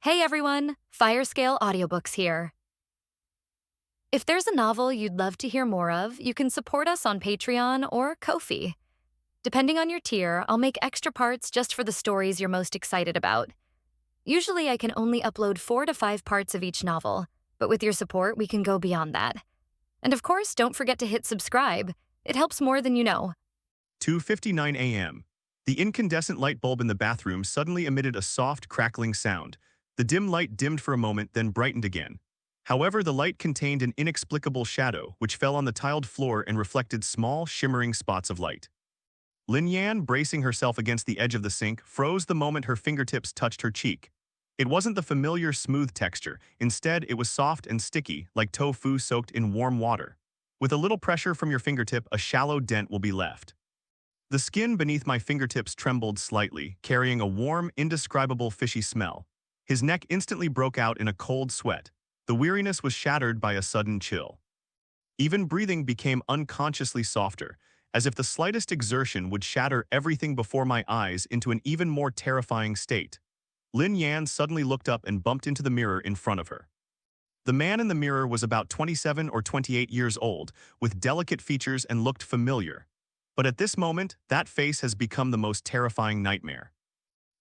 Hey everyone, Firescale Audiobooks here. If there's a novel you'd love to hear more of, you can support us on Patreon or Ko-fi. Depending on your tier, I'll make extra parts just for the stories you're most excited about. Usually I can only upload 4 to 5 parts of each novel, but with your support we can go beyond that. And of course, don't forget to hit subscribe. It helps more than you know. 2:59 a.m. The incandescent light bulb in the bathroom suddenly emitted a soft, crackling sound. The dim light dimmed for a moment, then brightened again. However, the light contained an inexplicable shadow, which fell on the tiled floor and reflected small, shimmering spots of light. Lin Yan, bracing herself against the edge of the sink, froze the moment her fingertips touched her cheek. It wasn't the familiar smooth texture. Instead, it was soft and sticky, like tofu soaked in warm water. With a little pressure from your fingertip, a shallow dent will be left. The skin beneath my fingertips trembled slightly, carrying a warm, indescribable fishy smell. His neck instantly broke out in a cold sweat. The weariness was shattered by a sudden chill. Even breathing became unconsciously softer, as if the slightest exertion would shatter everything before my eyes into an even more terrifying state. Lin Yan suddenly looked up and bumped into the mirror in front of her. The man in the mirror was about 27 or 28 years old, with delicate features and looked familiar. But at this moment, that face has become the most terrifying nightmare.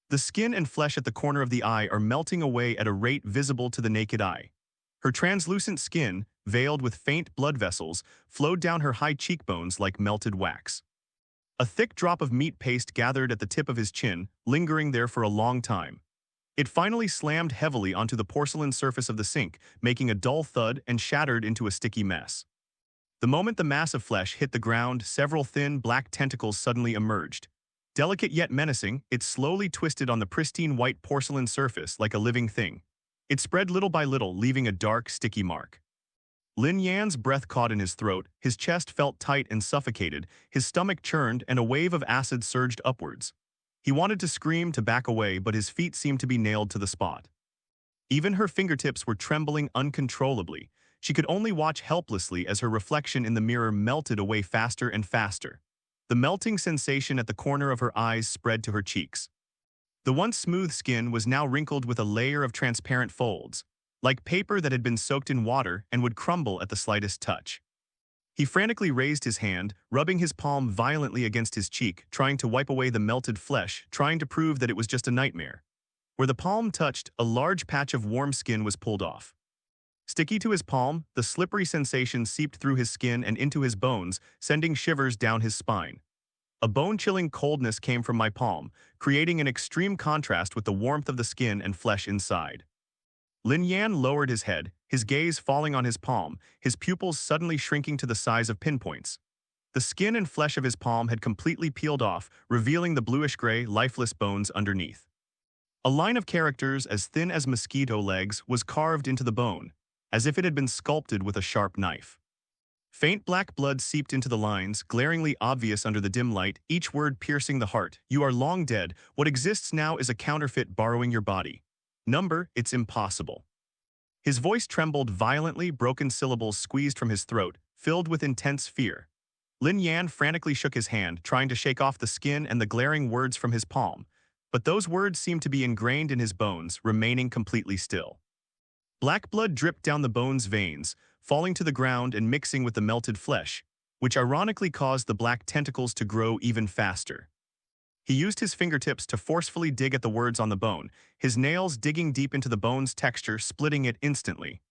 The skin and flesh at the corner of the eye are melting away at a rate visible to the naked eye. Her translucent skin, veiled with faint blood vessels, flowed down her high cheekbones like melted wax. A thick drop of meat paste gathered at the tip of his chin, lingering there for a long time. It finally slammed heavily onto the porcelain surface of the sink, making a dull thud and shattered into a sticky mess. The moment the mass of flesh hit the ground, several thin, black tentacles suddenly emerged. Delicate yet menacing, it slowly twisted on the pristine white porcelain surface like a living thing. It spread little by little, leaving a dark, sticky mark. Lin Yan's breath caught in his throat, his chest felt tight and suffocated, his stomach churned, and a wave of acid surged upwards. He wanted to scream, to back away, but his feet seemed to be nailed to the spot. Even her fingertips were trembling uncontrollably. She could only watch helplessly as her reflection in the mirror melted away faster and faster. The melting sensation at the corner of her eyes spread to her cheeks. The once smooth skin was now wrinkled with a layer of transparent folds, like paper that had been soaked in water and would crumble at the slightest touch. He frantically raised his hand, rubbing his palm violently against his cheek, trying to wipe away the melted flesh, trying to prove that it was just a nightmare. Where the palm touched, a large patch of warm skin was pulled off. Sticky to his palm, the slippery sensation seeped through his skin and into his bones, sending shivers down his spine. A bone-chilling coldness came from my palm, creating an extreme contrast with the warmth of the skin and flesh inside. Lin Yan lowered his head, his gaze falling on his palm, his pupils suddenly shrinking to the size of pinpoints. The skin and flesh of his palm had completely peeled off, revealing the bluish-gray, lifeless bones underneath. A line of characters as thin as mosquito legs was carved into the bone, as if it had been sculpted with a sharp knife. Faint black blood seeped into the lines, glaringly obvious under the dim light, each word piercing the heart. You are long dead. What exists now is a counterfeit borrowing your body. Number, it's impossible. His voice trembled violently, broken syllables squeezed from his throat, filled with intense fear. Lin Yan frantically shook his hand, trying to shake off the skin and the glaring words from his palm, but those words seemed to be ingrained in his bones, remaining completely still. Black blood dripped down the bone's veins, falling to the ground and mixing with the melted flesh, which ironically caused the black tentacles to grow even faster. He used his fingertips to forcefully dig at the words on the bone, his nails digging deep into the bone's texture, splitting it instantly.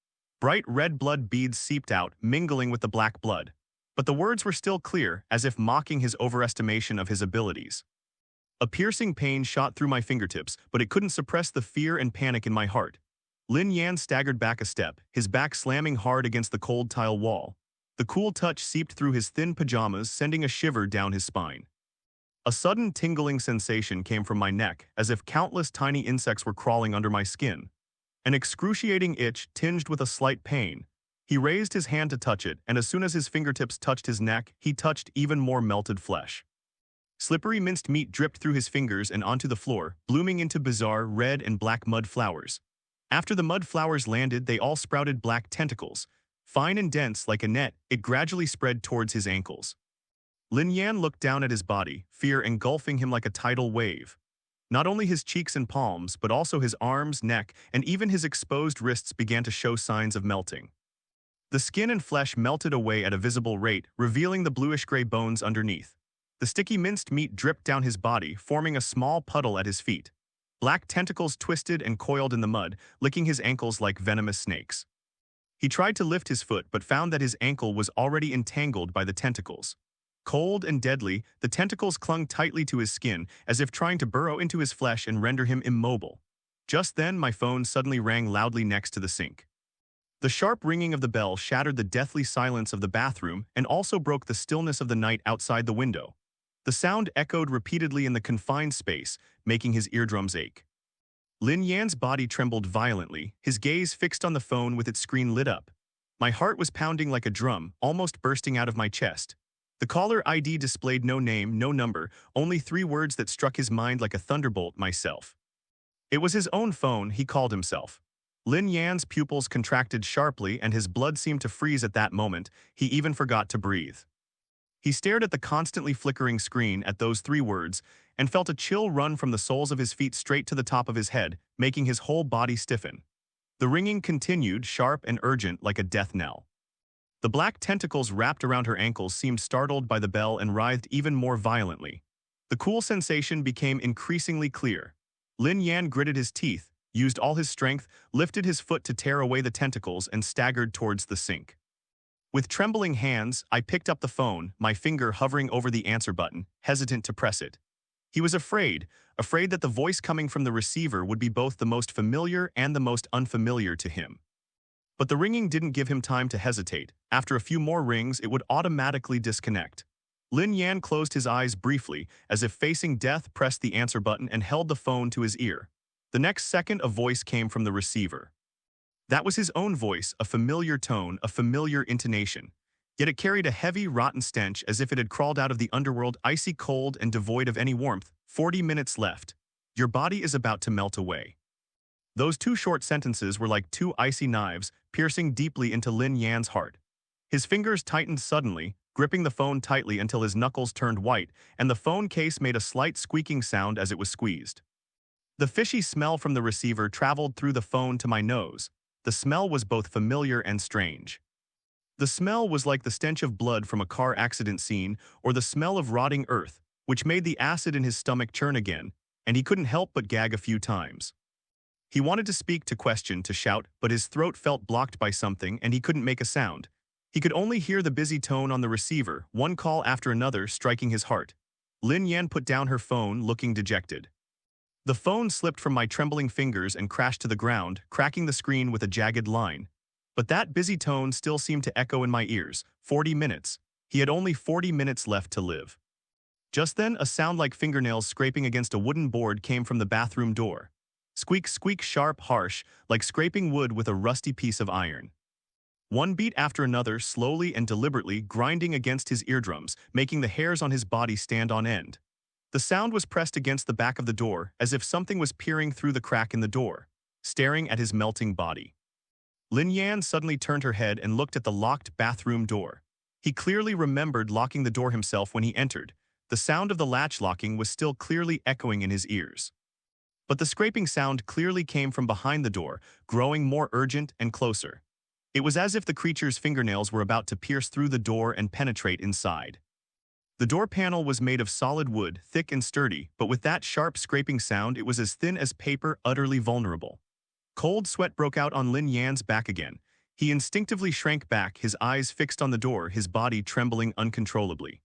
Bright red blood beads seeped out, mingling with the black blood. But the words were still clear, as if mocking his overestimation of his abilities. A piercing pain shot through my fingertips, but it couldn't suppress the fear and panic in my heart. Lin Yan staggered back a step, his back slamming hard against the cold tile wall. The cool touch seeped through his thin pajamas, sending a shiver down his spine. A sudden tingling sensation came from my neck, as if countless tiny insects were crawling under my skin. An excruciating itch tinged with a slight pain. He raised his hand to touch it, and as soon as his fingertips touched his neck, he touched even more melted flesh. Slippery minced meat dripped through his fingers and onto the floor, blooming into bizarre red and black mud flowers. After the mud flowers landed, they all sprouted black tentacles. Fine and dense like a net, it gradually spread towards his ankles. Lin Yan looked down at his body, fear engulfing him like a tidal wave. Not only his cheeks and palms, but also his arms, neck, and even his exposed wrists began to show signs of melting. The skin and flesh melted away at a visible rate, revealing the bluish-gray bones underneath. The sticky minced meat dripped down his body, forming a small puddle at his feet. Black tentacles twisted and coiled in the mud, licking his ankles like venomous snakes. He tried to lift his foot but found that his ankle was already entangled by the tentacles. Cold and deadly, the tentacles clung tightly to his skin, as if trying to burrow into his flesh and render him immobile. Just then, my phone suddenly rang loudly next to the sink. The sharp ringing of the bell shattered the deathly silence of the bathroom and also broke the stillness of the night outside the window. The sound echoed repeatedly in the confined space, making his eardrums ache. Lin Yan's body trembled violently, his gaze fixed on the phone with its screen lit up. My heart was pounding like a drum, almost bursting out of my chest. The caller ID displayed no name, no number, only 3 words that struck his mind like a thunderbolt: myself. It was his own phone, he called himself. Lin Yan's pupils contracted sharply and his blood seemed to freeze at that moment. He even forgot to breathe. He stared at the constantly flickering screen at those 3 words and felt a chill run from the soles of his feet straight to the top of his head, making his whole body stiffen. The ringing continued, sharp and urgent like a death knell. The black tentacles wrapped around her ankles seemed startled by the bell and writhed even more violently. The cool sensation became increasingly clear. Lin Yan gritted his teeth, used all his strength, lifted his foot to tear away the tentacles, and staggered towards the sink. With trembling hands, I picked up the phone, my finger hovering over the answer button, hesitant to press it. He was afraid that the voice coming from the receiver would be both the most familiar and the most unfamiliar to him. But the ringing didn't give him time to hesitate. After a few more rings, it would automatically disconnect. Lin Yan closed his eyes briefly, as if facing death, pressed the answer button and held the phone to his ear. The next second, a voice came from the receiver. That was his own voice, a familiar tone, a familiar intonation. Yet it carried a heavy, rotten stench as if it had crawled out of the underworld, icy cold and devoid of any warmth. 40 minutes left. Your body is about to melt away. Those 2 short sentences were like 2 icy knives, piercing deeply into Lin Yan's heart. His fingers tightened suddenly, gripping the phone tightly until his knuckles turned white, and the phone case made a slight squeaking sound as it was squeezed. The fishy smell from the receiver traveled through the phone to my nose. The smell was both familiar and strange. The smell was like the stench of blood from a car accident scene or the smell of rotting earth, which made the acid in his stomach churn again, and he couldn't help but gag a few times. He wanted to speak, to question, to shout, but his throat felt blocked by something and he couldn't make a sound. He could only hear the busy tone on the receiver, one call after another striking his heart. Lin Yan put down her phone, looking dejected. The phone slipped from my trembling fingers and crashed to the ground, cracking the screen with a jagged line. But that busy tone still seemed to echo in my ears. 40 minutes. He had only 40 minutes left to live. Just then, a sound like fingernails scraping against a wooden board came from the bathroom door. Squeak, squeak, sharp, harsh, like scraping wood with a rusty piece of iron. One beat after another, slowly and deliberately, grinding against his eardrums, making the hairs on his body stand on end. The sound was pressed against the back of the door, as if something was peering through the crack in the door, staring at his melting body. Lin Yan suddenly turned her head and looked at the locked bathroom door. He clearly remembered locking the door himself when he entered. The sound of the latch locking was still clearly echoing in his ears. But the scraping sound clearly came from behind the door, growing more urgent and closer. It was as if the creature's fingernails were about to pierce through the door and penetrate inside. The door panel was made of solid wood, thick and sturdy, but with that sharp scraping sound it was as thin as paper, utterly vulnerable. Cold sweat broke out on Lin Yan's back again. He instinctively shrank back, his eyes fixed on the door, his body trembling uncontrollably.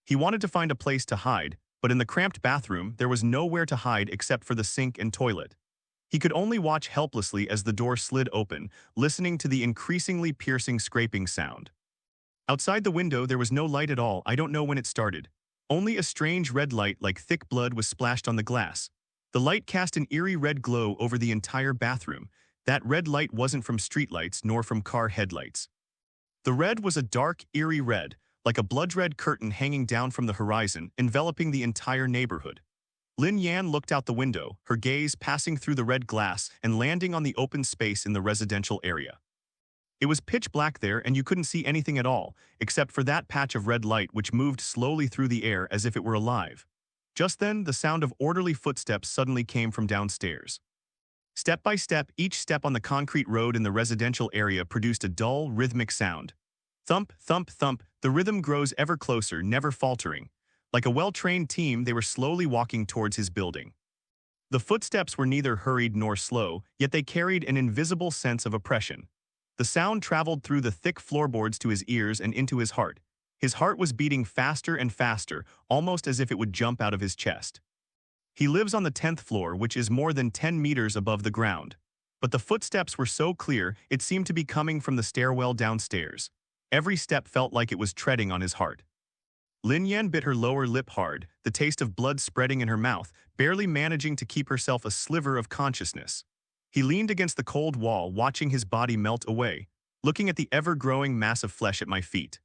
He wanted to find a place to hide, but in the cramped bathroom there was nowhere to hide except for the sink and toilet. He could only watch helplessly as the door slid open, listening to the increasingly piercing scraping sound. Outside the window there was no light at all. I don't know when it started. Only a strange red light like thick blood was splashed on the glass. The light cast an eerie red glow over the entire bathroom. That red light wasn't from streetlights nor from car headlights. The red was a dark, eerie red, like a blood-red curtain hanging down from the horizon, enveloping the entire neighborhood. Lin Yan looked out the window, her gaze passing through the red glass and landing on the open space in the residential area. It was pitch black there and you couldn't see anything at all, except for that patch of red light which moved slowly through the air as if it were alive. Just then, the sound of orderly footsteps suddenly came from downstairs. Step by step, each step on the concrete road in the residential area produced a dull, rhythmic sound. Thump, thump, thump, the rhythm grows ever closer, never faltering. Like a well-trained team, they were slowly walking towards his building. The footsteps were neither hurried nor slow, yet they carried an invisible sense of oppression. The sound traveled through the thick floorboards to his ears and into his heart. His heart was beating faster and faster, almost as if it would jump out of his chest. He lives on the 10th floor, which is more than 10 meters above the ground. But the footsteps were so clear, it seemed to be coming from the stairwell downstairs. Every step felt like it was treading on his heart. Lin Yan bit her lower lip hard, the taste of blood spreading in her mouth, barely managing to keep herself a sliver of consciousness. He leaned against the cold wall, watching his body melt away, looking at the ever-growing mass of flesh at my feet.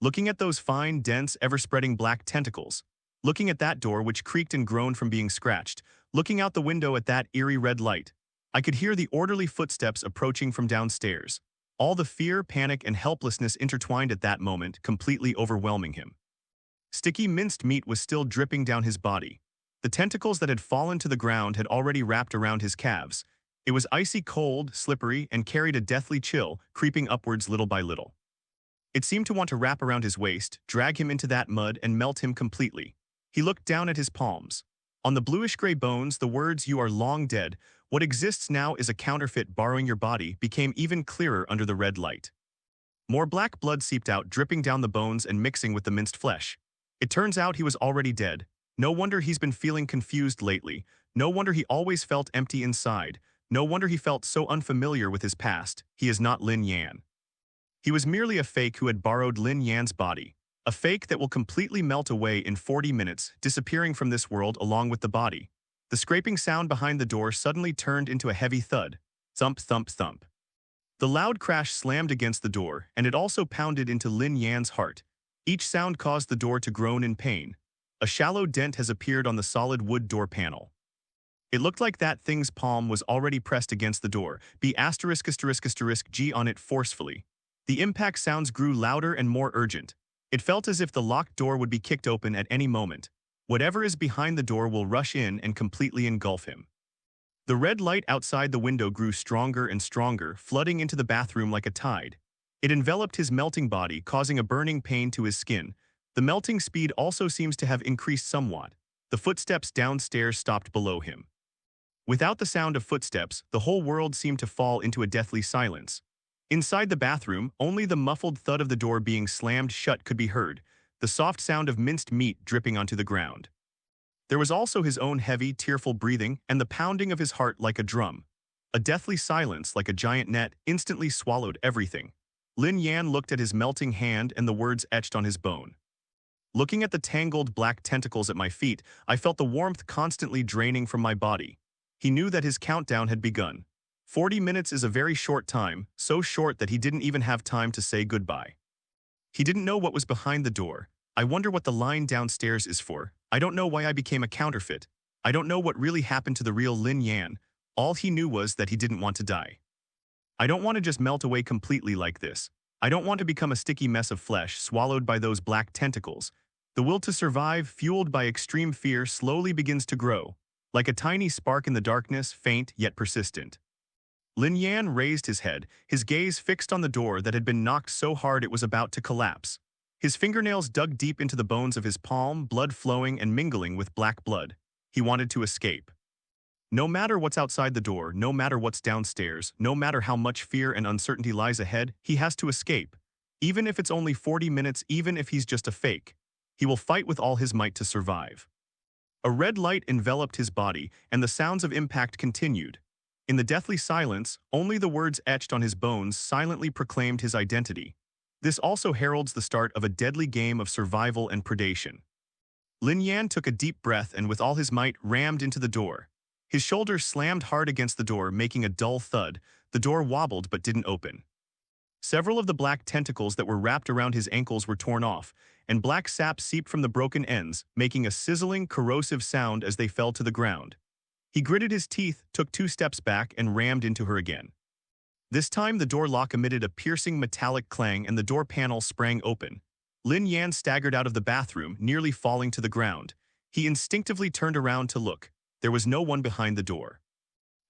Looking at those fine, dense, ever-spreading black tentacles. Looking at that door which creaked and groaned from being scratched. Looking out the window at that eerie red light. I could hear the orderly footsteps approaching from downstairs. All the fear, panic, and helplessness intertwined at that moment, completely overwhelming him. Sticky minced meat was still dripping down his body. The tentacles that had fallen to the ground had already wrapped around his calves. It was icy cold, slippery, and carried a deathly chill, creeping upwards little by little. It seemed to want to wrap around his waist, drag him into that mud, and melt him completely. He looked down at his palms. On the bluish-gray bones, the words, "You are long dead. What exists now is a counterfeit borrowing your body," became even clearer under the red light. More black blood seeped out, dripping down the bones and mixing with the minced flesh. It turns out he was already dead. No wonder he's been feeling confused lately. No wonder he always felt empty inside. No wonder he felt so unfamiliar with his past. He is not Lin Yan. He was merely a fake who had borrowed Lin Yan's body. A fake that will completely melt away in 40 minutes, disappearing from this world along with the body. The scraping sound behind the door suddenly turned into a heavy thud. Thump, thump, thump. The loud crash slammed against the door, and it also pounded into Lin Yan's heart. Each sound caused the door to groan in pain. A shallow dent has appeared on the solid wood door panel. It looked like that thing's palm was already pressed against the door, G on it forcefully. The impact sounds grew louder and more urgent. It felt as if the locked door would be kicked open at any moment. Whatever is behind the door will rush in and completely engulf him. The red light outside the window grew stronger and stronger, flooding into the bathroom like a tide. It enveloped his melting body, causing a burning pain to his skin. The melting speed also seems to have increased somewhat. The footsteps downstairs stopped below him. Without the sound of footsteps, the whole world seemed to fall into a deathly silence. Inside the bathroom, only the muffled thud of the door being slammed shut could be heard, the soft sound of minced meat dripping onto the ground. There was also his own heavy, tearful breathing and the pounding of his heart like a drum. A deathly silence, like a giant net, instantly swallowed everything. Lin Yan looked at his melting hand and the words etched on his bone. Looking at the tangled black tentacles at my feet, I felt the warmth constantly draining from my body. He knew that his countdown had begun. 40 minutes is a very short time, so short that he didn't even have time to say goodbye. He didn't know what was behind the door. I wonder what the line downstairs is for. I don't know why I became a counterfeit. I don't know what really happened to the real Lin Yan. All he knew was that he didn't want to die. I don't want to just melt away completely like this. I don't want to become a sticky mess of flesh swallowed by those black tentacles. The will to survive, fueled by extreme fear, slowly begins to grow, like a tiny spark in the darkness, faint yet persistent. Lin Yan raised his head, his gaze fixed on the door that had been knocked so hard it was about to collapse. His fingernails dug deep into the bones of his palm, blood flowing and mingling with black blood. He wanted to escape. No matter what's outside the door, no matter what's downstairs, no matter how much fear and uncertainty lies ahead, he has to escape. Even if it's only 40 minutes, even if he's just a fake. He will fight with all his might to survive. A red light enveloped his body, and the sounds of impact continued. In the deathly silence, only the words etched on his bones silently proclaimed his identity. This also heralds the start of a deadly game of survival and predation. Lin Yan took a deep breath and with all his might rammed into the door. His shoulders slammed hard against the door, making a dull thud. The door wobbled but didn't open. Several of the black tentacles that were wrapped around his ankles were torn off, and black sap seeped from the broken ends, making a sizzling, corrosive sound as they fell to the ground. He gritted his teeth, took 2 steps back, and rammed into her again. This time the door lock emitted a piercing metallic clang and the door panel sprang open. Lin Yan staggered out of the bathroom, nearly falling to the ground. He instinctively turned around to look. There was no one behind the door.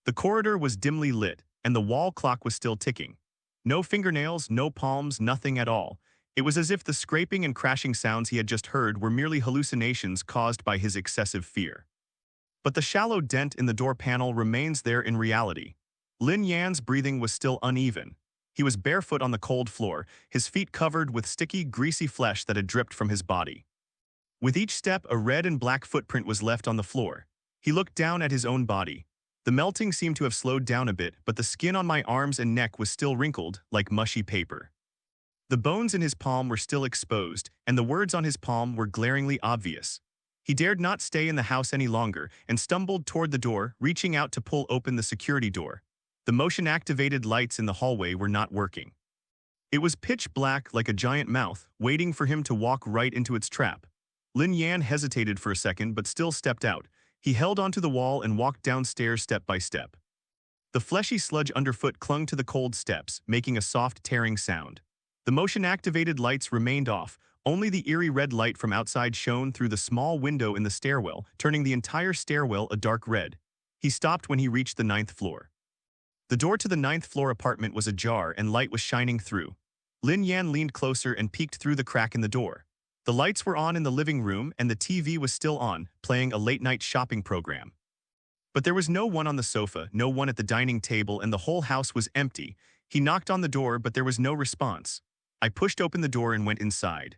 The corridor was dimly lit, and the wall clock was still ticking. No fingernails, no palms, nothing at all. It was as if the scraping and crashing sounds he had just heard were merely hallucinations caused by his excessive fear. But the shallow dent in the door panel remains there in reality. Lin Yan's breathing was still uneven. He was barefoot on the cold floor, his feet covered with sticky, greasy flesh that had dripped from his body. With each step, a red and black footprint was left on the floor. He looked down at his own body. The melting seemed to have slowed down a bit, but the skin on my arms and neck was still wrinkled, like mushy paper. The bones in his palm were still exposed, and the words on his palm were glaringly obvious. He dared not stay in the house any longer and stumbled toward the door, reaching out to pull open the security door. The motion-activated lights in the hallway were not working. It was pitch black like a giant mouth, waiting for him to walk right into its trap. Lin Yan hesitated for a second but still stepped out. He held onto the wall and walked downstairs step by step. The fleshy sludge underfoot clung to the cold steps, making a soft tearing sound. The motion-activated lights remained off. Only the eerie red light from outside shone through the small window in the stairwell, turning the entire stairwell a dark red. He stopped when he reached the 9th floor. The door to the 9th floor apartment was ajar and light was shining through. Lin Yan leaned closer and peeked through the crack in the door. The lights were on in the living room and the TV was still on, playing a late-night shopping program. But there was no one on the sofa, no one at the dining table, and the whole house was empty. He knocked on the door, but there was no response. I pushed open the door and went inside.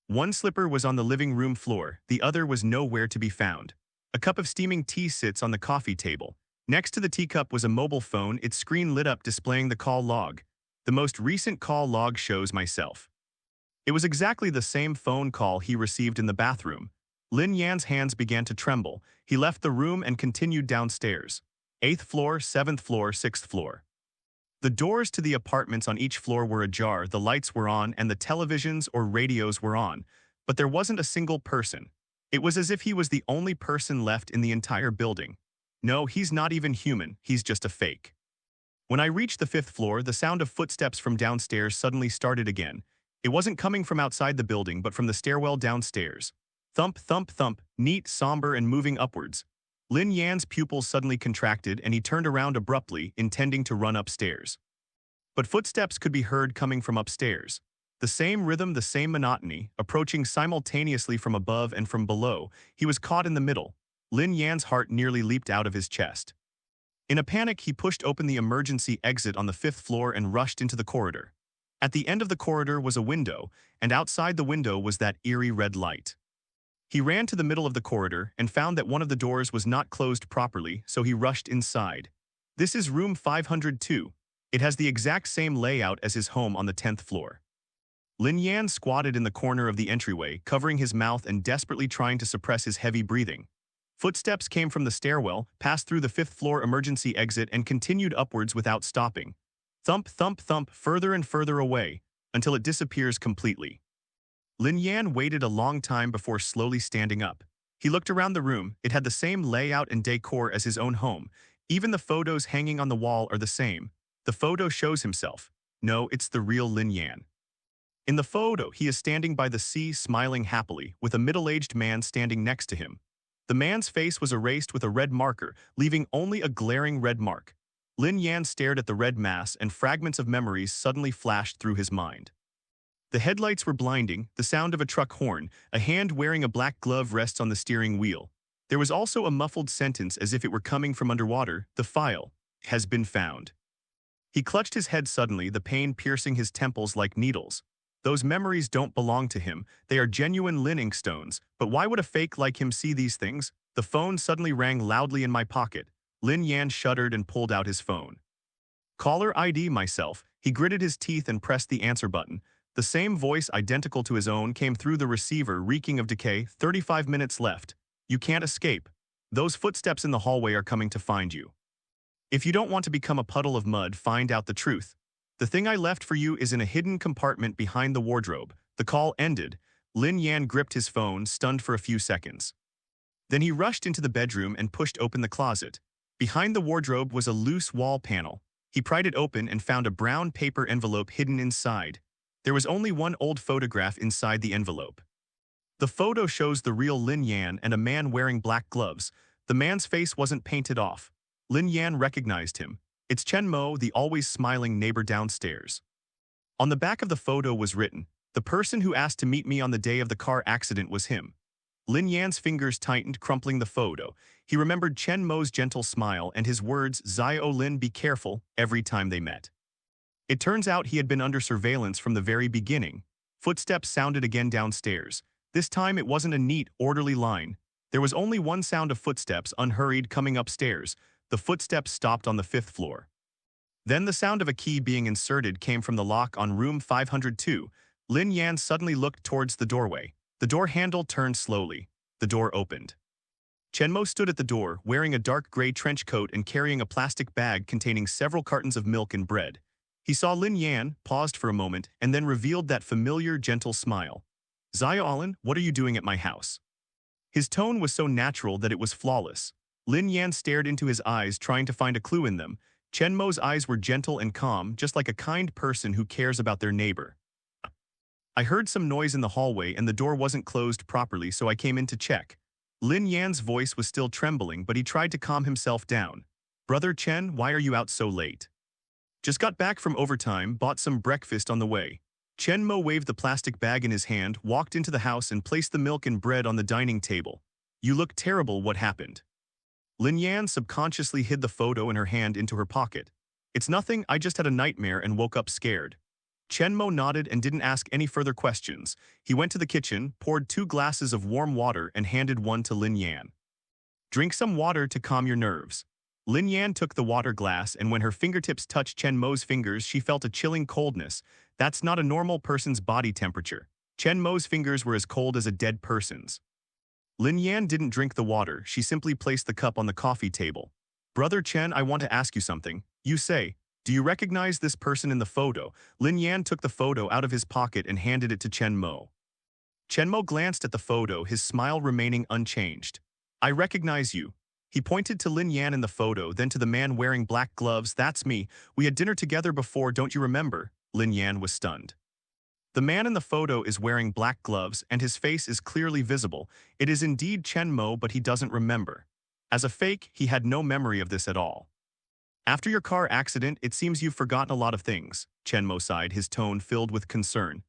One slipper was on the living room floor, the other was nowhere to be found. A cup of steaming tea sits on the coffee table. Next to the teacup was a mobile phone, its screen lit up displaying the call log. The most recent call log shows myself. It was exactly the same phone call he received in the bathroom. Lin Yan's hands began to tremble. He left the room and continued downstairs. 8th floor, 7th floor, 6th floor. The doors to the apartments on each floor were ajar, the lights were on, and the televisions or radios were on. But there wasn't a single person. It was as if he was the only person left in the entire building. No, he's not even human, he's just a fake. When I reached the 5th floor, the sound of footsteps from downstairs suddenly started again. It wasn't coming from outside the building, but from the stairwell downstairs. Thump, thump, thump, neat, somber, and moving upwards. Lin Yan's pupils suddenly contracted and he turned around abruptly, intending to run upstairs. But footsteps could be heard coming from upstairs. The same rhythm, the same monotony, approaching simultaneously from above and from below. He was caught in the middle. Lin Yan's heart nearly leaped out of his chest. In a panic, he pushed open the emergency exit on the 5th floor and rushed into the corridor. At the end of the corridor was a window, and outside the window was that eerie red light. He ran to the middle of the corridor and found that one of the doors was not closed properly, so he rushed inside. This is room 502. It has the exact same layout as his home on the 10th floor. Lin Yan squatted in the corner of the entryway, covering his mouth and desperately trying to suppress his heavy breathing. Footsteps came from the stairwell, passed through the 5th floor emergency exit, and continued upwards without stopping. Thump, thump, thump, further and further away, until it disappears completely. Lin Yan waited a long time before slowly standing up. He looked around the room. It had the same layout and decor as his own home. Even the photos hanging on the wall are the same. The photo shows himself. No, it's the real Lin Yan. In the photo, he is standing by the sea, smiling happily, with a middle-aged man standing next to him. The man's face was erased with a red marker, leaving only a glaring red mark. Lin Yan stared at the red mass, and fragments of memories suddenly flashed through his mind. The headlights were blinding, the sound of a truck horn, a hand wearing a black glove rests on the steering wheel. There was also a muffled sentence as if it were coming from underwater. The file has been found. He clutched his head suddenly, the pain piercing his temples like needles. Those memories don't belong to him. They are genuine Lin Inkstones. But why would a fake like him see these things? The phone suddenly rang loudly in my pocket. Lin Yan shuddered and pulled out his phone. Caller ID myself. He gritted his teeth and pressed the answer button. The same voice, identical to his own, came through the receiver, reeking of decay. 35 minutes left. You can't escape. Those footsteps in the hallway are coming to find you. If you don't want to become a puddle of mud, find out the truth. The thing I left for you is in a hidden compartment behind the wardrobe. The call ended. Lin Yan gripped his phone, stunned for a few seconds. Then he rushed into the bedroom and pushed open the closet. Behind the wardrobe was a loose wall panel. He pried it open and found a brown paper envelope hidden inside. There was only one old photograph inside the envelope. The photo shows the real Lin Yan and a man wearing black gloves. The man's face wasn't painted off. Lin Yan recognized him. It's Chen Mo, the always smiling neighbor downstairs. On the back of the photo was written, "The person who asked to meet me on the day of the car accident was him." Lin Yan's fingers tightened, crumpling the photo. He remembered Chen Mo's gentle smile and his words, "Zio Lin, be careful," every time they met. It turns out he had been under surveillance from the very beginning. Footsteps sounded again downstairs. This time it wasn't a neat, orderly line. There was only one sound of footsteps, unhurried, coming upstairs. The footsteps stopped on the 5th floor. Then the sound of a key being inserted came from the lock on room 502. Lin Yan suddenly looked towards the doorway. The door handle turned slowly. The door opened. Chen Mo stood at the door, wearing a dark gray trench coat and carrying a plastic bag containing several cartons of milk and bread. He saw Lin Yan, paused for a moment, and then revealed that familiar, gentle smile. "Zia Alin, what are you doing at my house?" His tone was so natural that it was flawless. Lin Yan stared into his eyes, trying to find a clue in them. Chen Mo's eyes were gentle and calm, just like a kind person who cares about their neighbor. "I heard some noise in the hallway and the door wasn't closed properly, so I came in to check." Lin Yan's voice was still trembling, but he tried to calm himself down. "Brother Chen, why are you out so late?" "Just got back from overtime, bought some breakfast on the way." Chen Mo waved the plastic bag in his hand, walked into the house and placed the milk and bread on the dining table. "You look terrible, what happened?" Lin Yan subconsciously hid the photo in her hand into her pocket. "It's nothing, I just had a nightmare and woke up scared." Chen Mo nodded and didn't ask any further questions. He went to the kitchen, poured 2 glasses of warm water and handed one to Lin Yan. "Drink some water to calm your nerves." Lin Yan took the water glass, and when her fingertips touched Chen Mo's fingers, she felt a chilling coldness. That's not a normal person's body temperature. Chen Mo's fingers were as cold as a dead person's. Lin Yan didn't drink the water, she simply placed the cup on the coffee table. "Brother Chen, I want to ask you something. You say, do you recognize this person in the photo?" Lin Yan took the photo out of his pocket and handed it to Chen Mo. Chen Mo glanced at the photo, his smile remaining unchanged. "I recognize you." He pointed to Lin Yan in the photo, then to the man wearing black gloves. "That's me. We had dinner together before, don't you remember?" Lin Yan was stunned. The man in the photo is wearing black gloves, and his face is clearly visible. It is indeed Chen Mo, but he doesn't remember. As a fake, he had no memory of this at all. "After your car accident, it seems you've forgotten a lot of things," Chen Mo sighed, his tone filled with concern.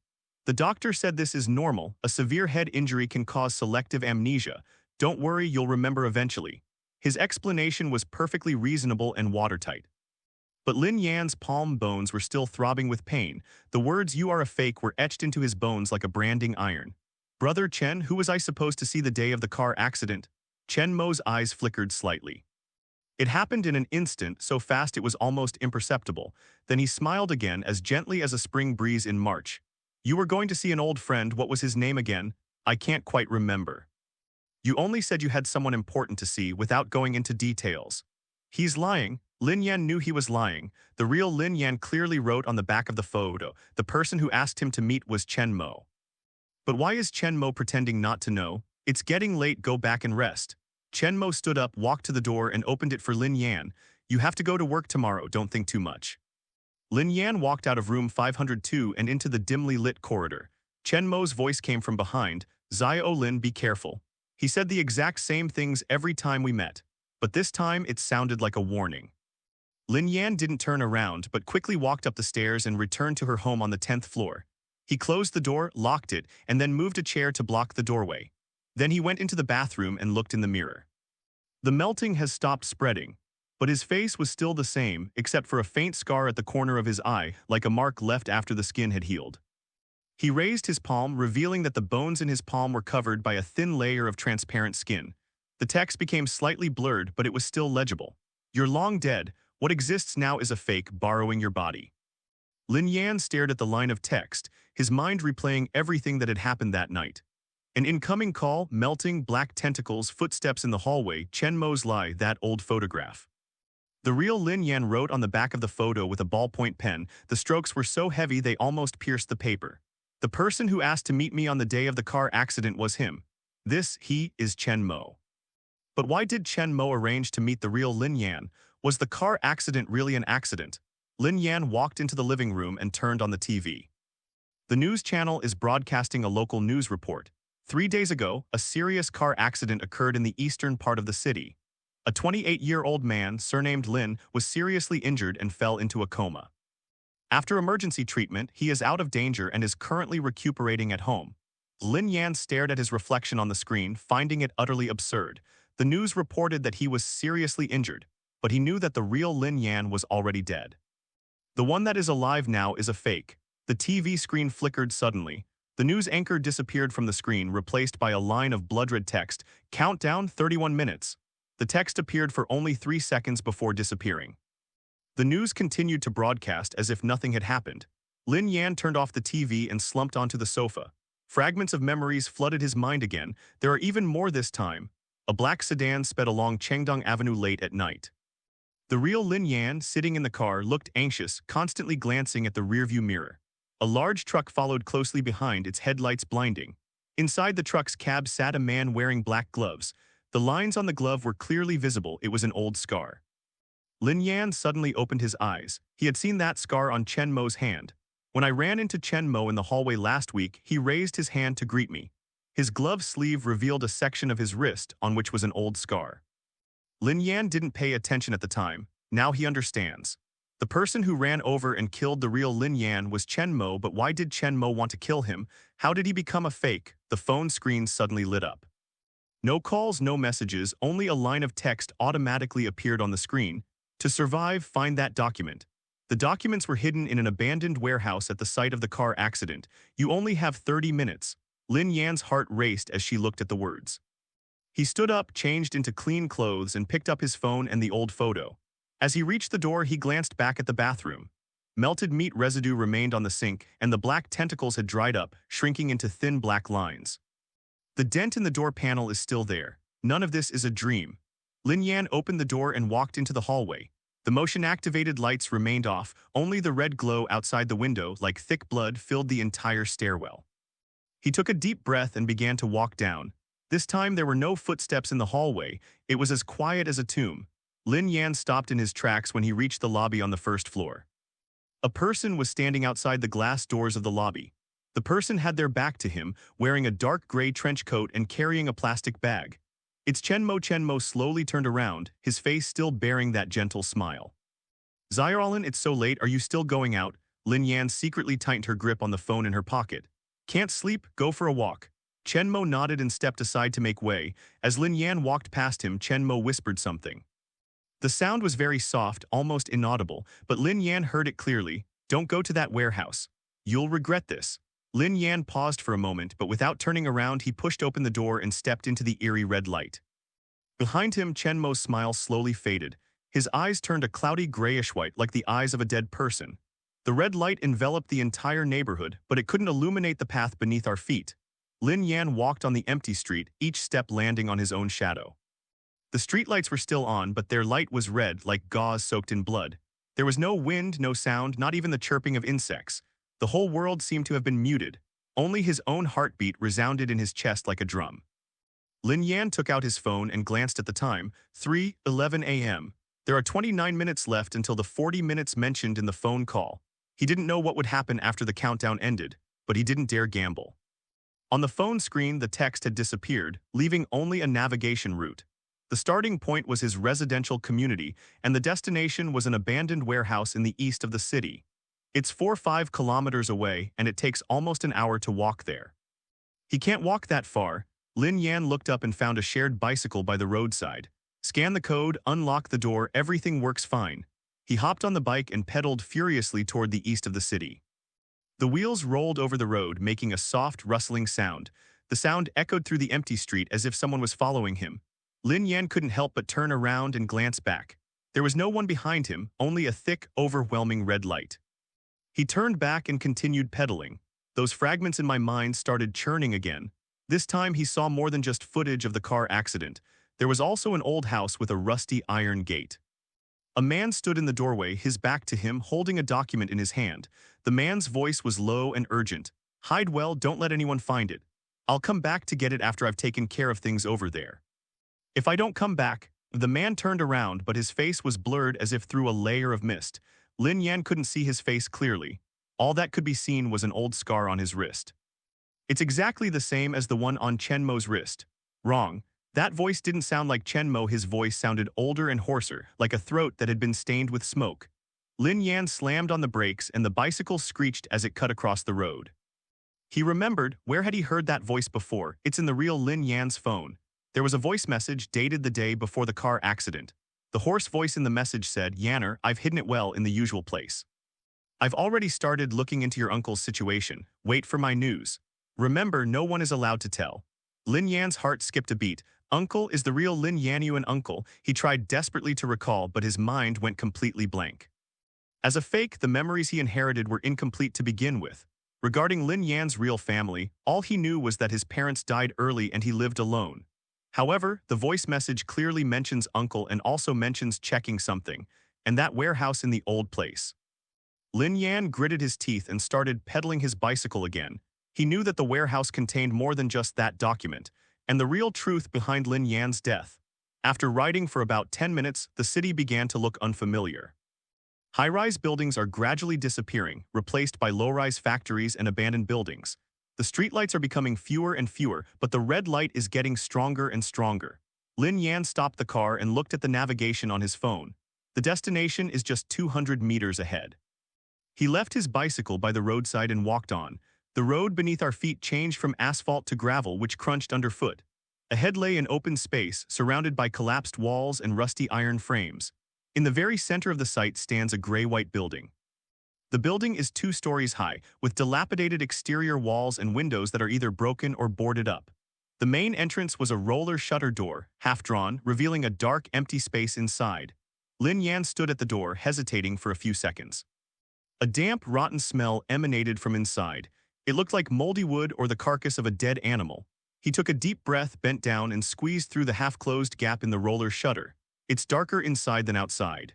"The doctor said this is normal. A severe head injury can cause selective amnesia. Don't worry, you'll remember eventually." His explanation was perfectly reasonable and watertight. But Lin Yan's palm bones were still throbbing with pain. The words "you are a fake" were etched into his bones like a branding iron. "Brother Chen, who was I supposed to see the day of the car accident?" Chen Mo's eyes flickered slightly. It happened in an instant, so fast it was almost imperceptible. Then he smiled again, as gently as a spring breeze in March. "You were going to see an old friend. What was his name again?" "I can't quite remember." "You only said you had someone important to see without going into details." "He's lying." Lin Yan knew he was lying. The real Lin Yan clearly wrote on the back of the photo, the person who asked him to meet was Chen Mo. But why is Chen Mo pretending not to know? "It's getting late, go back and rest." Chen Mo stood up, walked to the door and opened it for Lin Yan. "You have to go to work tomorrow, don't think too much." Lin Yan walked out of room 502 and into the dimly lit corridor. Chen Mo's voice came from behind. "Zia Lin, be careful." He said the exact same things every time we met, but this time it sounded like a warning. Lin Yan didn't turn around, but quickly walked up the stairs and returned to her home on the 10th floor. He closed the door, locked it, and then moved a chair to block the doorway. Then he went into the bathroom and looked in the mirror. The melting has stopped spreading, but his face was still the same, except for a faint scar at the corner of his eye, like a mark left after the skin had healed. He raised his palm, revealing that the bones in his palm were covered by a thin layer of transparent skin. The text became slightly blurred, but it was still legible. "You're long dead. What exists now is a fake, borrowing your body." Lin Yan stared at the line of text, his mind replaying everything that had happened that night. An incoming call, melting, black tentacles, footsteps in the hallway, Chen Mo's lie, that old photograph. The real Lin Yan wrote on the back of the photo with a ballpoint pen. The strokes were so heavy they almost pierced the paper. "The person who asked to meet me on the day of the car accident was him. He is Chen Mo." But why did Chen Mo arrange to meet the real Lin Yan? Was the car accident really an accident? Lin Yan walked into the living room and turned on the TV. The news channel is broadcasting a local news report. 3 days ago, a serious car accident occurred in the eastern part of the city. A 28-year-old man, surnamed Lin, was seriously injured and fell into a coma. After emergency treatment, he is out of danger and is currently recuperating at home. Lin Yan stared at his reflection on the screen, finding it utterly absurd. The news reported that he was seriously injured, but he knew that the real Lin Yan was already dead. The one that is alive now is a fake. The TV screen flickered suddenly. The news anchor disappeared from the screen, replaced by a line of blood-red text. Countdown 31 minutes. The text appeared for only 3 seconds before disappearing. The news continued to broadcast as if nothing had happened. Lin Yan turned off the TV and slumped onto the sofa. Fragments of memories flooded his mind again. There are even more this time. A black sedan sped along Chengdong Avenue late at night. The real Lin Yan, sitting in the car, looked anxious, constantly glancing at the rearview mirror. A large truck followed closely behind, its headlights blinding. Inside the truck's cab sat a man wearing black gloves. The lines on the glove were clearly visible. It was an old scar. Lin Yan suddenly opened his eyes. He had seen that scar on Chen Mo's hand. When I ran into Chen Mo in the hallway last week, he raised his hand to greet me. His glove sleeve revealed a section of his wrist on which was an old scar. Lin Yan didn't pay attention at the time. Now he understands. The person who ran over and killed the real Lin Yan was Chen Mo, but why did Chen Mo want to kill him? How did he become a fake? The phone screen suddenly lit up. No calls, no messages, only a line of text automatically appeared on the screen. To survive, find that document. The documents were hidden in an abandoned warehouse at the site of the car accident. You only have 30 minutes. Lin Yan's heart raced as she looked at the words. He stood up, changed into clean clothes, and picked up his phone and the old photo. As he reached the door, he glanced back at the bathroom. Melted meat residue remained on the sink, and the black tentacles had dried up, shrinking into thin black lines. The dent in the door panel is still there. None of this is a dream. Lin Yan opened the door and walked into the hallway. The motion-activated lights remained off, only the red glow outside the window, like thick blood, filled the entire stairwell. He took a deep breath and began to walk down. This time there were no footsteps in the hallway. It was as quiet as a tomb. Lin Yan stopped in his tracks when he reached the lobby on the first floor. A person was standing outside the glass doors of the lobby. The person had their back to him, wearing a dark gray trench coat and carrying a plastic bag. It's Chen Mo. Chen Mo slowly turned around, his face still bearing that gentle smile. Xiaolin, it's so late, are you still going out? Lin Yan secretly tightened her grip on the phone in her pocket. Can't sleep? Go for a walk. Chen Mo nodded and stepped aside to make way. As Lin Yan walked past him, Chen Mo whispered something. The sound was very soft, almost inaudible, but Lin Yan heard it clearly. Don't go to that warehouse. You'll regret this. Lin Yan paused for a moment, but without turning around, he pushed open the door and stepped into the eerie red light. Behind him, Chen Mo's smile slowly faded. His eyes turned a cloudy grayish-white, like the eyes of a dead person. The red light enveloped the entire neighborhood, but it couldn't illuminate the path beneath our feet. Lin Yan walked on the empty street, each step landing on his own shadow. The streetlights were still on, but their light was red, like gauze soaked in blood. There was no wind, no sound, not even the chirping of insects. The whole world seemed to have been muted. Only his own heartbeat resounded in his chest like a drum. Lin Yan took out his phone and glanced at the time, 3:11 a.m. There are 29 minutes left until the 40 minutes mentioned in the phone call. He didn't know what would happen after the countdown ended, but he didn't dare gamble. On the phone screen, the text had disappeared, leaving only a navigation route. The starting point was his residential community, and the destination was an abandoned warehouse in the east of the city. It's 4-5 kilometers away, and it takes almost an hour to walk there. He can't walk that far. Lin Yan looked up and found a shared bicycle by the roadside. Scan the code, unlock the door, everything works fine. He hopped on the bike and pedaled furiously toward the east of the city. The wheels rolled over the road, making a soft, rustling sound. The sound echoed through the empty street as if someone was following him. Lin Yan couldn't help but turn around and glance back. There was no one behind him, only a thick, overwhelming red light. He turned back and continued pedaling. Those fragments in my mind started churning again. This time he saw more than just footage of the car accident. There was also an old house with a rusty iron gate. A man stood in the doorway, his back to him, holding a document in his hand. The man's voice was low and urgent. Hide well, don't let anyone find it. I'll come back to get it after I've taken care of things over there. If I don't come back, the man turned around, but his face was blurred as if through a layer of mist. Lin Yan couldn't see his face clearly. All that could be seen was an old scar on his wrist. It's exactly the same as the one on Chen Mo's wrist. Wrong. That voice didn't sound like Chen Mo, his voice sounded older and hoarser, like a throat that had been stained with smoke. Lin Yan slammed on the brakes and the bicycle screeched as it cut across the road. He remembered, where had he heard that voice before? It's in the real Lin Yan's phone. There was a voice message dated the day before the car accident. The hoarse voice in the message said, "Yanner, I've hidden it well in the usual place. I've already started looking into your uncle's situation. Wait for my news. Remember, no one is allowed to tell." Lin Yan's heart skipped a beat. Uncle is the real Lin Yanyuan uncle. He tried desperately to recall, but his mind went completely blank. As a fake, the memories he inherited were incomplete to begin with. Regarding Lin Yan's real family, all he knew was that his parents died early and he lived alone. However, the voice message clearly mentions uncle and also mentions checking something, and that warehouse in the old place. Lin Yan gritted his teeth and started pedaling his bicycle again. He knew that the warehouse contained more than just that document, and the real truth behind Lin Yan's death. After riding for about 10 minutes, the city began to look unfamiliar. High-rise buildings are gradually disappearing, replaced by low-rise factories and abandoned buildings. The streetlights are becoming fewer and fewer, but the red light is getting stronger and stronger. Lin Yan stopped the car and looked at the navigation on his phone. The destination is just 200 meters ahead. He left his bicycle by the roadside and walked on. The road beneath our feet changed from asphalt to gravel, which crunched underfoot. Ahead lay an open space, surrounded by collapsed walls and rusty iron frames. In the very center of the site stands a gray-white building. The building is 2 stories high, with dilapidated exterior walls and windows that are either broken or boarded up. The main entrance was a roller shutter door, half-drawn, revealing a dark, empty space inside. Lin Yan stood at the door, hesitating for a few seconds. A damp, rotten smell emanated from inside. It looked like moldy wood or the carcass of a dead animal. He took a deep breath, bent down, and squeezed through the half-closed gap in the roller shutter. It's darker inside than outside.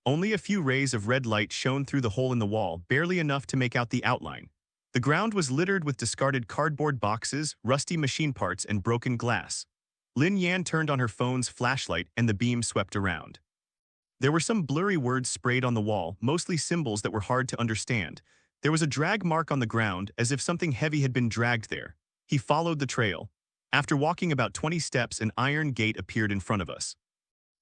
Only a few rays of red light shone through the hole in the wall, barely enough to make out the outline. The ground was littered with discarded cardboard boxes, rusty machine parts, and broken glass. Lin Yan turned on her phone's flashlight and the beam swept around. There were some blurry words sprayed on the wall, mostly symbols that were hard to understand. There was a drag mark on the ground, as if something heavy had been dragged there. He followed the trail. After walking about 20 steps, an iron gate appeared in front of us.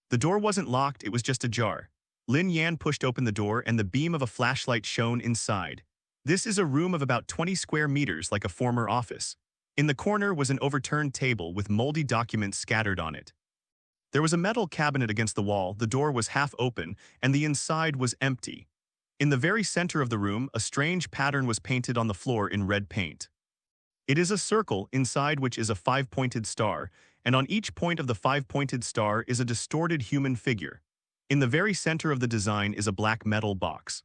The door wasn't locked, it was just ajar. Lin Yan pushed open the door and the beam of a flashlight shone inside. This is a room of about 20 square meters, like a former office. In the corner was an overturned table with moldy documents scattered on it. There was a metal cabinet against the wall, the door was half open, and the inside was empty. In the very center of the room, a strange pattern was painted on the floor in red paint. It is a circle, inside which is a 5-pointed star, and on each point of the 5-pointed star is a distorted human figure. In the very center of the design is a black metal box.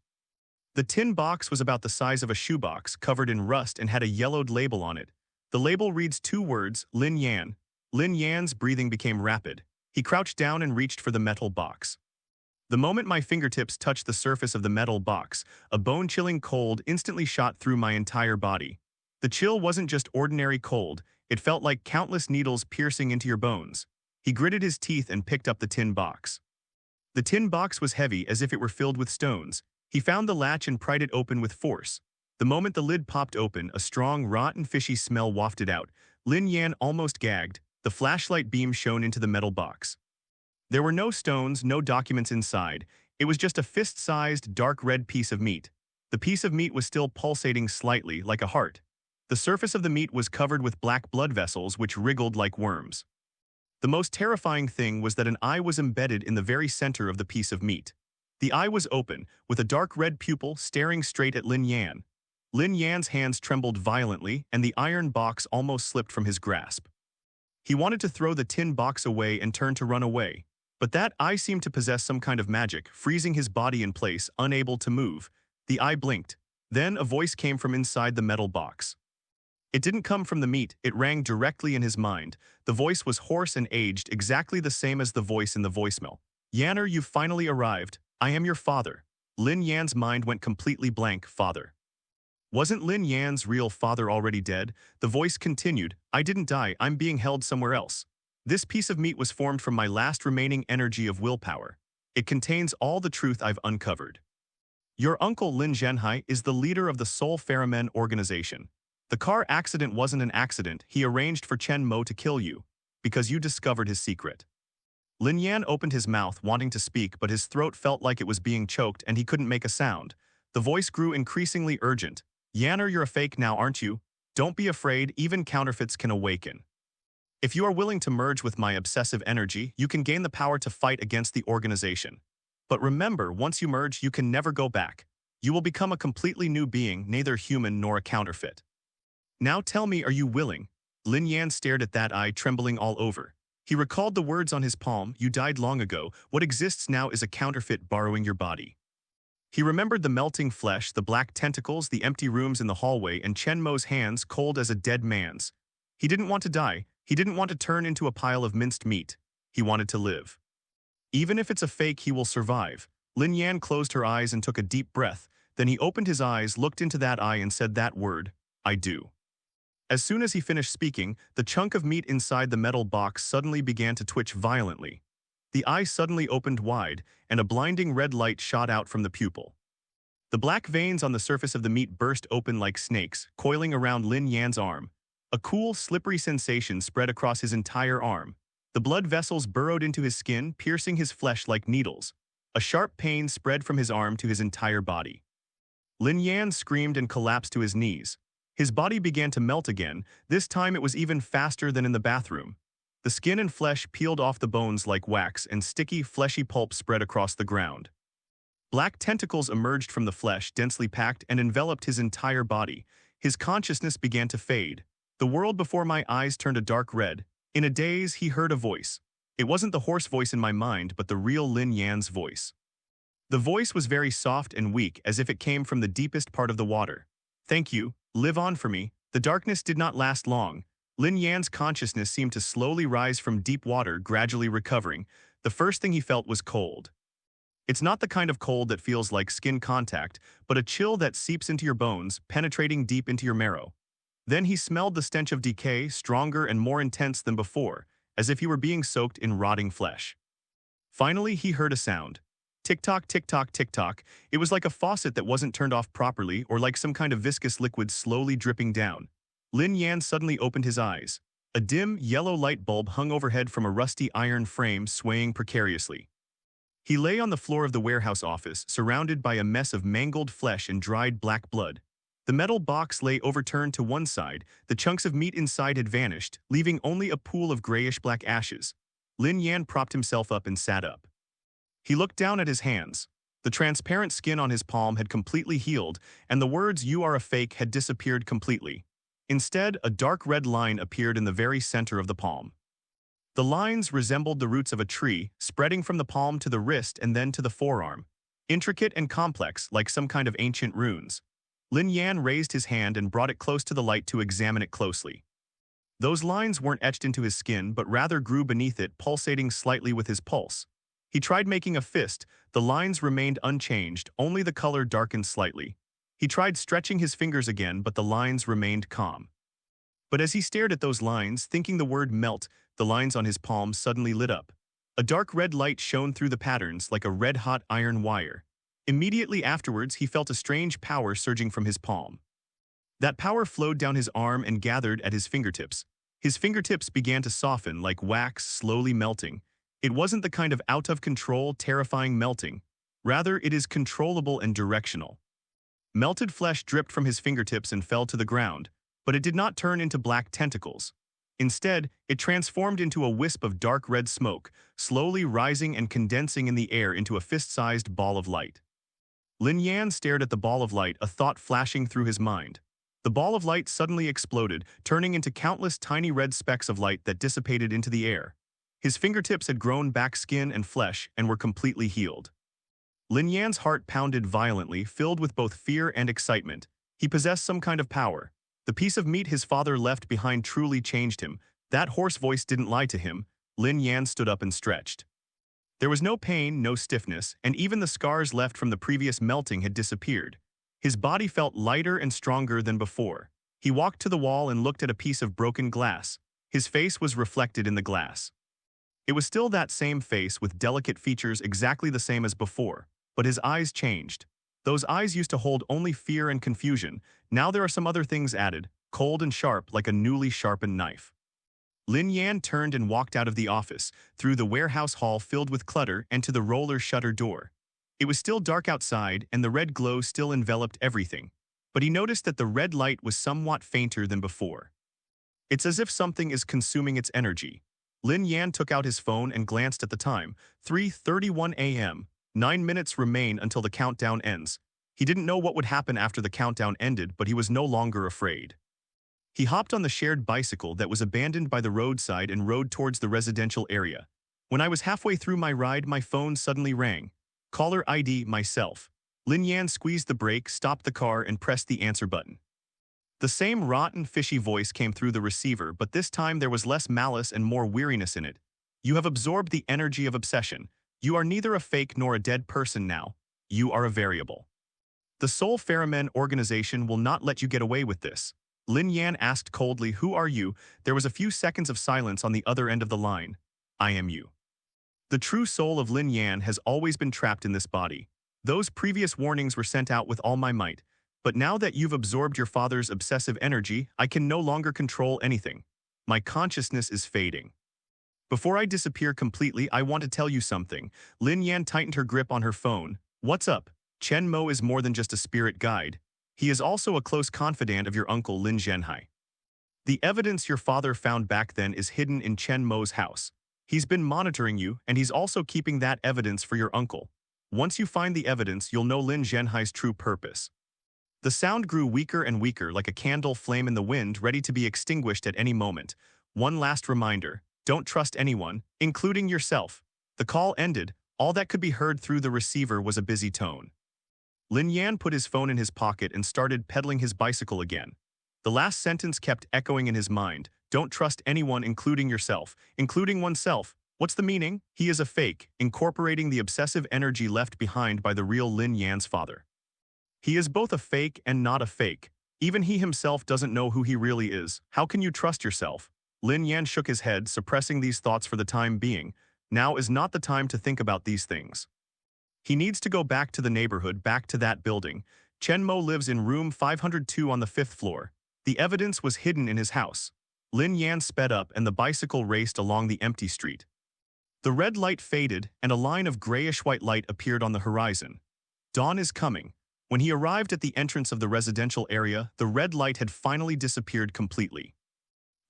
The tin box was about the size of a shoebox, covered in rust, and had a yellowed label on it. The label reads 2 words, Lin Yan. Lin Yan's breathing became rapid. He crouched down and reached for the metal box. The moment my fingertips touched the surface of the metal box, a bone-chilling cold instantly shot through my entire body. The chill wasn't just ordinary cold, it felt like countless needles piercing into your bones. He gritted his teeth and picked up the tin box. The tin box was heavy, as if it were filled with stones. He found the latch and pried it open with force. The moment the lid popped open, a strong, rotten, fishy smell wafted out. Lin Yan almost gagged. The flashlight beam shone into the metal box. There were no stones, no documents inside. It was just a fist-sized, dark red piece of meat. The piece of meat was still pulsating slightly, like a heart. The surface of the meat was covered with black blood vessels which wriggled like worms. The most terrifying thing was that an eye was embedded in the very center of the piece of meat. The eye was open, with a dark red pupil staring straight at Lin Yan. Lin Yan's hands trembled violently, and the iron box almost slipped from his grasp. He wanted to throw the tin box away and turn to run away. But that eye seemed to possess some kind of magic, freezing his body in place, unable to move. The eye blinked. Then a voice came from inside the metal box. It didn't come from the meat, it rang directly in his mind. The voice was hoarse and aged, exactly the same as the voice in the voicemail. Yanner, you've finally arrived. I am your father. Lin Yan's mind went completely blank. Father. Wasn't Lin Yan's real father already dead? The voice continued, I didn't die, I'm being held somewhere else. This piece of meat was formed from my last remaining energy of willpower. It contains all the truth I've uncovered. Your uncle Lin Zhenhai is the leader of the Soul Ferromen organization. The car accident wasn't an accident. He arranged for Chen Mo to kill you, because you discovered his secret. Lin Yan opened his mouth, wanting to speak, but his throat felt like it was being choked and he couldn't make a sound. The voice grew increasingly urgent. Yanner, you're a fake now, aren't you? Don't be afraid, even counterfeits can awaken. If you are willing to merge with my obsessive energy, you can gain the power to fight against the organization. But remember, once you merge, you can never go back. You will become a completely new being, neither human nor a counterfeit. Now tell me, are you willing? Lin Yan stared at that eye, trembling all over. He recalled the words on his palm, you died long ago, what exists now is a counterfeit borrowing your body. He remembered the melting flesh, the black tentacles, the empty rooms in the hallway, and Chen Mo's hands cold as a dead man's. He didn't want to die. He didn't want to turn into a pile of minced meat. He wanted to live. Even if it's a fake, he will survive. Lin Yan closed her eyes and took a deep breath. Then he opened his eyes, looked into that eye and said that word, I do. As soon as he finished speaking, the chunk of meat inside the metal box suddenly began to twitch violently. The eye suddenly opened wide, and a blinding red light shot out from the pupil. The black veins on the surface of the meat burst open like snakes, coiling around Lin Yan's arm. A cool, slippery sensation spread across his entire arm. The blood vessels burrowed into his skin, piercing his flesh like needles. A sharp pain spread from his arm to his entire body. Lin Yan screamed and collapsed to his knees. His body began to melt again. This time it was even faster than in the bathroom. The skin and flesh peeled off the bones like wax, and sticky, fleshy pulp spread across the ground. Black tentacles emerged from the flesh, densely packed, and enveloped his entire body. His consciousness began to fade. The world before my eyes turned a dark red. In a daze, he heard a voice. It wasn't the hoarse voice in my mind, but the real Lin Yan's voice. The voice was very soft and weak, as if it came from the deepest part of the water. Thank you. Live on for me. The darkness did not last long. Lin Yan's consciousness seemed to slowly rise from deep water, gradually recovering. The first thing he felt was cold. It's not the kind of cold that feels like skin contact, but a chill that seeps into your bones, penetrating deep into your marrow. Then he smelled the stench of decay, stronger and more intense than before, as if he were being soaked in rotting flesh. Finally, he heard a sound. Tick-tock, tick-tock, tick-tock. It was like a faucet that wasn't turned off properly, or like some kind of viscous liquid slowly dripping down. Lin Yan suddenly opened his eyes. A dim, yellow light bulb hung overhead from a rusty iron frame, swaying precariously. He lay on the floor of the warehouse office, surrounded by a mess of mangled flesh and dried black blood. The metal box lay overturned to one side. The chunks of meat inside had vanished, leaving only a pool of grayish-black ashes. Lin Yan propped himself up and sat up. He looked down at his hands. The transparent skin on his palm had completely healed, and the words "you are a fake" had disappeared completely. Instead, a dark red line appeared in the very center of the palm. The lines resembled the roots of a tree, spreading from the palm to the wrist and then to the forearm. Intricate and complex, like some kind of ancient runes. Lin Yan raised his hand and brought it close to the light to examine it closely. Those lines weren't etched into his skin, but rather grew beneath it, pulsating slightly with his pulse. He tried making a fist. The lines remained unchanged, only the color darkened slightly. He tried stretching his fingers again, but the lines remained calm. But as he stared at those lines, thinking the word melt, the lines on his palm suddenly lit up. A dark red light shone through the patterns like a red-hot iron wire. Immediately afterwards, he felt a strange power surging from his palm. That power flowed down his arm and gathered at his fingertips. His fingertips began to soften like wax, slowly melting. It wasn't the kind of out-of-control, terrifying melting. Rather, it is controllable and directional. Melted flesh dripped from his fingertips and fell to the ground, but it did not turn into black tentacles. Instead, it transformed into a wisp of dark red smoke, slowly rising and condensing in the air into a fist-sized ball of light. Lin Yan stared at the ball of light, a thought flashing through his mind. The ball of light suddenly exploded, turning into countless tiny red specks of light that dissipated into the air. His fingertips had grown back skin and flesh and were completely healed. Lin Yan's heart pounded violently, filled with both fear and excitement. He possessed some kind of power. The piece of meat his father left behind truly changed him. That hoarse voice didn't lie to him. Lin Yan stood up and stretched. There was no pain, no stiffness, and even the scars left from the previous melting had disappeared. His body felt lighter and stronger than before. He walked to the wall and looked at a piece of broken glass. His face was reflected in the glass. It was still that same face with delicate features exactly the same as before, but his eyes changed. Those eyes used to hold only fear and confusion. Now there are some other things added. cold and sharp like a newly sharpened knife. Lin Yan turned and walked out of the office, through the warehouse hall filled with clutter and to the roller shutter door. It was still dark outside and the red glow still enveloped everything, but he noticed that the red light was somewhat fainter than before. It's as if something is consuming its energy. Lin Yan took out his phone and glanced at the time, 3:31 a.m. 9 minutes remain until the countdown ends. He didn't know what would happen after the countdown ended, but he was no longer afraid. He hopped on the shared bicycle that was abandoned by the roadside and rode towards the residential area. When I was halfway through my ride, my phone suddenly rang. Caller ID myself. Lin Yan squeezed the brake, stopped the car, and pressed the answer button. The same rotten, fishy voice came through the receiver, but this time there was less malice and more weariness in it. You have absorbed the energy of obsession. You are neither a fake nor a dead person now. You are a variable. The Soul Ferrymen organization will not let you get away with this. Lin Yan asked coldly, "Who are you?" There was a few seconds of silence on the other end of the line. "I am you." The true soul of Lin Yan has always been trapped in this body. Those previous warnings were sent out with all my might. But now that you've absorbed your father's obsessive energy, I can no longer control anything. My consciousness is fading. Before I disappear completely, I want to tell you something. Lin Yan tightened her grip on her phone. "What's up? Chen Mo is more than just a spirit guide. He is also a close confidant of your uncle Lin Zhenhai. The evidence your father found back then is hidden in Chen Mo's house. He's been monitoring you, and he's also keeping that evidence for your uncle. Once you find the evidence, you'll know Lin Zhenhai's true purpose." The sound grew weaker and weaker, like a candle flame in the wind, ready to be extinguished at any moment. One last reminder: don't trust anyone, including yourself. The call ended. All that could be heard through the receiver was a busy tone. Lin Yan put his phone in his pocket and started pedaling his bicycle again. The last sentence kept echoing in his mind. Don't trust anyone, including yourself. Including oneself. What's the meaning? He is a fake, incorporating the obsessive energy left behind by the real Lin Yan's father. He is both a fake and not a fake. Even he himself doesn't know who he really is. How can you trust yourself? Lin Yan shook his head, suppressing these thoughts for the time being. Now is not the time to think about these things. He needs to go back to the neighborhood, back to that building. Chen Mo lives in room 502 on the 5th floor. The evidence was hidden in his house. Lin Yan sped up and the bicycle raced along the empty street. The red light faded and a line of grayish-white light appeared on the horizon. Dawn is coming. When he arrived at the entrance of the residential area, the red light had finally disappeared completely.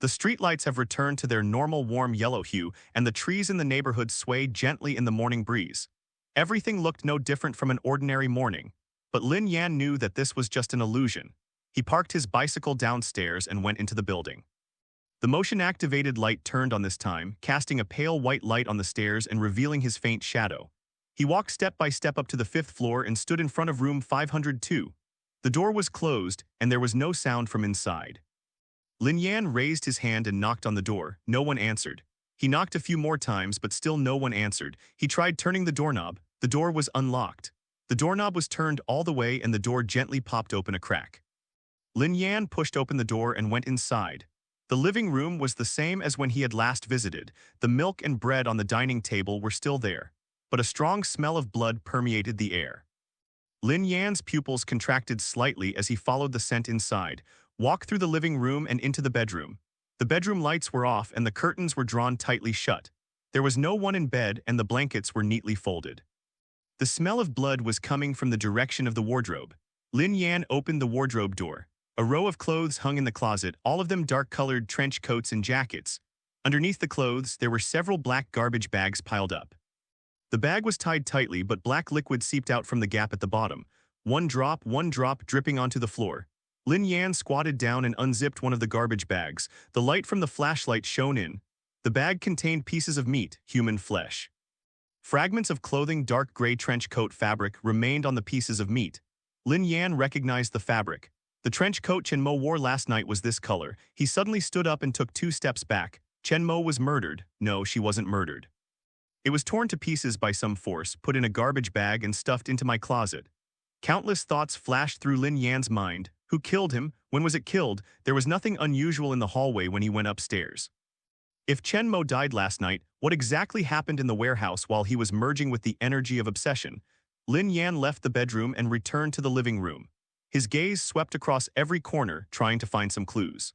The streetlights have returned to their normal warm yellow hue, and the trees in the neighborhood swayed gently in the morning breeze. Everything looked no different from an ordinary morning, but Lin Yan knew that this was just an illusion. He parked his bicycle downstairs and went into the building. The motion-activated light turned on this time, casting a pale white light on the stairs and revealing his faint shadow. He walked step by step up to the 5th floor and stood in front of room 502. The door was closed, and there was no sound from inside. Lin Yan raised his hand and knocked on the door. No one answered. He knocked a few more times, but still no one answered. He tried turning the doorknob. The door was unlocked. The doorknob was turned all the way, and the door gently popped open a crack. Lin Yan pushed open the door and went inside. The living room was the same as when he had last visited. The milk and bread on the dining table were still there, but a strong smell of blood permeated the air. Lin Yan's pupils contracted slightly as he followed the scent inside, walked through the living room and into the bedroom. The bedroom lights were off and the curtains were drawn tightly shut. There was no one in bed and the blankets were neatly folded. The smell of blood was coming from the direction of the wardrobe. Lin Yan opened the wardrobe door. A row of clothes hung in the closet, all of them dark-colored trench coats and jackets. Underneath the clothes, there were several black garbage bags piled up. The bag was tied tightly, but black liquid seeped out from the gap at the bottom. One drop, dripping onto the floor. Lin Yan squatted down and unzipped one of the garbage bags. The light from the flashlight shone in. The bag contained pieces of meat, human flesh. Fragments of clothing, dark gray trench coat fabric, remained on the pieces of meat. Lin Yan recognized the fabric. The trench coat Chen Mo wore last night was this color. He suddenly stood up and took 2 steps back. Chen Mo was murdered. No, she wasn't murdered. It was torn to pieces by some force, put in a garbage bag and stuffed into my closet. Countless thoughts flashed through Lin Yan's mind. Who killed him? When was it killed? There was nothing unusual in the hallway when he went upstairs. If Chen Mo died last night, what exactly happened in the warehouse while he was merging with the energy of obsession? Lin Yan left the bedroom and returned to the living room. His gaze swept across every corner, trying to find some clues.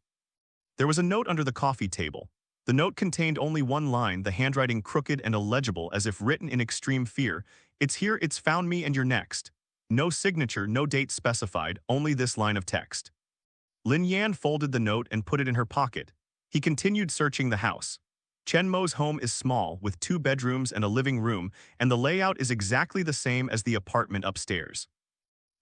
There was a note under the coffee table. The note contained only one line, the handwriting crooked and illegible as if written in extreme fear. "It's here, it's found me, and you're next." No signature, no date specified, only this line of text. Lin Yan folded the note and put it in her pocket. He continued searching the house. Chen Mo's home is small, with 2 bedrooms and a living room, and the layout is exactly the same as the apartment upstairs.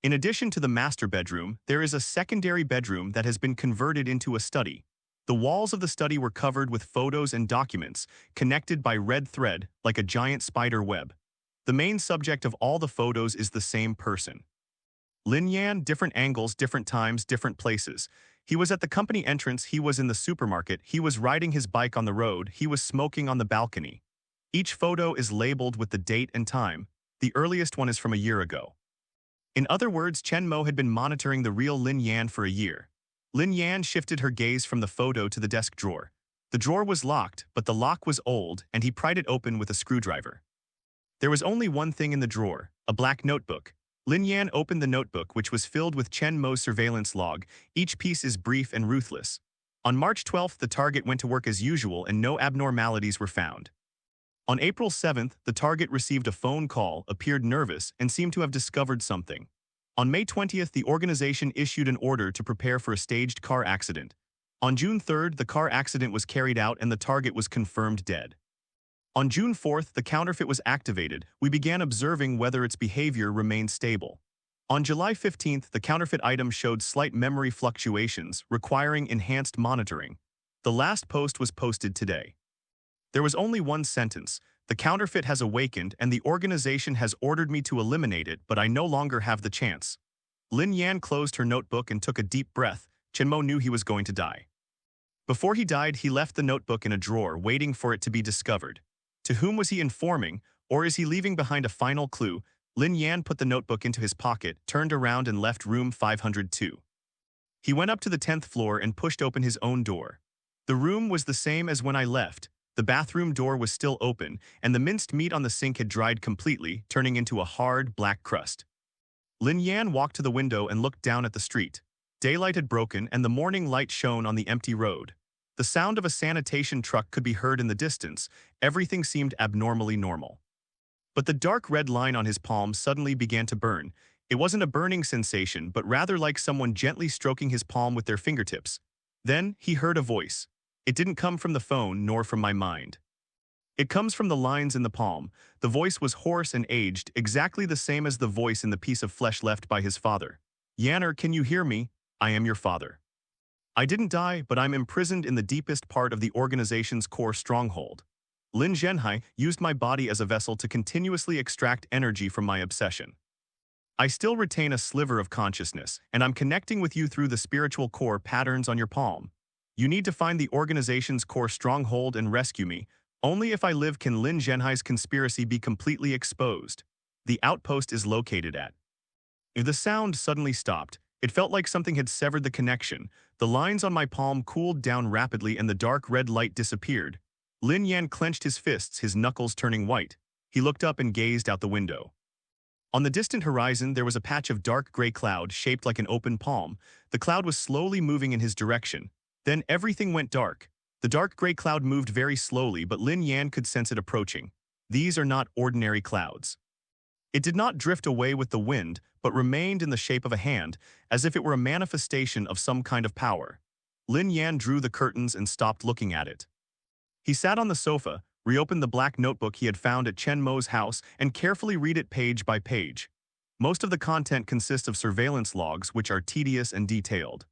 In addition to the master bedroom, there is a secondary bedroom that has been converted into a study. The walls of the study were covered with photos and documents, connected by red thread like a giant spider web. The main subject of all the photos is the same person. Lin Yan, different angles, different times, different places. He was at the company entrance, he was in the supermarket, he was riding his bike on the road, he was smoking on the balcony. Each photo is labeled with the date and time. The earliest one is from a year ago. In other words, Chen Mo had been monitoring the real Lin Yan for a year. Lin Yan shifted her gaze from the photo to the desk drawer. The drawer was locked, but the lock was old, and he pried it open with a screwdriver. There was only one thing in the drawer, a black notebook. Lin Yan opened the notebook, which was filled with Chen Mo's surveillance log. Each piece is brief and ruthless. On March 12th, the target went to work as usual and no abnormalities were found. On April 7th, the target received a phone call, appeared nervous, and seemed to have discovered something. On May 20th, the organization issued an order to prepare for a staged car accident. On June 3rd, the car accident was carried out and the target was confirmed dead. On June 4th, the counterfeit was activated. We began observing whether its behavior remained stable. On July 15th, the counterfeit item showed slight memory fluctuations, requiring enhanced monitoring. The last post was posted today. There was only one sentence: "The counterfeit has awakened and the organization has ordered me to eliminate it, but I no longer have the chance." Lin Yan closed her notebook and took a deep breath. Chen Mo knew he was going to die. Before he died, he left the notebook in a drawer, waiting for it to be discovered. To whom was he informing, or is he leaving behind a final clue? Lin Yan put the notebook into his pocket, turned around and left room 502. He went up to the 10th floor and pushed open his own door. The room was the same as when I left. The bathroom door was still open, and the minced meat on the sink had dried completely, turning into a hard, black crust. Lin Yan walked to the window and looked down at the street. Daylight had broken, and the morning light shone on the empty road. The sound of a sanitation truck could be heard in the distance. Everything seemed abnormally normal. But the dark red line on his palm suddenly began to burn. It wasn't a burning sensation, but rather like someone gently stroking his palm with their fingertips. Then he heard a voice. It didn't come from the phone, nor from my mind. It comes from the lines in the palm. The voice was hoarse and aged, exactly the same as the voice in the piece of flesh left by his father. "Yanner, can you hear me? I am your father. I didn't die, but I'm imprisoned in the deepest part of the organization's core stronghold. Lin Zhenhai used my body as a vessel to continuously extract energy from my obsession. I still retain a sliver of consciousness, and I'm connecting with you through the spiritual core patterns on your palm. You need to find the organization's core stronghold and rescue me. Only if I live can Lin Zhenhai's conspiracy be completely exposed. The outpost is located at." The sound suddenly stopped. It felt like something had severed the connection. The lines on my palm cooled down rapidly and the dark red light disappeared. Lin Yan clenched his fists, his knuckles turning white. He looked up and gazed out the window. On the distant horizon, there was a patch of dark gray cloud shaped like an open palm. The cloud was slowly moving in his direction. Then everything went dark. The dark gray cloud moved very slowly, but Lin Yan could sense it approaching. These are not ordinary clouds. It did not drift away with the wind, but remained in the shape of a hand, as if it were a manifestation of some kind of power. Lin Yan drew the curtains and stopped looking at it. He sat on the sofa, reopened the black notebook he had found at Chen Mo's house, and carefully read it page by page. Most of the content consists of surveillance logs, which are tedious and detailed.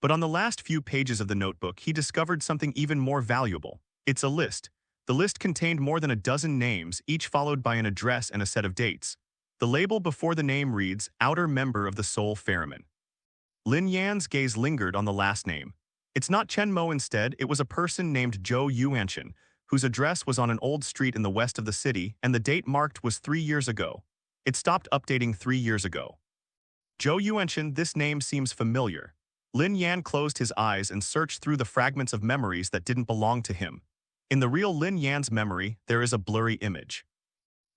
But on the last few pages of the notebook, he discovered something even more valuable. It's a list. The list contained more than a dozen names, each followed by an address and a set of dates. The label before the name reads, "Outer Member of the Soul Ferryman." Lin Yan's gaze lingered on the last name. It's not Chen Mo instead, it was a person named Zhou Yuanshan, whose address was on an old street in the west of the city, and the date marked was 3 years ago. It stopped updating 3 years ago. Zhou Yuanshan, this name seems familiar. Lin Yan closed his eyes and searched through the fragments of memories that didn't belong to him. In the real Lin Yan's memory, there is a blurry image.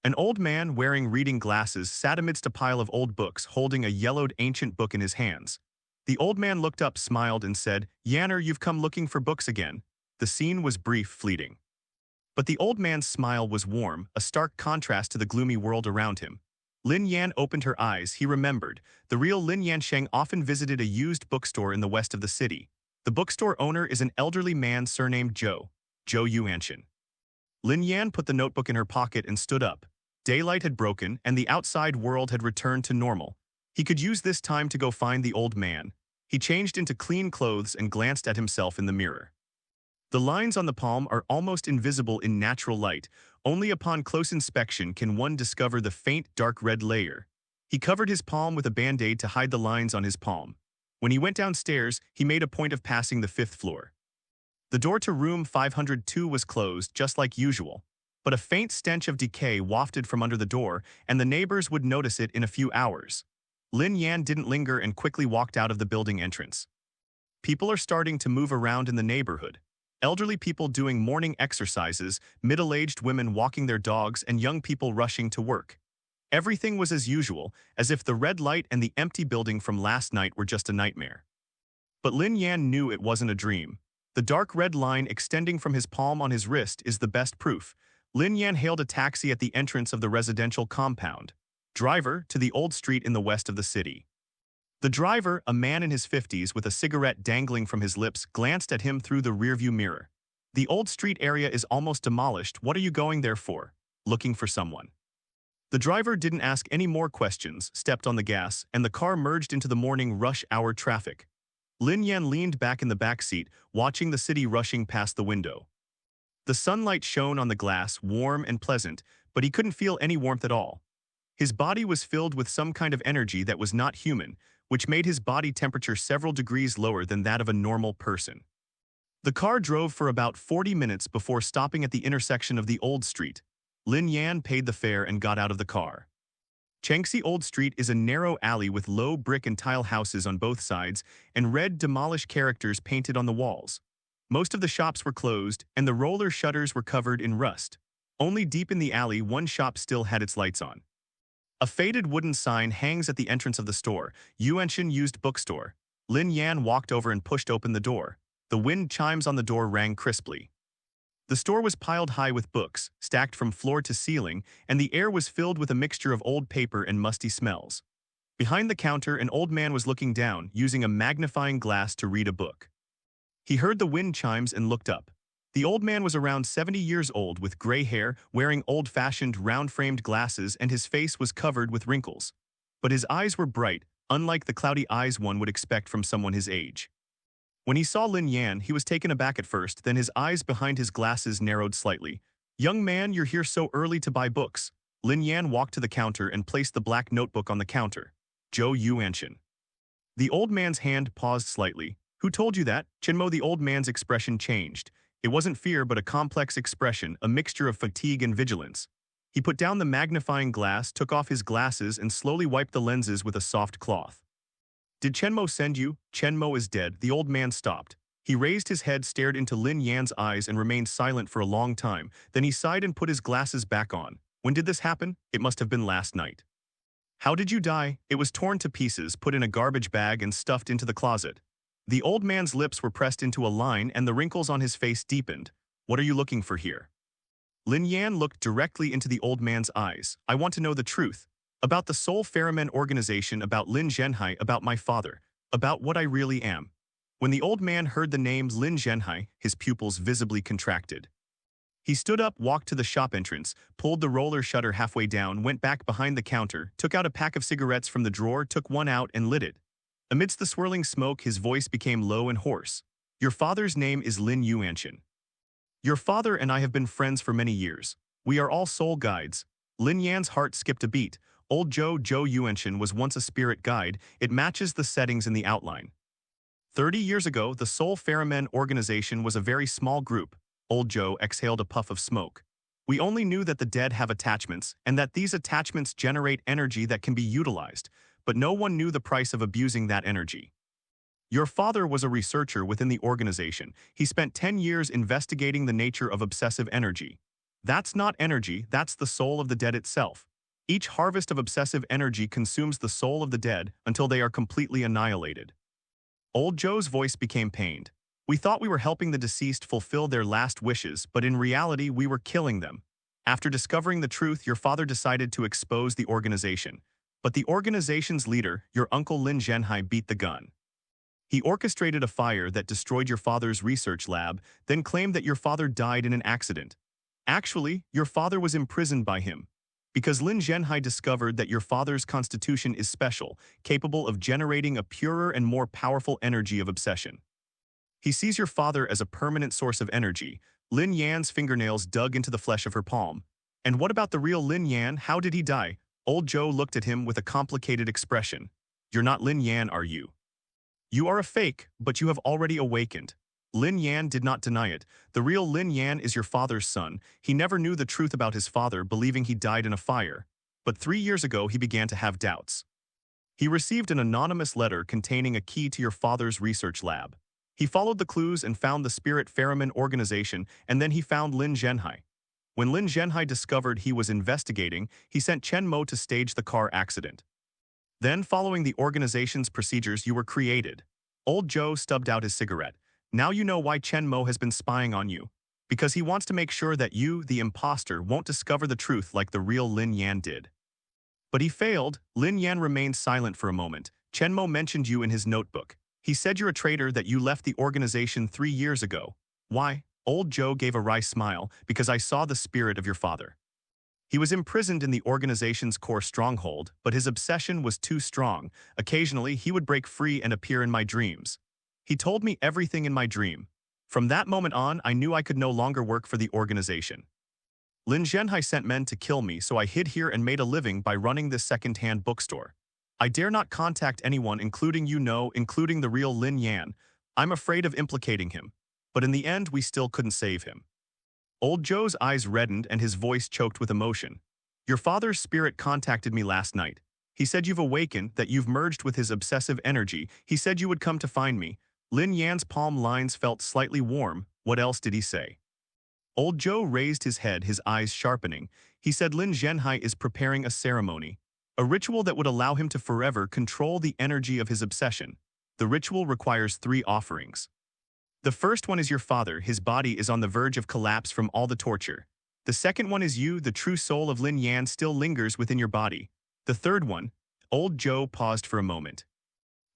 An old man wearing reading glasses sat amidst a pile of old books holding a yellowed ancient book in his hands. The old man looked up, smiled, and said, "Yanner, you've come looking for books again." The scene was brief, fleeting. But the old man's smile was warm, a stark contrast to the gloomy world around him. Lin Yan opened her eyes. He remembered. The real Lin Yan Sheng often visited a used bookstore in the west of the city. The bookstore owner is an elderly man surnamed Zhou Yuanshan. Lin Yan put the notebook in her pocket and stood up. Daylight had broken, and the outside world had returned to normal. He could use this time to go find the old man. He changed into clean clothes and glanced at himself in the mirror. The lines on the palm are almost invisible in natural light. Only upon close inspection can one discover the faint dark red layer. He covered his palm with a band-aid to hide the lines on his palm. When he went downstairs, he made a point of passing the 5th floor. The door to room 502 was closed, just like usual. But a faint stench of decay wafted from under the door, and the neighbors would notice it in a few hours. Lin Yan didn't linger and quickly walked out of the building entrance. People are starting to move around in the neighborhood. Elderly people doing morning exercises, middle-aged women walking their dogs, and young people rushing to work. Everything was as usual, as if the red light and the empty building from last night were just a nightmare. But Lin Yan knew it wasn't a dream. The dark red line extending from his palm on his wrist is the best proof. Lin Yan hailed a taxi at the entrance of the residential compound. Driver, to the old street in the west of the city. The driver, a man in his 50s with a cigarette dangling from his lips, glanced at him through the rearview mirror. The old street area is almost demolished. What are you going there for? Looking for someone. The driver didn't ask any more questions, stepped on the gas, and the car merged into the morning rush hour traffic. Lin Yan leaned back in the back seat, watching the city rushing past the window. The sunlight shone on the glass, warm and pleasant, but he couldn't feel any warmth at all. His body was filled with some kind of energy that was not human, which made his body temperature several degrees lower than that of a normal person. The car drove for about 40 minutes before stopping at the intersection of the Old Street. Lin Yan paid the fare and got out of the car. Changxi Old Street is a narrow alley with low brick and tile houses on both sides and red demolished characters painted on the walls. Most of the shops were closed, and the roller shutters were covered in rust. Only deep in the alley, one shop still had its lights on. A faded wooden sign hangs at the entrance of the store, Yuanshan Used Bookstore. Lin Yan walked over and pushed open the door. The wind chimes on the door rang crisply. The store was piled high with books, stacked from floor to ceiling, and the air was filled with a mixture of old paper and musty smells. Behind the counter, an old man was looking down, using a magnifying glass to read a book. He heard the wind chimes and looked up. The old man was around 70 years old with gray hair, wearing old-fashioned round-framed glasses, and his face was covered with wrinkles. But his eyes were bright, unlike the cloudy eyes one would expect from someone his age. When he saw Lin Yan, he was taken aback at first, then his eyes behind his glasses narrowed slightly. "Young man, you're here so early to buy books." Lin Yan walked to the counter and placed the black notebook on the counter. Zhou Yuanshan. The old man's hand paused slightly. "Who told you that?" Chenmo. The old man's expression changed. It wasn't fear but a complex expression, a mixture of fatigue and vigilance. He put down the magnifying glass, took off his glasses, and slowly wiped the lenses with a soft cloth. "Did Chenmo send you?" "Chenmo is dead." The old man stopped. He raised his head, stared into Lin Yan's eyes, and remained silent for a long time. Then he sighed and put his glasses back on. "When did this happen?" "It must have been last night." "How did you die?" "It was torn to pieces, put in a garbage bag, and stuffed into the closet." The old man's lips were pressed into a line and the wrinkles on his face deepened. "What are you looking for here?" Lin Yan looked directly into the old man's eyes. "I want to know the truth. About the Soul Ferryman organization, about Lin Zhenhai, about my father, about what I really am." When the old man heard the name Lin Zhenhai, his pupils visibly contracted. He stood up, walked to the shop entrance, pulled the roller shutter halfway down, went back behind the counter, took out a pack of cigarettes from the drawer, took one out and lit it. Amidst the swirling smoke, his voice became low and hoarse. "Your father's name is Lin Yuanshan. Your father and I have been friends for many years. We are all soul guides." Lin Yan's heart skipped a beat. Old Zhou Yuanshan was once a spirit guide. It matches the settings in the outline. 30 years ago, the Soul Ferryman organization was a very small group. Old Zhou exhaled a puff of smoke. "We only knew that the dead have attachments, and that these attachments generate energy that can be utilized. But no one knew the price of abusing that energy. Your father was a researcher within the organization. He spent 10 years investigating the nature of obsessive energy. That's not energy, that's the soul of the dead itself. Each harvest of obsessive energy consumes the soul of the dead until they are completely annihilated. Old Joe's voice became pained. We thought we were helping the deceased fulfill their last wishes, but in reality we were killing them. After discovering the truth, your father decided to expose the organization. But the organization's leader, your uncle Lin Yan, beat the gun. He orchestrated a fire that destroyed your father's research lab, then claimed that your father died in an accident. Actually, your father was imprisoned by him. Because Lin Yan discovered that your father's constitution is special, capable of generating a purer and more powerful energy of obsession. He sees your father as a permanent source of energy. Lin Yan's fingernails dug into the flesh of her palm. And what about the real Lin Yan? How did he die? Old Joe looked at him with a complicated expression. You're not Lin Yan, are you? You are a fake, but you have already awakened. Lin Yan did not deny it. The real Lin Yan is your father's son. He never knew the truth about his father, believing he died in a fire. But 3 years ago, he began to have doubts. He received an anonymous letter containing a key to your father's research lab. He followed the clues and found the Spirit Pheromone organization, and then he found Lin Yan. When Lin Yan discovered he was investigating, he sent Chen Mo to stage the car accident. Then, following the organization's procedures, you were created. Old Joe stubbed out his cigarette. Now you know why Chen Mo has been spying on you. Because he wants to make sure that you, the imposter, won't discover the truth like the real Lin Yan did. But he failed. Lin Yan remained silent for a moment. Chen Mo mentioned you in his notebook. He said you're a traitor, that you left the organization 3 years ago. Why? Old Joe gave a wry smile. Because I saw the spirit of your father. He was imprisoned in the organization's core stronghold, but his obsession was too strong. Occasionally, he would break free and appear in my dreams. He told me everything in my dream. From that moment on, I knew I could no longer work for the organization. Lin Yan sent men to kill me, so I hid here and made a living by running this second-hand bookstore. I dare not contact anyone, including including the real Lin Yan. I'm afraid of implicating him. But in the end, we still couldn't save him. Old Joe's eyes reddened and his voice choked with emotion. Your father's spirit contacted me last night. He said you've awakened, that you've merged with his obsessive energy. He said you would come to find me. Lin Yan's palm lines felt slightly warm. What else did he say? Old Joe raised his head, his eyes sharpening. He said Lin Yan is preparing a ceremony. A ritual that would allow him to forever control the energy of his obsession. The ritual requires 3 offerings. The first one is your father. His body is on the verge of collapse from all the torture. The second one is you. The true soul of Lin Yan still lingers within your body. The third one, Old Joe paused for a moment.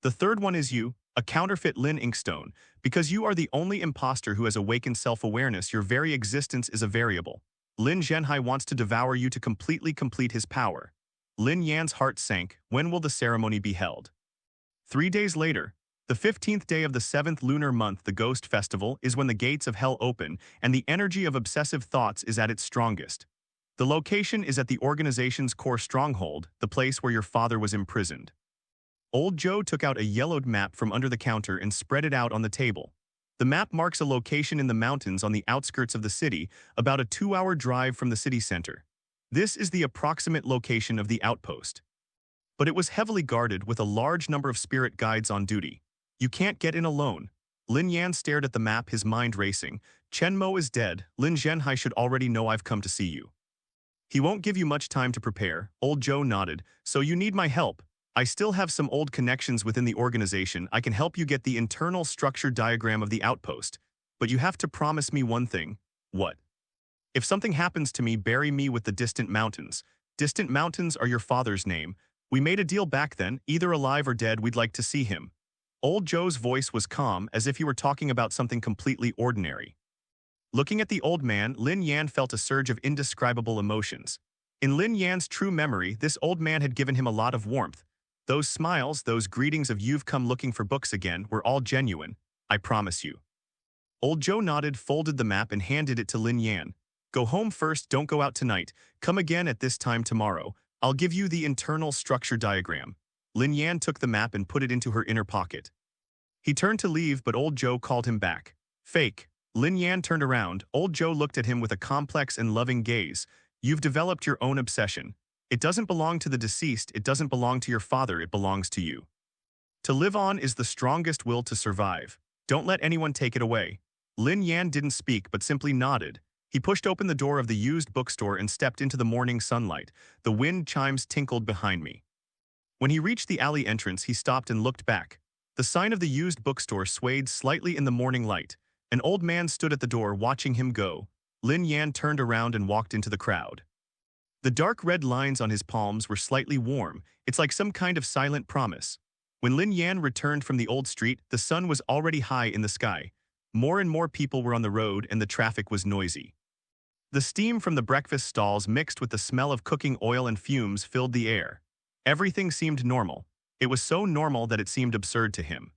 The third one is you, a counterfeit Lin Inkstone. Because you are the only imposter who has awakened self-awareness, your very existence is a variable. Lin Yan wants to devour you to completely complete his power. Lin Yan's heart sank. When will the ceremony be held? 3 days later. The 15th day of the 7th lunar month, the Ghost Festival, is when the gates of hell open and the energy of obsessive thoughts is at its strongest. The location is at the organization's core stronghold, the place where your father was imprisoned. Old Joe took out a yellowed map from under the counter and spread it out on the table. The map marks a location in the mountains on the outskirts of the city, about a 2-hour drive from the city center. This is the approximate location of the outpost. But it was heavily guarded with a large number of spirit guides on duty. You can't get in alone. Lin Yan stared at the map, his mind racing. Chen Mo is dead. Lin Yan should already know I've come to see you. He won't give you much time to prepare. Old Joe nodded. So you need my help. I still have some old connections within the organization. I can help you get the internal structure diagram of the outpost. But you have to promise me one thing. What? If something happens to me, bury me with the Distant Mountains. Distant Mountains are your father's name. We made a deal back then. Either alive or dead, we'd like to see him. Old Joe's voice was calm, as if he were talking about something completely ordinary. Looking at the old man, Lin Yan felt a surge of indescribable emotions. In Lin Yan's true memory, this old man had given him a lot of warmth. Those smiles, those greetings of "you've come looking for books again," were all genuine. I promise you. Old Joe nodded, folded the map, and handed it to Lin Yan. Go home first, don't go out tonight. Come again at this time tomorrow. I'll give you the internal structure diagram. Lin Yan took the map and put it into her inner pocket. He turned to leave, but Old Joe called him back. Fake. Lin Yan turned around. Old Joe looked at him with a complex and loving gaze. You've developed your own obsession. It doesn't belong to the deceased, it doesn't belong to your father, it belongs to you. To live on is the strongest will to survive. Don't let anyone take it away. Lin Yan didn't speak but simply nodded. He pushed open the door of the used bookstore and stepped into the morning sunlight. The wind chimes tinkled behind me. When he reached the alley entrance, he stopped and looked back. The sign of the used bookstore swayed slightly in the morning light. An old man stood at the door watching him go. Lin Yan turned around and walked into the crowd. The dark red lines on his palms were slightly warm. It's like some kind of silent promise. When Lin Yan returned from the old street, the sun was already high in the sky. More and more people were on the road and the traffic was noisy. The steam from the breakfast stalls mixed with the smell of cooking oil and fumes filled the air. Everything seemed normal. It was so normal that it seemed absurd to him.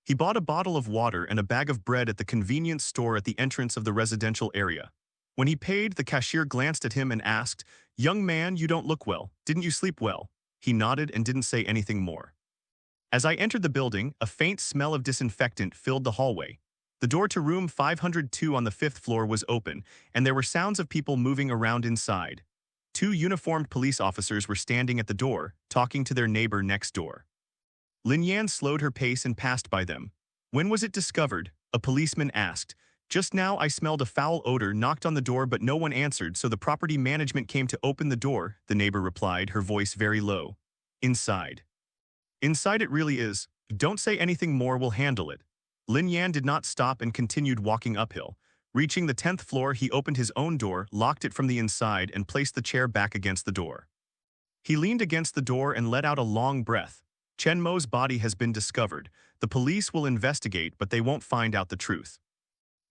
He bought a bottle of water and a bag of bread at the convenience store at the entrance of the residential area. When he paid, the cashier glanced at him and asked, "Young man, you don't look well. Didn't you sleep well?" He nodded and didn't say anything more. As I entered the building, a faint smell of disinfectant filled the hallway. The door to room 502 on the 5th floor was open, and there were sounds of people moving around inside. 2 uniformed police officers were standing at the door, talking to their neighbor next door. Lin Yan slowed her pace and passed by them. "When was it discovered?" a policeman asked. "Just now I smelled a foul odor, knocked on the door but no one answered, so the property management came to open the door," the neighbor replied, her voice very low. "Inside." "Inside it really is. Don't say anything more, we'll handle it." Lin Yan did not stop and continued walking uphill. Reaching the 10th floor, he opened his own door, locked it from the inside, and placed the chair back against the door. He leaned against the door and let out a long breath. Chen Mo's body has been discovered. The police will investigate, but they won't find out the truth.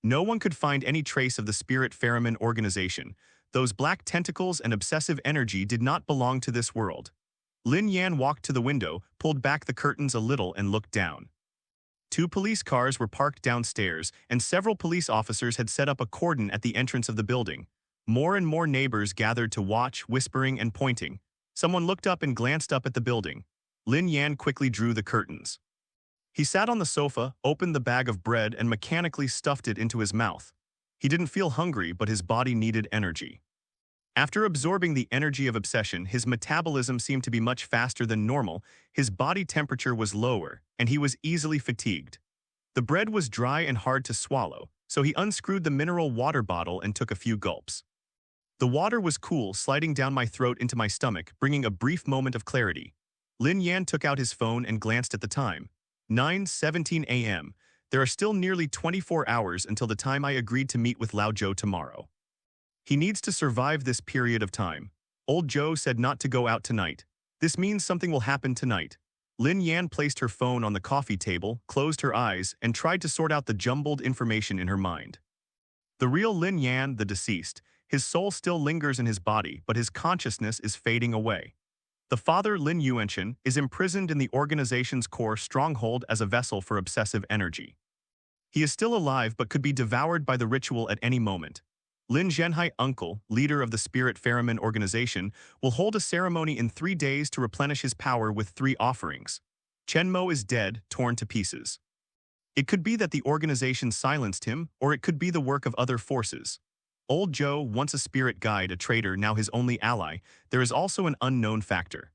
No one could find any trace of the Spirit Ferryman organization. Those black tentacles and obsessive energy did not belong to this world. Lin Yan walked to the window, pulled back the curtains a little, and looked down. 2 police cars were parked downstairs, and several police officers had set up a cordon at the entrance of the building. More and more neighbors gathered to watch, whispering and pointing. Someone looked up and glanced up at the building. Lin Yan quickly drew the curtains. He sat on the sofa, opened the bag of bread, and mechanically stuffed it into his mouth. He didn't feel hungry, but his body needed energy. After absorbing the energy of obsession, his metabolism seemed to be much faster than normal, his body temperature was lower, and he was easily fatigued. The bread was dry and hard to swallow, so he unscrewed the mineral water bottle and took a few gulps. The water was cool, sliding down my throat into my stomach, bringing a brief moment of clarity. Lin Yan took out his phone and glanced at the time. 9:17 a.m. There are still nearly 24 hours until the time I agreed to meet with Lao Zhou tomorrow. He needs to survive this period of time. Old Joe said not to go out tonight. This means something will happen tonight. Lin Yan placed her phone on the coffee table, closed her eyes, and tried to sort out the jumbled information in her mind. The real Lin Yan, the deceased, his soul still lingers in his body, but his consciousness is fading away. The father, Lin Yuanchen, is imprisoned in the organization's core stronghold as a vessel for obsessive energy. He is still alive but could be devoured by the ritual at any moment. Lin Zhenhai, uncle, leader of the Spirit Ferryman organization, will hold a ceremony in 3 days to replenish his power with 3 offerings. Chen Mo is dead, torn to pieces. It could be that the organization silenced him, or it could be the work of other forces. Old Joe, once a spirit guide, a traitor, now his only ally. There is also an unknown factor.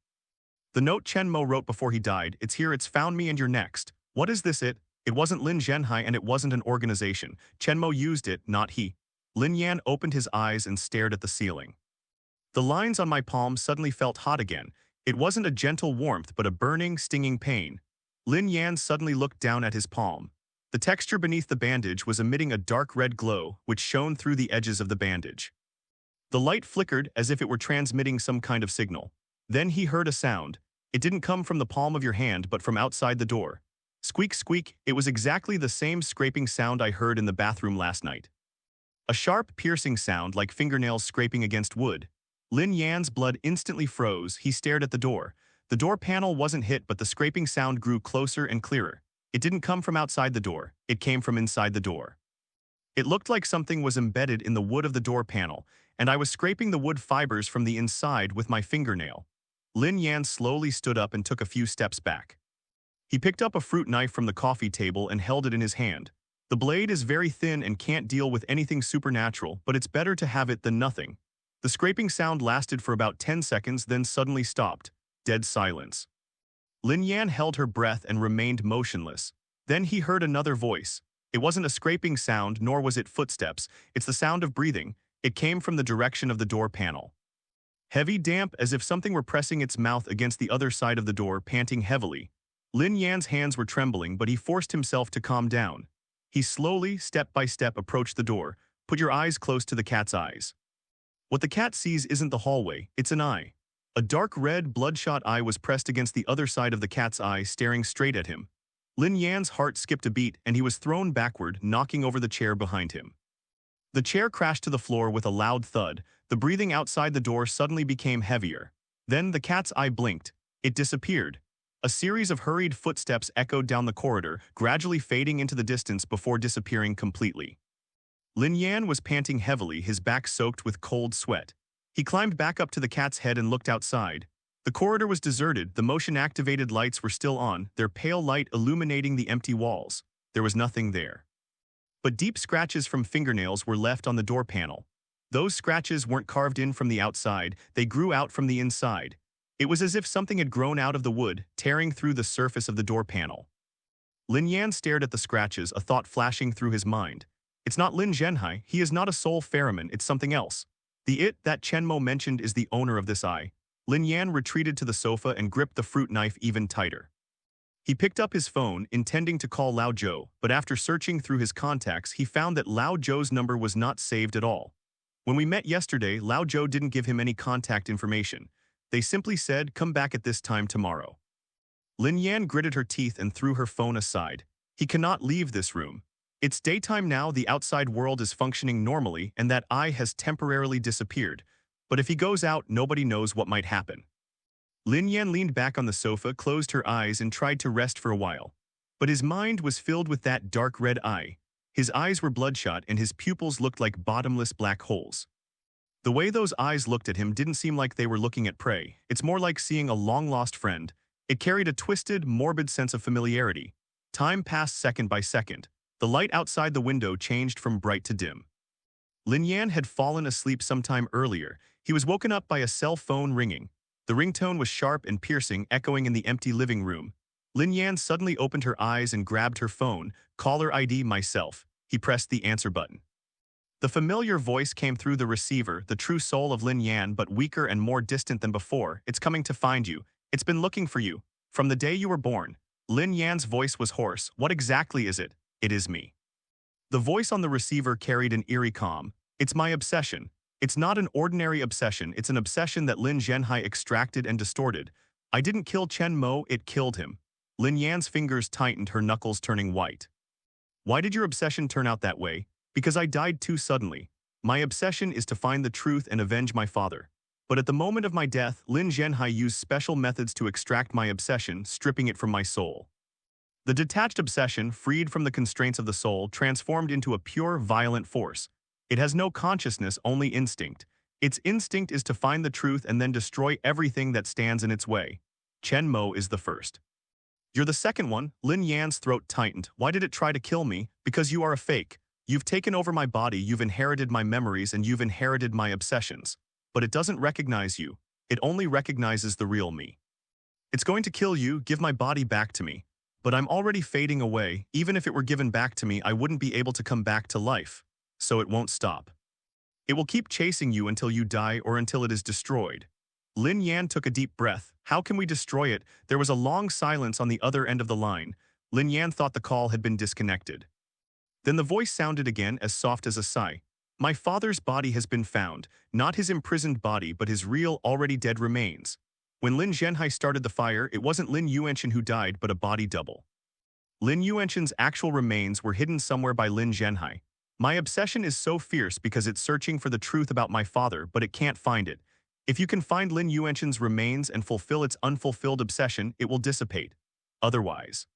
The note Chen Mo wrote before he died, "It's here, it's found me, and you're next." What is this it? It wasn't Lin Zhenhai and it wasn't an organization. Chen Mo used it, not he. Lin Yan opened his eyes and stared at the ceiling. The lines on my palm suddenly felt hot again. It wasn't a gentle warmth, but a burning, stinging pain. Lin Yan suddenly looked down at his palm. The texture beneath the bandage was emitting a dark red glow, which shone through the edges of the bandage. The light flickered as if it were transmitting some kind of signal. Then he heard a sound. It didn't come from the palm of your hand, but from outside the door. Squeak, squeak. It was exactly the same scraping sound I heard in the bathroom last night. A sharp, piercing sound like fingernails scraping against wood. Lin Yan's blood instantly froze. He stared at the door. The door panel wasn't hit, but the scraping sound grew closer and clearer. It didn't come from outside the door. It came from inside the door. It looked like something was embedded in the wood of the door panel, and I was scraping the wood fibers from the inside with my fingernail. Lin Yan slowly stood up and took a few steps back. He picked up a fruit knife from the coffee table and held it in his hand. The blade is very thin and can't deal with anything supernatural, but it's better to have it than nothing. The scraping sound lasted for about 10 seconds, then suddenly stopped. Dead silence. Lin Yan held her breath and remained motionless. Then he heard another voice. It wasn't a scraping sound, nor was it footsteps. It's the sound of breathing. It came from the direction of the door panel. Heavy, damp, as if something were pressing its mouth against the other side of the door, panting heavily. Lin Yan's hands were trembling, but he forced himself to calm down. He slowly, step by step, approached the door. Put your eyes close to the cat's eyes. What the cat sees isn't the hallway, it's an eye. A dark red, bloodshot eye was pressed against the other side of the cat's eye, staring straight at him. Lin Yan's heart skipped a beat, and he was thrown backward, knocking over the chair behind him. The chair crashed to the floor with a loud thud. The breathing outside the door suddenly became heavier. Then the cat's eye blinked. It disappeared. A series of hurried footsteps echoed down the corridor, gradually fading into the distance before disappearing completely. Lin Yan was panting heavily, his back soaked with cold sweat. He climbed back up to the cat's head and looked outside. The corridor was deserted, the motion-activated lights were still on, their pale light illuminating the empty walls. There was nothing there. But deep scratches from fingernails were left on the door panel. Those scratches weren't carved in from the outside, they grew out from the inside. It was as if something had grown out of the wood, tearing through the surface of the door panel. Lin Yan stared at the scratches, a thought flashing through his mind. It's not Lin Zhenhai, he is not a soul ferryman, it's something else. The it that Chen Mo mentioned is the owner of this eye. Lin Yan retreated to the sofa and gripped the fruit knife even tighter. He picked up his phone, intending to call Lao Zhou, but after searching through his contacts, he found that Lao Zhou's number was not saved at all. When we met yesterday, Lao Zhou didn't give him any contact information. They simply said, come back at this time tomorrow. Lin Yan gritted her teeth and threw her phone aside. He cannot leave this room. It's daytime now, the outside world is functioning normally, and that eye has temporarily disappeared. But if he goes out, nobody knows what might happen. Lin Yan leaned back on the sofa, closed her eyes, and tried to rest for a while. But his mind was filled with that dark red eye. His eyes were bloodshot, and his pupils looked like bottomless black holes. The way those eyes looked at him didn't seem like they were looking at prey. It's more like seeing a long-lost friend. It carried a twisted, morbid sense of familiarity. Time passed second by second. The light outside the window changed from bright to dim. Lin Yan had fallen asleep sometime earlier. He was woken up by a cell phone ringing. The ringtone was sharp and piercing, echoing in the empty living room. Lin Yan suddenly opened her eyes and grabbed her phone. Caller ID myself. He pressed the answer button. The familiar voice came through the receiver, the true soul of Lin Yan, but weaker and more distant than before. It's coming to find you. It's been looking for you. From the day you were born. Lin Yan's voice was hoarse. What exactly is it? It is me. The voice on the receiver carried an eerie calm. It's my obsession. It's not an ordinary obsession, it's an obsession that Lin Zhenhai extracted and distorted. I didn't kill Chen Mo, it killed him. Lin Yan's fingers tightened, her knuckles turning white. Why did your obsession turn out that way? Because I died too suddenly. My obsession is to find the truth and avenge my father. But at the moment of my death, Lin Zhenhai used special methods to extract my obsession, stripping it from my soul. The detached obsession, freed from the constraints of the soul, transformed into a pure, violent force. It has no consciousness, only instinct. Its instinct is to find the truth and then destroy everything that stands in its way. Chen Mo is the first. You're the second one. Lin Yan's throat tightened. Why did it try to kill me? Because you are a fake. You've taken over my body, you've inherited my memories, and you've inherited my obsessions. But it doesn't recognize you. It only recognizes the real me. It's going to kill you, give my body back to me. But I'm already fading away. Even if it were given back to me, I wouldn't be able to come back to life. So it won't stop. It will keep chasing you until you die or until it is destroyed. Lin Yan took a deep breath. How can we destroy it? There was a long silence on the other end of the line. Lin Yan thought the call had been disconnected. Then the voice sounded again, as soft as a sigh. My father's body has been found, not his imprisoned body but his real, already dead remains. When Lin Zhenhai started the fire, it wasn't Lin Yuanchen who died but a body double. Lin Yuanchen's actual remains were hidden somewhere by Lin Zhenhai. My obsession is so fierce because it's searching for the truth about my father, but it can't find it. If you can find Lin Yuanchen's remains and fulfill its unfulfilled obsession, it will dissipate. Otherwise.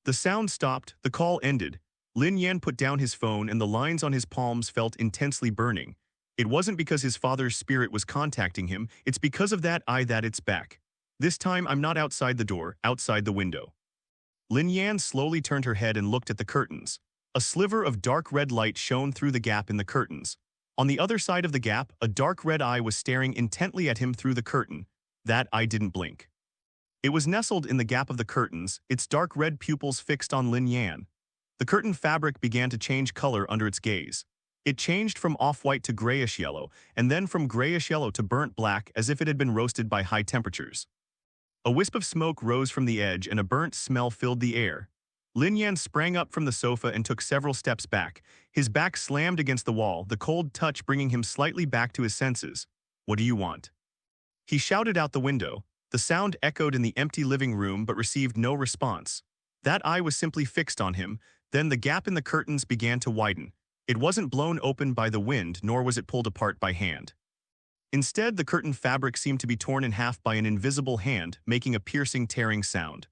The sound stopped, the call ended. Lin Yan put down his phone and the lines on his palms felt intensely burning. It wasn't because his father's spirit was contacting him, it's because of that eye that it's back. This time I'm not outside the door, outside the window. Lin Yan slowly turned her head and looked at the curtains. A sliver of dark red light shone through the gap in the curtains. On the other side of the gap, a dark red eye was staring intently at him through the curtain. That eye didn't blink. It was nestled in the gap of the curtains, its dark red pupils fixed on Lin Yan. The curtain fabric began to change color under its gaze. It changed from off-white to grayish yellow, and then from grayish yellow to burnt black as if it had been roasted by high temperatures. A wisp of smoke rose from the edge and a burnt smell filled the air. Lin Yan sprang up from the sofa and took several steps back. His back slammed against the wall, the cold touch bringing him slightly back to his senses. "What do you want?" He shouted out the window. The sound echoed in the empty living room but received no response. That eye was simply fixed on him. Then the gap in the curtains began to widen. It wasn't blown open by the wind, nor was it pulled apart by hand. Instead, the curtain fabric seemed to be torn in half by an invisible hand, making a piercing, tearing sound.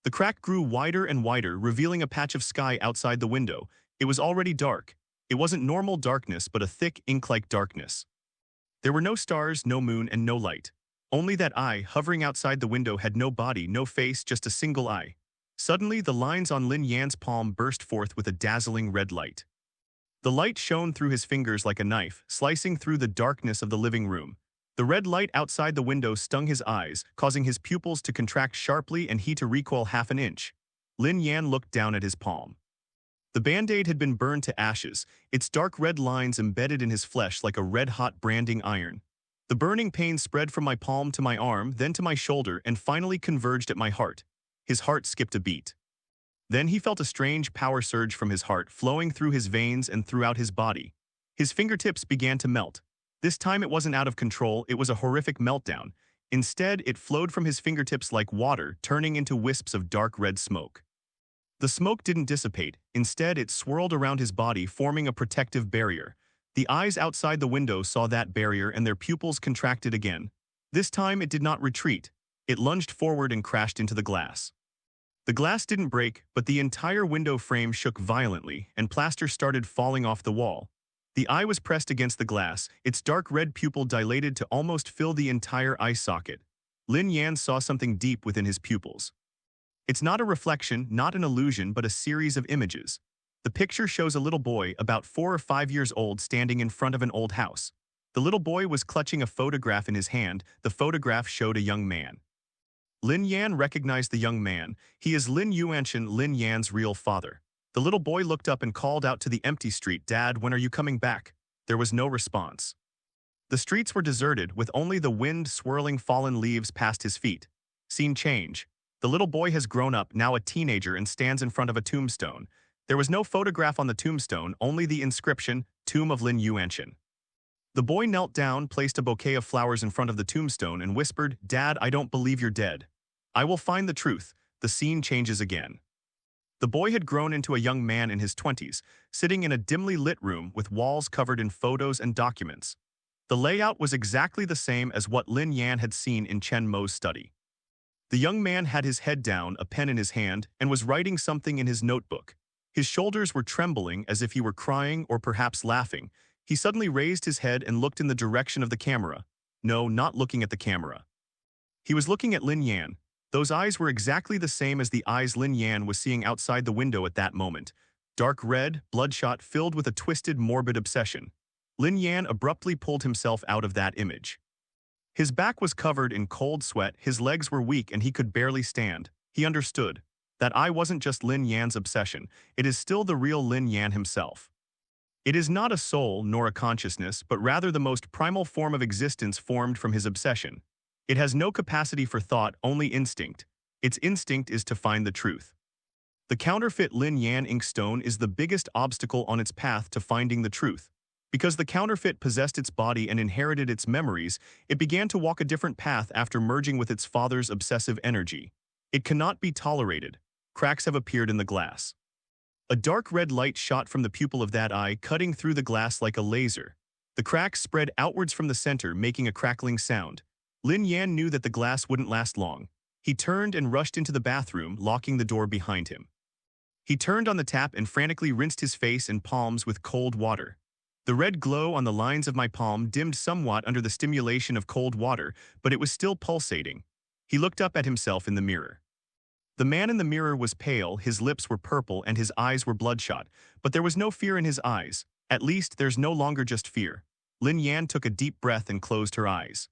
The crack grew wider and wider, revealing a patch of sky outside the window. It was already dark. It wasn't normal darkness, but a thick, ink-like darkness. There were no stars, no moon, and no light. Only that eye, hovering outside the window, had no body, no face, just a single eye. Suddenly, the lines on Lin Yan's palm burst forth with a dazzling red light. The light shone through his fingers like a knife, slicing through the darkness of the living room. The red light outside the window stung his eyes, causing his pupils to contract sharply and he to recoil half an inch. Lin Yan looked down at his palm. The band-aid had been burned to ashes, its dark red lines embedded in his flesh like a red-hot branding iron. The burning pain spread from my palm to my arm, then to my shoulder, and finally converged at my heart. His heart skipped a beat. Then he felt a strange power surge from his heart, flowing through his veins and throughout his body. His fingertips began to melt. This time it wasn't out of control, it was a horrific meltdown. Instead, it flowed from his fingertips like water, turning into wisps of dark red smoke. The smoke didn't dissipate. Instead, it swirled around his body, forming a protective barrier. The eyes outside the window saw that barrier and their pupils contracted again. This time it did not retreat. It lunged forward and crashed into the glass. The glass didn't break, but the entire window frame shook violently, and plaster started falling off the wall. The eye was pressed against the glass, its dark red pupil dilated to almost fill the entire eye socket. Lin Yan saw something deep within his pupils. It's not a reflection, not an illusion, but a series of images. The picture shows a little boy, about 4 or 5 years old, standing in front of an old house. The little boy was clutching a photograph in his hand. The photograph showed a young man. Lin Yan recognized the young man. He is Lin Yuanshan, Lin Yan's real father. The little boy looked up and called out to the empty street, "Dad, when are you coming back?" There was no response. The streets were deserted, with only the wind swirling fallen leaves past his feet. Scene change. The little boy has grown up, now a teenager, and stands in front of a tombstone. There was no photograph on the tombstone, only the inscription, "Tomb of Lin Yuanshan." The boy knelt down, placed a bouquet of flowers in front of the tombstone, and whispered, "Dad, I don't believe you're dead. I will find the truth." The scene changes again. The boy had grown into a young man in his 20s, sitting in a dimly lit room with walls covered in photos and documents. The layout was exactly the same as what Lin Yan had seen in Chen Mo's study. The young man had his head down, a pen in his hand, and was writing something in his notebook. His shoulders were trembling as if he were crying or perhaps laughing. He suddenly raised his head and looked in the direction of the camera. No, not looking at the camera. He was looking at Lin Yan. Those eyes were exactly the same as the eyes Lin Yan was seeing outside the window at that moment. Dark red, bloodshot, filled with a twisted, morbid obsession. Lin Yan abruptly pulled himself out of that image. His back was covered in cold sweat, his legs were weak, and he could barely stand. He understood. That eye wasn't just Lin Yan's obsession. It is still the real Lin Yan himself. It is not a soul nor a consciousness, but rather the most primal form of existence formed from his obsession. It has no capacity for thought, only instinct. Its instinct is to find the truth. The counterfeit Lin Yan inkstone is the biggest obstacle on its path to finding the truth. Because the counterfeit possessed its body and inherited its memories, it began to walk a different path after merging with its father's obsessive energy. It cannot be tolerated. Cracks have appeared in the glass. A dark red light shot from the pupil of that eye, cutting through the glass like a laser. The cracks spread outwards from the center, making a crackling sound. Lin Yan knew that the glass wouldn't last long. He turned and rushed into the bathroom, locking the door behind him. He turned on the tap and frantically rinsed his face and palms with cold water. The red glow on the lines of my palm dimmed somewhat under the stimulation of cold water, but it was still pulsating. He looked up at himself in the mirror. The man in the mirror was pale, his lips were purple, and his eyes were bloodshot, but there was no fear in his eyes. At least, there's no longer just fear. Lin Yan took a deep breath and closed her eyes.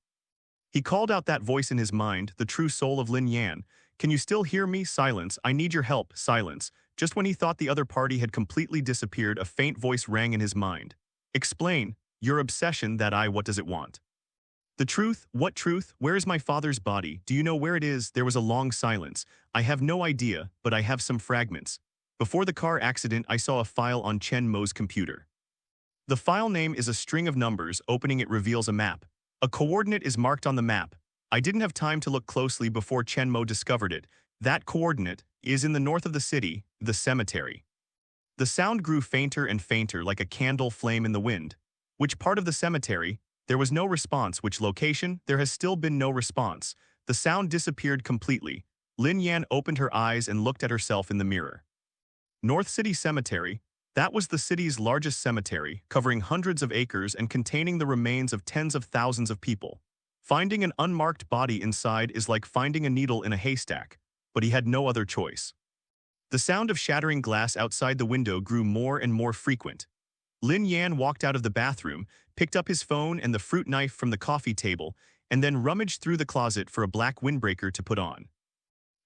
He called out that voice in his mind, the true soul of Lin Yan. Can you still hear me? Silence. I need your help. Silence. Just when he thought the other party had completely disappeared, a faint voice rang in his mind. Explain. Your obsession, that eye, what does it want? The truth? What truth? Where is my father's body? Do you know where it is? There was a long silence. I have no idea, but I have some fragments. Before the car accident, I saw a file on Chen Mo's computer. The file name is a string of numbers. Opening it reveals a map. A coordinate is marked on the map. I didn't have time to look closely before Chen Mo discovered it. That coordinate is in the north of the city, the cemetery. The sound grew fainter and fainter like a candle flame in the wind. Which part of the cemetery? There was no response. Which location? There has still been no response. The sound disappeared completely. Lin Yan opened her eyes and looked at herself in the mirror. North City Cemetery. That was the city's largest cemetery, covering hundreds of acres and containing the remains of tens of thousands of people. Finding an unmarked body inside is like finding a needle in a haystack, but he had no other choice. The sound of shattering glass outside the window grew more and more frequent. Lin Yan walked out of the bathroom, picked up his phone and the fruit knife from the coffee table, and then rummaged through the closet for a black windbreaker to put on.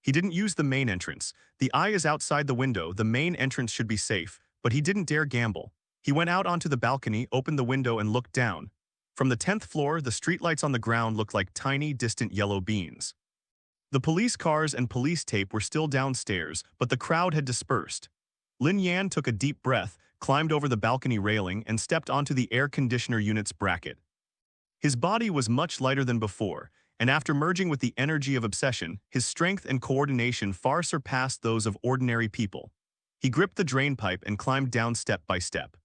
He didn't use the main entrance. The eye is outside the window. The main entrance should be safe, but he didn't dare gamble. He went out onto the balcony, opened the window, and looked down. From the 10th floor, the streetlights on the ground looked like tiny, distant yellow beans. The police cars and police tape were still downstairs, but the crowd had dispersed. Lin Yan took a deep breath, climbed over the balcony railing, and stepped onto the air conditioner unit's bracket. His body was much lighter than before, and after merging with the energy of obsession, his strength and coordination far surpassed those of ordinary people. He gripped the drain pipe and climbed down step by step.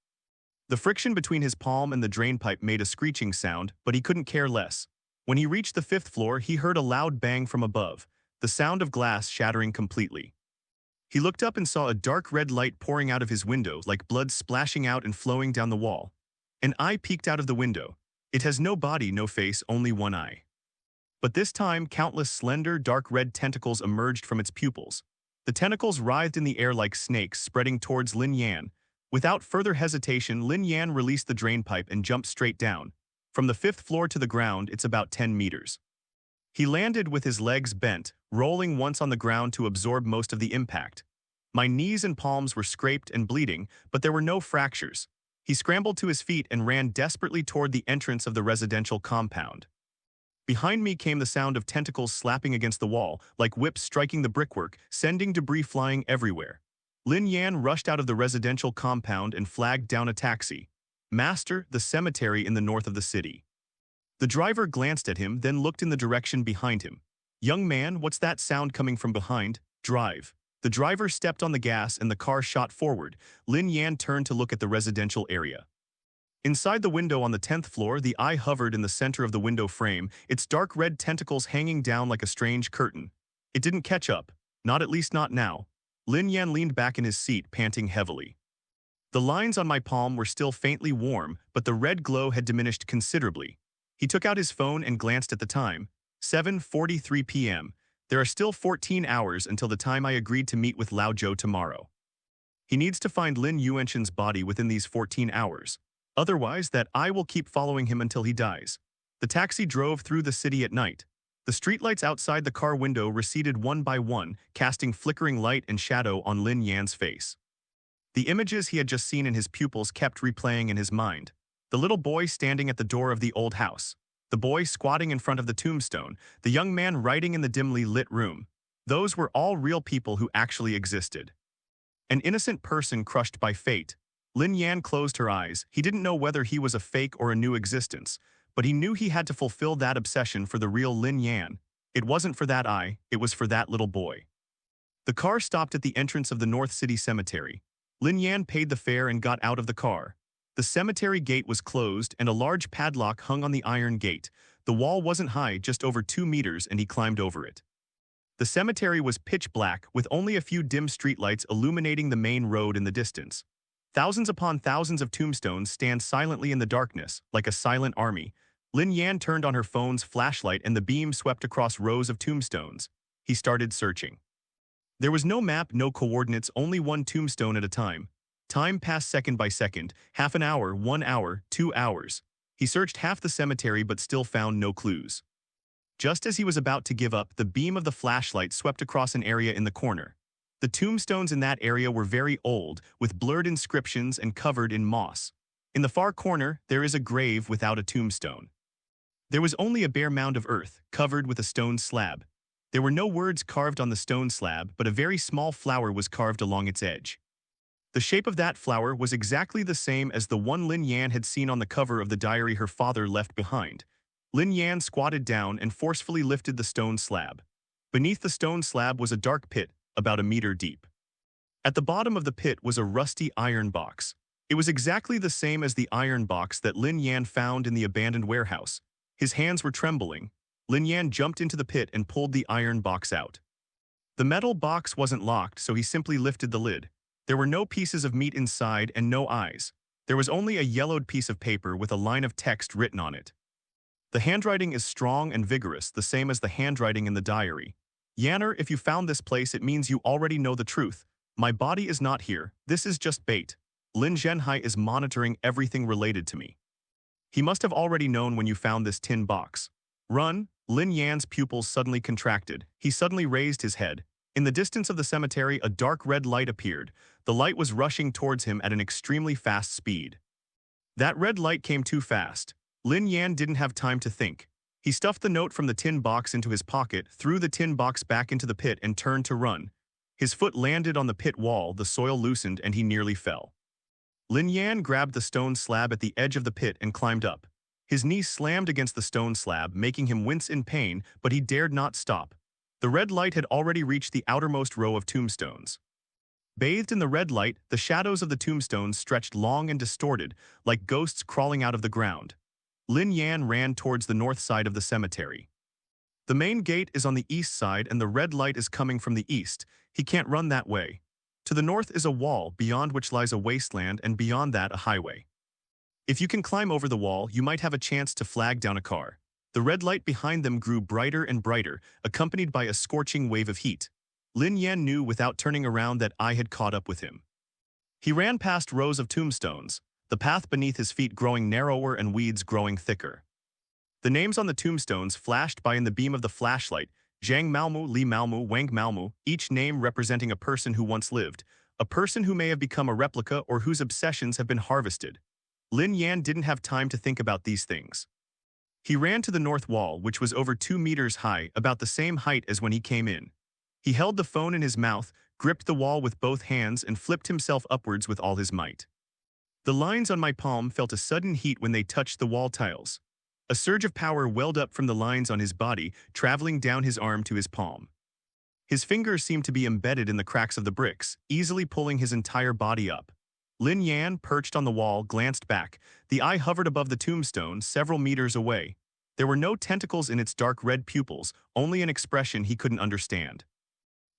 The friction between his palm and the drain pipe made a screeching sound, but he couldn't care less. When he reached the 5th floor, he heard a loud bang from above, the sound of glass shattering completely. He looked up and saw a dark red light pouring out of his window, like blood splashing out and flowing down the wall. An eye peeked out of the window. It has no body, no face, only one eye. But this time, countless slender, dark red tentacles emerged from its pupils. The tentacles writhed in the air like snakes, spreading towards Lin Yan. Without further hesitation, Lin Yan released the drain pipe and jumped straight down. From the 5th floor to the ground, it's about 10 meters. He landed with his legs bent, rolling once on the ground to absorb most of the impact. My knees and palms were scraped and bleeding, but there were no fractures. He scrambled to his feet and ran desperately toward the entrance of the residential compound. Behind me came the sound of tentacles slapping against the wall, like whips striking the brickwork, sending debris flying everywhere. Lin Yan rushed out of the residential compound and flagged down a taxi. Master, the cemetery in the north of the city. The driver glanced at him, then looked in the direction behind him. Young man, what's that sound coming from behind? Drive. The driver stepped on the gas and the car shot forward. Lin Yan turned to look at the residential area. Inside the window on the 10th floor, the eye hovered in the center of the window frame, its dark red tentacles hanging down like a strange curtain. It didn't catch up. At least not now. Lin Yan leaned back in his seat, panting heavily. The lines on my palm were still faintly warm, but the red glow had diminished considerably. He took out his phone and glanced at the time. 7:43 p.m. There are still 14 hours until the time I agreed to meet with Lao Zhou tomorrow. He needs to find Lin Yuanshan's body within these 14 hours. Otherwise, that eye will keep following him until he dies. The taxi drove through the city at night. The streetlights outside the car window receded one by one, casting flickering light and shadow on Lin Yan's face. The images he had just seen in his pupils kept replaying in his mind. The little boy standing at the door of the old house. The boy squatting in front of the tombstone. The young man writing in the dimly lit room. Those were all real people who actually existed. An innocent person crushed by fate. Lin Yan closed her eyes. He didn't know whether he was a fake or a new existence, but he knew he had to fulfill that obsession for the real Lin Yan. It wasn't for that eye, it was for that little boy. The car stopped at the entrance of the North City Cemetery. Lin Yan paid the fare and got out of the car. The cemetery gate was closed and a large padlock hung on the iron gate. The wall wasn't high, just over 2 meters, and he climbed over it. The cemetery was pitch black, with only a few dim streetlights illuminating the main road in the distance. Thousands upon thousands of tombstones stand silently in the darkness, like a silent army. Lin Yan turned on her phone's flashlight and the beam swept across rows of tombstones. He started searching. There was no map, no coordinates, only one tombstone at a time. Time passed second by second, half an hour, 1 hour, 2 hours. He searched half the cemetery but still found no clues. Just as he was about to give up, the beam of the flashlight swept across an area in the corner. The tombstones in that area were very old, with blurred inscriptions and covered in moss. In the far corner, there is a grave without a tombstone. There was only a bare mound of earth, covered with a stone slab. There were no words carved on the stone slab, but a very small flower was carved along its edge. The shape of that flower was exactly the same as the one Lin Yan had seen on the cover of the diary her father left behind. Lin Yan squatted down and forcefully lifted the stone slab. Beneath the stone slab was a dark pit, about a meter deep. At the bottom of the pit was a rusty iron box. It was exactly the same as the iron box that Lin Yan found in the abandoned warehouse. His hands were trembling. Lin Yan jumped into the pit and pulled the iron box out. The metal box wasn't locked, so he simply lifted the lid. There were no pieces of meat inside and no eyes. There was only a yellowed piece of paper with a line of text written on it. The handwriting is strong and vigorous, the same as the handwriting in the diary. Yanner, if you found this place, it means you already know the truth. My body is not here. This is just bait. Lin Zhenhai is monitoring everything related to me. He must have already known when you found this tin box. Run! Lin Yan's pupils suddenly contracted. He suddenly raised his head. In the distance of the cemetery, a dark red light appeared. The light was rushing towards him at an extremely fast speed. That red light came too fast. Lin Yan didn't have time to think. He stuffed the note from the tin box into his pocket, threw the tin box back into the pit, and turned to run. His foot landed on the pit wall, the soil loosened, and he nearly fell. Lin Yan grabbed the stone slab at the edge of the pit and climbed up. His knee slammed against the stone slab, making him wince in pain, but he dared not stop. The red light had already reached the outermost row of tombstones. Bathed in the red light, the shadows of the tombstones stretched long and distorted, like ghosts crawling out of the ground. Lin Yan ran towards the north side of the cemetery. The main gate is on the east side and the red light is coming from the east. He can't run that way. To the north is a wall, beyond which lies a wasteland, and beyond that a highway. If you can climb over the wall, you might have a chance to flag down a car. The red light behind them grew brighter and brighter, accompanied by a scorching wave of heat. Lin Yan knew without turning around that I had caught up with him. He ran past rows of tombstones, the path beneath his feet growing narrower and weeds growing thicker. The names on the tombstones flashed by in the beam of the flashlight: Zhang Maomu, Li Maomu, Wang Maomu, each name representing a person who once lived, a person who may have become a replica or whose obsessions have been harvested. Lin Yan didn't have time to think about these things. He ran to the north wall, which was over 2 meters high, about the same height as when he came in. He held the phone in his mouth, gripped the wall with both hands, and flipped himself upwards with all his might. The lines on my palm felt a sudden heat when they touched the wall tiles. A surge of power welled up from the lines on his body, traveling down his arm to his palm. His fingers seemed to be embedded in the cracks of the bricks, easily pulling his entire body up. Lin Yan, perched on the wall, glanced back. The eye hovered above the tombstone, several meters away. There were no tentacles in its dark red pupils, only an expression he couldn't understand.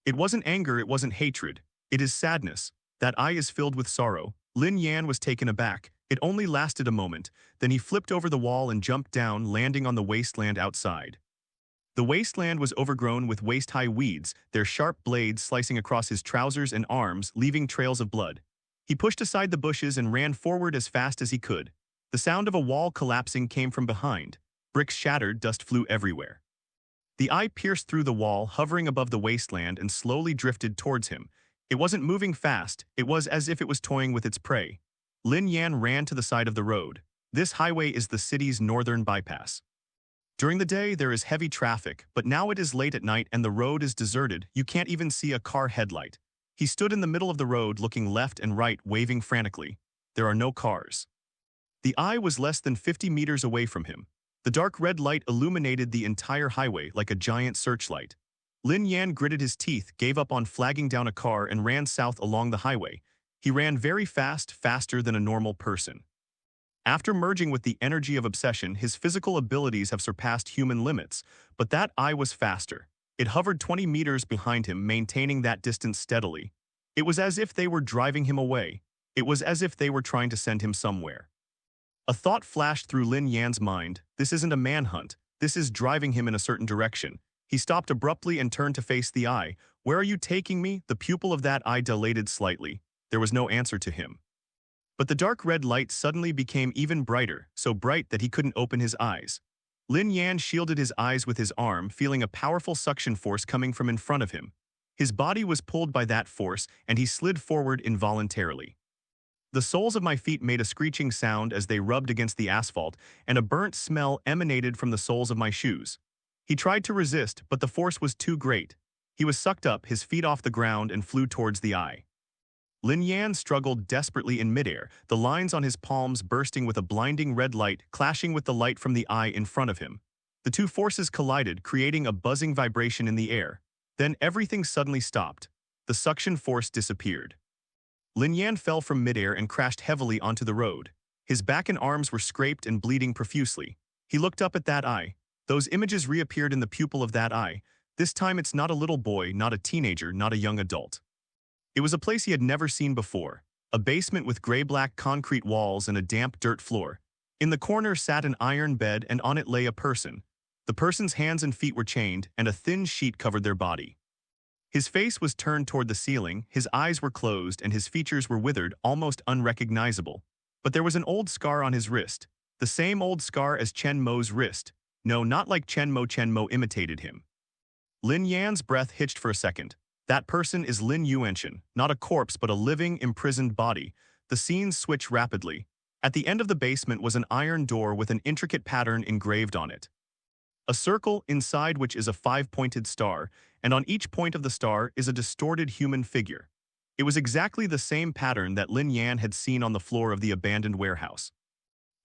It wasn't anger, it wasn't hatred. It is sadness. That eye is filled with sorrow. Lin Yan was taken aback. It only lasted a moment. Then he flipped over the wall and jumped down, landing on the wasteland outside. The wasteland was overgrown with waist-high weeds, their sharp blades slicing across his trousers and arms, leaving trails of blood. He pushed aside the bushes and ran forward as fast as he could. The sound of a wall collapsing came from behind. Bricks shattered, dust flew everywhere. The eye pierced through the wall, hovering above the wasteland, and slowly drifted towards him. It wasn't moving fast, it was as if it was toying with its prey. Lin Yan ran to the side of the road. This highway is the city's northern bypass. During the day, there is heavy traffic, but now it is late at night and the road is deserted. You can't even see a car headlight. He stood in the middle of the road, looking left and right, waving frantically. There are no cars. The eye was less than 50 meters away from him. The dark red light illuminated the entire highway like a giant searchlight. Lin Yan gritted his teeth, gave up on flagging down a car, and ran south along the highway. He ran very fast, faster than a normal person. After merging with the energy of obsession, his physical abilities have surpassed human limits, but that eye was faster. It hovered 20 meters behind him, maintaining that distance steadily. It was as if they were driving him away. It was as if they were trying to send him somewhere. A thought flashed through Lin Yan's mind. This isn't a manhunt. This is driving him in a certain direction. He stopped abruptly and turned to face the eye. "Where are you taking me?" The pupil of that eye dilated slightly. There was no answer to him. But the dark red light suddenly became even brighter, so bright that he couldn't open his eyes. Lin Yan shielded his eyes with his arm, feeling a powerful suction force coming from in front of him. His body was pulled by that force, and he slid forward involuntarily. The soles of my feet made a screeching sound as they rubbed against the asphalt, and a burnt smell emanated from the soles of my shoes. He tried to resist, but the force was too great. He was sucked up, his feet off the ground, and flew towards the eye. Lin Yan struggled desperately in midair, the lines on his palms bursting with a blinding red light clashing with the light from the eye in front of him. The two forces collided, creating a buzzing vibration in the air. Then everything suddenly stopped. The suction force disappeared. Lin Yan fell from midair and crashed heavily onto the road. His back and arms were scraped and bleeding profusely. He looked up at that eye. Those images reappeared in the pupil of that eye. This time it's not a little boy, not a teenager, not a young adult. It was a place he had never seen before, a basement with gray-black concrete walls and a damp dirt floor. In the corner sat an iron bed, and on it lay a person. The person's hands and feet were chained, and a thin sheet covered their body. His face was turned toward the ceiling, his eyes were closed, and his features were withered, almost unrecognizable. But there was an old scar on his wrist, the same old scar as Chen Mo's wrist. No, not like Chen Mo imitated him. Lin Yan's breath hitched for a second. That person is Lin Yan, not a corpse but a living, imprisoned body. The scenes switch rapidly. At the end of the basement was an iron door with an intricate pattern engraved on it. A circle, inside which is a 5-pointed star, and on each point of the star is a distorted human figure. It was exactly the same pattern that Lin Yan had seen on the floor of the abandoned warehouse.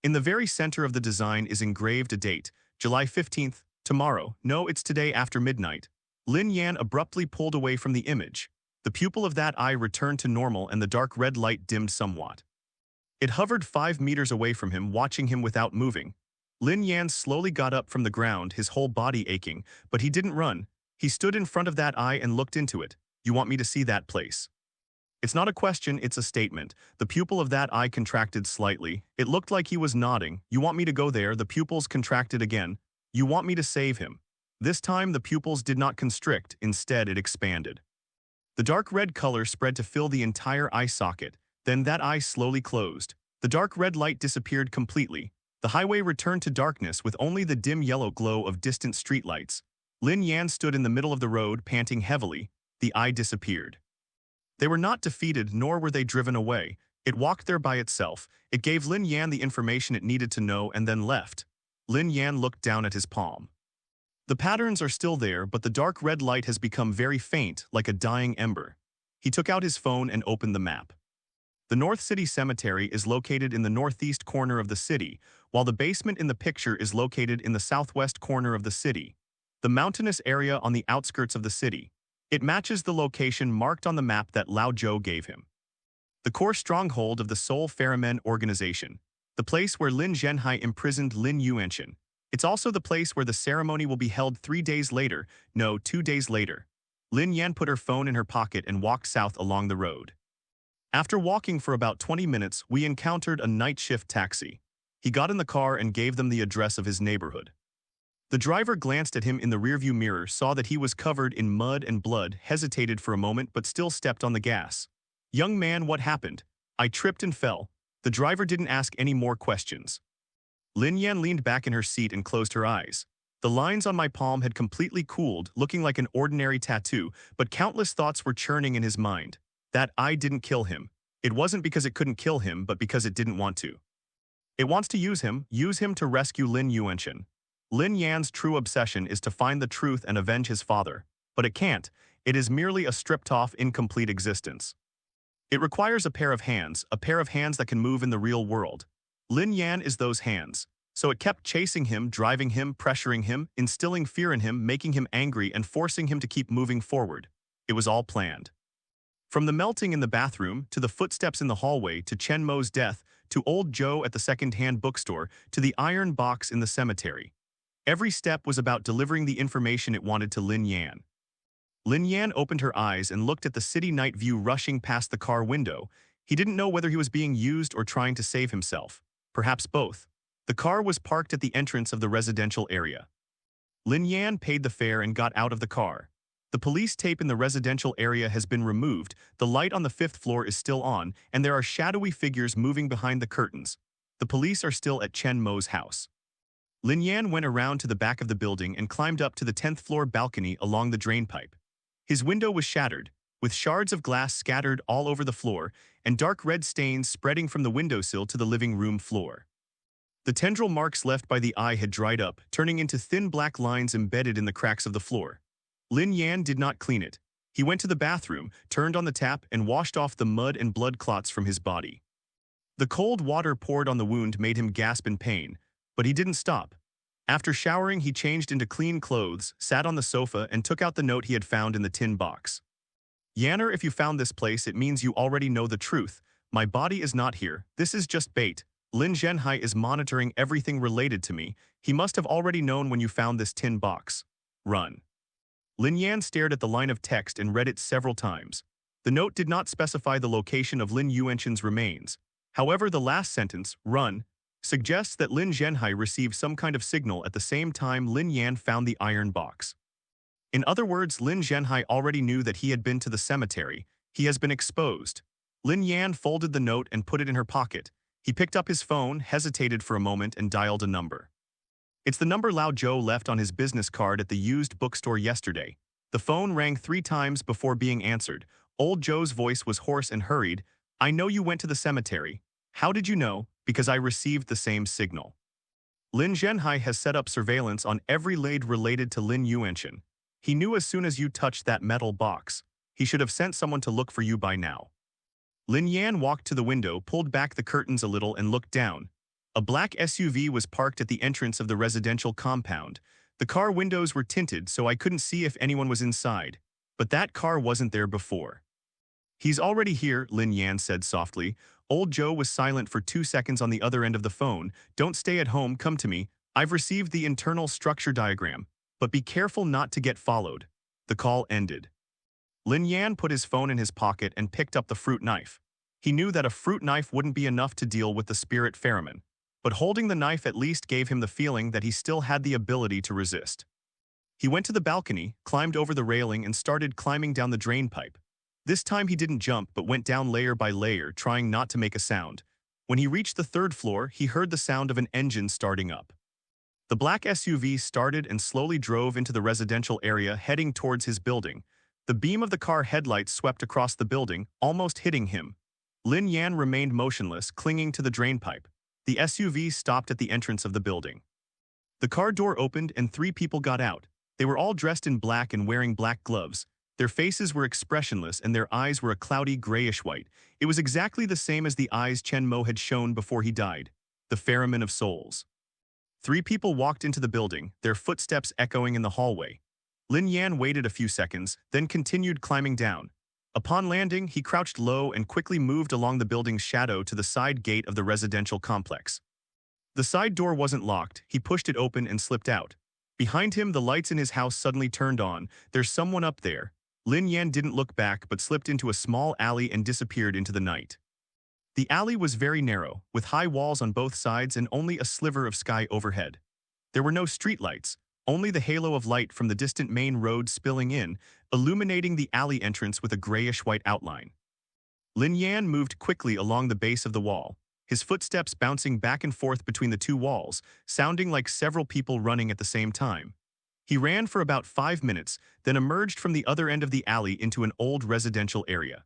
In the very center of the design is engraved a date, July 15th, tomorrow. No, it's today after midnight. Lin Yan abruptly pulled away from the image. The pupil of that eye returned to normal and the dark red light dimmed somewhat. It hovered 5 meters away from him, watching him without moving. Lin Yan slowly got up from the ground, his whole body aching, but he didn't run. He stood in front of that eye and looked into it. You want me to see that place? It's not a question, it's a statement. The pupil of that eye contracted slightly. It looked like he was nodding. You want me to go there? The pupils contracted again. You want me to save him? This time the pupils did not constrict, instead it expanded. The dark red color spread to fill the entire eye socket, then that eye slowly closed. The dark red light disappeared completely. The highway returned to darkness with only the dim yellow glow of distant streetlights. Lin Yan stood in the middle of the road, panting heavily. The eye disappeared. They were not defeated, nor were they driven away. It walked there by itself. It gave Lin Yan the information it needed to know and then left. Lin Yan looked down at his palm. The patterns are still there, but the dark red light has become very faint, like a dying ember. He took out his phone and opened the map. The North City Cemetery is located in the northeast corner of the city, while the basement in the picture is located in the southwest corner of the city. The mountainous area on the outskirts of the city. It matches the location marked on the map that Lao Zhou gave him. The core stronghold of the Seoul Ferrymen organization. The place where Lin Zhenhai imprisoned Lin Yan. It's also the place where the ceremony will be held 3 days later, no, 2 days later. Lin Yan put her phone in her pocket and walked south along the road. After walking for about 20 minutes, we encountered a night shift taxi. He got in the car and gave them the address of his neighborhood. The driver glanced at him in the rearview mirror, saw that he was covered in mud and blood, hesitated for a moment but still stepped on the gas. Young man, what happened? I tripped and fell. The driver didn't ask any more questions. Lin Yan leaned back in her seat and closed her eyes. The lines on my palm had completely cooled, looking like an ordinary tattoo, but countless thoughts were churning in his mind. That eye didn't kill him. It wasn't because it couldn't kill him, but because it didn't want to. It wants to use him to rescue Lin Yan. Lin Yan's true obsession is to find the truth and avenge his father. But it can't. It is merely a stripped-off, incomplete existence. It requires a pair of hands that can move in the real world. Lin Yan is those hands. So it kept chasing him, driving him, pressuring him, instilling fear in him, making him angry, and forcing him to keep moving forward. It was all planned. From the melting in the bathroom, to the footsteps in the hallway, to Chen Mo's death, to old Joe at the second-hand bookstore, to the iron box in the cemetery. Every step was about delivering the information it wanted to Lin Yan. Lin Yan opened her eyes and looked at the city night view rushing past the car window. He didn't know whether he was being used or trying to save himself. Perhaps both. The car was parked at the entrance of the residential area. Lin Yan paid the fare and got out of the car. The police tape in the residential area has been removed, the light on the 5th floor is still on, and there are shadowy figures moving behind the curtains. The police are still at Chen Mo's house. Lin Yan went around to the back of the building and climbed up to the 10th floor balcony along the drain pipe. His window was shattered, with shards of glass scattered all over the floor and dark red stains spreading from the windowsill to the living room floor. The tendril marks left by the eye had dried up, turning into thin black lines embedded in the cracks of the floor. Lin Yan did not clean it. He went to the bathroom, turned on the tap, and washed off the mud and blood clots from his body. The cold water poured on the wound made him gasp in pain, but he didn't stop. After showering, he changed into clean clothes, sat on the sofa, and took out the note he had found in the tin box. Yanner, if you found this place, it means you already know the truth. My body is not here. This is just bait. Lin Zhenhai is monitoring everything related to me. He must have already known when you found this tin box. Run. Lin Yan stared at the line of text and read it several times. The note did not specify the location of Lin Yuanshan's remains. However, the last sentence, run, suggests that Lin Zhenhai received some kind of signal at the same time Lin Yan found the iron box. In other words, Lin Zhenhai already knew that he had been to the cemetery. He has been exposed. Lin Yan folded the note and put it in her pocket. He picked up his phone, hesitated for a moment, and dialed a number. It's the number Lao Zhou left on his business card at the used bookstore yesterday. The phone rang 3 times before being answered. Old Zhou's voice was hoarse and hurried. I know you went to the cemetery. How did you know? Because I received the same signal. Lin Zhenhai has set up surveillance on every laid related to Lin Yuanshan. He knew as soon as you touched that metal box. He should have sent someone to look for you by now. Lin Yan walked to the window, pulled back the curtains a little, and looked down. A black SUV was parked at the entrance of the residential compound. The car windows were tinted, so I couldn't see if anyone was inside. But that car wasn't there before. He's already here, Lin Yan said softly. Old Zhou was silent for 2 seconds on the other end of the phone. Don't stay at home, come to me. I've received the internal structure diagram. But be careful not to get followed. The call ended. Lin Yan put his phone in his pocket and picked up the fruit knife. He knew that a fruit knife wouldn't be enough to deal with the spirit ferryman, but holding the knife at least gave him the feeling that he still had the ability to resist. He went to the balcony, climbed over the railing, and started climbing down the drain pipe. This time he didn't jump but went down layer by layer, trying not to make a sound. When he reached the 3rd floor, he heard the sound of an engine starting up. The black SUV started and slowly drove into the residential area, heading towards his building. The beam of the car headlights swept across the building, almost hitting him. Lin Yan remained motionless, clinging to the drain pipe. The SUV stopped at the entrance of the building. The car door opened and 3 people got out. They were all dressed in black and wearing black gloves. Their faces were expressionless and their eyes were a cloudy grayish-white. It was exactly the same as the eyes Chen Mo had shown before he died. The ferryman of souls. 3 people walked into the building, their footsteps echoing in the hallway. Lin Yan waited a few seconds, then continued climbing down. Upon landing, he crouched low and quickly moved along the building's shadow to the side gate of the residential complex. The side door wasn't locked. He pushed it open and slipped out. Behind him, the lights in his house suddenly turned on. There's someone up there. Lin Yan didn't look back but slipped into a small alley and disappeared into the night. The alley was very narrow, with high walls on both sides and only a sliver of sky overhead. There were no streetlights, only the halo of light from the distant main road spilling in, illuminating the alley entrance with a grayish-white outline. Lin Yan moved quickly along the base of the wall, his footsteps bouncing back and forth between the 2 walls, sounding like several people running at the same time. He ran for about 5 minutes, then emerged from the other end of the alley into an old residential area.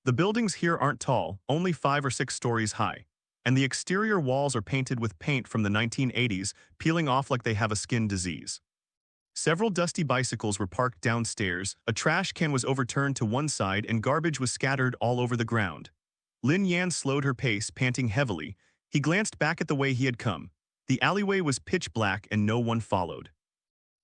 The buildings here aren't tall, only 5 or 6 stories high, and the exterior walls are painted with paint from the 1980s, peeling off like they have a skin disease. Several dusty bicycles were parked downstairs, a trash can was overturned to one side, and garbage was scattered all over the ground. Lin Yan slowed her pace, panting heavily. He glanced back at the way he had come. The alleyway was pitch black and no one followed.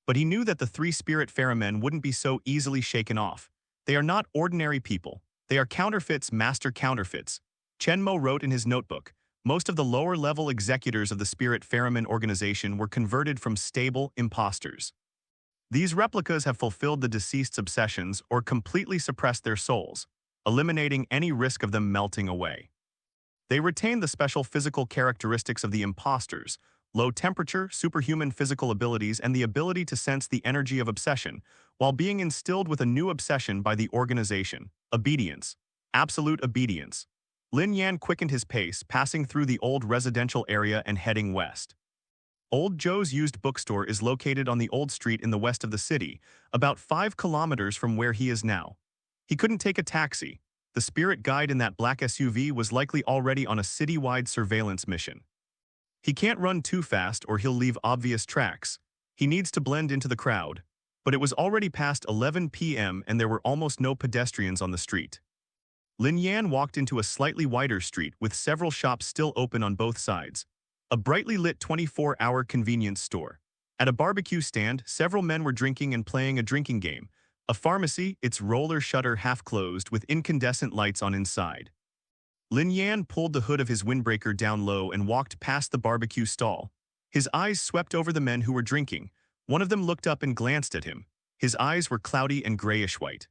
But he knew that the 3 spirit ferrymen wouldn't be so easily shaken off. They are not ordinary people. They are counterfeits, master counterfeits. Chen Mo wrote in his notebook, most of the lower-level executors of the spirit ferryman organization were converted from stable imposters. These replicas have fulfilled the deceased's obsessions or completely suppressed their souls, eliminating any risk of them melting away. They retain the special physical characteristics of the imposters, low temperature, superhuman physical abilities, and the ability to sense the energy of obsession, while being instilled with a new obsession by the organization: obedience. Absolute obedience. Lin Yan quickened his pace, passing through the old residential area and heading west. Old Joe's used bookstore is located on the old street in the west of the city, about 5 kilometers from where he is now. He couldn't take a taxi. The spirit guide in that black SUV was likely already on a city-wide surveillance mission. He can't run too fast or he'll leave obvious tracks. He needs to blend into the crowd. But it was already past 11 p.m. and there were almost no pedestrians on the street. Lin Yan walked into a slightly wider street with several shops still open on both sides. A brightly lit 24-hour convenience store. At a barbecue stand, several men were drinking and playing a drinking game. A pharmacy, its roller shutter half closed with incandescent lights on inside. Lin Yan pulled the hood of his windbreaker down low and walked past the barbecue stall. His eyes swept over the men who were drinking. One of them looked up and glanced at him. His eyes were cloudy and grayish-white.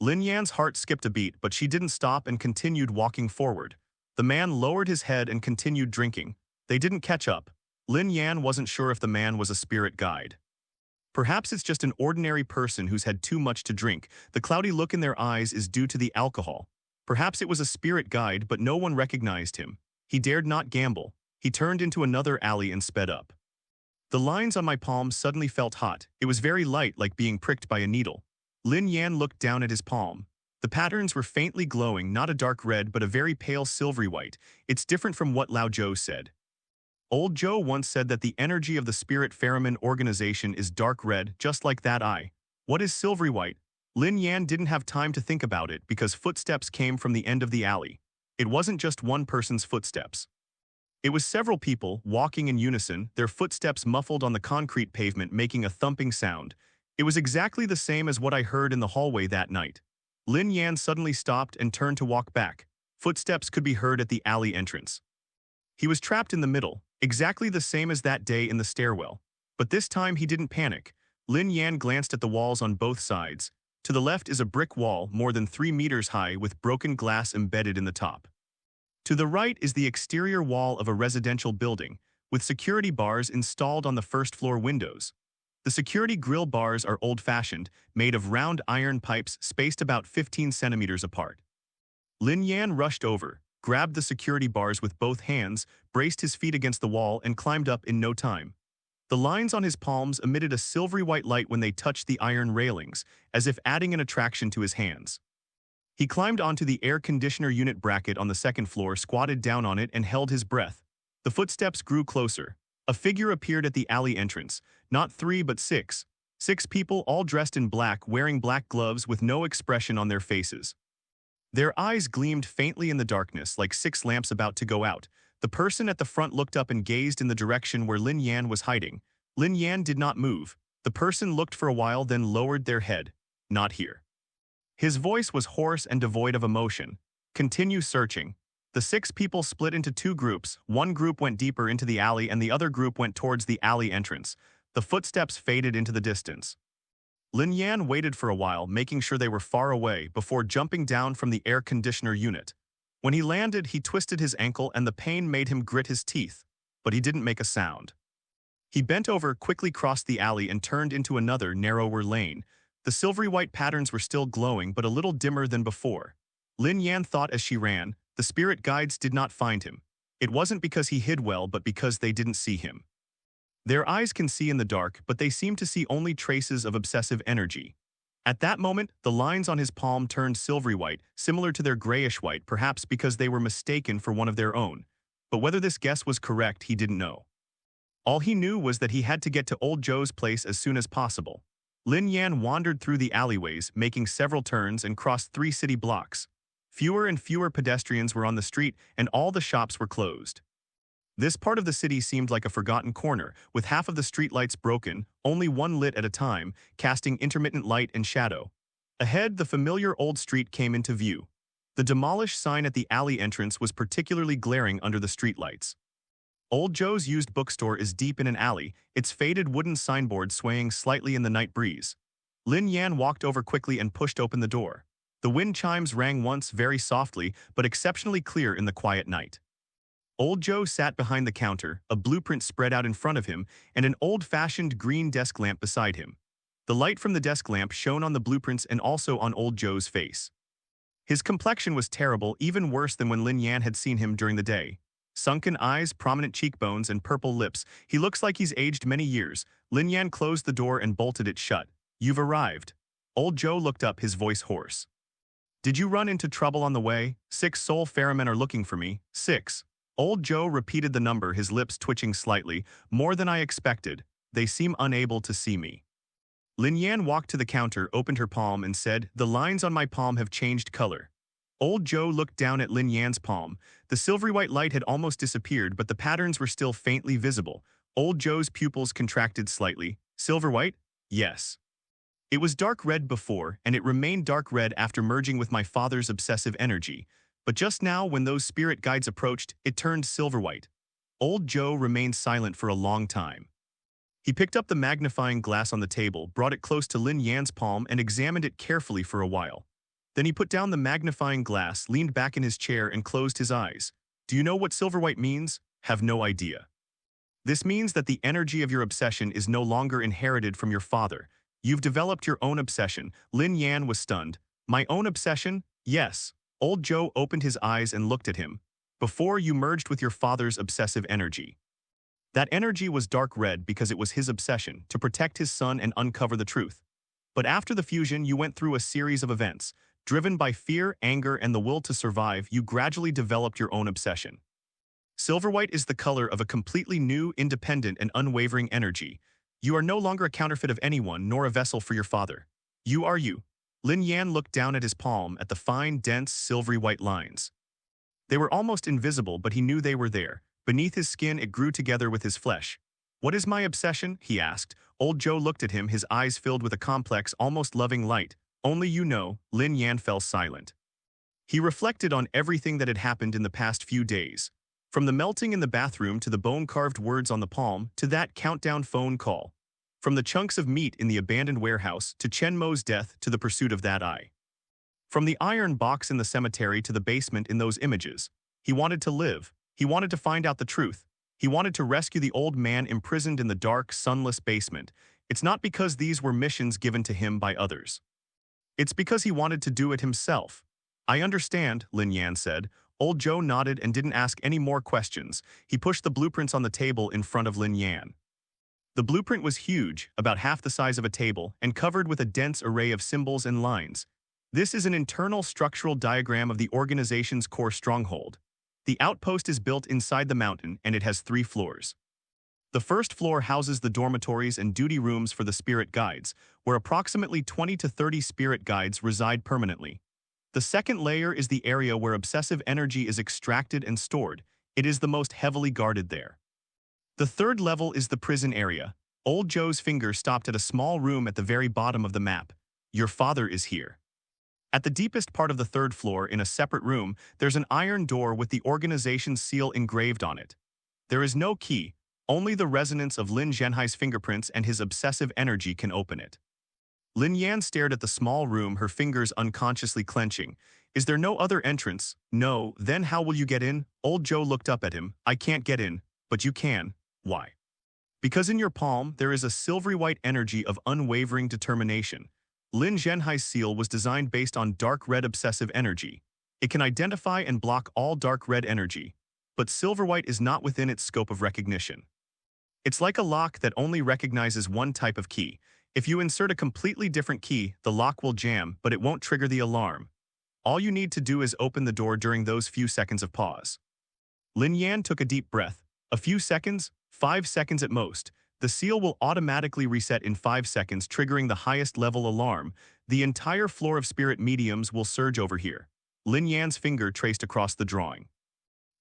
Lin Yan's heart skipped a beat, but she didn't stop and continued walking forward. The man lowered his head and continued drinking. They didn't catch up. Lin Yan wasn't sure if the man was a spirit guide. Perhaps it's just an ordinary person who's had too much to drink. The cloudy look in their eyes is due to the alcohol. Perhaps it was a spirit guide, but no one recognized him. He dared not gamble. He turned into another alley and sped up. The lines on my palm suddenly felt hot. It was very light, like being pricked by a needle. Lin Yan looked down at his palm. The patterns were faintly glowing, not a dark red, but a very pale silvery white. It's different from what Lao Zhou said. Old Joe once said that the energy of the spirit pheromone organization is dark red, just like that eye. What is silvery white? Lin Yan didn't have time to think about it because footsteps came from the end of the alley. It wasn't just one person's footsteps. It was several people, walking in unison, their footsteps muffled on the concrete pavement making a thumping sound. It was exactly the same as what I heard in the hallway that night. Lin Yan suddenly stopped and turned to walk back. Footsteps could be heard at the alley entrance. He was trapped in the middle, exactly the same as that day in the stairwell. But this time he didn't panic. Lin Yan glanced at the walls on both sides. To the left is a brick wall more than 3 meters high with broken glass embedded in the top. To the right is the exterior wall of a residential building, with security bars installed on the first-floor windows. The security grill bars are old-fashioned, made of round iron pipes spaced about 15 centimeters apart. Lin Yan rushed over, grabbed the security bars with both hands, braced his feet against the wall, and climbed up in no time. The lines on his palms emitted a silvery white light when they touched the iron railings, as if adding an attraction to his hands. He climbed onto the air conditioner unit bracket on the second floor, squatted down on it, and held his breath. The footsteps grew closer. A figure appeared at the alley entrance. Not 3 but 6. 6 people, all dressed in black, wearing black gloves with no expression on their faces. Their eyes gleamed faintly in the darkness, like 6 lamps about to go out. The person at the front looked up and gazed in the direction where Lin Yan was hiding. Lin Yan did not move. The person looked for a while, then lowered their head. Not here. His voice was hoarse and devoid of emotion. Continue searching. The 6 people split into 2 groups. One group went deeper into the alley and the other group went towards the alley entrance. The footsteps faded into the distance. Lin Yan waited for a while, making sure they were far away, before jumping down from the air conditioner unit. When he landed, he twisted his ankle and the pain made him grit his teeth, but he didn't make a sound. He bent over, quickly crossed the alley and turned into another, narrower lane. The silvery white patterns were still glowing, but a little dimmer than before. Lin Yan thought as she ran, the spirit guides did not find him. It wasn't because he hid well, but because they didn't see him. Their eyes can see in the dark, but they seem to see only traces of obsessive energy. At that moment, the lines on his palm turned silvery white, similar to their grayish white, perhaps because they were mistaken for one of their own. But whether this guess was correct, he didn't know. All he knew was that he had to get to Old Joe's place as soon as possible. Lin Yan wandered through the alleyways, making several turns, and crossed 3 city blocks. Fewer and fewer pedestrians were on the street, and all the shops were closed. This part of the city seemed like a forgotten corner, with half of the streetlights broken, only one lit at a time, casting intermittent light and shadow. Ahead, the familiar old street came into view. The demolished sign at the alley entrance was particularly glaring under the streetlights. Old Joe's used bookstore is deep in an alley, its faded wooden signboard swaying slightly in the night breeze. Lin Yan walked over quickly and pushed open the door. The wind chimes rang once, very softly, but exceptionally clear in the quiet night. Old Joe sat behind the counter, a blueprint spread out in front of him, and an old-fashioned green desk lamp beside him. The light from the desk lamp shone on the blueprints and also on Old Joe's face. His complexion was terrible, even worse than when Lin Yan had seen him during the day. Sunken eyes, prominent cheekbones, and purple lips. He looks like he's aged many years. Lin Yan closed the door and bolted it shut. You've arrived. Old Joe looked up, his voice hoarse. Did you run into trouble on the way? 6 soul ferrymen are looking for me. 6. Old Joe repeated the number, his lips twitching slightly. More than I expected. They seem unable to see me. Lin Yan walked to the counter, opened her palm, and said, the lines on my palm have changed color. Old Joe looked down at Lin Yan's palm. The silvery white light had almost disappeared, but the patterns were still faintly visible. Old Joe's pupils contracted slightly. Silver white? Yes. It was dark red before, and it remained dark red after merging with my father's obsessive energy. But just now, when those spirit guides approached, it turned silver white. Old Joe remained silent for a long time. He picked up the magnifying glass on the table, brought it close to Lin Yan's palm, and examined it carefully for a while. Then he put down the magnifying glass, leaned back in his chair, and closed his eyes. Do you know what silver white means? Have no idea. This means that the energy of your obsession is no longer inherited from your father. You've developed your own obsession. Lin Yan was stunned. My own obsession? Yes. Old Joe opened his eyes and looked at him. Before you merged with your father's obsessive energy. That energy was dark red because it was his obsession to protect his son and uncover the truth. But after the fusion, you went through a series of events. Driven by fear, anger, and the will to survive, you gradually developed your own obsession. Silver white is the color of a completely new, independent, and unwavering energy. You are no longer a counterfeit of anyone, nor a vessel for your father. You are you. Lin Yan looked down at his palm, at the fine, dense, silvery white lines. They were almost invisible, but he knew they were there. Beneath his skin, it grew together with his flesh. What is my obsession? He asked. Old Joe looked at him, his eyes filled with a complex, almost loving light. Only you know. Lin Yan fell silent. He reflected on everything that had happened in the past few days. From the melting in the bathroom to the bone-carved words on the palm to that countdown phone call. From the chunks of meat in the abandoned warehouse to Chen Mo's death to the pursuit of that eye. From the iron box in the cemetery to the basement in those images. He wanted to live. He wanted to find out the truth. He wanted to rescue the old man imprisoned in the dark, sunless basement. It's not because these were missions given to him by others. It's because he wanted to do it himself. I understand, Lin Yan said. Old Joe nodded and didn't ask any more questions. He pushed the blueprints on the table in front of Lin Yan. The blueprint was huge, about half the size of a table, and covered with a dense array of symbols and lines. This is an internal structural diagram of the organization's core stronghold. The outpost is built inside the mountain, and it has 3 floors. The first floor houses the dormitories and duty rooms for the spirit guides, where approximately 20 to 30 spirit guides reside permanently. The second layer is the area where obsessive energy is extracted and stored. It is the most heavily guarded there. The third level is the prison area. Old Joe's finger stopped at a small room at the very bottom of the map. Your father is here. At the deepest part of the third floor, in a separate room, there's an iron door with the organization's seal engraved on it. There is no key. Only the resonance of Lin Zhenhai's fingerprints and his obsessive energy can open it. Lin Yan stared at the small room, her fingers unconsciously clenching. Is there no other entrance? No. Then how will you get in? Old Joe looked up at him. I can't get in. But you can. Why? Because in your palm, there is a silvery white energy of unwavering determination. Lin Zhenhai's seal was designed based on dark red obsessive energy. It can identify and block all dark red energy. But silver white is not within its scope of recognition. It's like a lock that only recognizes one type of key. If you insert a completely different key, the lock will jam, but it won't trigger the alarm. All you need to do is open the door during those few seconds of pause. Lin Yan took a deep breath. A few seconds, 5 seconds at most. The seal will automatically reset in 5 seconds, triggering the highest level alarm. The entire floor of spirit mediums will surge over here. Lin Yan's finger traced across the drawing.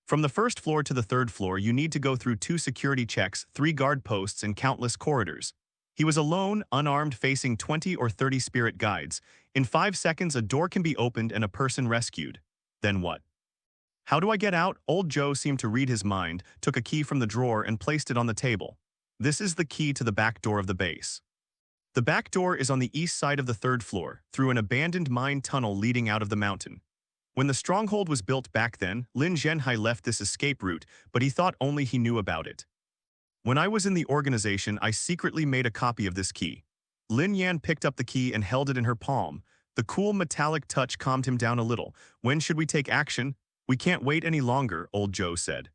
From the first floor to the third floor, you need to go through 2 security checks, 3 guard posts, and countless corridors. He was alone, unarmed, facing 20 or 30 spirit guides. In 5 seconds, a door can be opened and a person rescued. Then what? How do I get out? Old Joe seemed to read his mind, took a key from the drawer and placed it on the table. This is the key to the back door of the base. The back door is on the east side of the third floor, through an abandoned mine tunnel leading out of the mountain. When the stronghold was built back then, Lin Zhenhai left this escape route, but he thought only he knew about it. When I was in the organization, I secretly made a copy of this key. Lin Yan picked up the key and held it in her palm. The cool metallic touch calmed him down a little. When should we take action? We can't wait any longer, Old Joe said.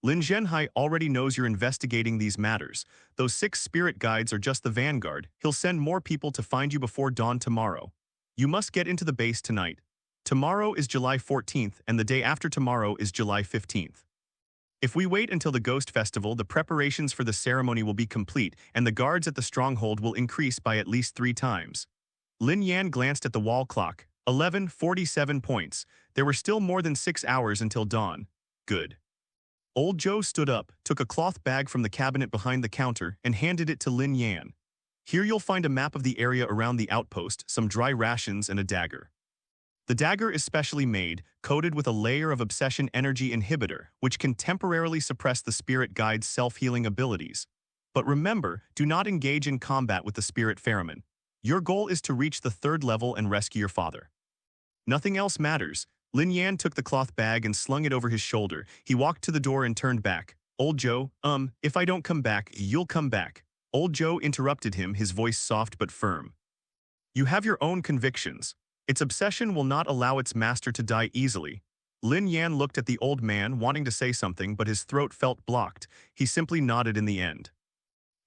Lin Zhenhai already knows you're investigating these matters. Those 6 spirit guides are just the vanguard. He'll send more people to find you before dawn tomorrow. You must get into the base tonight. Tomorrow is July 14th, and the day after tomorrow is July 15th. If we wait until the Ghost Festival, the preparations for the ceremony will be complete, and the guards at the stronghold will increase by at least 3 times. Lin Yan glanced at the wall clock. 11:47 points. There were still more than 6 hours until dawn. Good. Old Joe stood up, took a cloth bag from the cabinet behind the counter, and handed it to Lin Yan. Here you'll find a map of the area around the outpost, some dry rations, and a dagger. The dagger is specially made, coated with a layer of obsession energy inhibitor, which can temporarily suppress the spirit guide's self-healing abilities. But remember, do not engage in combat with the spirit Ferryman. Your goal is to reach the 3rd level and rescue your father. Nothing else matters. Lin Yan took the cloth bag and slung it over his shoulder. He walked to the door and turned back. Old Joe, if I don't come back, you'll come back. Old Joe interrupted him, his voice soft but firm. You have your own convictions. Its obsession will not allow its master to die easily. Lin Yan looked at the old man, wanting to say something, but his throat felt blocked. He simply nodded in the end.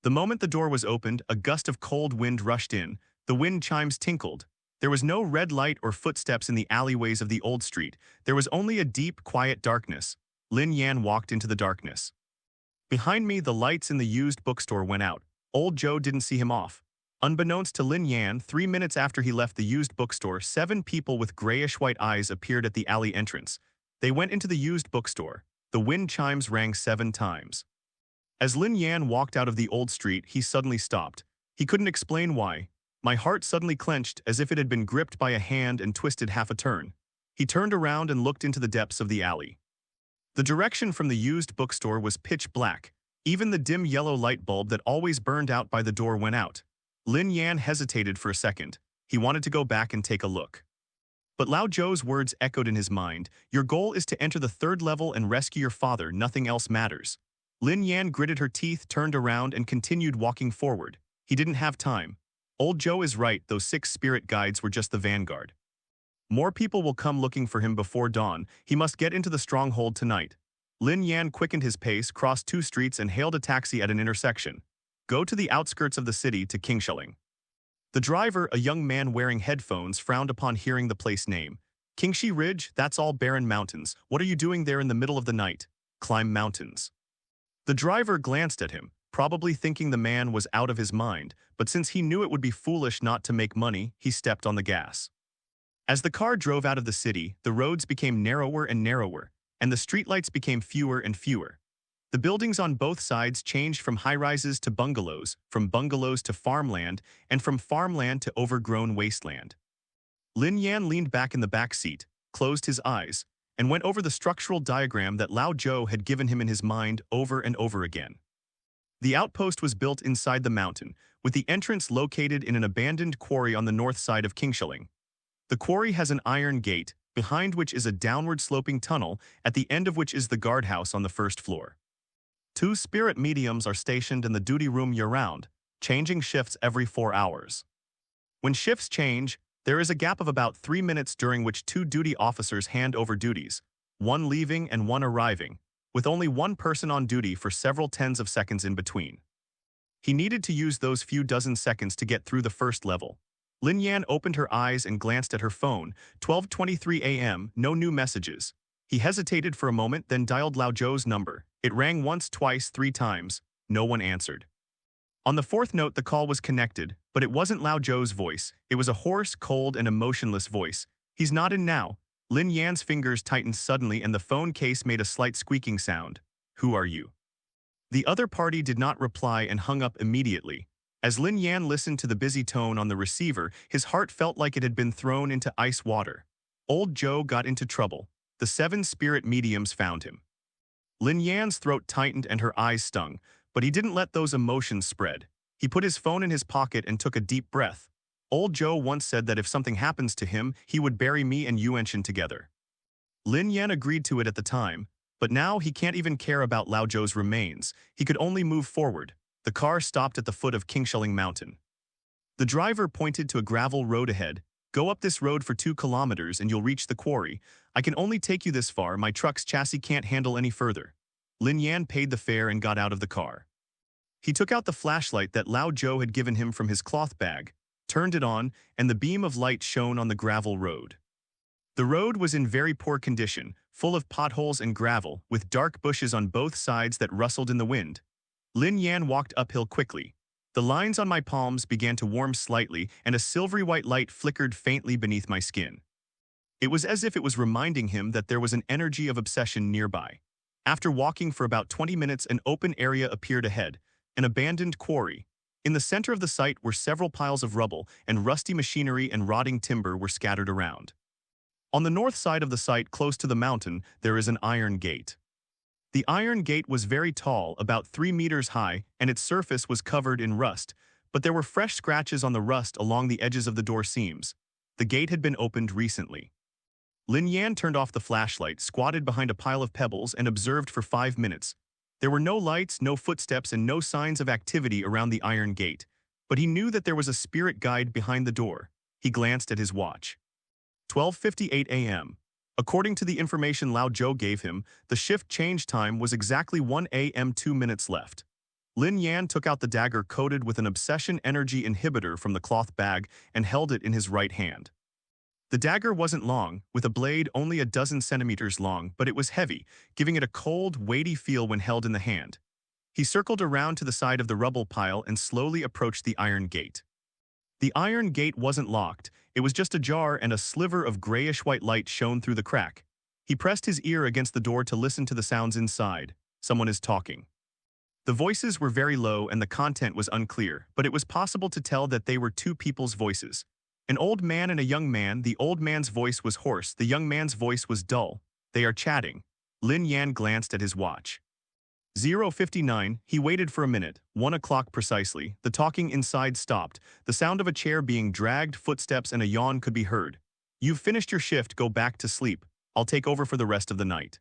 The moment the door was opened, a gust of cold wind rushed in. The wind chimes tinkled. There was no red light or footsteps in the alleyways of the old street. There was only a deep, quiet darkness. Lin Yan walked into the darkness. Behind me, the lights in the used bookstore went out. Old Joe didn't see him off. Unbeknownst to Lin Yan, 3 minutes after he left the used bookstore, 7 people with grayish-white eyes appeared at the alley entrance. They went into the used bookstore. The wind chimes rang 7 times. As Lin Yan walked out of the old street, he suddenly stopped. He couldn't explain why. My heart suddenly clenched as if it had been gripped by a hand and twisted half a turn. He turned around and looked into the depths of the alley. The direction from the used bookstore was pitch black. Even the dim yellow light bulb that always burned out by the door went out. Lin Yan hesitated for a second. He wanted to go back and take a look. But Lao Zhou's words echoed in his mind. Your goal is to enter the 3rd level and rescue your father. Nothing else matters. Lin Yan gritted her teeth, turned around, and continued walking forward. He didn't have time. Old Joe is right, those 6 spirit guides were just the vanguard. More people will come looking for him before dawn. He must get into the stronghold tonight. Lin Yan quickened his pace, crossed 2 streets, and hailed a taxi at an intersection. Go to the outskirts of the city to Kingshelling. The driver, a young man wearing headphones, frowned upon hearing the place name. Kingshi Ridge, that's all barren mountains. What are you doing there in the middle of the night? Climb mountains. The driver glanced at him, probably thinking the man was out of his mind, but since he knew it would be foolish not to make money, he stepped on the gas. As the car drove out of the city, the roads became narrower and narrower, and the streetlights became fewer and fewer. The buildings on both sides changed from high-rises to bungalows, from bungalows to farmland, and from farmland to overgrown wasteland. Lin Yan leaned back in the back seat, closed his eyes, and went over the structural diagram that Lao Zhou had given him in his mind over and over again. The outpost was built inside the mountain, with the entrance located in an abandoned quarry on the north side of Kingshelling. The quarry has an iron gate, behind which is a downward-sloping tunnel, at the end of which is the guardhouse on the 1st floor. 2 spirit mediums are stationed in the duty room year-round, changing shifts every 4 hours. When shifts change, there is a gap of about 3 minutes during which 2 duty officers hand over duties, one leaving and one arriving, with only one person on duty for several tens of seconds in between. He needed to use those few dozen seconds to get through the 1st level. Lin Yan opened her eyes and glanced at her phone. 12:23 a.m., no new messages. He hesitated for a moment, then dialed Lao Zhou's number. It rang once, twice, 3 times. No one answered. On the 4th note, the call was connected, but it wasn't Lao Zhou's voice. It was a hoarse, cold, and emotionless voice. He's not in now. Lin Yan's fingers tightened suddenly and the phone case made a slight squeaking sound. Who are you? The other party did not reply and hung up immediately. As Lin Yan listened to the busy tone on the receiver, his heart felt like it had been thrown into ice water. Old Joe got into trouble. The 7 spirit mediums found him. Lin Yan's throat tightened and her eyes stung, but he didn't let those emotions spread. He put his phone in his pocket and took a deep breath. Old Joe once said that if something happens to him, he would bury me and Yuanshan together. Lin Yan agreed to it at the time, but now he can't even care about Lao Zhou's remains. He could only move forward. The car stopped at the foot of Kingshelling Mountain. The driver pointed to a gravel road ahead. Go up this road for 2 kilometers and you'll reach the quarry. I can only take you this far, my truck's chassis can't handle any further. Lin Yan paid the fare and got out of the car. He took out the flashlight that Lao Zhou had given him from his cloth bag, turned it on, and the beam of light shone on the gravel road. The road was in very poor condition, full of potholes and gravel, with dark bushes on both sides that rustled in the wind. Lin Yan walked uphill quickly. The lines on my palms began to warm slightly, and a silvery white light flickered faintly beneath my skin. It was as if it was reminding him that there was an energy of obsession nearby. After walking for about 20 minutes, an open area appeared ahead, an abandoned quarry. In the center of the site were several piles of rubble, and rusty machinery and rotting timber were scattered around. On the north side of the site, close to the mountain, there is an iron gate. The iron gate was very tall, about 3 meters high, and its surface was covered in rust, but there were fresh scratches on the rust along the edges of the door seams. The gate had been opened recently. Lin Yan turned off the flashlight, squatted behind a pile of pebbles, and observed for 5 minutes. There were no lights, no footsteps, and no signs of activity around the iron gate, but he knew that there was a spirit guide behind the door. He glanced at his watch. 12:58 a.m. According to the information Lao Zhou gave him, the shift change time was exactly 1 a.m. 2 minutes left. Lin Yan took out the dagger coated with an obsession energy inhibitor from the cloth bag and held it in his right hand. The dagger wasn't long, with a blade only a dozen centimeters long, but it was heavy, giving it a cold, weighty feel when held in the hand. He circled around to the side of the rubble pile and slowly approached the iron gate. The iron gate wasn't locked, it was just ajar, and a sliver of grayish-white light shone through the crack. He pressed his ear against the door to listen to the sounds inside. Someone is talking. The voices were very low and the content was unclear, but it was possible to tell that they were two people's voices. An old man and a young man. The old man's voice was hoarse, the young man's voice was dull. They are chatting. Lin Yan glanced at his watch. 0:59, he waited for a minute, 1 o'clock precisely. The talking inside stopped. The sound of a chair being dragged, footsteps, and a yawn could be heard. You've finished your shift, go back to sleep. I'll take over for the rest of the night.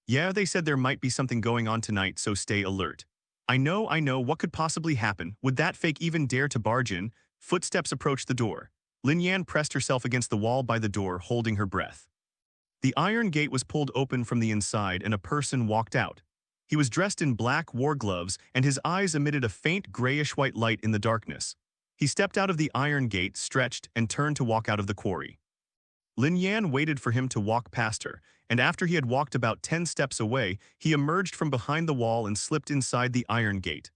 Yeah, they said there might be something going on tonight, so stay alert. I know, what could possibly happen? Would that fake even dare to barge in? Footsteps approached the door. Lin Yan pressed herself against the wall by the door, holding her breath. The iron gate was pulled open from the inside and a person walked out. He was dressed in black war gloves and his eyes emitted a faint grayish-white light in the darkness. He stepped out of the iron gate, stretched, and turned to walk out of the quarry. Lin Yan waited for him to walk past her, and after he had walked about 10 steps away, he emerged from behind the wall and slipped inside the iron gate.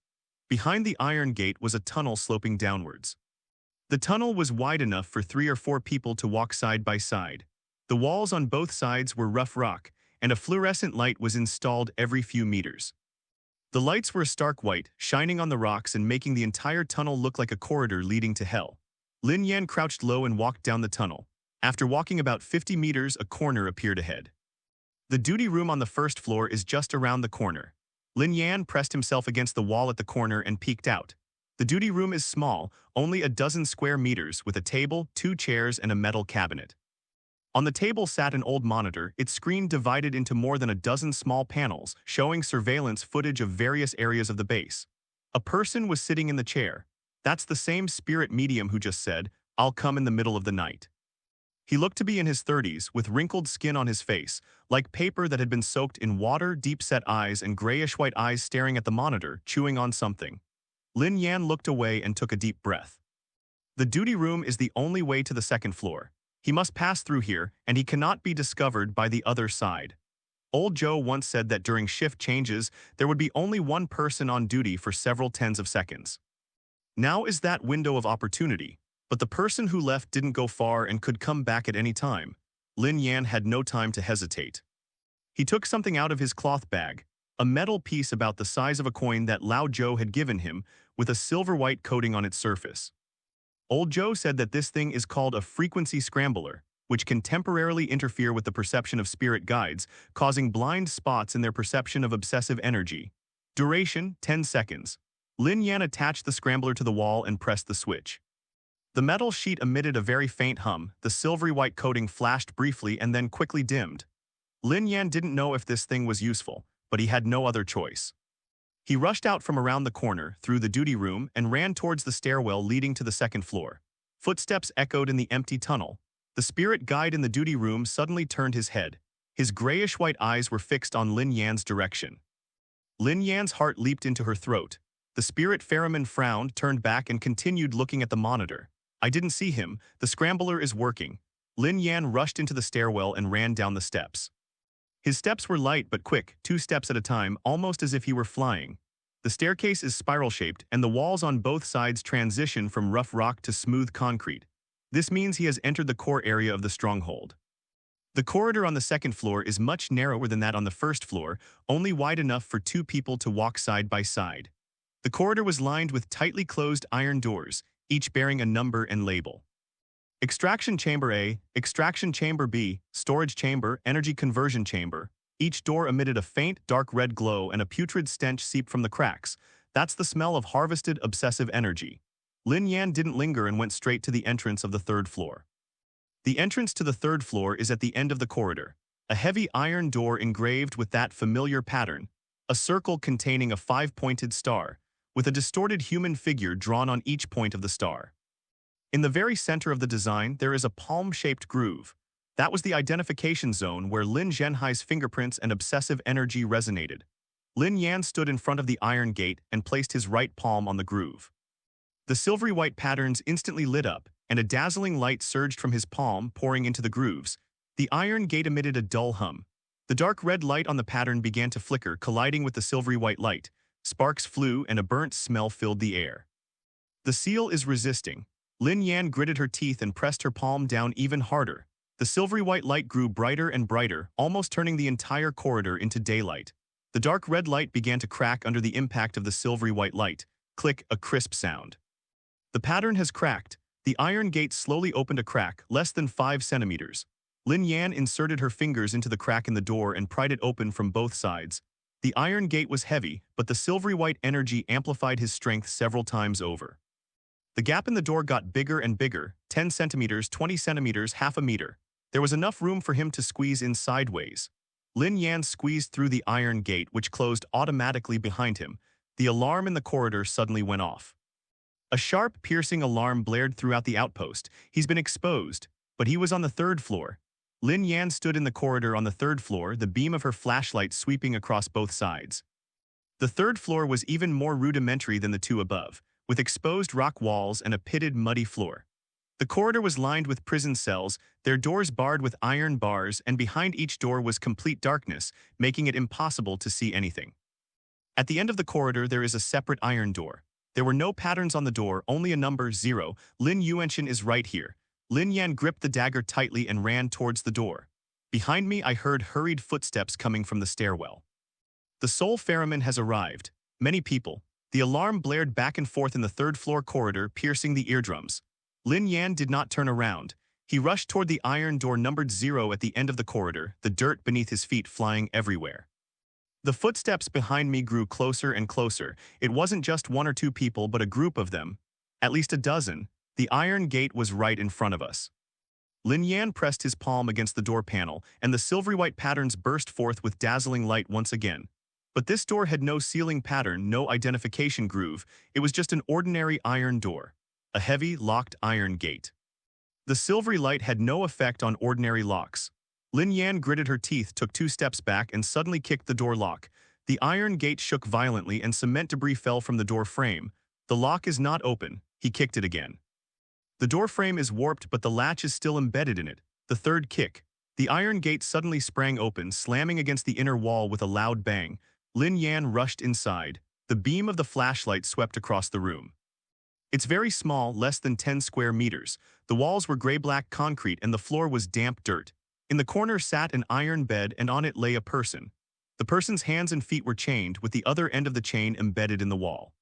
Behind the iron gate was a tunnel sloping downwards. The tunnel was wide enough for 3 or 4 people to walk side by side. The walls on both sides were rough rock, and a fluorescent light was installed every few meters. The lights were a stark white, shining on the rocks and making the entire tunnel look like a corridor leading to hell. Lin Yan crouched low and walked down the tunnel. After walking about 50 meters, a corner appeared ahead. The duty room on the first floor is just around the corner. Lin Yan pressed himself against the wall at the corner and peeked out. The duty room is small, only a dozen square meters, with a table, 2 chairs, and a metal cabinet. On the table sat an old monitor, its screen divided into more than a dozen small panels, showing surveillance footage of various areas of the base. A person was sitting in the chair. That's the same spirit medium who just said, "I'll come in the middle of the night." He looked to be in his 30s, with wrinkled skin on his face, like paper that had been soaked in water, deep-set eyes and grayish-white eyes staring at the monitor, chewing on something. Lin Yan looked away and took a deep breath. The duty room is the only way to the second floor. He must pass through here, and he cannot be discovered by the other side. Old Joe once said that during shift changes, there would be only one person on duty for several tens of seconds. Now is that window of opportunity, but the person who left didn't go far and could come back at any time. Lin Yan had no time to hesitate. He took something out of his cloth bag, a metal piece about the size of a coin that Lao Zhou had given him, with a silver-white coating on its surface. Old Joe said that this thing is called a frequency scrambler, which can temporarily interfere with the perception of spirit guides, causing blind spots in their perception of obsessive energy. Duration, 10 seconds. Lin Yan attached the scrambler to the wall and pressed the switch. The metal sheet emitted a very faint hum, the silvery white coating flashed briefly and then quickly dimmed. Lin Yan didn't know if this thing was useful, but he had no other choice. He rushed out from around the corner, through the duty room, and ran towards the stairwell leading to the second floor. Footsteps echoed in the empty tunnel. The spirit guide in the duty room suddenly turned his head. His grayish-white eyes were fixed on Lin Yan's direction. Lin Yan's heart leaped into her throat. The spirit ferryman frowned, turned back, and continued looking at the monitor. I didn't see him. The scrambler is working. Lin Yan rushed into the stairwell and ran down the steps. His steps were light but quick, 2 steps at a time, almost as if he were flying. The staircase is spiral-shaped, and the walls on both sides transition from rough rock to smooth concrete. This means he has entered the core area of the stronghold. The corridor on the second floor is much narrower than that on the first floor, only wide enough for 2 people to walk side by side. The corridor was lined with tightly closed iron doors, each bearing a number and label. Extraction Chamber A, Extraction Chamber B, Storage Chamber, Energy Conversion Chamber. Each door emitted a faint, dark red glow and a putrid stench seeped from the cracks. That's the smell of harvested, obsessive energy. Lin Yan didn't linger and went straight to the entrance of the 3rd floor. The entrance to the 3rd floor is at the end of the corridor. A heavy iron door engraved with that familiar pattern, a circle containing a 5-pointed star, with a distorted human figure drawn on each point of the star. In the very center of the design, there is a palm-shaped groove. That was the identification zone where Lin Zhenhai's fingerprints and obsessive energy resonated. Lin Yan stood in front of the iron gate and placed his right palm on the groove. The silvery white patterns instantly lit up, and a dazzling light surged from his palm, pouring into the grooves. The iron gate emitted a dull hum. The dark red light on the pattern began to flicker, colliding with the silvery white light. Sparks flew, and a burnt smell filled the air. The seal is resisting. Lin Yan gritted her teeth and pressed her palm down even harder. The silvery white light grew brighter and brighter, almost turning the entire corridor into daylight. The dark red light began to crack under the impact of the silvery white light. Click, a crisp sound. The pattern has cracked. The iron gate slowly opened a crack, less than 5 centimeters. Lin Yan inserted her fingers into the crack in the door and pried it open from both sides. The iron gate was heavy, but the silvery white energy amplified his strength several times over. The gap in the door got bigger and bigger, 10 centimeters, 20 centimeters, half a meter. There was enough room for him to squeeze in sideways. Lin Yan squeezed through the iron gate, which closed automatically behind him. The alarm in the corridor suddenly went off. A sharp, piercing alarm blared throughout the outpost. He's been exposed, but he was on the 3rd floor. Lin Yan stood in the corridor on the 3rd floor, the beam of her flashlight sweeping across both sides. The 3rd floor was even more rudimentary than the 2 above, with exposed rock walls and a pitted, muddy floor. The corridor was lined with prison cells, their doors barred with iron bars, and behind each door was complete darkness, making it impossible to see anything. At the end of the corridor there is a separate iron door. There were no patterns on the door, only a number 0. Lin Yuanchen is right here. Lin Yan gripped the dagger tightly and ran towards the door. Behind me I heard hurried footsteps coming from the stairwell. The Soul Ferryman has arrived. Many people. The alarm blared back and forth in the 3rd floor corridor, piercing the eardrums. Lin Yan did not turn around. He rushed toward the iron door numbered 0 at the end of the corridor, the dirt beneath his feet flying everywhere. The footsteps behind me grew closer and closer. It wasn't just 1 or 2 people, but a group of them. At least a dozen. The iron gate was right in front of us. Lin Yan pressed his palm against the door panel, and the silvery white patterns burst forth with dazzling light once again. But this door had no ceiling pattern, no identification groove. It was just an ordinary iron door. A heavy, locked iron gate. The silvery light had no effect on ordinary locks. Lin Yan gritted her teeth, took 2 steps back, and suddenly kicked the door lock. The iron gate shook violently and cement debris fell from the door frame. The lock is not open. He kicked it again. The door frame is warped, but the latch is still embedded in it. The 3rd kick. The iron gate suddenly sprang open, slamming against the inner wall with a loud bang. Lin Yan rushed inside. The beam of the flashlight swept across the room. It's very small, less than 10 square meters. The walls were gray-black concrete and the floor was damp dirt. In the corner sat an iron bed and on it lay a person. The person's hands and feet were chained, with the other end of the chain embedded in the wall.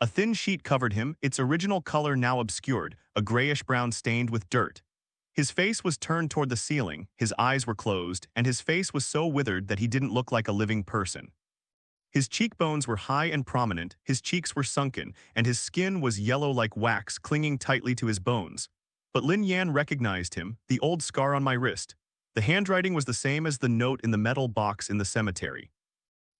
A thin sheet covered him, its original color now obscured, a grayish-brown stained with dirt. His face was turned toward the ceiling, his eyes were closed, and his face was so withered that he didn't look like a living person. His cheekbones were high and prominent, his cheeks were sunken, and his skin was yellow like wax, clinging tightly to his bones. But Lin Yan recognized him, the old scar on my wrist. The handwriting was the same as the note in the metal box in the cemetery.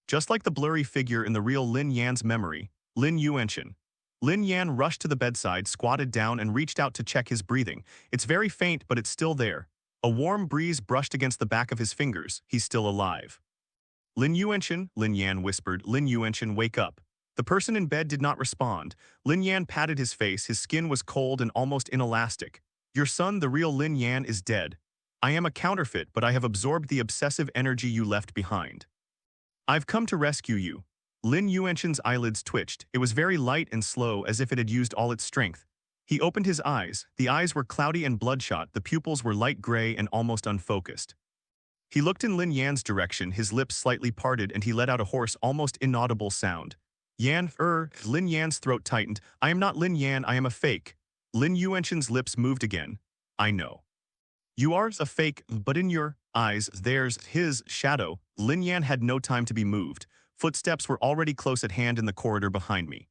Just like the blurry figure in the real Lin Yan's memory, Lin Yuanchen. Lin Yan rushed to the bedside, squatted down, and reached out to check his breathing. It's very faint, but it's still there. A warm breeze brushed against the back of his fingers. He's still alive. Lin Yuanchen, Lin Yan whispered. Lin Yuanchen, wake up. The person in bed did not respond. Lin Yan patted his face. His skin was cold and almost inelastic. Your son, the real Lin Yan, is dead. I am a counterfeit, but I have absorbed the obsessive energy you left behind. I've come to rescue you. Lin Yuanchen's eyelids twitched. It was very light and slow, as if it had used all its strength. He opened his eyes. The eyes were cloudy and bloodshot. The pupils were light gray and almost unfocused. He looked in Lin Yan's direction, his lips slightly parted, and he let out a hoarse, almost inaudible sound. Lin Yan's throat tightened. I am not Lin Yan, I am a fake. Lin Yuanchen's lips moved again. I know. You are a fake, but in your eyes, there's his shadow. Lin Yan had no time to be moved. Footsteps were already close at hand in the corridor behind me.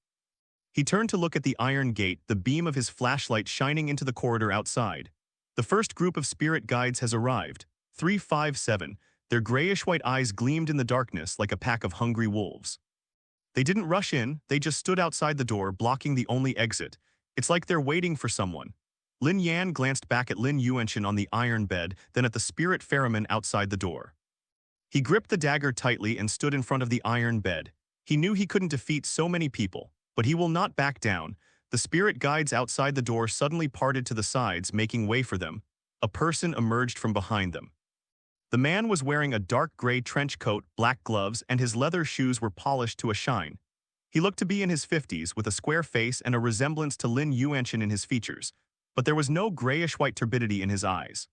He turned to look at the iron gate, the beam of his flashlight shining into the corridor outside. The first group of spirit guides has arrived. 357. Their grayish-white eyes gleamed in the darkness like a pack of hungry wolves. They didn't rush in, they just stood outside the door, blocking the only exit. It's like they're waiting for someone. Lin Yan glanced back at Lin Yuanchen on the iron bed, then at the spirit ferryman outside the door. He gripped the dagger tightly and stood in front of the iron bed. He knew he couldn't defeat so many people, but he will not back down. The spirit guides outside the door suddenly parted to the sides, making way for them. A person emerged from behind them. The man was wearing a dark gray trench coat, black gloves, and his leather shoes were polished to a shine. He looked to be in his 50s, with a square face and a resemblance to Lin Yuanchen in his features, but there was no grayish-white turbidity in his eyes.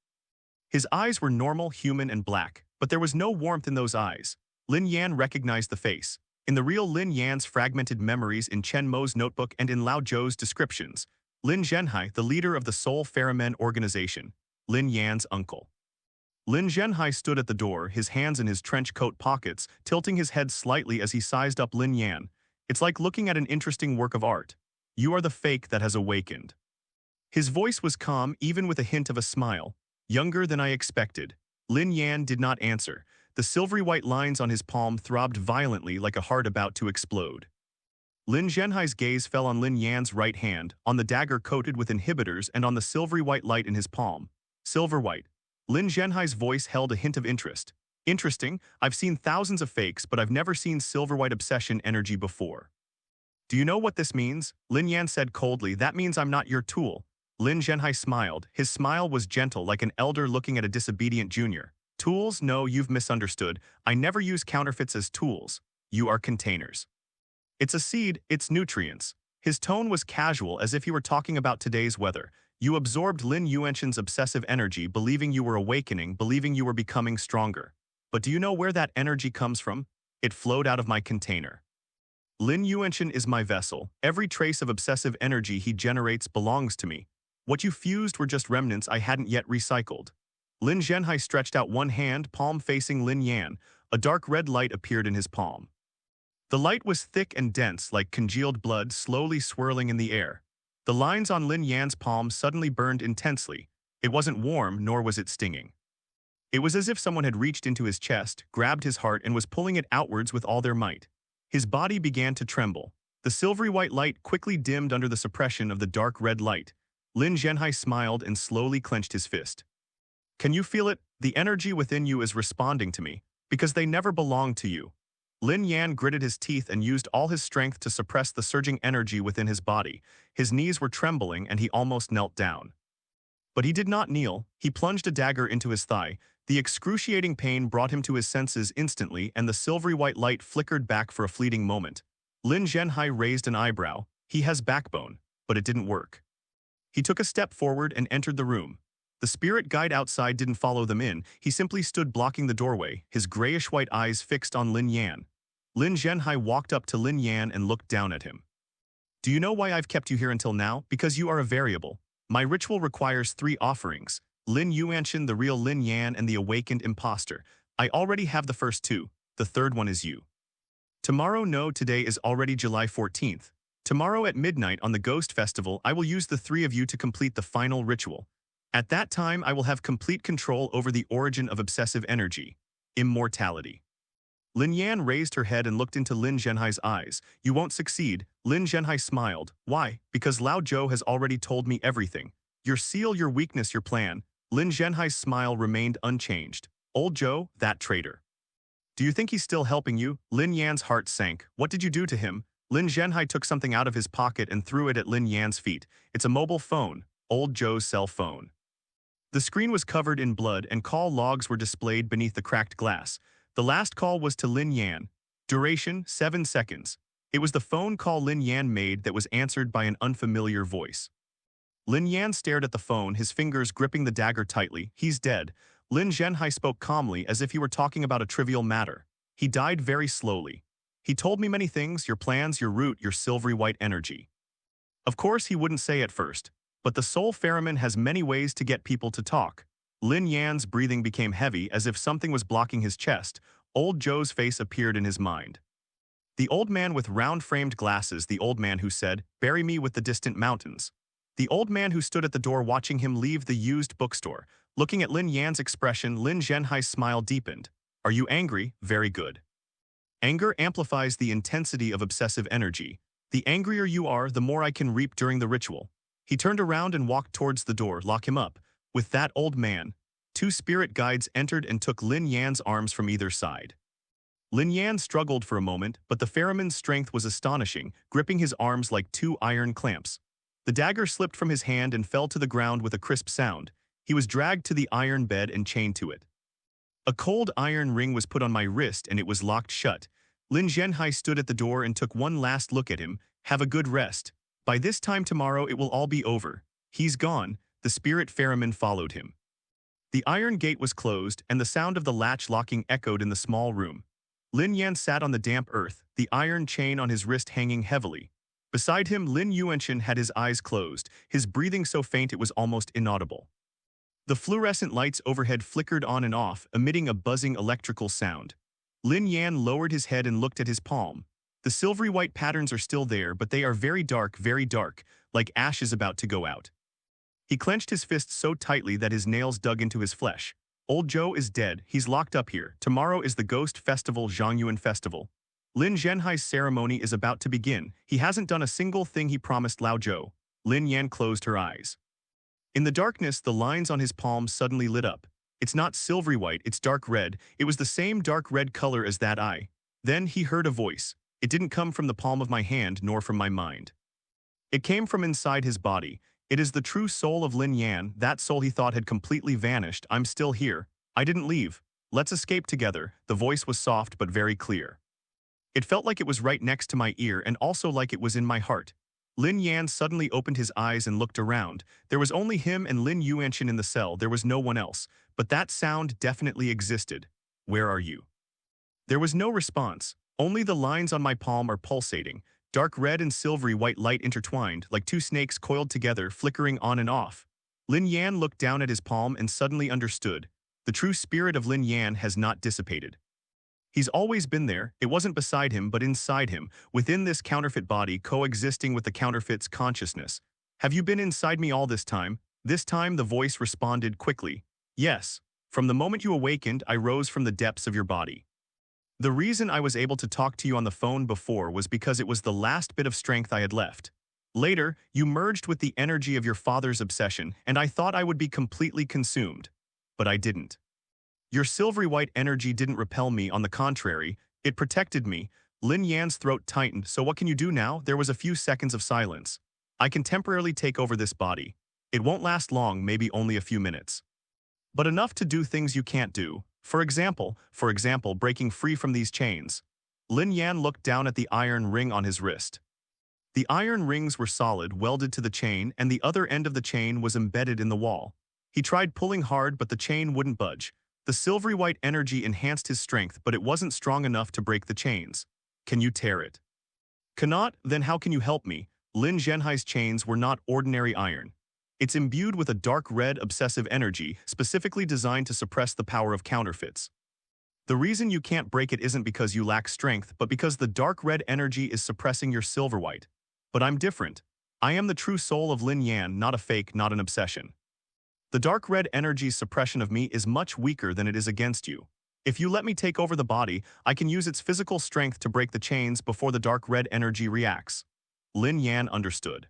His eyes were normal, human, and black, but there was no warmth in those eyes. Lin Yan recognized the face. In the real Lin Yan's fragmented memories, in Chen Mo's notebook, and in Lao Zhou's descriptions. Lin Zhenhai, the leader of the Soul Ferrymen organization. Lin Yan's uncle. Lin Zhenhai stood at the door, his hands in his trench coat pockets, tilting his head slightly as he sized up Lin Yan. It's like looking at an interesting work of art. You are the fake that has awakened. His voice was calm, even with a hint of a smile. Younger than I expected. Lin Yan did not answer. The silvery white lines on his palm throbbed violently like a heart about to explode. Lin Zhenhai's gaze fell on Lin Yan's right hand, on the dagger coated with inhibitors and on the silvery white light in his palm. Silver white. Lin Zhenhai's voice held a hint of interest. Interesting, I've seen thousands of fakes, but I've never seen silver white obsession energy before. Do you know what this means? Lin Yan said coldly. That means I'm not your tool. Lin Zhenhai smiled. His smile was gentle, like an elder looking at a disobedient junior. Tools? No, you've misunderstood. I never use counterfeits as tools. You are containers. It's a seed, it's nutrients. His tone was casual, as if he were talking about today's weather. You absorbed Lin Yuanchen's obsessive energy, believing you were awakening, believing you were becoming stronger. But do you know where that energy comes from? It flowed out of my container. Lin Yuanchen is my vessel. Every trace of obsessive energy he generates belongs to me. What you fused were just remnants I hadn't yet recycled. Lin Zhenhai stretched out one hand, palm facing Lin Yan. A dark red light appeared in his palm. The light was thick and dense, like congealed blood slowly swirling in the air. The lines on Lin Yan's palm suddenly burned intensely. It wasn't warm, nor was it stinging. It was as if someone had reached into his chest, grabbed his heart, and was pulling it outwards with all their might. His body began to tremble. The silvery white light quickly dimmed under the suppression of the dark red light. Lin Zhenhai smiled and slowly clenched his fist. Can you feel it? The energy within you is responding to me, because they never belonged to you. Lin Yan gritted his teeth and used all his strength to suppress the surging energy within his body. His knees were trembling and he almost knelt down. But he did not kneel. He plunged a dagger into his thigh. The excruciating pain brought him to his senses instantly, and the silvery white light flickered back for a fleeting moment. Lin Zhenhai raised an eyebrow. He has backbone, but it didn't work. He took a step forward and entered the room. The spirit guide outside didn't follow them in. He simply stood blocking the doorway, his grayish-white eyes fixed on Lin Yan. Lin Zhenhai walked up to Lin Yan and looked down at him. Do you know why I've kept you here until now? Because you are a variable. My ritual requires 3 offerings. Lin Yuanchen, the real Lin Yan, and the awakened imposter. I already have the first 2. The third one is you. Tomorrow, no, today is already July 14th. Tomorrow at midnight on the Ghost Festival, I will use the 3 of you to complete the final ritual. At that time, I will have complete control over the origin of obsessive energy. Immortality. Lin Yan raised her head and looked into Lin Zhenhai's eyes. You won't succeed. Lin Zhenhai smiled. Why? Because Lao Zhou has already told me everything. Your seal, your weakness, your plan. Lin Zhenhai's smile remained unchanged. Old Zhou, that traitor. Do you think he's still helping you? Lin Yan's heart sank. What did you do to him? Lin Zhenhai took something out of his pocket and threw it at Lin Yan's feet. It's a mobile phone, old Joe's cell phone. The screen was covered in blood and call logs were displayed beneath the cracked glass. The last call was to Lin Yan. Duration, 7 seconds. It was the phone call Lin Yan made that was answered by an unfamiliar voice. Lin Yan stared at the phone, his fingers gripping the dagger tightly. He's dead. Lin Zhenhai spoke calmly as if he were talking about a trivial matter. He died very slowly. He told me many things, your plans, your route, your silvery white energy. Of course he wouldn't say at first, but the soul ferryman has many ways to get people to talk. Lin Yan's breathing became heavy as if something was blocking his chest. Old Joe's face appeared in his mind. The old man with round-framed glasses, the old man who said, "Bury me with the distant mountains." The old man who stood at the door watching him leave the used bookstore. Looking at Lin Yan's expression, Lin Zhenhai's smile deepened. Are you angry? Very good. Anger amplifies the intensity of obsessive energy. The angrier you are, the more I can reap during the ritual. He turned around and walked towards the door. Lock him up. With that old man, 2 spirit guides entered and took Lin Yan's arms from either side. Lin Yan struggled for a moment, but the ferryman's strength was astonishing, gripping his arms like 2 iron clamps. The dagger slipped from his hand and fell to the ground with a crisp sound. He was dragged to the iron bed and chained to it. A cold iron ring was put on my wrist and it was locked shut. Lin Zhenhai stood at the door and took one last look at him. Have a good rest. By this time tomorrow it will all be over. He's gone. The spirit ferryman followed him. The iron gate was closed and the sound of the latch locking echoed in the small room. Lin Yan sat on the damp earth, the iron chain on his wrist hanging heavily. Beside him, Lin Yuanchen had his eyes closed, his breathing so faint it was almost inaudible. The fluorescent lights overhead flickered on and off, emitting a buzzing electrical sound. Lin Yan lowered his head and looked at his palm. The silvery white patterns are still there, but they are very dark, like ashes about to go out. He clenched his fists so tightly that his nails dug into his flesh. Old Joe is dead. He's locked up here. Tomorrow is the Ghost Festival, Zhangyuan Festival. Lin Zhenhai's ceremony is about to begin. He hasn't done a single thing he promised Lao Zhou. Lin Yan closed her eyes. In the darkness, the lines on his palm suddenly lit up. It's not silvery white, it's dark red. It was the same dark red color as that eye. Then he heard a voice. It didn't come from the palm of my hand nor from my mind. It came from inside his body. It is the true soul of Lin Yan, that soul he thought had completely vanished. I'm still here. I didn't leave. Let's escape together. The voice was soft but very clear. It felt like it was right next to my ear and also like it was in my heart. Lin Yan suddenly opened his eyes and looked around. There was only him and Lin Yuanchen in the cell. There was no one else. But that sound definitely existed. Where are you? There was no response. Only the lines on my palm are pulsating. Dark red and silvery white light intertwined, like 2 snakes coiled together, flickering on and off. Lin Yan looked down at his palm and suddenly understood. The true spirit of Lin Yan has not dissipated. He's always been there. It wasn't beside him, but inside him, within this counterfeit body, coexisting with the counterfeit's consciousness. Have you been inside me all this time? This time the voice responded quickly. Yes. From the moment you awakened, I rose from the depths of your body. The reason I was able to talk to you on the phone before was because it was the last bit of strength I had left. Later, you merged with the energy of your father's obsession, and I thought I would be completely consumed. But I didn't. Your silvery white energy didn't repel me, on the contrary, it protected me. Lin Yan's throat tightened. So what can you do now? There was a few seconds of silence. I can temporarily take over this body. It won't last long, maybe only a few minutes. But enough to do things you can't do. For example, breaking free from these chains. Lin Yan looked down at the iron ring on his wrist. The iron rings were solid, welded to the chain, and the other end of the chain was embedded in the wall. He tried pulling hard, but the chain wouldn't budge. The silvery white energy enhanced his strength, but it wasn't strong enough to break the chains. Can you tear it? Cannot? Then how can you help me? Lin Zhenhai's chains were not ordinary iron. It's imbued with a dark red obsessive energy, specifically designed to suppress the power of counterfeits. The reason you can't break it isn't because you lack strength, but because the dark red energy is suppressing your silver white. But I'm different. I am the true soul of Lin Yan, not a fake, not an obsession. The dark red energy's suppression of me is much weaker than it is against you. If you let me take over the body, I can use its physical strength to break the chains before the dark red energy reacts. Lin Yan understood.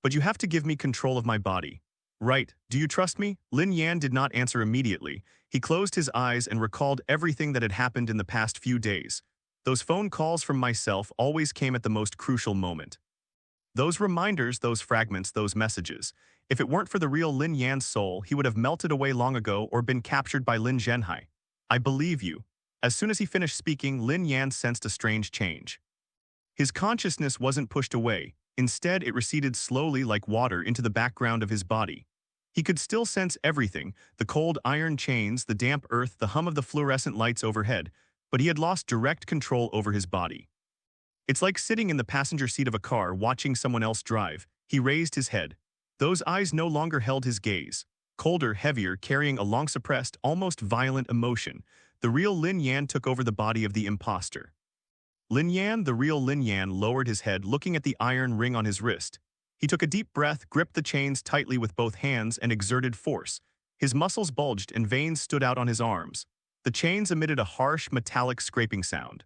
But you have to give me control of my body. Right, do you trust me? Lin Yan did not answer immediately. He closed his eyes and recalled everything that had happened in the past few days. Those phone calls from myself always came at the most crucial moment. Those reminders, those fragments, those messages. If it weren't for the real Lin Yan's soul, he would have melted away long ago or been captured by Lin Zhenhai. I believe you. As soon as he finished speaking, Lin Yan sensed a strange change. His consciousness wasn't pushed away. Instead, it receded slowly like water into the background of his body. He could still sense everything, the cold iron chains, the damp earth, the hum of the fluorescent lights overhead, but he had lost direct control over his body. It's like sitting in the passenger seat of a car watching someone else drive. He raised his head. Those eyes no longer held his gaze. Colder, heavier, carrying a long-suppressed, almost violent emotion, the real Lin Yan took over the body of the imposter. Lin Yan, the real Lin Yan, lowered his head, looking at the iron ring on his wrist. He took a deep breath, gripped the chains tightly with both hands, and exerted force. His muscles bulged and veins stood out on his arms. The chains emitted a harsh, metallic scraping sound.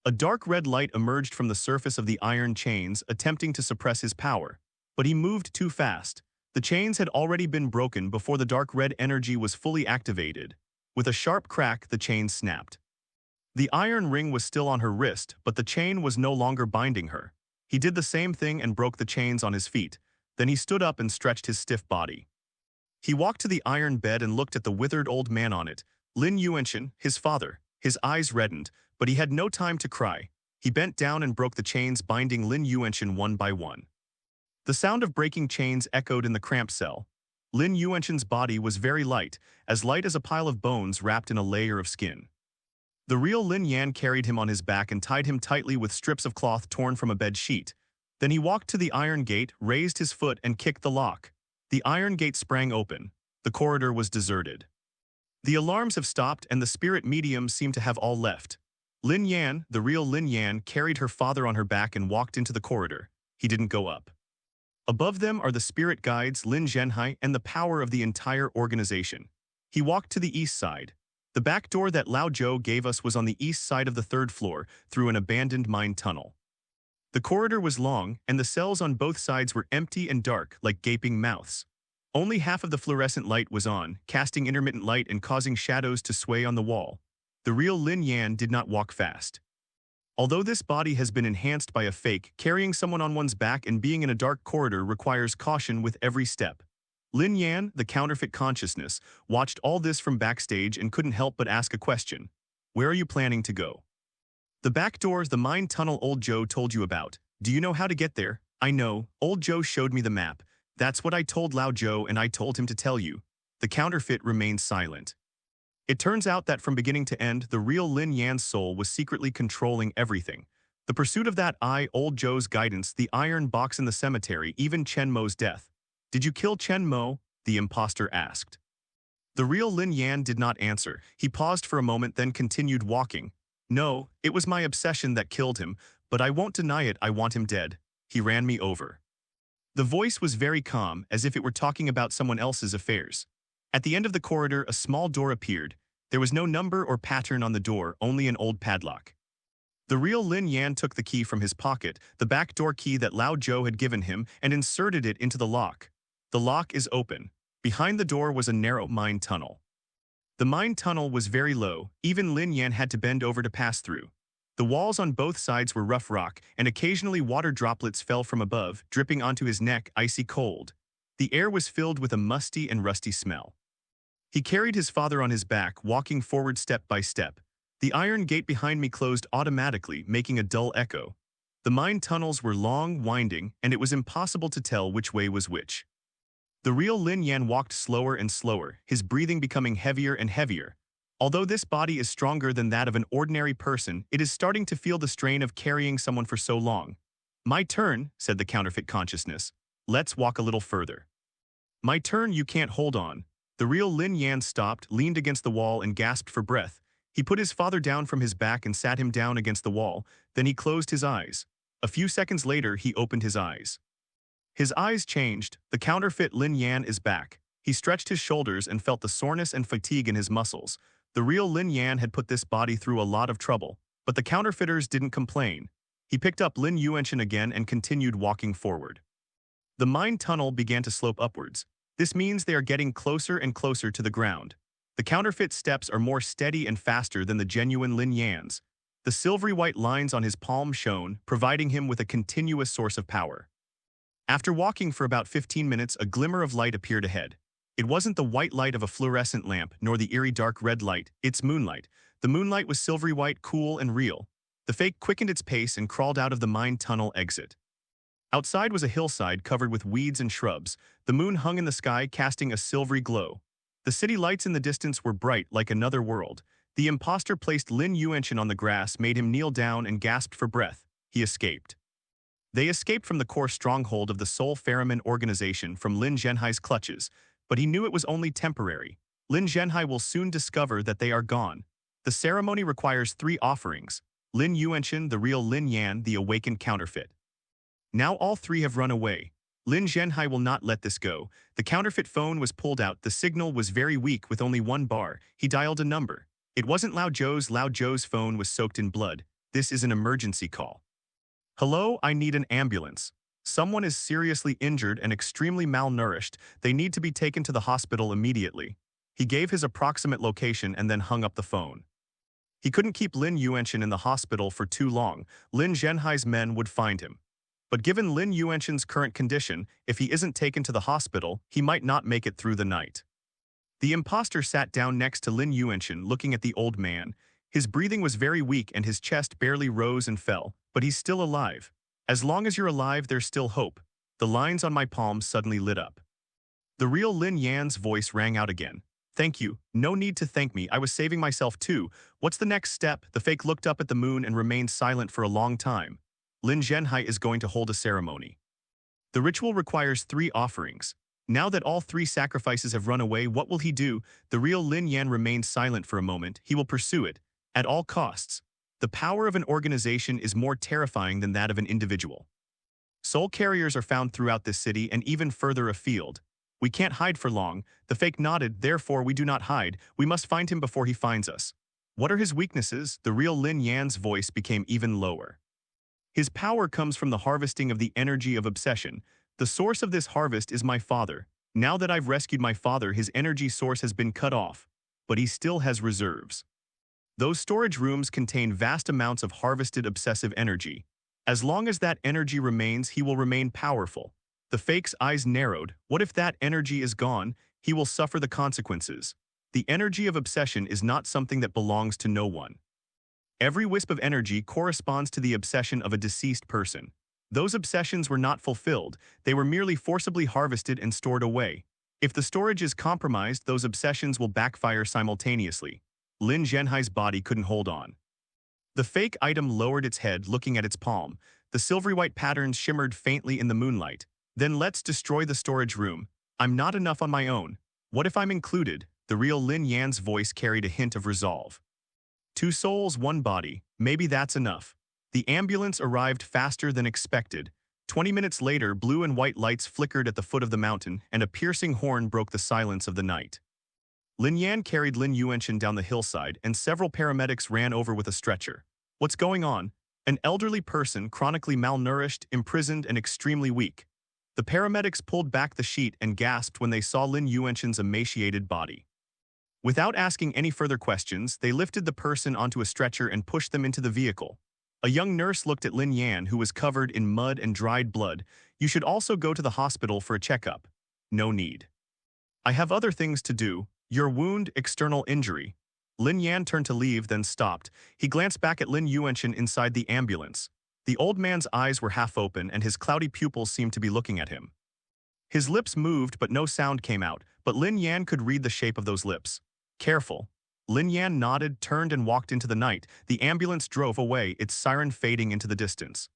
A dark red light emerged from the surface of the iron chains, attempting to suppress his power. But he moved too fast. The chains had already been broken before the dark red energy was fully activated. With a sharp crack, the chain snapped. The iron ring was still on her wrist, but the chain was no longer binding her. He did the same thing and broke the chains on his feet. Then he stood up and stretched his stiff body. He walked to the iron bed and looked at the withered old man on it, Lin Yuanshan, his father. His eyes reddened, but he had no time to cry. He bent down and broke the chains binding Lin Yuanshan one by one. The sound of breaking chains echoed in the cramped cell. Lin Yuanshan's body was very light as a pile of bones wrapped in a layer of skin. The real Lin Yan carried him on his back and tied him tightly with strips of cloth torn from a bed sheet. Then he walked to the iron gate, raised his foot, and kicked the lock. The iron gate sprang open. The corridor was deserted. The alarms have stopped and the spirit mediums seem to have all left. Lin Yan, the real Lin Yan, carried her father on her back and walked into the corridor. He didn't go up. Above them are the spirit guides, Lin Zhenhai, and the power of the entire organization. He walked to the east side. The back door that Lao Zhou gave us was on the east side of the third floor, through an abandoned mine tunnel. The corridor was long, and the cells on both sides were empty and dark, like gaping mouths. Only half of the fluorescent light was on, casting intermittent light and causing shadows to sway on the wall. The real Lin Yan did not walk fast. Although this body has been enhanced by a fake, carrying someone on one's back and being in a dark corridor requires caution with every step. Lin Yan, the counterfeit consciousness, watched all this from backstage and couldn't help but ask a question. Where are you planning to go? The back doors, the mine tunnel old Joe told you about. Do you know how to get there? I know. Old Joe showed me the map. That's what I told Lao Zhou and I told him to tell you. The counterfeit remained silent. It turns out that from beginning to end, the real Lin Yan's soul was secretly controlling everything. The pursuit of that old Joe's guidance, the iron box in the cemetery, even Chen Mo's death. Did you kill Chen Mo? The imposter asked. The real Lin Yan did not answer. He paused for a moment, then continued walking. No, it was my obsession that killed him, but I won't deny it, I want him dead. He ran me over. The voice was very calm, as if it were talking about someone else's affairs. At the end of the corridor, a small door appeared. There was no number or pattern on the door, only an old padlock. The real Lin Yan took the key from his pocket, the back door key that Lao Zhou had given him, and inserted it into the lock. The lock is open. Behind the door was a narrow mine tunnel. The mine tunnel was very low, even Lin Yan had to bend over to pass through. The walls on both sides were rough rock, and occasionally water droplets fell from above, dripping onto his neck, icy cold. The air was filled with a musty and rusty smell. He carried his father on his back, walking forward step by step. The iron gate behind me closed automatically, making a dull echo. The mine tunnels were long, winding, and it was impossible to tell which way was which. The real Lin Yan walked slower and slower, his breathing becoming heavier and heavier. Although this body is stronger than that of an ordinary person, it is starting to feel the strain of carrying someone for so long. My turn, said the counterfeit consciousness. Let's walk a little further. My turn, you can't hold on. The real Lin Yan stopped, leaned against the wall, and gasped for breath. He put his father down from his back and sat him down against the wall. Then he closed his eyes. A few seconds later, he opened his eyes. His eyes changed. The counterfeit Lin Yan is back. He stretched his shoulders and felt the soreness and fatigue in his muscles. The real Lin Yan had put this body through a lot of trouble, but the counterfeiters didn't complain. He picked up Lin Yuanshan again and continued walking forward. The mine tunnel began to slope upwards. This means they are getting closer and closer to the ground. The counterfeit steps are more steady and faster than the genuine Lin Yan's. The silvery white lines on his palm shone, providing him with a continuous source of power. After walking for about 15 minutes, a glimmer of light appeared ahead. It wasn't the white light of a fluorescent lamp, nor the eerie dark red light, it's moonlight. The moonlight was silvery white, cool, and real. The fake quickened its pace and crawled out of the mine tunnel exit. Outside was a hillside covered with weeds and shrubs. The moon hung in the sky, casting a silvery glow. The city lights in the distance were bright like another world. The imposter placed Lin Yan on the grass, made him kneel down, and gasped for breath. He escaped. They escaped from the core stronghold of the Soul Ferryman organization from Lin Yan's clutches, but he knew it was only temporary. Lin Yan will soon discover that they are gone. The ceremony requires 3 offerings. Lin Yan, the real Lin Yan, the awakened counterfeit. Now all 3 have run away. Lin Yan will not let this go. The counterfeit phone was pulled out. The signal was very weak with only 1 bar. He dialed a number. It wasn't Lao Zhou's. Lao Zhou's phone was soaked in blood. This is an emergency call. Hello, I need an ambulance. Someone is seriously injured and extremely malnourished. They need to be taken to the hospital immediately. He gave his approximate location and then hung up the phone. He couldn't keep Lin Yan in the hospital for too long. Lin Yan's men would find him. But given Lin Yan's current condition, if he isn't taken to the hospital, he might not make it through the night. The imposter sat down next to Lin Yan, looking at the old man. His breathing was very weak and his chest barely rose and fell, but he's still alive. As long as you're alive, there's still hope. The lines on my palm suddenly lit up. The real Lin Yan's voice rang out again. Thank you. No need to thank me. I was saving myself too. What's the next step? The fake looked up at the moon and remained silent for a long time. Lin Yan is going to hold a ceremony. The ritual requires 3 offerings. Now that all 3 sacrifices have run away, what will he do? The real Lin Yan remained silent for a moment. He will pursue it, at all costs. The power of an organization is more terrifying than that of an individual. Soul carriers are found throughout this city and even further afield. We can't hide for long. The fake nodded, therefore we do not hide. We must find him before he finds us. What are his weaknesses? The real Lin Yan's voice became even lower. His power comes from the harvesting of the energy of obsession. The source of this harvest is my father. Now that I've rescued my father, his energy source has been cut off, but he still has reserves. Those storage rooms contain vast amounts of harvested obsessive energy. As long as that energy remains, he will remain powerful. The fake's eyes narrowed. What if that energy is gone? He will suffer the consequences. The energy of obsession is not something that belongs to no one. Every wisp of energy corresponds to the obsession of a deceased person. Those obsessions were not fulfilled. They were merely forcibly harvested and stored away. If the storage is compromised, those obsessions will backfire simultaneously. Lin Yan's body couldn't hold on. The fake item lowered its head, looking at its palm. The silvery white patterns shimmered faintly in the moonlight. Then let's destroy the storage room. I'm not enough on my own. What if I'm included? The real Lin Yan's voice carried a hint of resolve. 2 souls, 1 body. Maybe that's enough. The ambulance arrived faster than expected. 20 minutes later, blue and white lights flickered at the foot of the mountain, and a piercing horn broke the silence of the night. Lin Yan carried Lin Yan down the hillside, and several paramedics ran over with a stretcher. What's going on? An elderly person, chronically malnourished, imprisoned, and extremely weak. The paramedics pulled back the sheet and gasped when they saw Lin Yan's emaciated body. Without asking any further questions, they lifted the person onto a stretcher and pushed them into the vehicle. A young nurse looked at Lin Yan, who was covered in mud and dried blood. You should also go to the hospital for a checkup. No need. I have other things to do. Your wound, external injury. Lin Yan turned to leave, then stopped. He glanced back at Lin Yan inside the ambulance. The old man's eyes were half open and his cloudy pupils seemed to be looking at him. His lips moved but no sound came out, but Lin Yan could read the shape of those lips. Careful. Lin Yan nodded, turned and walked into the night. The ambulance drove away, its siren fading into the distance.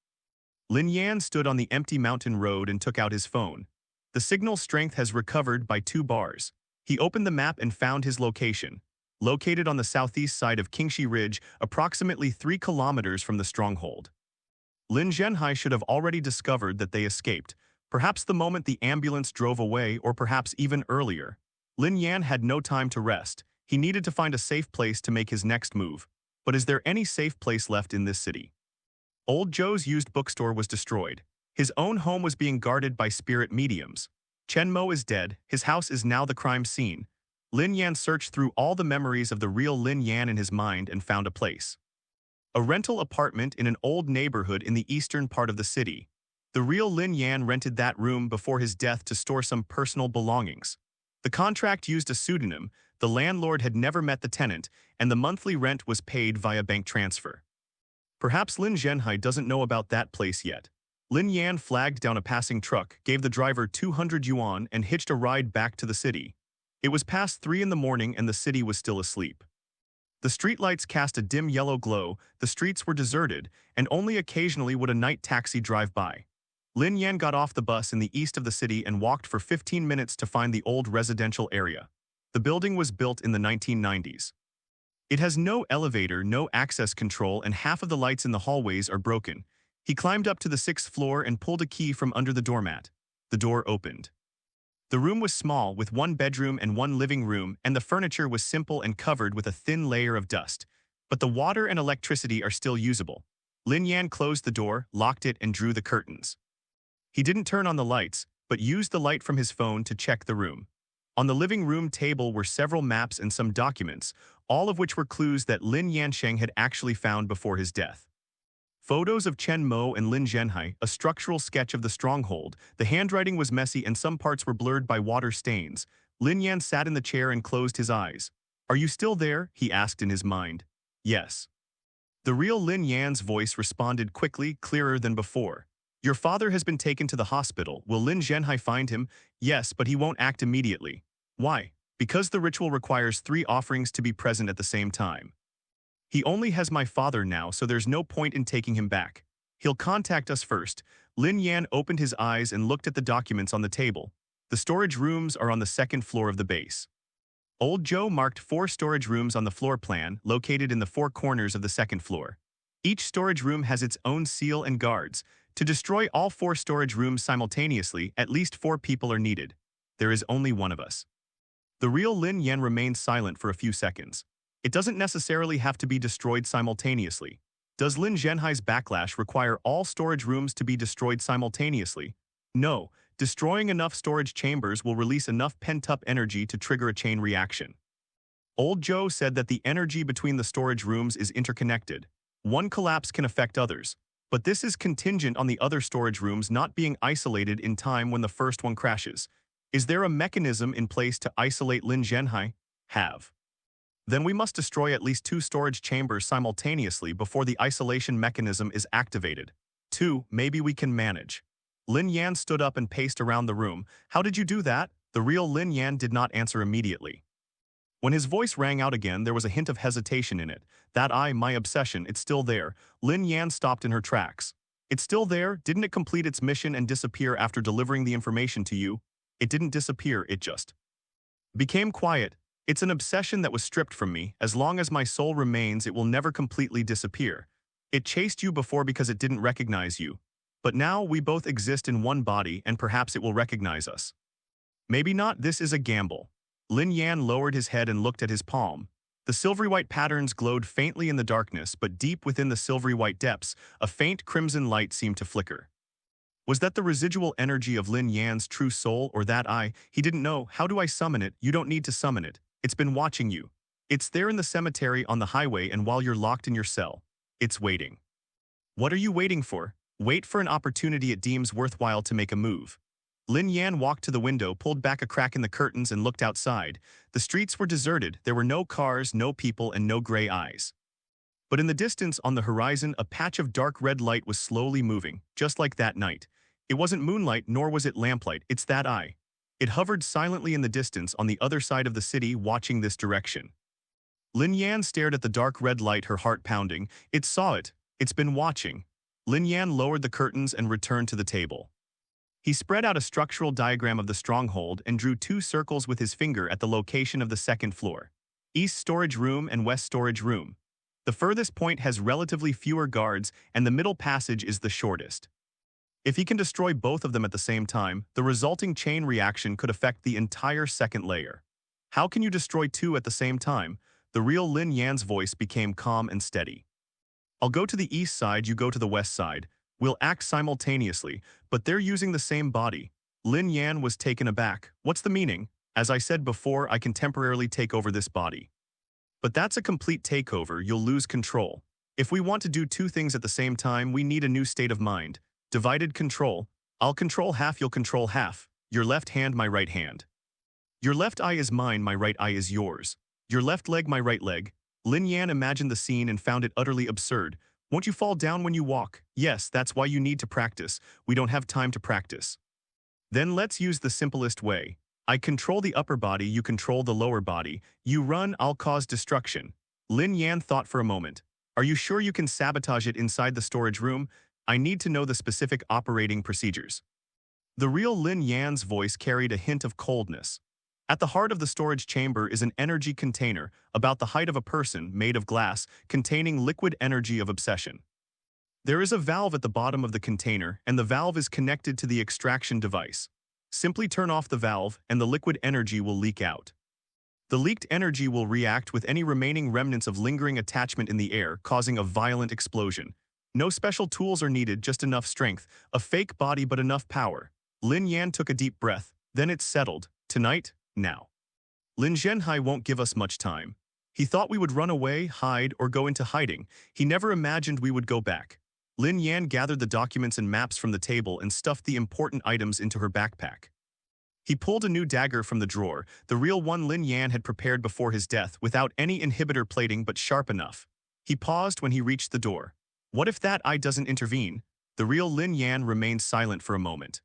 Lin Yan stood on the empty mountain road and took out his phone. The signal strength has recovered by 2 bars. He opened the map and found his location. Located on the southeast side of Qingxi Ridge, approximately 3 kilometers from the stronghold. Lin Yan should have already discovered that they escaped, perhaps the moment the ambulance drove away or perhaps even earlier. Lin Yan had no time to rest. He needed to find a safe place to make his next move. But is there any safe place left in this city? Old Joe's used bookstore was destroyed. His own home was being guarded by spirit mediums. Chen Mo is dead. His house is now the crime scene. Lin Yan searched through all the memories of the real Lin Yan in his mind and found a place. A rental apartment in an old neighborhood in the eastern part of the city. The real Lin Yan rented that room before his death to store some personal belongings. The contract used a pseudonym, the landlord had never met the tenant, and the monthly rent was paid via bank transfer. Perhaps Lin Zhenhai doesn't know about that place yet. Lin Yan flagged down a passing truck, gave the driver 200 yuan, and hitched a ride back to the city. It was past 3 in the morning and the city was still asleep. The streetlights cast a dim yellow glow, the streets were deserted, and only occasionally would a night taxi drive by. Lin Yan got off the bus in the east of the city and walked for 15 minutes to find the old residential area. The building was built in the 1990s. It has no elevator, no access control, and half of the lights in the hallways are broken. He climbed up to the 6th floor and pulled a key from under the doormat. The door opened. The room was small, with 1 bedroom and 1 living room, and the furniture was simple and covered with a thin layer of dust. But the water and electricity are still usable. Lin Yan closed the door, locked it, and drew the curtains. He didn't turn on the lights, but used the light from his phone to check the room. On the living room table were several maps and some documents, all of which were clues that Lin Yansheng had actually found before his death. Photos of Chen Mo and Lin Zhenhai, a structural sketch of the stronghold. The handwriting was messy and some parts were blurred by water stains. Lin Yan sat in the chair and closed his eyes. "Are you still there?" he asked in his mind. "Yes." The real Lin Yan's voice responded quickly, clearer than before. "Your father has been taken to the hospital. Will Lin Zhenhai find him?" "Yes, but he won't act immediately." "Why?" "Because the ritual requires 3 offerings to be present at the same time. He only has my father now, so there's no point in taking him back. He'll contact us first." Lin Yan opened his eyes and looked at the documents on the table. The storage rooms are on the 2nd floor of the base. Old Joe marked 4 storage rooms on the floor plan, located in the 4 corners of the 2nd floor. Each storage room has its own seal and guards. To destroy all 4 storage rooms simultaneously, at least 4 people are needed. There is only one of us. The real Lin Yan remained silent for a few seconds. It doesn't necessarily have to be destroyed simultaneously. Does Lin Zhenhai's backlash require all storage rooms to be destroyed simultaneously? No, destroying enough storage chambers will release enough pent-up energy to trigger a chain reaction. Old Joe said that the energy between the storage rooms is interconnected. One collapse can affect others, but this is contingent on the other storage rooms not being isolated in time when the first one crashes. Is there a mechanism in place to isolate Lin Zhenhai? Have. Then we must destroy at least 2 storage chambers simultaneously before the isolation mechanism is activated. 2, maybe we can manage. Lin Yan stood up and paced around the room. "How did you do that?" The real Lin Yan did not answer immediately. When his voice rang out again, there was a hint of hesitation in it. My obsession, it's still there." Lin Yan stopped in her tracks. "It's still there? Didn't it complete its mission and disappear after delivering the information to you?" "It didn't disappear, it just became quiet. It's an obsession that was stripped from me. As long as my soul remains, it will never completely disappear. It chased you before because it didn't recognize you. But now we both exist in one body and perhaps it will recognize us." "Maybe not, this is a gamble." Lin Yan lowered his head and looked at his palm. The silvery white patterns glowed faintly in the darkness, but deep within the silvery white depths, a faint crimson light seemed to flicker. Was that the residual energy of Lin Yan's true soul, or he didn't know. "How do I summon it?" "You don't need to summon it. It's been watching you. It's there in the cemetery on the highway, and while you're locked in your cell, it's waiting." "What are you waiting for?" "Wait for an opportunity it deems worthwhile to make a move." Lin Yan walked to the window, pulled back a crack in the curtains, and looked outside. The streets were deserted. There were no cars, no people, and no gray eyes. But in the distance on the horizon, a patch of dark red light was slowly moving, just like that night. It wasn't moonlight, nor was it lamplight. It's that eye. It hovered silently in the distance on the other side of the city, watching this direction. Lin Yan stared at the dark red light, her heart pounding. It saw it. It's been watching. Lin Yan lowered the curtains and returned to the table. He spread out a structural diagram of the stronghold and drew 2 circles with his finger at the location of the 2nd floor. East storage room and west storage room. The furthest point has relatively fewer guards, and the middle passage is the shortest. If he can destroy both of them at the same time, the resulting chain reaction could affect the entire 2nd layer. "How can you destroy 2 at the same time?" The real Lin Yan's voice became calm and steady. "I'll go to the east side, you go to the west side. We'll act simultaneously, but they're using the same body." Lin Yan was taken aback. "What's the meaning?" As I said before, I can temporarily take over this body. But that's a complete takeover, you'll lose control. If we want to do two things at the same time, we need a new state of mind. Divided control. I'll control half, you'll control half. Your left hand, my right hand. Your left eye is mine, my right eye is yours. Your left leg, my right leg. Lin Yan imagined the scene and found it utterly absurd. Won't you fall down when you walk? Yes, that's why you need to practice. We don't have time to practice. Then let's use the simplest way. I control the upper body, you control the lower body. You run, I'll cause destruction. Lin Yan thought for a moment. Are you sure you can sabotage it inside the storage room? I need to know the specific operating procedures. The real Lin Yan's voice carried a hint of coldness. At the heart of the storage chamber is an energy container, about the height of a person, made of glass, containing liquid energy of obsession. There is a valve at the bottom of the container, and the valve is connected to the extraction device. Simply turn off the valve, and the liquid energy will leak out. The leaked energy will react with any remaining remnants of lingering attachment in the air, causing a violent explosion. No special tools are needed, just enough strength, a fake body but enough power. Lin Yan took a deep breath, then it settled. Tonight, now. Lin Zhenhai won't give us much time. He thought we would run away, hide, or go into hiding. He never imagined we would go back. Lin Yan gathered the documents and maps from the table and stuffed the important items into her backpack. He pulled a new dagger from the drawer, the real one Lin Yan had prepared before his death, without any inhibitor plating but sharp enough. He paused when he reached the door. What if that eye doesn't intervene? The real Lin Yan remained silent for a moment.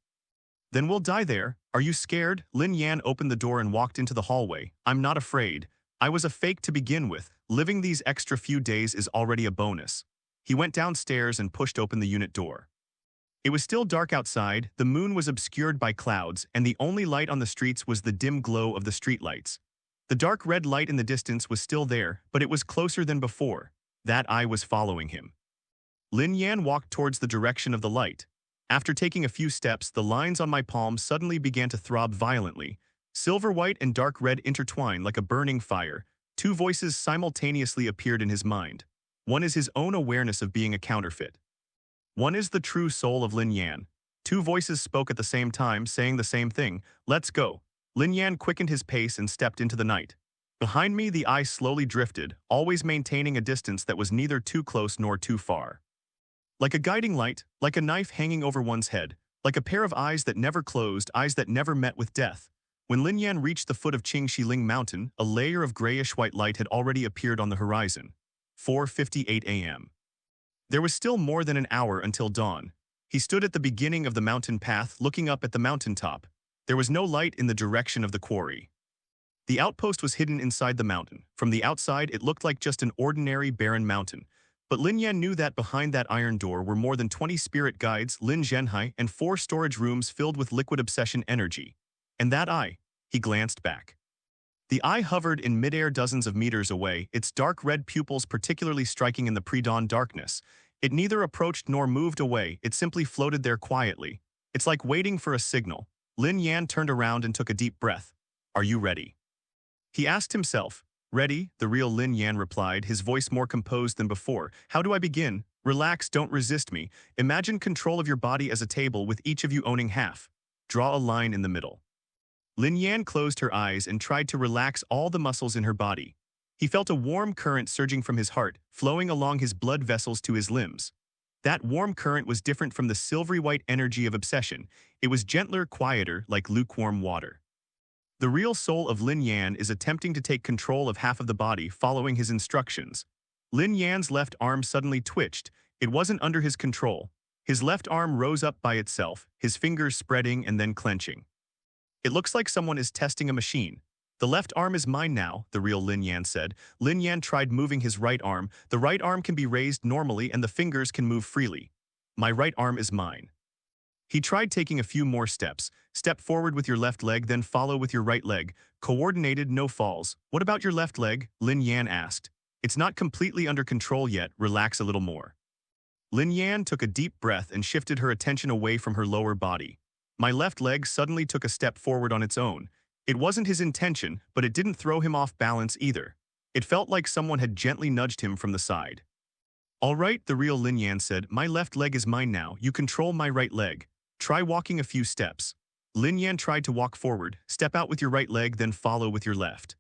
Then we'll die there. Are you scared? Lin Yan opened the door and walked into the hallway. I'm not afraid. I was a fake to begin with. Living these extra few days is already a bonus. He went downstairs and pushed open the unit door. It was still dark outside, the moon was obscured by clouds, and the only light on the streets was the dim glow of the streetlights. The dark red light in the distance was still there, but it was closer than before. That eye was following him. Lin Yan walked towards the direction of the light. After taking a few steps, the lines on my palm suddenly began to throb violently. Silver white and dark red intertwined like a burning fire. Two voices simultaneously appeared in his mind. One is his own awareness of being a counterfeit. One is the true soul of Lin Yan. Two voices spoke at the same time, saying the same thing. Let's go. Lin Yan quickened his pace and stepped into the night. Behind me, the eye slowly drifted, always maintaining a distance that was neither too close nor too far. Like a guiding light, like a knife hanging over one's head, like a pair of eyes that never closed, eyes that never met with death. When Lin Yan reached the foot of Qingxiling Mountain, a layer of grayish-white light had already appeared on the horizon. 4:58 a.m. There was still more than an hour until dawn. He stood at the beginning of the mountain path, looking up at the mountaintop. There was no light in the direction of the quarry. The outpost was hidden inside the mountain. From the outside, it looked like just an ordinary barren mountain. But Lin Yan knew that behind that iron door were more than 20 spirit guides, Lin Zhenhai, and 4 storage rooms filled with liquid obsession energy. And that eye, he glanced back. The eye hovered in midair dozens of meters away, its dark red pupils particularly striking in the pre-dawn darkness. It neither approached nor moved away, it simply floated there quietly. It's like waiting for a signal. Lin Yan turned around and took a deep breath. Are you ready? He asked himself. Ready, the real Lin Yan replied, his voice more composed than before. How do I begin? Relax, don't resist me. Imagine control of your body as a table with each of you owning half. Draw a line in the middle. Lin Yan closed her eyes and tried to relax all the muscles in her body. He felt a warm current surging from his heart, flowing along his blood vessels to his limbs. That warm current was different from the silvery white energy of obsession. It was gentler, quieter, like lukewarm water. The real soul of Lin Yan is attempting to take control of half of the body, following his instructions. Lin Yan's left arm suddenly twitched. It wasn't under his control. His left arm rose up by itself, his fingers spreading and then clenching. It looks like someone is testing a machine. The left arm is mine now, the real Lin Yan said. Lin Yan tried moving his right arm. The right arm can be raised normally and the fingers can move freely. My right arm is mine. He tried taking a few more steps. Step forward with your left leg, then follow with your right leg. Coordinated, no falls. What about your left leg? Lin Yan asked. It's not completely under control yet, relax a little more. Lin Yan took a deep breath and shifted her attention away from her lower body. My left leg suddenly took a step forward on its own. It wasn't his intention, but it didn't throw him off balance either. It felt like someone had gently nudged him from the side. All right, the real Lin Yan said, my left leg is mine now, you control my right leg. Try walking a few steps. Lin Yan tried to walk forward, step out with your right leg, then follow with your left.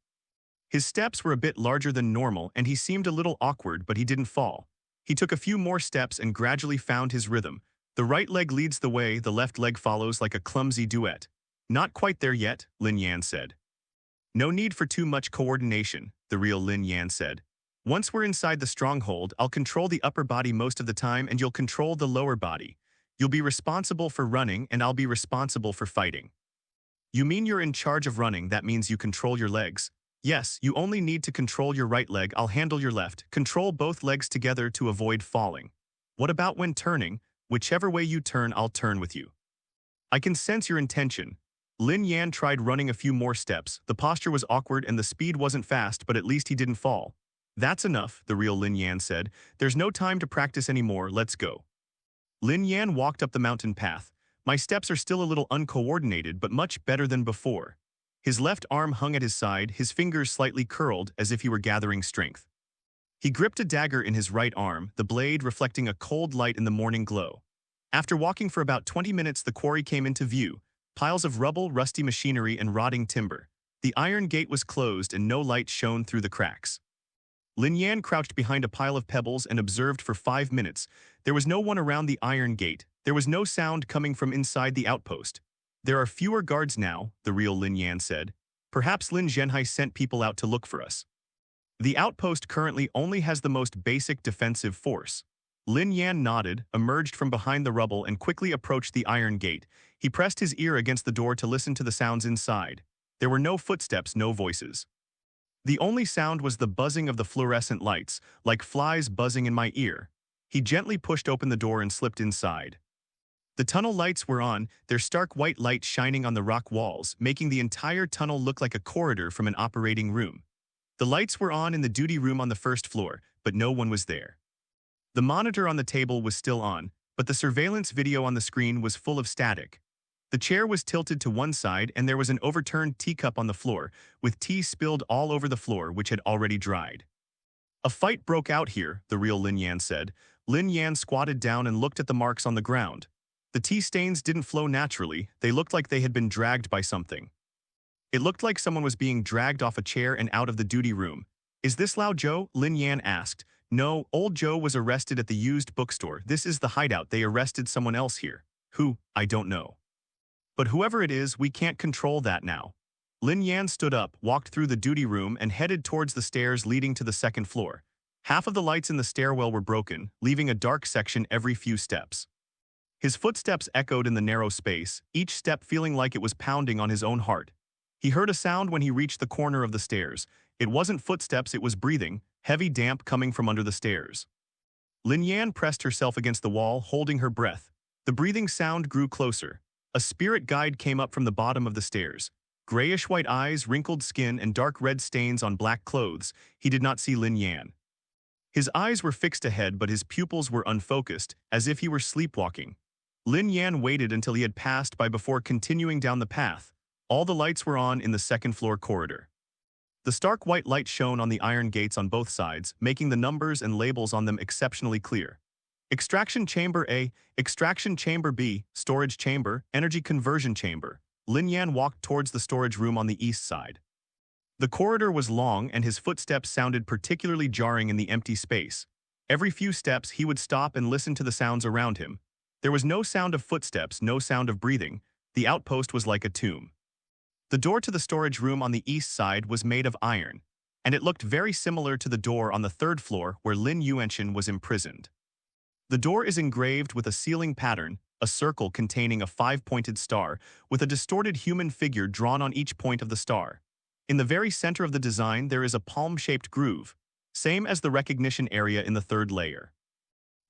His steps were a bit larger than normal and he seemed a little awkward, but he didn't fall. He took a few more steps and gradually found his rhythm. The right leg leads the way, the left leg follows like a clumsy duet. Not quite there yet, Lin Yan said. No need for too much coordination, the real Lin Yan said. Once we're inside the stronghold, I'll control the upper body most of the time and you'll control the lower body. You'll be responsible for running and I'll be responsible for fighting. You mean you're in charge of running, that means you control your legs? Yes, you only need to control your right leg, I'll handle your left. Control both legs together to avoid falling. What about when turning? Whichever way you turn, I'll turn with you. I can sense your intention. Lin Yan tried running a few more steps. The posture was awkward and the speed wasn't fast, but at least he didn't fall. That's enough, the real Lin Yan said. There's no time to practice anymore, let's go. Lin Yan walked up the mountain path. My steps are still a little uncoordinated, but much better than before. His left arm hung at his side, his fingers slightly curled as if he were gathering strength. He gripped a dagger in his right arm, the blade reflecting a cold light in the morning glow. After walking for about 20 minutes, the quarry came into view. Piles of rubble, rusty machinery, and rotting timber. The iron gate was closed and no light shone through the cracks. Lin Yan crouched behind a pile of pebbles and observed for 5 minutes. There was no one around the iron gate. There was no sound coming from inside the outpost. There are fewer guards now, the real Lin Yan said. Perhaps Lin Zhenhai sent people out to look for us. The outpost currently only has the most basic defensive force. Lin Yan nodded, emerged from behind the rubble and quickly approached the iron gate. He pressed his ear against the door to listen to the sounds inside. There were no footsteps, no voices. The only sound was the buzzing of the fluorescent lights, like flies buzzing in my ear. He gently pushed open the door and slipped inside. The tunnel lights were on, their stark white light shining on the rock walls, making the entire tunnel look like a corridor from an operating room. The lights were on in the duty room on the first floor, but no one was there. The monitor on the table was still on, but the surveillance video on the screen was full of static. The chair was tilted to one side and there was an overturned teacup on the floor, with tea spilled all over the floor which had already dried. A fight broke out here, the real Lin Yan said. Lin Yan squatted down and looked at the marks on the ground. The tea stains didn't flow naturally, they looked like they had been dragged by something. It looked like someone was being dragged off a chair and out of the duty room. Is this Lao Zhou? Lin Yan asked. No, old Zhou was arrested at the used bookstore. This is the hideout. They arrested someone else here. Who? I don't know. But whoever it is, we can't control that now. Lin Yan stood up, walked through the duty room and headed towards the stairs leading to the second floor. Half of the lights in the stairwell were broken, leaving a dark section every few steps. His footsteps echoed in the narrow space, each step feeling like it was pounding on his own heart. He heard a sound when he reached the corner of the stairs. It wasn't footsteps, it was breathing, heavy damp coming from under the stairs. Lin Yan pressed herself against the wall, holding her breath. The breathing sound grew closer. A spirit guide came up from the bottom of the stairs. Grayish-white eyes, wrinkled skin, and dark red stains on black clothes. He did not see Lin Yan. His eyes were fixed ahead, but his pupils were unfocused, as if he were sleepwalking. Lin Yan waited until he had passed by before continuing down the path. All the lights were on in the second-floor corridor. The stark white light shone on the iron gates on both sides, making the numbers and labels on them exceptionally clear. Extraction Chamber A, Extraction Chamber B, Storage Chamber, Energy Conversion Chamber. Lin Yan walked towards the storage room on the east side. The corridor was long and his footsteps sounded particularly jarring in the empty space. Every few steps he would stop and listen to the sounds around him. There was no sound of footsteps, no sound of breathing. The outpost was like a tomb. The door to the storage room on the east side was made of iron, and it looked very similar to the door on the third floor where Lin Yuanchen was imprisoned. The door is engraved with a ceiling pattern, a circle containing a 5-pointed star, with a distorted human figure drawn on each point of the star. In the very center of the design there is a palm-shaped groove, same as the recognition area in the third layer.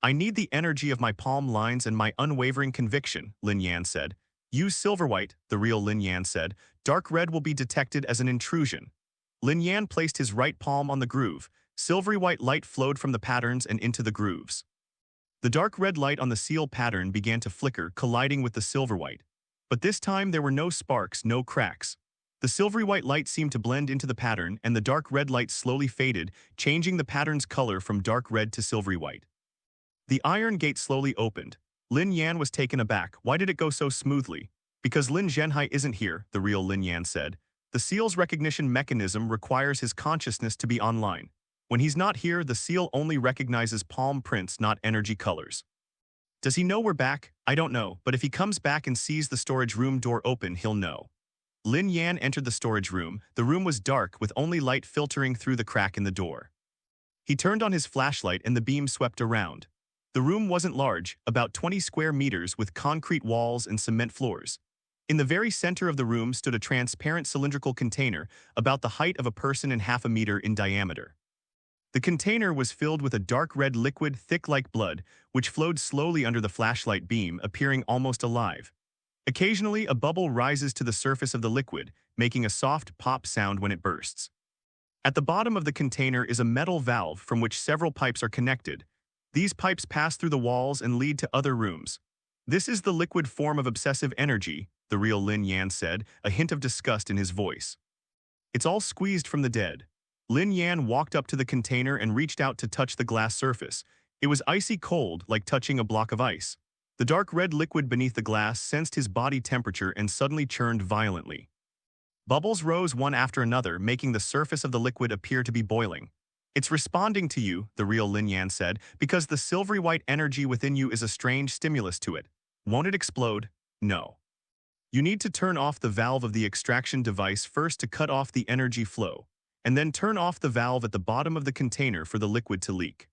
I need the energy of my palm lines and my unwavering conviction, Lin Yan said. Use silver white, the real Lin Yan said. Dark red will be detected as an intrusion. Lin Yan placed his right palm on the groove. Silvery white light flowed from the patterns and into the grooves. The dark red light on the seal pattern began to flicker, colliding with the silver white. But this time there were no sparks, no cracks. The silvery white light seemed to blend into the pattern, and the dark red light slowly faded, changing the pattern's color from dark red to silvery white. The iron gate slowly opened. Lin Yan was taken aback. Why did it go so smoothly? Because Lin Zhenhai isn't here, the real Lin Yan said. The seal's recognition mechanism requires his consciousness to be online. When he's not here, the seal only recognizes palm prints, not energy colors. Does he know we're back? I don't know, but if he comes back and sees the storage room door open, he'll know. Lin Yan entered the storage room. The room was dark, with only light filtering through the crack in the door. He turned on his flashlight and the beam swept around. The room wasn't large, about 20 square meters with concrete walls and cement floors. In the very center of the room stood a transparent cylindrical container, about the height of a person and half a meter in diameter. The container was filled with a dark red liquid thick like blood, which flowed slowly under the flashlight beam, appearing almost alive. Occasionally, a bubble rises to the surface of the liquid, making a soft pop sound when it bursts. At the bottom of the container is a metal valve from which several pipes are connected. These pipes pass through the walls and lead to other rooms. This is the liquid form of obsessive energy, the real Lin Yan said, a hint of disgust in his voice. It's all squeezed from the dead. Lin Yan walked up to the container and reached out to touch the glass surface. It was icy cold, like touching a block of ice. The dark red liquid beneath the glass sensed his body temperature and suddenly churned violently. Bubbles rose one after another, making the surface of the liquid appear to be boiling. It's responding to you, the real Lin Yan said, because the silvery white energy within you is a strange stimulus to it. Won't it explode? No. You need to turn off the valve of the extraction device first to cut off the energy flow, and then turn off the valve at the bottom of the container for the liquid to leak.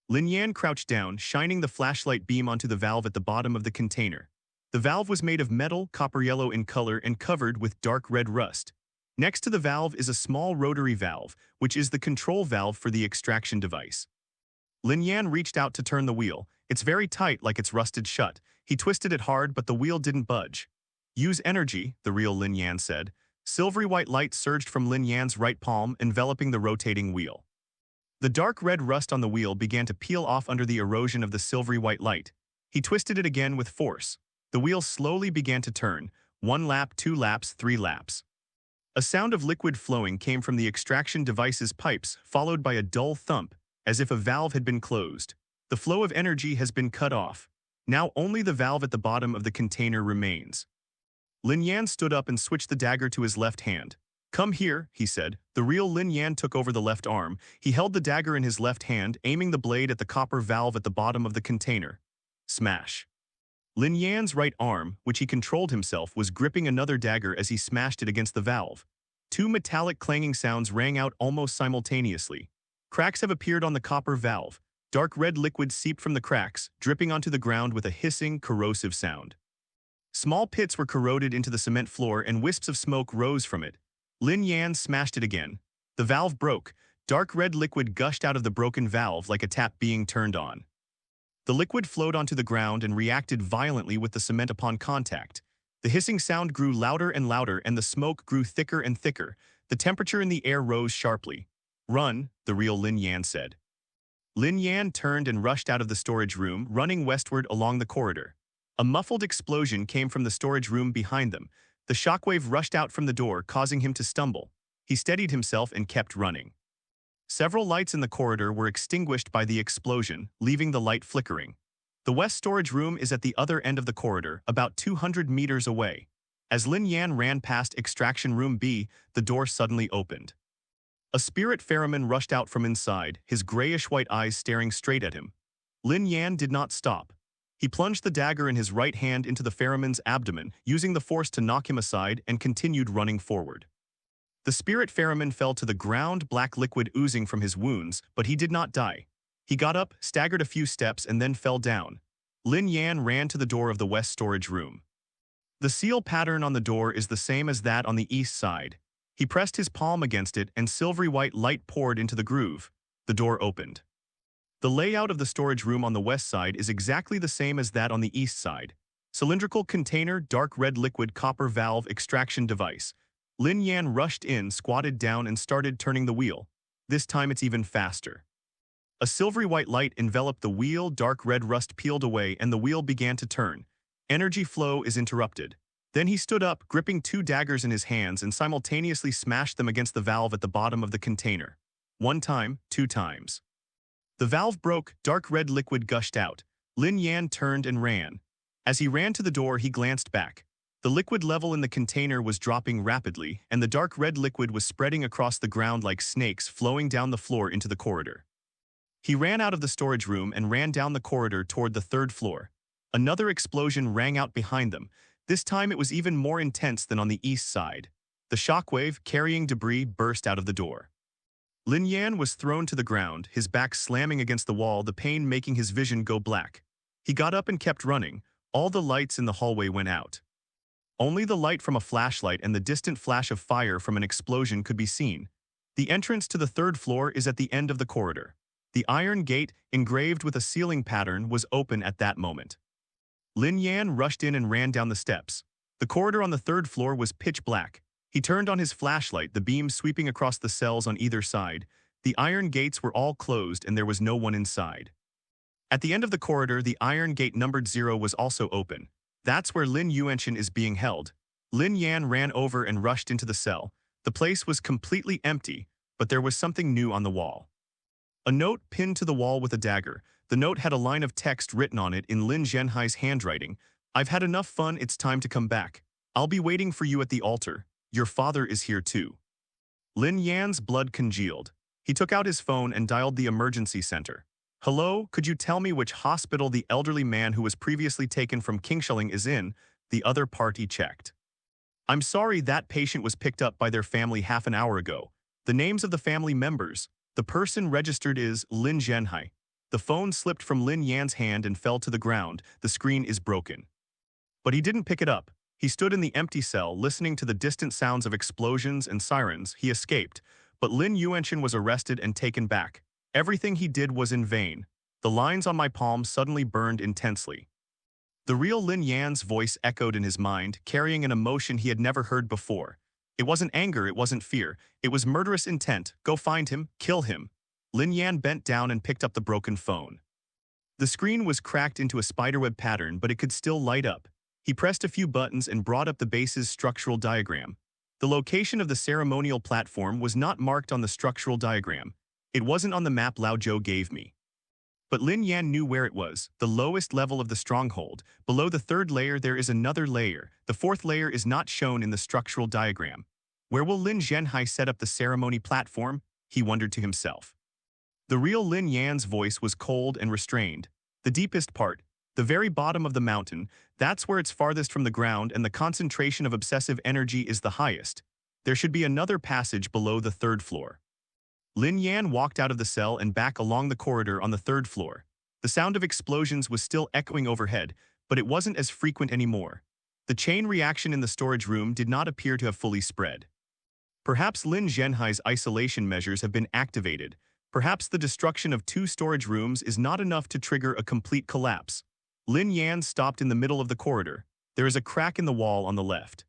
Lin Yan crouched down, shining the flashlight beam onto the valve at the bottom of the container. The valve was made of metal, copper yellow in color and covered with dark red rust. Next to the valve is a small rotary valve, which is the control valve for the extraction device. Lin Yan reached out to turn the wheel. It's very tight, like it's rusted shut. He twisted it hard, but the wheel didn't budge. Use energy, the real Lin Yan said. Silvery white light surged from Lin Yan's right palm, enveloping the rotating wheel. The dark red rust on the wheel began to peel off under the erosion of the silvery white light. He twisted it again with force. The wheel slowly began to turn. 1 lap, 2 laps, 3 laps. A sound of liquid flowing came from the extraction device's pipes, followed by a dull thump, as if a valve had been closed. The flow of energy has been cut off. Now only the valve at the bottom of the container remains. Lin Yan stood up and switched the dagger to his left hand. Come here, he said. The real Lin Yan took over the left arm. He held the dagger in his left hand, aiming the blade at the copper valve at the bottom of the container. Smash. Lin Yan's right arm, which he controlled himself, was gripping another dagger as he smashed it against the valve. 2 metallic clanging sounds rang out almost simultaneously. Cracks have appeared on the copper valve. Dark red liquid seeped from the cracks, dripping onto the ground with a hissing, corrosive sound. Small pits were corroded into the cement floor and wisps of smoke rose from it. Lin Yan smashed it again. The valve broke. Dark red liquid gushed out of the broken valve like a tap being turned on. The liquid flowed onto the ground and reacted violently with the cement upon contact. The hissing sound grew louder and louder, and the smoke grew thicker and thicker. The temperature in the air rose sharply. Run, the real Lin Yan said. Lin Yan turned and rushed out of the storage room, running westward along the corridor. A muffled explosion came from the storage room behind them. The shockwave rushed out from the door, causing him to stumble. He steadied himself and kept running. Several lights in the corridor were extinguished by the explosion, leaving the light flickering. The west storage room is at the other end of the corridor, about 200 meters away. As Lin Yan ran past extraction room B, the door suddenly opened. A spirit ferryman rushed out from inside, his grayish-white eyes staring straight at him. Lin Yan did not stop. He plunged the dagger in his right hand into the ferryman's abdomen, using the force to knock him aside, and continued running forward. The spirit ferryman fell to the ground, black liquid oozing from his wounds, but he did not die. He got up, staggered a few steps, and then fell down. Lin Yan ran to the door of the west storage room. The seal pattern on the door is the same as that on the east side. He pressed his palm against it, and silvery white light poured into the groove. The door opened. The layout of the storage room on the west side is exactly the same as that on the east side. Cylindrical container, dark red liquid, copper valve, extraction device. Lin Yan rushed in, squatted down, and started turning the wheel. This time it's even faster. A silvery white light enveloped the wheel, dark red rust peeled away, and the wheel began to turn. Energy flow is interrupted. Then he stood up, gripping 2 daggers in his hands, and simultaneously smashed them against the valve at the bottom of the container. 1 time, 2 times. The valve broke, dark red liquid gushed out. Lin Yan turned and ran. As he ran to the door, he glanced back. The liquid level in the container was dropping rapidly, and the dark red liquid was spreading across the ground like snakes flowing down the floor into the corridor. He ran out of the storage room and ran down the corridor toward the third floor. Another explosion rang out behind them. This time it was even more intense than on the east side. The shockwave, carrying debris, burst out of the door. Lin Yan was thrown to the ground, his back slamming against the wall, the pain making his vision go black. He got up and kept running. All the lights in the hallway went out. Only the light from a flashlight and the distant flash of fire from an explosion could be seen. The entrance to the third floor is at the end of the corridor. The iron gate, engraved with a ceiling pattern, was open at that moment. Lin Yan rushed in and ran down the steps. The corridor on the third floor was pitch black. He turned on his flashlight, the beam sweeping across the cells on either side. The iron gates were all closed and there was no one inside. At the end of the corridor, the iron gate numbered 0 was also open. That's where Lin Yan is being held. Lin Yan ran over and rushed into the cell. The place was completely empty, but there was something new on the wall. A note pinned to the wall with a dagger. The note had a line of text written on it in Lin Yan's handwriting. "I've had enough fun, it's time to come back. I'll be waiting for you at the altar. Your father is here too." Lin Yan's blood congealed. He took out his phone and dialed the emergency center. "Hello, could you tell me which hospital the elderly man who was previously taken from Kingshelling is in?" The other party checked. "I'm sorry, that patient was picked up by their family half an hour ago. The names of the family members. The person registered is Lin Yan." The phone slipped from Lin Yan's hand and fell to the ground. The screen is broken. But he didn't pick it up. He stood in the empty cell, listening to the distant sounds of explosions and sirens. He escaped, but Lin Yan was arrested and taken back. Everything he did was in vain. The lines on my palm suddenly burned intensely. The real Lin Yan's voice echoed in his mind, carrying an emotion he had never heard before. It wasn't anger, it wasn't fear. It was murderous intent. "Go find him, kill him." Lin Yan bent down and picked up the broken phone. The screen was cracked into a spiderweb pattern, but it could still light up. He pressed a few buttons and brought up the base's structural diagram. The location of the ceremonial platform was not marked on the structural diagram. It wasn't on the map Lao Zhou gave me. But Lin Yan knew where it was, the lowest level of the stronghold. Below the third layer there is another layer. The fourth layer is not shown in the structural diagram. Where will Lin Yan set up the ceremony platform? He wondered to himself. The real Lin Yan's voice was cold and restrained. The deepest part, the very bottom of the mountain, that's where it's farthest from the ground and the concentration of obsessive energy is the highest. There should be another passage below the third floor. Lin Yan walked out of the cell and back along the corridor on the third floor. The sound of explosions was still echoing overhead, but it wasn't as frequent anymore. The chain reaction in the storage room did not appear to have fully spread. Perhaps Lin Yan's isolation measures have been activated. Perhaps the destruction of 2 storage rooms is not enough to trigger a complete collapse. Lin Yan stopped in the middle of the corridor. There is a crack in the wall on the left.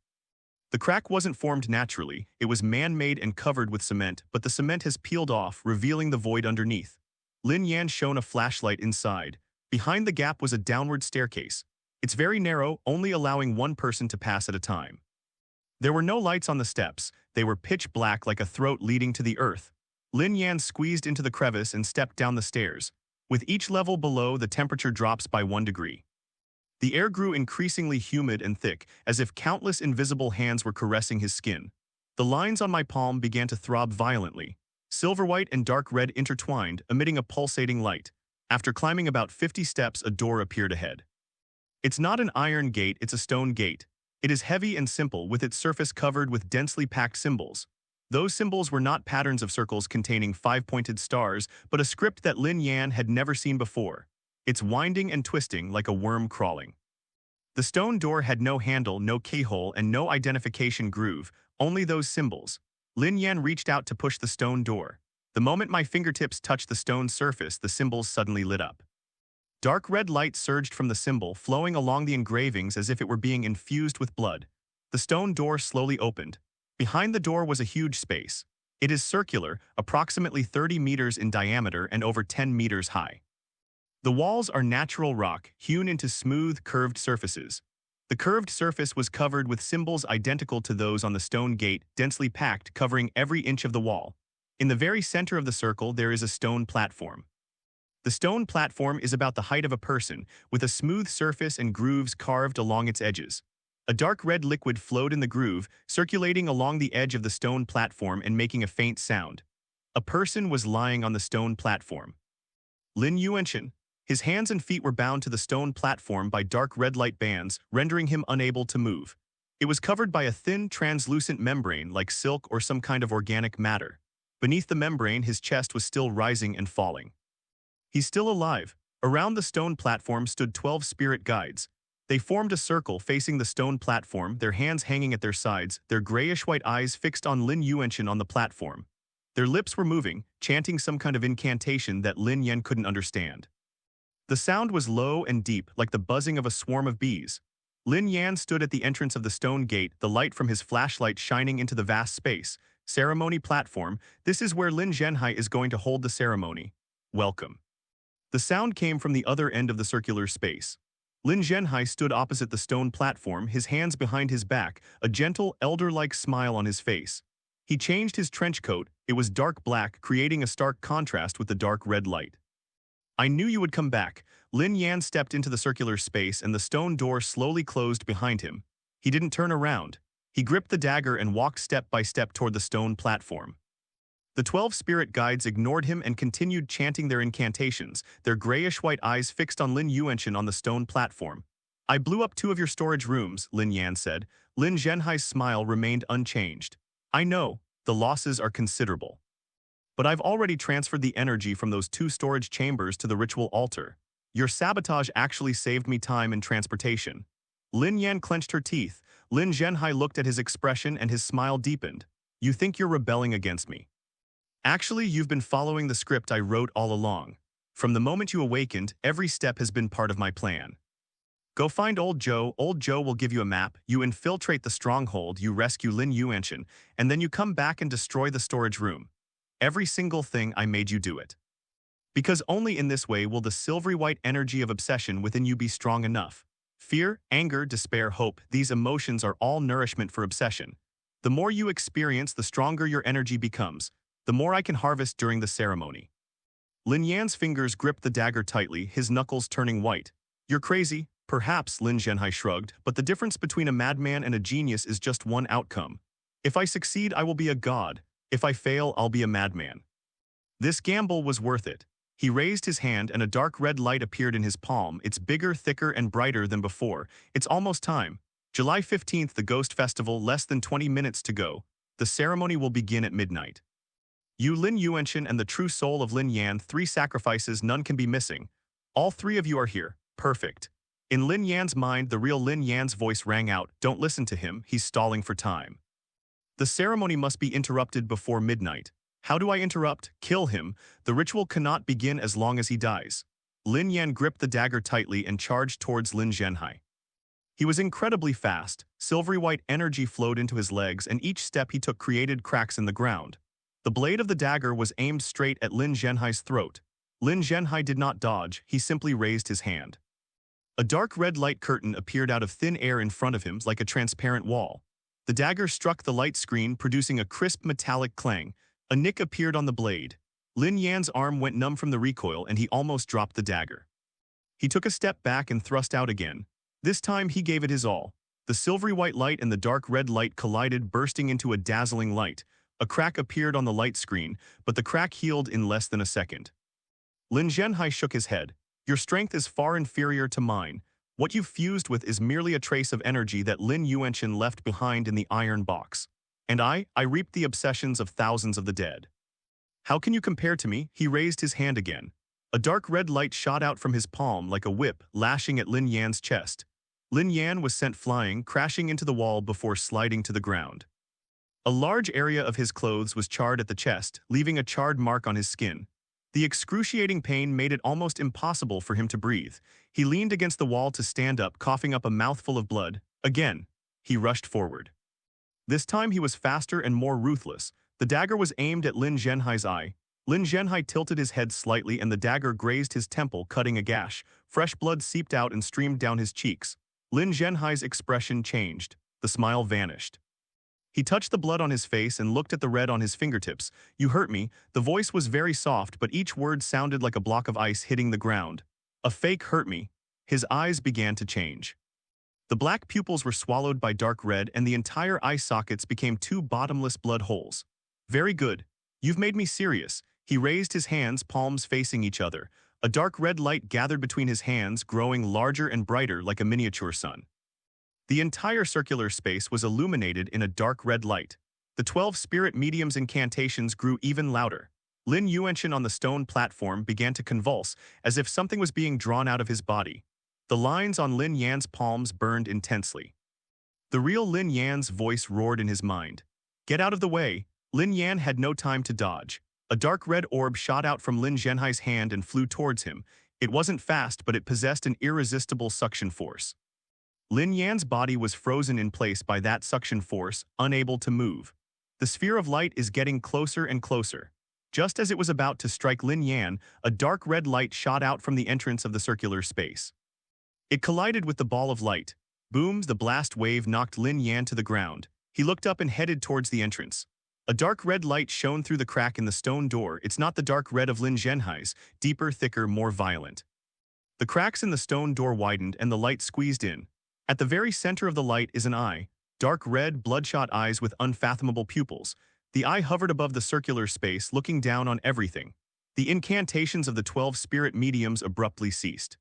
The crack wasn't formed naturally, it was man-made and covered with cement, but the cement has peeled off, revealing the void underneath. Lin Yan shone a flashlight inside. Behind the gap was a downward staircase. It's very narrow, only allowing one person to pass at a time. There were no lights on the steps. They were pitch black like a throat leading to the earth. Lin Yan squeezed into the crevice and stepped down the stairs. With each level below, the temperature drops by 1 degree. The air grew increasingly humid and thick, as if countless invisible hands were caressing his skin. The lines on my palm began to throb violently. Silver white and dark red intertwined, emitting a pulsating light. After climbing about 50 steps, a door appeared ahead. It's not an iron gate, it's a stone gate. It is heavy and simple, with its surface covered with densely packed symbols. Those symbols were not patterns of circles containing 5-pointed stars, but a script that Lin Yan had never seen before. It's winding and twisting like a worm crawling. The stone door had no handle, no keyhole, and no identification groove, only those symbols. Lin Yan reached out to push the stone door. The moment my fingertips touched the stone surface, the symbols suddenly lit up. Dark red light surged from the symbol, flowing along the engravings as if it were being infused with blood. The stone door slowly opened. Behind the door was a huge space. It is circular, approximately 30 meters in diameter and over 10 meters high. The walls are natural rock, hewn into smooth, curved surfaces. The curved surface was covered with symbols identical to those on the stone gate, densely packed, covering every inch of the wall. In the very center of the circle, there is a stone platform. The stone platform is about the height of a person, with a smooth surface and grooves carved along its edges. A dark red liquid flowed in the groove, circulating along the edge of the stone platform and making a faint sound. A person was lying on the stone platform. Lin Yan. His hands and feet were bound to the stone platform by dark red light bands, rendering him unable to move. It was covered by a thin, translucent membrane like silk or some kind of organic matter. Beneath the membrane, his chest was still rising and falling. He's still alive. Around the stone platform stood 12 spirit guides. They formed a circle facing the stone platform, their hands hanging at their sides, their grayish-white eyes fixed on Lin Yan on the platform. Their lips were moving, chanting some kind of incantation that Lin Yan couldn't understand. The sound was low and deep, like the buzzing of a swarm of bees. Lin Yan stood at the entrance of the stone gate, the light from his flashlight shining into the vast space. Ceremony platform, this is where Lin Zhenhai is going to hold the ceremony. Welcome. The sound came from the other end of the circular space. Lin Zhenhai stood opposite the stone platform, his hands behind his back, a gentle, elder-like smile on his face. He changed his trench coat. It was dark black, creating a stark contrast with the dark red light. I knew you would come back. Lin Yan stepped into the circular space and the stone door slowly closed behind him. He didn't turn around. He gripped the dagger and walked step by step toward the stone platform. The 12 spirit guides ignored him and continued chanting their incantations, their grayish-white eyes fixed on Lin Yan on the stone platform. I blew up 2 of your storage rooms, Lin Yan said. Lin Zhenhai's smile remained unchanged. I know, the losses are considerable. But I've already transferred the energy from those 2 storage chambers to the ritual altar. Your sabotage actually saved me time and transportation. Lin Yan clenched her teeth. Lin Zhenhai looked at his expression and his smile deepened. You think you're rebelling against me? Actually, you've been following the script I wrote all along. From the moment you awakened, every step has been part of my plan. Go find Old Joe. Old Joe will give you a map. You infiltrate the stronghold, you rescue Lin Yan, and then you come back and destroy the storage room. Every single thing I made you do it. Because only in this way will the silvery white energy of obsession within you be strong enough. Fear, anger, despair, hope, these emotions are all nourishment for obsession. The more you experience, the stronger your energy becomes, the more I can harvest during the ceremony. Lin Yan's fingers gripped the dagger tightly, his knuckles turning white. You're crazy, perhaps, Lin Zhenhai shrugged, but the difference between a madman and a genius is just one outcome. If I succeed, I will be a god. If I fail, I'll be a madman. This gamble was worth it. He raised his hand and a dark red light appeared in his palm. It's bigger, thicker, and brighter than before. It's almost time. July 15th, the Ghost Festival, less than 20 minutes to go. The ceremony will begin at midnight. You, Lin Yan, and the true soul of Lin Yan, 3 sacrifices, none can be missing. All 3 of you are here. Perfect. In Lin Yan's mind, the real Lin Yan's voice rang out. Don't listen to him, he's stalling for time. The ceremony must be interrupted before midnight. How do I interrupt? Kill him. The ritual cannot begin as long as he dies. Lin Yan gripped the dagger tightly and charged towards Lin Zhenhai. He was incredibly fast. Silvery white energy flowed into his legs, and each step he took created cracks in the ground. The blade of the dagger was aimed straight at Lin Zhenhai's throat. Lin Zhenhai did not dodge, he simply raised his hand. A dark red light curtain appeared out of thin air in front of him like a transparent wall. The dagger struck the light screen, producing a crisp metallic clang. A nick appeared on the blade. Lin Yan's arm went numb from the recoil and he almost dropped the dagger. He took a step back and thrust out again. This time he gave it his all. The silvery white light and the dark red light collided, bursting into a dazzling light. A crack appeared on the light screen, but the crack healed in less than a second. Lin Zhenhai shook his head. Your strength is far inferior to mine. What you've fused with is merely a trace of energy that Lin Yan left behind in the iron box. And I reaped the obsessions of thousands of the dead. How can you compare to me? He raised his hand again. A dark red light shot out from his palm like a whip, lashing at Lin Yan's chest. Lin Yan was sent flying, crashing into the wall before sliding to the ground. A large area of his clothes was charred at the chest, leaving a charred mark on his skin. The excruciating pain made it almost impossible for him to breathe. He leaned against the wall to stand up, coughing up a mouthful of blood. Again, he rushed forward. This time he was faster and more ruthless. The dagger was aimed at Lin Zhenhai's eye. Lin Zhenhai tilted his head slightly and the dagger grazed his temple, cutting a gash. Fresh blood seeped out and streamed down his cheeks. Lin Zhenhai's expression changed. The smile vanished. He touched the blood on his face and looked at the red on his fingertips. You hurt me. The voice was very soft, but each word sounded like a block of ice hitting the ground. A fake hurt me. His eyes began to change. The black pupils were swallowed by dark red and the entire eye sockets became two bottomless blood holes. Very good. You've made me serious. He raised his hands, palms facing each other. A dark red light gathered between his hands, growing larger and brighter like a miniature sun. The entire circular space was illuminated in a dark red light. The 12 spirit mediums' incantations grew even louder. Lin Yan on the stone platform began to convulse, as if something was being drawn out of his body. The lines on Lin Yan's palms burned intensely. The real Lin Yan's voice roared in his mind. Get out of the way! Lin Yan had no time to dodge. A dark red orb shot out from Lin Zhenhai's hand and flew towards him. It wasn't fast, but it possessed an irresistible suction force. Lin Yan's body was frozen in place by that suction force, unable to move. The sphere of light is getting closer and closer. Just as it was about to strike Lin Yan, a dark red light shot out from the entrance of the circular space. It collided with the ball of light. Boom! The blast wave knocked Lin Yan to the ground. He looked up and headed towards the entrance. A dark red light shone through the crack in the stone door. It's not the dark red of Lin Zhenhai's, deeper, thicker, more violent. The cracks in the stone door widened and the light squeezed in. At the very center of the light is an eye, dark red, bloodshot eyes with unfathomable pupils. The eye hovered above the circular space, looking down on everything. The incantations of the 12 spirit mediums abruptly ceased.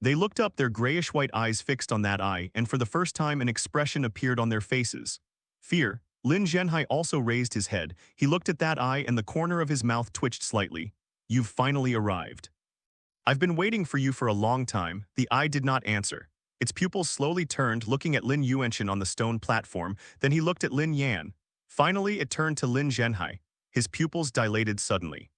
They looked up, their grayish-white eyes fixed on that eye, and for the first time an expression appeared on their faces. Fear. Lin Zhenhai also raised his head. He looked at that eye and the corner of his mouth twitched slightly. You've finally arrived. I've been waiting for you for a long time. The eye did not answer. Its pupils slowly turned, looking at Lin Yan on the stone platform. Then he looked at Lin Yan. Finally, it turned to Lin Zhenhai. His pupils dilated suddenly.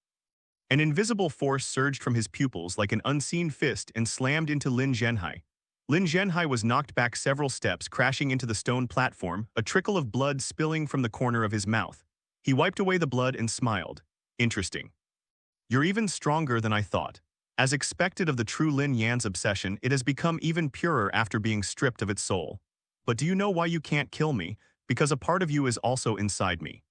An invisible force surged from his pupils like an unseen fist and slammed into Lin Zhenhai. Lin Zhenhai was knocked back several steps, crashing into the stone platform, a trickle of blood spilling from the corner of his mouth. He wiped away the blood and smiled. Interesting. You're even stronger than I thought. As expected of the true Lin Yan's obsession, it has become even purer after being stripped of its soul. But do you know why you can't kill me? Because a part of you is also inside me.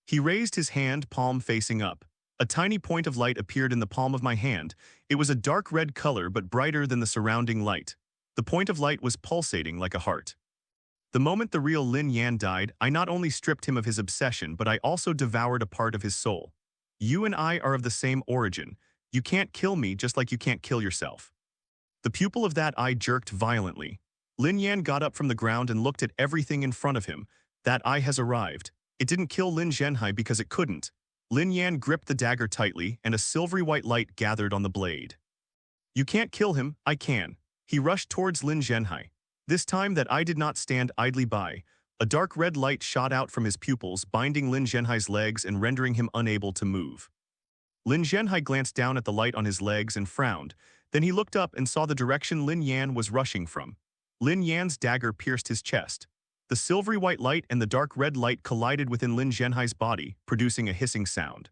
He raised his hand, palm facing up. A tiny point of light appeared in the palm of my hand. It was a dark red color but brighter than the surrounding light. The point of light was pulsating like a heart. The moment the real Lin Yan died, I not only stripped him of his obsession, but I also devoured a part of his soul. You and I are of the same origin. You can't kill me just like you can't kill yourself. The pupil of that eye jerked violently. Lin Yan got up from the ground and looked at everything in front of him. That eye has arrived. It didn't kill Lin Zhenhai because it couldn't. Lin Yan gripped the dagger tightly, and a silvery white light gathered on the blade. You can't kill him, I can. He rushed towards Lin Zhenhai. This time that eye did not stand idly by. A dark red light shot out from his pupils, binding Lin Zhenhai's legs and rendering him unable to move. Lin Zhenhai glanced down at the light on his legs and frowned. Then he looked up and saw the direction Lin Yan was rushing from. Lin Yan's dagger pierced his chest. The silvery white light and the dark red light collided within Lin Zhenhai's body, producing a hissing sound.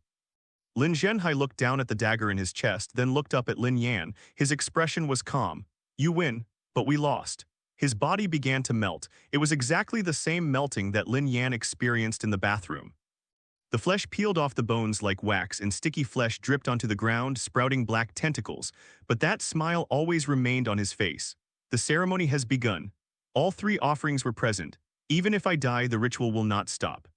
Lin Zhenhai looked down at the dagger in his chest, then looked up at Lin Yan. His expression was calm. You win, but we lost. His body began to melt. It was exactly the same melting that Lin Yan experienced in the bathroom. The flesh peeled off the bones like wax and sticky flesh dripped onto the ground, sprouting black tentacles. But that smile always remained on his face. The ceremony has begun. All three offerings were present. Even if I die, the ritual will not stop.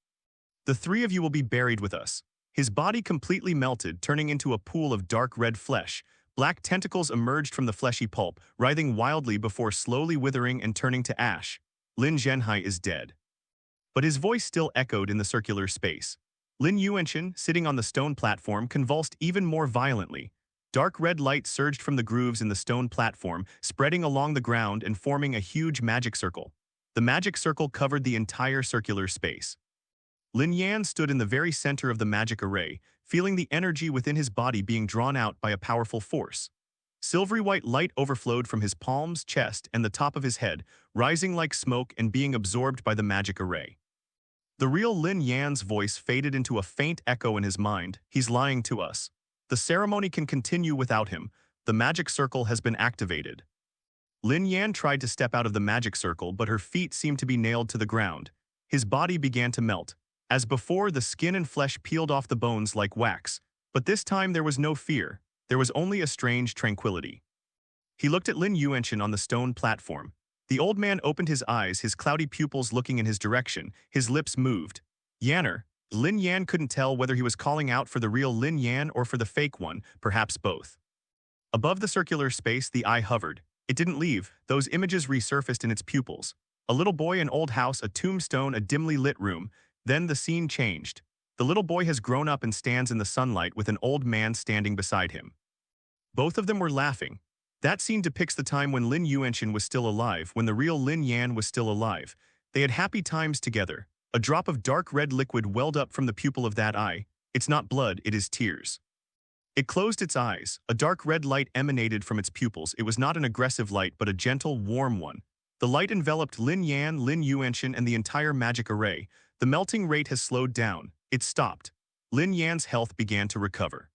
The three of you will be buried with us. His body completely melted, turning into a pool of dark red flesh. Black tentacles emerged from the fleshy pulp, writhing wildly before slowly withering and turning to ash. Lin Zhenhai is dead. But his voice still echoed in the circular space. Lin Yan, sitting on the stone platform, convulsed even more violently. Dark red light surged from the grooves in the stone platform, spreading along the ground and forming a huge magic circle. The magic circle covered the entire circular space. Lin Yan stood in the very center of the magic array, feeling the energy within his body being drawn out by a powerful force. Silvery white light overflowed from his palms, chest, and the top of his head, rising like smoke and being absorbed by the magic array. The real Lin Yan's voice faded into a faint echo in his mind. He's lying to us. The ceremony can continue without him. The magic circle has been activated. Lin Yan tried to step out of the magic circle, but her feet seemed to be nailed to the ground. His body began to melt. As before, the skin and flesh peeled off the bones like wax. But this time there was no fear. There was only a strange tranquility. He looked at Lin Yan on the stone platform. The old man opened his eyes, his cloudy pupils looking in his direction, his lips moved. Yanner. Lin Yan couldn't tell whether he was calling out for the real Lin Yan or for the fake one, perhaps both. Above the circular space, the eye hovered. It didn't leave, those images resurfaced in its pupils. A little boy, an old house, a tombstone, a dimly lit room. Then the scene changed. The little boy has grown up and stands in the sunlight with an old man standing beside him. Both of them were laughing. That scene depicts the time when Lin Yuanxian was still alive, when the real Lin Yan was still alive. They had happy times together. A drop of dark red liquid welled up from the pupil of that eye. It's not blood, it is tears. It closed its eyes. A dark red light emanated from its pupils. It was not an aggressive light, but a gentle, warm one. The light enveloped Lin Yan, Lin Yuanxian, and the entire magic array. The melting rate has slowed down. It stopped. Lin Yan's health began to recover.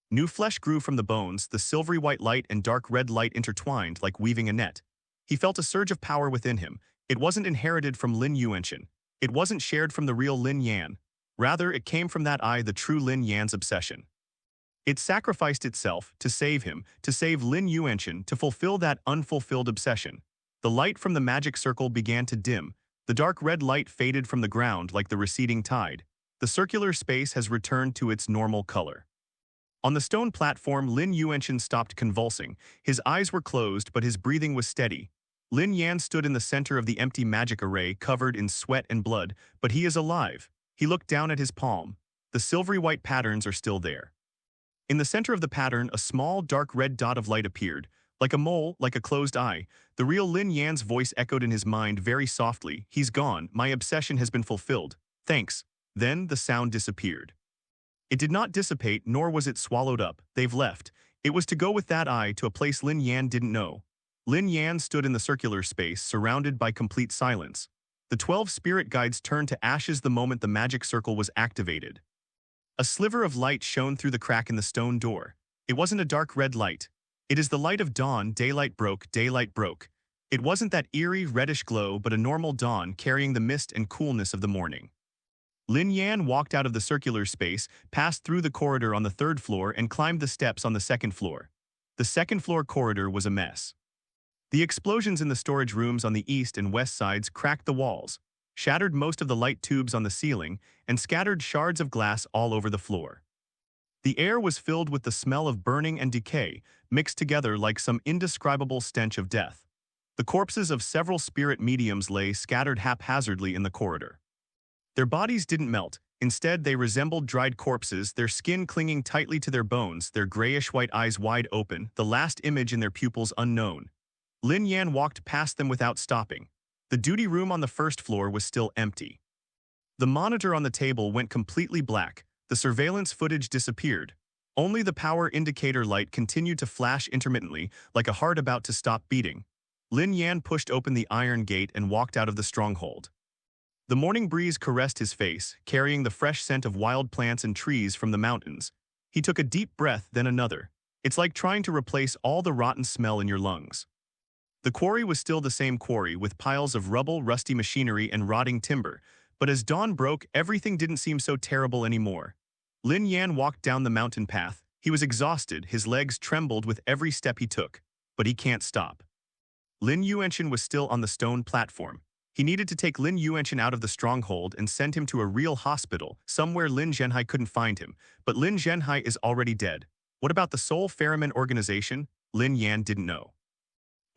New flesh grew from the bones, the silvery white light and dark red light intertwined like weaving a net. He felt a surge of power within him. It wasn't inherited from Lin Yuanxian. It wasn't shared from the real Lin Yan. Rather, it came from that eye, the true Lin Yan's obsession. It sacrificed itself to save him, to save Lin Yuanxian, to fulfill that unfulfilled obsession. The light from the magic circle began to dim. The dark red light faded from the ground like the receding tide. The circular space has returned to its normal color. On the stone platform, Lin Yuanxian stopped convulsing. His eyes were closed, but his breathing was steady. Lin Yan stood in the center of the empty magic array, covered in sweat and blood, but he is alive. He looked down at his palm. The silvery white patterns are still there. In the center of the pattern, a small, dark red dot of light appeared. Like a mole, like a closed eye. The real Lin Yan's voice echoed in his mind very softly. He's gone. My obsession has been fulfilled. Thanks. Then the sound disappeared. It did not dissipate, nor was it swallowed up. They've left. It was to go with that eye to a place Lin Yan didn't know. Lin Yan stood in the circular space, surrounded by complete silence. The 12 spirit guides turned to ashes the moment the magic circle was activated. A sliver of light shone through the crack in the stone door. It wasn't a dark red light. It is the light of dawn. Daylight broke, daylight broke. It wasn't that eerie, reddish glow, but a normal dawn carrying the mist and coolness of the morning. Lin Yan walked out of the circular space, passed through the corridor on the 3rd floor, and climbed the steps on the 2nd floor. The 2nd floor corridor was a mess. The explosions in the storage rooms on the east and west sides cracked the walls, shattered most of the light tubes on the ceiling, and scattered shards of glass all over the floor. The air was filled with the smell of burning and decay, mixed together like some indescribable stench of death. The corpses of several spirit mediums lay scattered haphazardly in the corridor. Their bodies didn't melt. Instead, they resembled dried corpses, their skin clinging tightly to their bones, their grayish-white eyes wide open, the last image in their pupils unknown. Lin Yan walked past them without stopping. The duty room on the 1st floor was still empty. The monitor on the table went completely black. The surveillance footage disappeared. Only the power indicator light continued to flash intermittently, like a heart about to stop beating. Lin Yan pushed open the iron gate and walked out of the stronghold. The morning breeze caressed his face, carrying the fresh scent of wild plants and trees from the mountains. He took a deep breath, then another. It's like trying to replace all the rotten smell in your lungs. The quarry was still the same quarry, with piles of rubble, rusty machinery, and rotting timber. But as dawn broke, everything didn't seem so terrible anymore. Lin Yan walked down the mountain path. He was exhausted, his legs trembled with every step he took. But he can't stop. Lin Yuanxian was still on the stone platform. He needed to take Lin Yuanxian out of the stronghold and send him to a real hospital, somewhere Lin Zhenhai couldn't find him. But Lin Zhenhai is already dead. What about the Soul Ferryman organization? Lin Yan didn't know.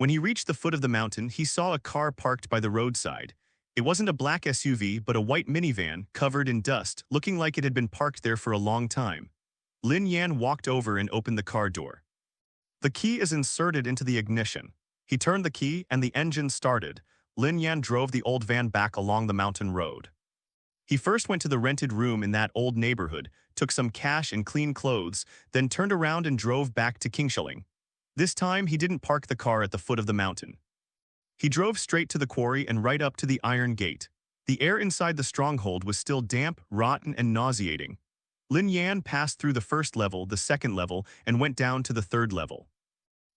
When he reached the foot of the mountain, he saw a car parked by the roadside. It wasn't a black SUV, but a white minivan, covered in dust, looking like it had been parked there for a long time. Lin Yan walked over and opened the car door. The key is inserted into the ignition. He turned the key and the engine started. Lin Yan drove the old van back along the mountain road. He first went to the rented room in that old neighborhood, took some cash and clean clothes, then turned around and drove back to Kingshiling. This time, he didn't park the car at the foot of the mountain. He drove straight to the quarry and right up to the iron gate. The air inside the stronghold was still damp, rotten, and nauseating. Lin Yan passed through the 1st level, the 2nd level, and went down to the 3rd level.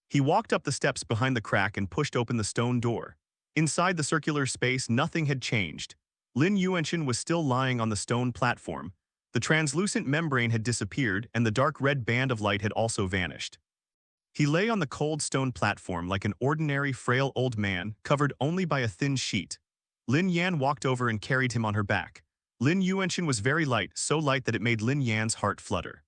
He walked up the steps behind the crack and pushed open the stone door. Inside the circular space, nothing had changed. Lin Yuanxian was still lying on the stone platform. The translucent membrane had disappeared, and the dark red band of light had also vanished. He lay on the cold stone platform like an ordinary, frail old man, covered only by a thin sheet. Lin Yan walked over and carried him on her back. Lin Yuanchen was very light, so light that it made Lin Yan's heart flutter.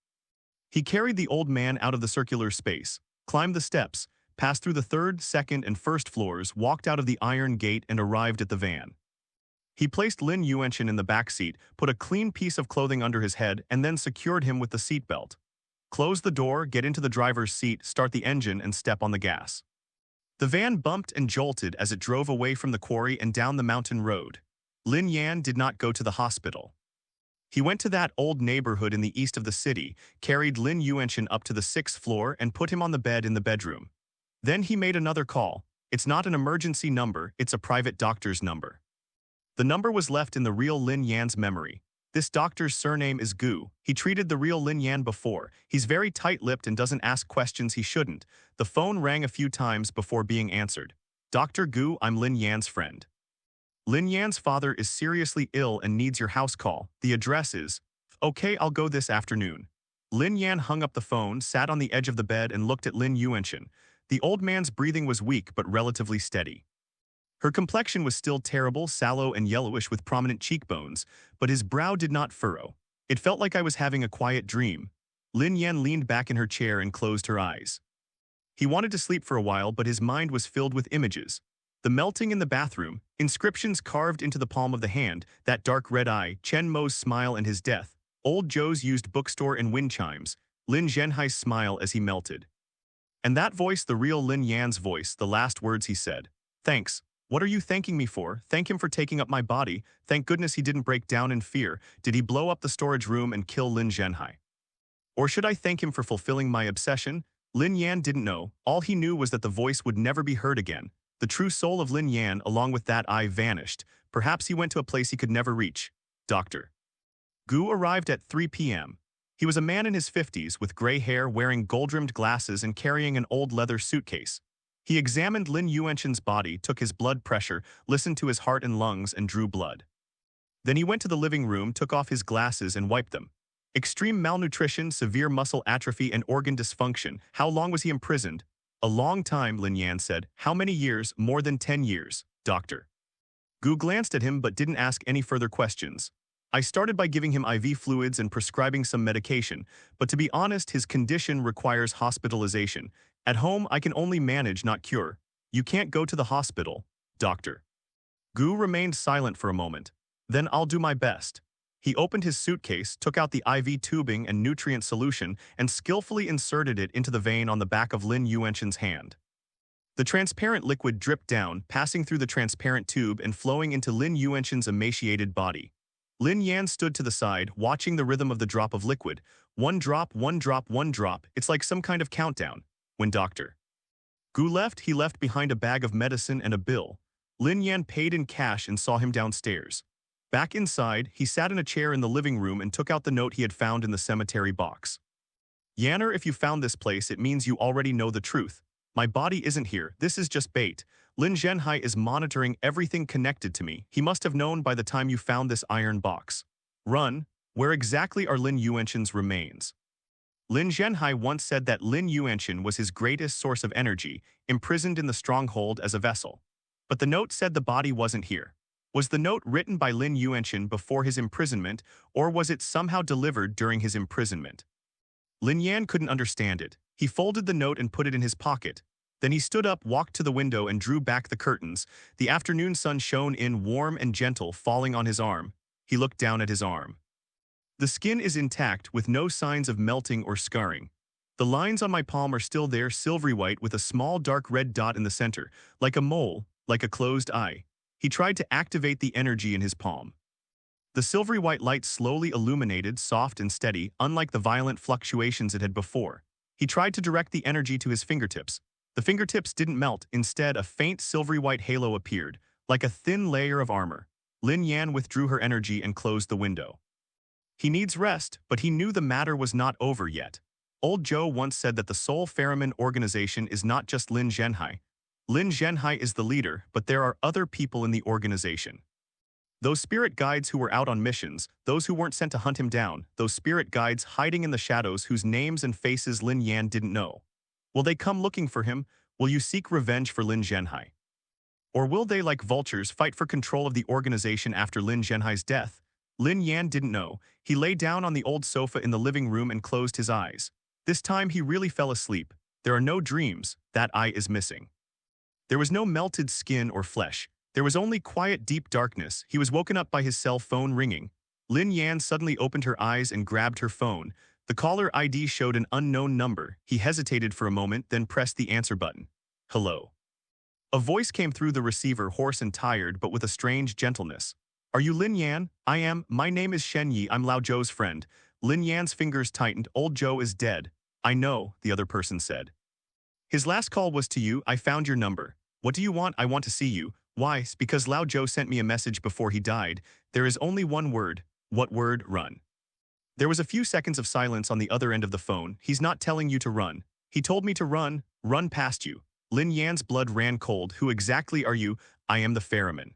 He carried the old man out of the circular space, climbed the steps, passed through the third, second, and first floors, walked out of the iron gate, and arrived at the van. He placed Lin Yuanchen in the back seat, put a clean piece of clothing under his head, and then secured him with the seatbelt. Close the door, get into the driver's seat, start the engine, and step on the gas. The van bumped and jolted as it drove away from the quarry and down the mountain road. Lin Yan did not go to the hospital. He went to that old neighborhood in the east of the city, carried Lin Yuanchen up to the 6th floor, and put him on the bed in the bedroom. Then he made another call. It's not an emergency number, it's a private doctor's number. The number was left in the real Lin Yan's memory. This doctor's surname is Gu. He treated the real Lin Yan before. He's very tight-lipped and doesn't ask questions he shouldn't. The phone rang a few times before being answered. Dr. Gu, I'm Lin Yan's friend. Lin Yan's father is seriously ill and needs your house call. The address is... Okay, I'll go this afternoon. Lin Yan hung up the phone, sat on the edge of the bed, and looked at Lin Yuanchen. The old man's breathing was weak but relatively steady. Her complexion was still terrible, sallow and yellowish with prominent cheekbones, but his brow did not furrow. It felt like I was having a quiet dream. Lin Yan leaned back in her chair and closed her eyes. He wanted to sleep for a while, but his mind was filled with images. The melting in the bathroom, inscriptions carved into the palm of the hand, that dark red eye, Chen Mo's smile and his death, old Joe's used bookstore and wind chimes, Lin Zhenhai's smile as he melted. And that voice, the real Lin Yan's voice, the last words he said. Thanks. What are you thanking me for? Thank him for taking up my body. Thank goodness he didn't break down in fear. Did he blow up the storage room and kill Lin Zhenhai? Or should I thank him for fulfilling my obsession? Lin Yan didn't know. All he knew was that the voice would never be heard again. The true soul of Lin Yan, along with that eye, vanished. Perhaps he went to a place he could never reach. Dr. Gu arrived at 3 p.m. He was a man in his 50s with gray hair, wearing gold-rimmed glasses and carrying an old leather suitcase. He examined Lin Yuanchen's body, took his blood pressure, listened to his heart and lungs, and drew blood. Then he went to the living room, took off his glasses, and wiped them. Extreme malnutrition, severe muscle atrophy, and organ dysfunction. How long was he imprisoned? A long time, Lin Yan said. How many years? More than 10 years, doctor. Gu glanced at him but didn't ask any further questions. I started by giving him IV fluids and prescribing some medication, but to be honest, his condition requires hospitalization. At home, I can only manage, not cure. You can't go to the hospital, doctor. Gu remained silent for a moment. Then I'll do my best. He opened his suitcase, took out the IV tubing and nutrient solution, and skillfully inserted it into the vein on the back of Lin Yuanchen's hand. The transparent liquid dripped down, passing through the transparent tube and flowing into Lin Yuanchen's emaciated body. Lin Yan stood to the side, watching the rhythm of the drop of liquid. One drop, one drop, one drop. It's like some kind of countdown. When Dr. Gu left, he left behind a bag of medicine and a bill. Lin Yan paid in cash and saw him downstairs. Back inside, he sat in a chair in the living room and took out the note he had found in the cemetery box. Yanner, if you found this place, it means you already know the truth. My body isn't here. This is just bait. Lin Zhenhai is monitoring everything connected to me. He must have known by the time you found this iron box. Run. Where exactly are Lin Yuanchen's remains? Lin Zhenhai once said that Lin Yuanchen was his greatest source of energy, imprisoned in the stronghold as a vessel. But the note said the body wasn't here. Was the note written by Lin Yuanchen before his imprisonment, or was it somehow delivered during his imprisonment? Lin Yan couldn't understand it. He folded the note and put it in his pocket. Then he stood up, walked to the window, and drew back the curtains. The afternoon sun shone in, warm and gentle, falling on his arm. He looked down at his arm. The skin is intact, with no signs of melting or scarring. The lines on my palm are still there, silvery white, with a small dark red dot in the center, like a mole, like a closed eye. He tried to activate the energy in his palm. The silvery white light slowly illuminated, soft and steady, unlike the violent fluctuations it had before. He tried to direct the energy to his fingertips. The fingertips didn't melt. Instead, a faint silvery white halo appeared, like a thin layer of armor. Lin Yan withdrew her energy and closed the window. He needs rest, but he knew the matter was not over yet. Old Joe once said that the Soul Ferryman organization is not just Lin Zhenhai. Lin Zhenhai is the leader, but there are other people in the organization. Those spirit guides who were out on missions, those who weren't sent to hunt him down, those spirit guides hiding in the shadows whose names and faces Lin Yan didn't know. Will they come looking for him? Will you seek revenge for Lin Zhenhai? Or will they, like vultures, fight for control of the organization after Lin Zhenhai's death? Lin Yan didn't know. He lay down on the old sofa in the living room and closed his eyes. This time he really fell asleep. There are no dreams. That eye is missing. There was no melted skin or flesh. There was only quiet, deep darkness. He was woken up by his cell phone ringing. Lin Yan suddenly opened her eyes and grabbed her phone. The caller ID showed an unknown number. He hesitated for a moment, then pressed the answer button. Hello. A voice came through the receiver, hoarse and tired, but with a strange gentleness. Are you Lin Yan? I am. My name is Shen Yi. I'm Lao Zhou's friend. Lin Yan's fingers tightened. Old Zhou is dead. I know, the other person said. His last call was to you. I found your number. What do you want? I want to see you. Why? Because Lao Zhou sent me a message before he died. There is only one word. What word? Run. There was a few seconds of silence on the other end of the phone. He's not telling you to run. He told me to run past you. Lin Yan's blood ran cold. Who exactly are you? I am the ferryman.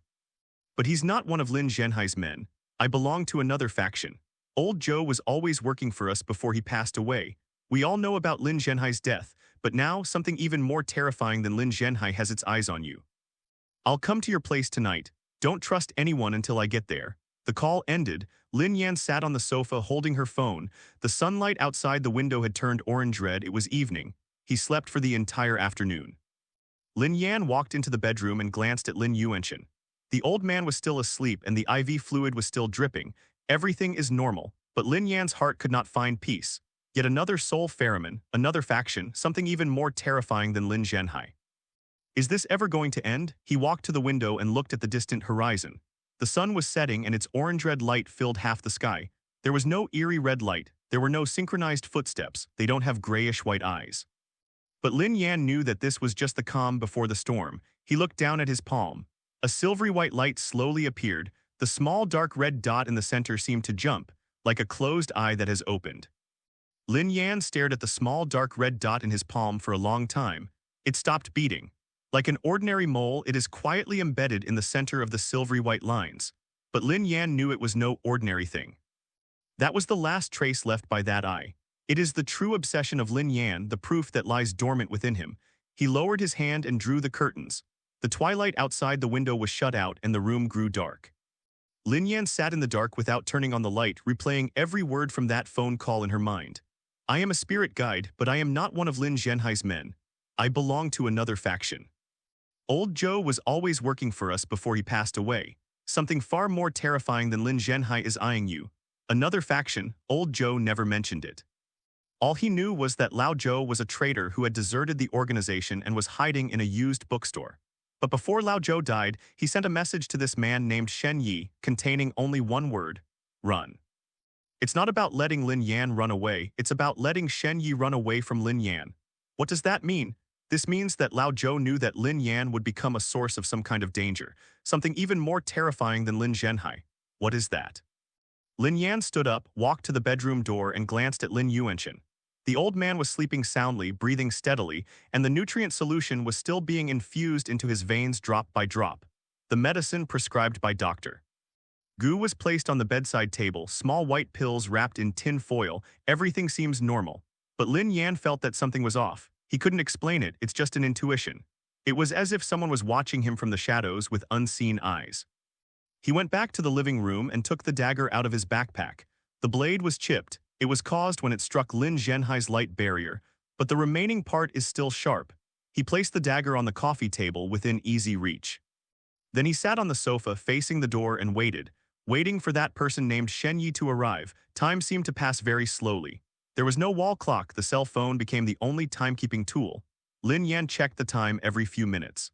But he's not one of Lin Zhenhai's men. I belong to another faction. Old Zhou was always working for us before he passed away. We all know about Lin Zhenhai's death, but now something even more terrifying than Lin Zhenhai has its eyes on you. I'll come to your place tonight. Don't trust anyone until I get there. The call ended. Lin Yan sat on the sofa holding her phone. The sunlight outside the window had turned orange-red. It was evening. He slept for the entire afternoon. Lin Yan walked into the bedroom and glanced at Lin Yuanchen. The old man was still asleep and the IV fluid was still dripping. Everything is normal, but Lin Yan's heart could not find peace. Yet another soul ferryman, another faction, something even more terrifying than Lin Zhenhai. Is this ever going to end? He walked to the window and looked at the distant horizon. The sun was setting and its orange-red light filled half the sky. There was no eerie red light. There were no synchronized footsteps. They don't have grayish-white eyes. But Lin Yan knew that this was just the calm before the storm. He looked down at his palm. A silvery white light slowly appeared. The small dark red dot in the center seemed to jump, like a closed eye that has opened. Lin Yan stared at the small dark red dot in his palm for a long time. It stopped beating. Like an ordinary mole, it is quietly embedded in the center of the silvery white lines. But Lin Yan knew it was no ordinary thing. That was the last trace left by that eye. It is the true obsession of Lin Yan, the proof that lies dormant within him. He lowered his hand and drew the curtains. The twilight outside the window was shut out and the room grew dark. Lin Yan sat in the dark without turning on the light, replaying every word from that phone call in her mind. I am a spirit guide, but I am not one of Lin Zhenhai's men. I belong to another faction. Old Zhou was always working for us before he passed away. Something far more terrifying than Lin Zhenhai is eyeing you. Another faction. Old Zhou never mentioned it. All he knew was that Lao Zhou was a traitor who had deserted the organization and was hiding in a used bookstore. But before Lao Zhou died, he sent a message to this man named Shen Yi, containing only one word: run. It's not about letting Lin Yan run away, it's about letting Shen Yi run away from Lin Yan. What does that mean? This means that Lao Zhou knew that Lin Yan would become a source of some kind of danger, something even more terrifying than Lin Zhenhai. What is that? Lin Yan stood up, walked to the bedroom door and glanced at Lin Yuanchen. The old man was sleeping soundly, breathing steadily, and the nutrient solution was still being infused into his veins drop by drop. The medicine prescribed by Dr. Gu was placed on the bedside table, small white pills wrapped in tin foil. Everything seems normal. But Lin Yan felt that something was off. He couldn't explain it, it's just an intuition. It was as if someone was watching him from the shadows with unseen eyes. He went back to the living room and took the dagger out of his backpack. The blade was chipped. It was caused when it struck Lin Zhenhai's light barrier, but the remaining part is still sharp. He placed the dagger on the coffee table within easy reach. Then he sat on the sofa facing the door and waiting for that person named Shen Yi to arrive. Time seemed to pass very slowly. There was no wall clock. The cell phone became the only timekeeping tool. Lin Yan checked the time every few minutes.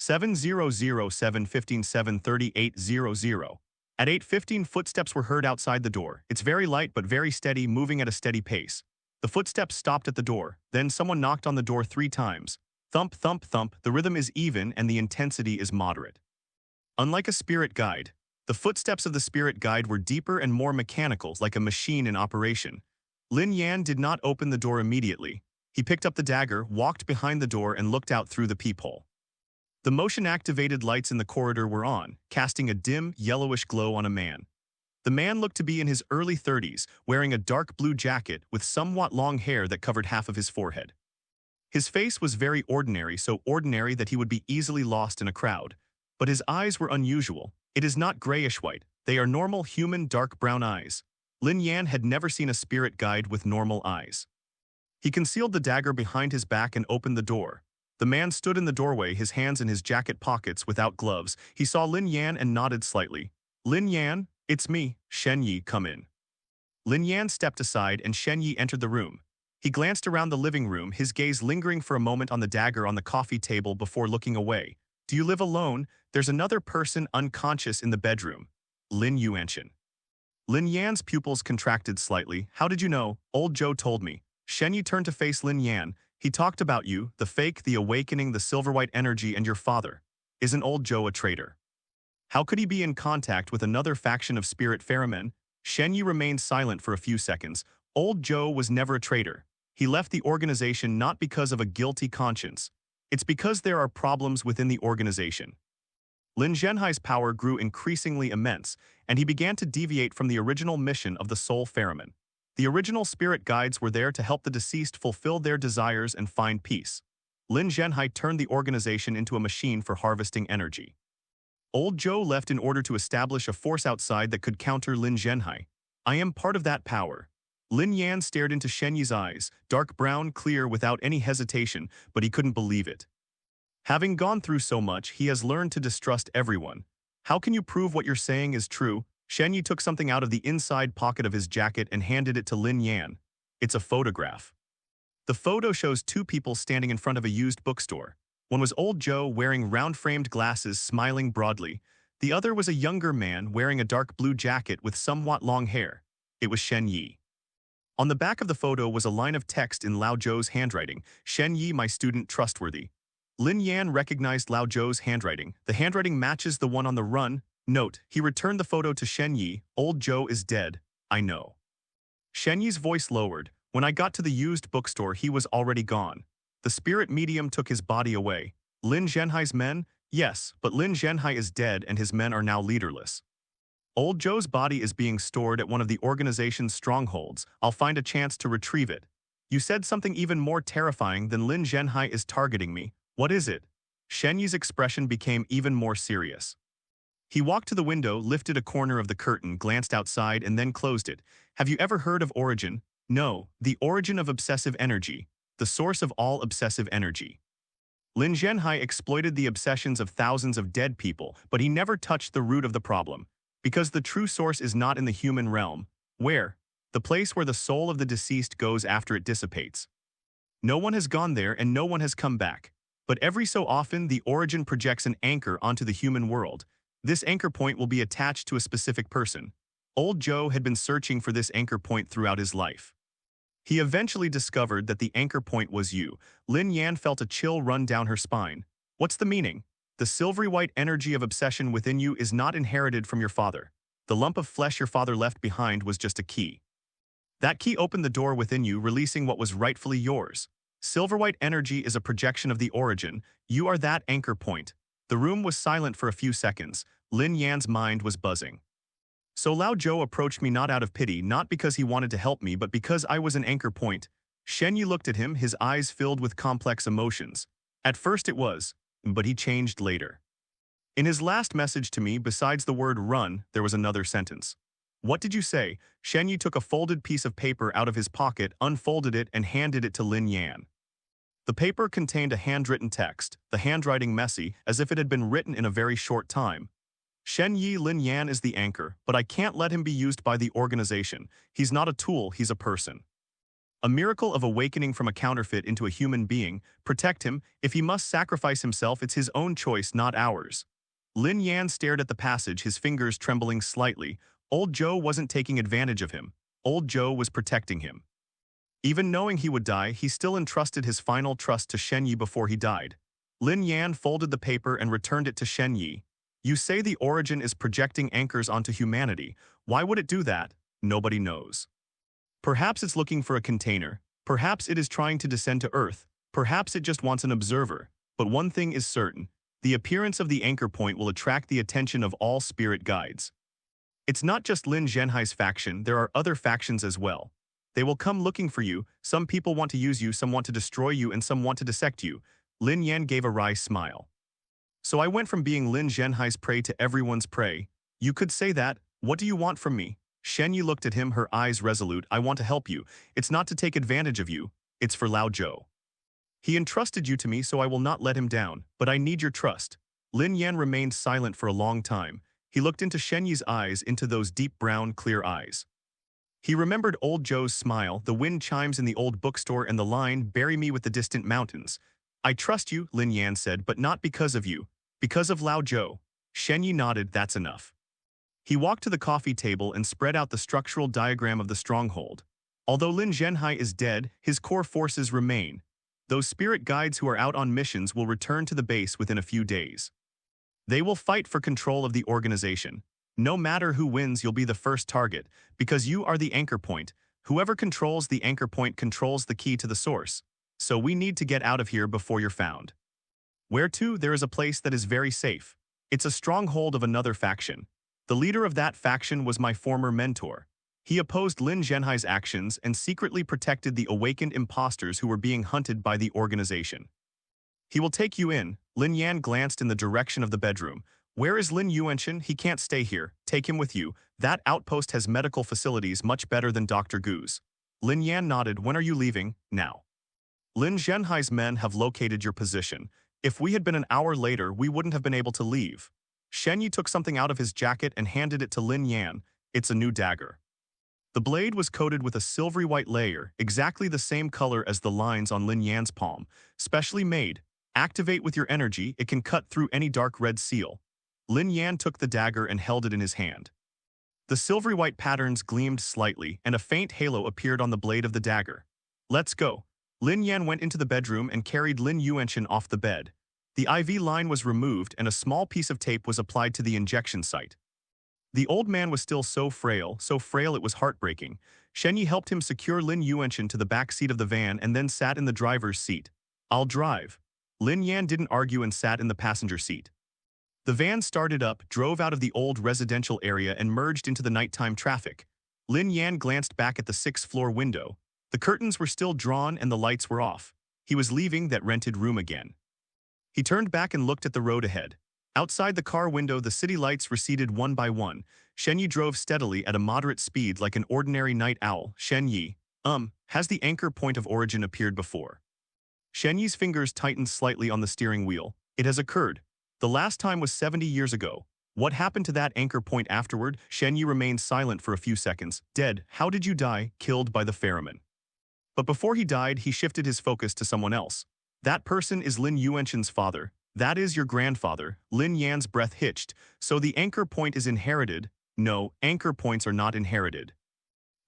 7:00, 7:15, 7:38:00. At 8:15, footsteps were heard outside the door. It's very light but very steady, moving at a steady pace. The footsteps stopped at the door. Then someone knocked on the door 3 times. Thump, thump, thump. The rhythm is even and the intensity is moderate. Unlike a spirit guide, the footsteps of the spirit guide were deeper and more mechanical, like a machine in operation. Lin Yan did not open the door immediately. He picked up the dagger, walked behind the door and looked out through the peephole. The motion-activated lights in the corridor were on, casting a dim, yellowish glow on a man. The man looked to be in his early 30s, wearing a dark blue jacket with somewhat long hair that covered half of his forehead. His face was very ordinary, so ordinary that he would be easily lost in a crowd. But his eyes were unusual. It is not grayish-white. They are normal human dark brown eyes. Lin Yan had never seen a spirit guide with normal eyes. He concealed the dagger behind his back and opened the door. The man stood in the doorway, his hands in his jacket pockets without gloves. He saw Lin Yan and nodded slightly. Lin Yan, it's me, Shen Yi, come in. Lin Yan stepped aside and Shen Yi entered the room. He glanced around the living room, his gaze lingering for a moment on the dagger on the coffee table before looking away. Do you live alone? There's another person unconscious in the bedroom. Lin Yuanshan. Lin Yan's pupils contracted slightly. How did you know? Old Joe told me. Shen Yi turned to face Lin Yan. He talked about you, the fake, the awakening, the silver-white energy, and your father. Isn't old Joe a traitor? How could he be in contact with another faction of spirit ferrymen? Shen Yi remained silent for a few seconds. Old Joe was never a traitor. He left the organization not because of a guilty conscience. It's because there are problems within the organization. Lin Zhenhai's power grew increasingly immense, and he began to deviate from the original mission of the Soul Ferryman. The original spirit guides were there to help the deceased fulfill their desires and find peace. Lin Zhenhai turned the organization into a machine for harvesting energy. Old Joe left in order to establish a force outside that could counter Lin Zhenhai. I am part of that power. Lin Yan stared into Shen Yi's eyes, dark brown, clear, without any hesitation, but he couldn't believe it. Having gone through so much, he has learned to distrust everyone. How can you prove what you're saying is true? Shen Yi took something out of the inside pocket of his jacket and handed it to Lin Yan. It's a photograph. The photo shows two people standing in front of a used bookstore. One was old Joe wearing round-framed glasses, smiling broadly. The other was a younger man wearing a dark blue jacket with somewhat long hair. It was Shen Yi. On the back of the photo was a line of text in Lao Zhou's handwriting. Shen Yi, my student, trustworthy. Lin Yan recognized Lao Zhou's handwriting. The handwriting matches the one on the run. Note, he returned the photo to Shen Yi. Old Joe is dead. I know. Shen Yi's voice lowered. When I got to the used bookstore, he was already gone. The spirit medium took his body away. Lin Zhenhai's men? Yes, but Lin Zhenhai is dead and his men are now leaderless. Old Joe's body is being stored at one of the organization's strongholds. I'll find a chance to retrieve it. You said something even more terrifying than Lin Zhenhai is targeting me. What is it? Shen Yi's expression became even more serious. He walked to the window, lifted a corner of the curtain, glanced outside, and then closed it. Have you ever heard of origin? No, the origin of obsessive energy, the source of all obsessive energy. Lin Zhenhai exploited the obsessions of thousands of dead people, but he never touched the root of the problem. Because the true source is not in the human realm. Where? The place where the soul of the deceased goes after it dissipates. No one has gone there and no one has come back. But every so often, the origin projects an anchor onto the human world. This anchor point will be attached to a specific person. Old Joe had been searching for this anchor point throughout his life. He eventually discovered that the anchor point was you. Lin Yan felt a chill run down her spine. What's the meaning? The silvery white energy of obsession within you is not inherited from your father. The lump of flesh your father left behind was just a key. That key opened the door within you, releasing what was rightfully yours. Silver white energy is a projection of the origin. You are that anchor point. The room was silent for a few seconds. Lin Yan's mind was buzzing. So Lao Zhou approached me not out of pity, not because he wanted to help me, but because I was an anchor point. Shen Yi looked at him, his eyes filled with complex emotions. At first it was, but he changed later. In his last message to me, besides the word run, there was another sentence. What did you say? Shen Yi took a folded piece of paper out of his pocket, unfolded it, and handed it to Lin Yan. The paper contained a handwritten text, the handwriting messy, as if it had been written in a very short time. Shen Yi, Lin Yan is the anchor, but I can't let him be used by the organization. He's not a tool, he's a person. A miracle of awakening from a counterfeit into a human being. Protect him. If he must sacrifice himself, it's his own choice, not ours. Lin Yan stared at the passage, his fingers trembling slightly. Old Joe wasn't taking advantage of him. Old Joe was protecting him. Even knowing he would die, he still entrusted his final trust to Shen Yi before he died. Lin Yan folded the paper and returned it to Shen Yi. You say the origin is projecting anchors onto humanity. Why would it do that? Nobody knows. Perhaps it's looking for a container. Perhaps it is trying to descend to Earth. Perhaps it just wants an observer. But one thing is certain. The appearance of the anchor point will attract the attention of all spirit guides. It's not just Lin Zhenhai's faction, there are other factions as well. They will come looking for you. Some people want to use you, some want to destroy you, and some want to dissect you. Lin Yan gave a wry smile. So I went from being Lin Zhenhai's prey to everyone's prey. You could say that. What do you want from me? Shen Yi looked at him, her eyes resolute. I want to help you. It's not to take advantage of you. It's for Lao Zhou. He entrusted you to me, so I will not let him down, but I need your trust. Lin Yan remained silent for a long time. He looked into Shen Yi's eyes, into those deep brown, clear eyes. He remembered old Zhou's smile, the wind chimes in the old bookstore, and the line, bury me with the distant mountains. I trust you, Lin Yan said, but not because of you. Because of Lao Zhou. Shen Yi nodded. That's enough. He walked to the coffee table and spread out the structural diagram of the stronghold. Although Lin Zhenhai is dead, his core forces remain. Those spirit guides who are out on missions will return to the base within a few days. They will fight for control of the organization. No matter who wins, you'll be the first target, because you are the anchor point. Whoever controls the anchor point controls the key to the source. So we need to get out of here before you're found. Where to? There is a place that is very safe. It's a stronghold of another faction. The leader of that faction was my former mentor. He opposed Lin Zhenhai's actions and secretly protected the awakened imposters who were being hunted by the organization. He will take you in. Lin Yan glanced in the direction of the bedroom. Where is Lin Yuanchen? He can't stay here. Take him with you. That outpost has medical facilities much better than Dr. Gu's. Lin Yan nodded. When are you leaving? Now. Lin Zhenhai's men have located your position. If we had been an hour later, we wouldn't have been able to leave. Shen Yi took something out of his jacket and handed it to Lin Yan. It's a new dagger. The blade was coated with a silvery white layer, exactly the same color as the lines on Lin Yan's palm. Specially made. Activate with your energy, it can cut through any dark red seal. Lin Yan took the dagger and held it in his hand. The silvery white patterns gleamed slightly, and a faint halo appeared on the blade of the dagger. Let's go. Lin Yan went into the bedroom and carried Lin Yuanchen off the bed. The IV line was removed and a small piece of tape was applied to the injection site. The old man was still so frail it was heartbreaking. Shen Yi helped him secure Lin Yuanchen to the back seat of the van and then sat in the driver's seat. I'll drive. Lin Yan didn't argue and sat in the passenger seat. The van started up, drove out of the old residential area and merged into the nighttime traffic. Lin Yan glanced back at the sixth-floor window. The curtains were still drawn and the lights were off. He was leaving that rented room again. He turned back and looked at the road ahead. Outside the car window, the city lights receded one by one. Shen Yi drove steadily at a moderate speed like an ordinary night owl. Shen Yi, has the anchor point of origin appeared before? Shen Yi's fingers tightened slightly on the steering wheel. It has occurred. The last time was 70 years ago. What happened to that anchor point afterward? Shen Yi remained silent for a few seconds. Dead. How did you die? Killed by the ferryman. But before he died, he shifted his focus to someone else. That person is Lin Yuanchen's father. That is your grandfather. Lin Yan's breath hitched. So the anchor point is inherited? No, anchor points are not inherited.